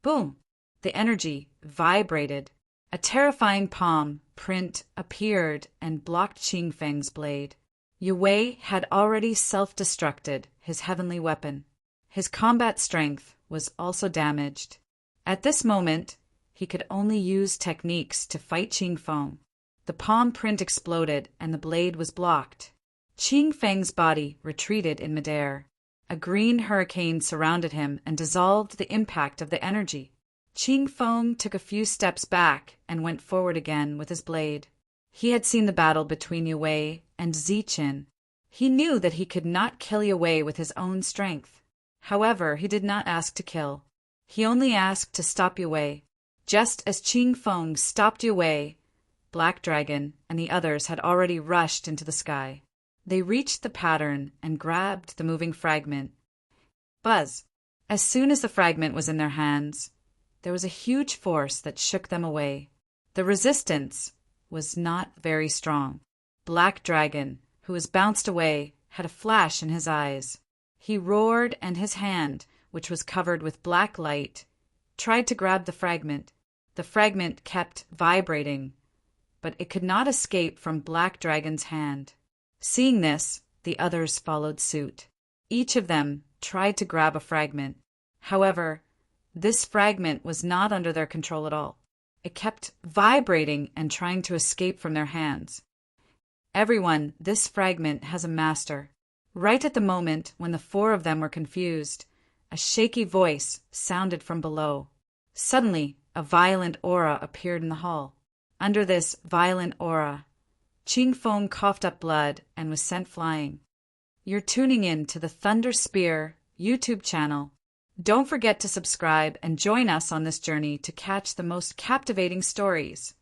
Boom! The energy vibrated. A terrifying palm print appeared and blocked Qing Feng's blade. Yue had already self-destructed his heavenly weapon. His combat strength was also damaged. At this moment, he could only use techniques to fight Qing Feng. The palm print exploded and the blade was blocked. Qing Feng's body retreated in midair. A green hurricane surrounded him and dissolved the impact of the energy. Qing Feng took a few steps back and went forward again with his blade. He had seen the battle between Yue and Ziqin. He knew that he could not kill Yue with his own strength. However, he did not ask to kill. He only asked to stop Yue. Just as Qing Feng stopped Yue, Black Dragon and the others had already rushed into the sky. They reached the pattern and grabbed the moving fragment. Buzz! As soon as the fragment was in their hands, there was a huge force that shook them away. The resistance was not very strong. Black Dragon, who was bounced away, had a flash in his eyes. He roared and his hand, which was covered with black light, tried to grab the fragment. The fragment kept vibrating, but it could not escape from Black Dragon's hand. Seeing this, the others followed suit. Each of them tried to grab a fragment. However, this fragment was not under their control at all. It kept vibrating and trying to escape from their hands. Everyone, this fragment has a master. Right at the moment when the 4 of them were confused, a shaky voice sounded from below. Suddenly, a violent aura appeared in the hall. Under this violent aura, Qing Feng coughed up blood and was sent flying. You're tuning in to the Thunder Spear YouTube channel. Don't forget to subscribe and join us on this journey to catch the most captivating stories.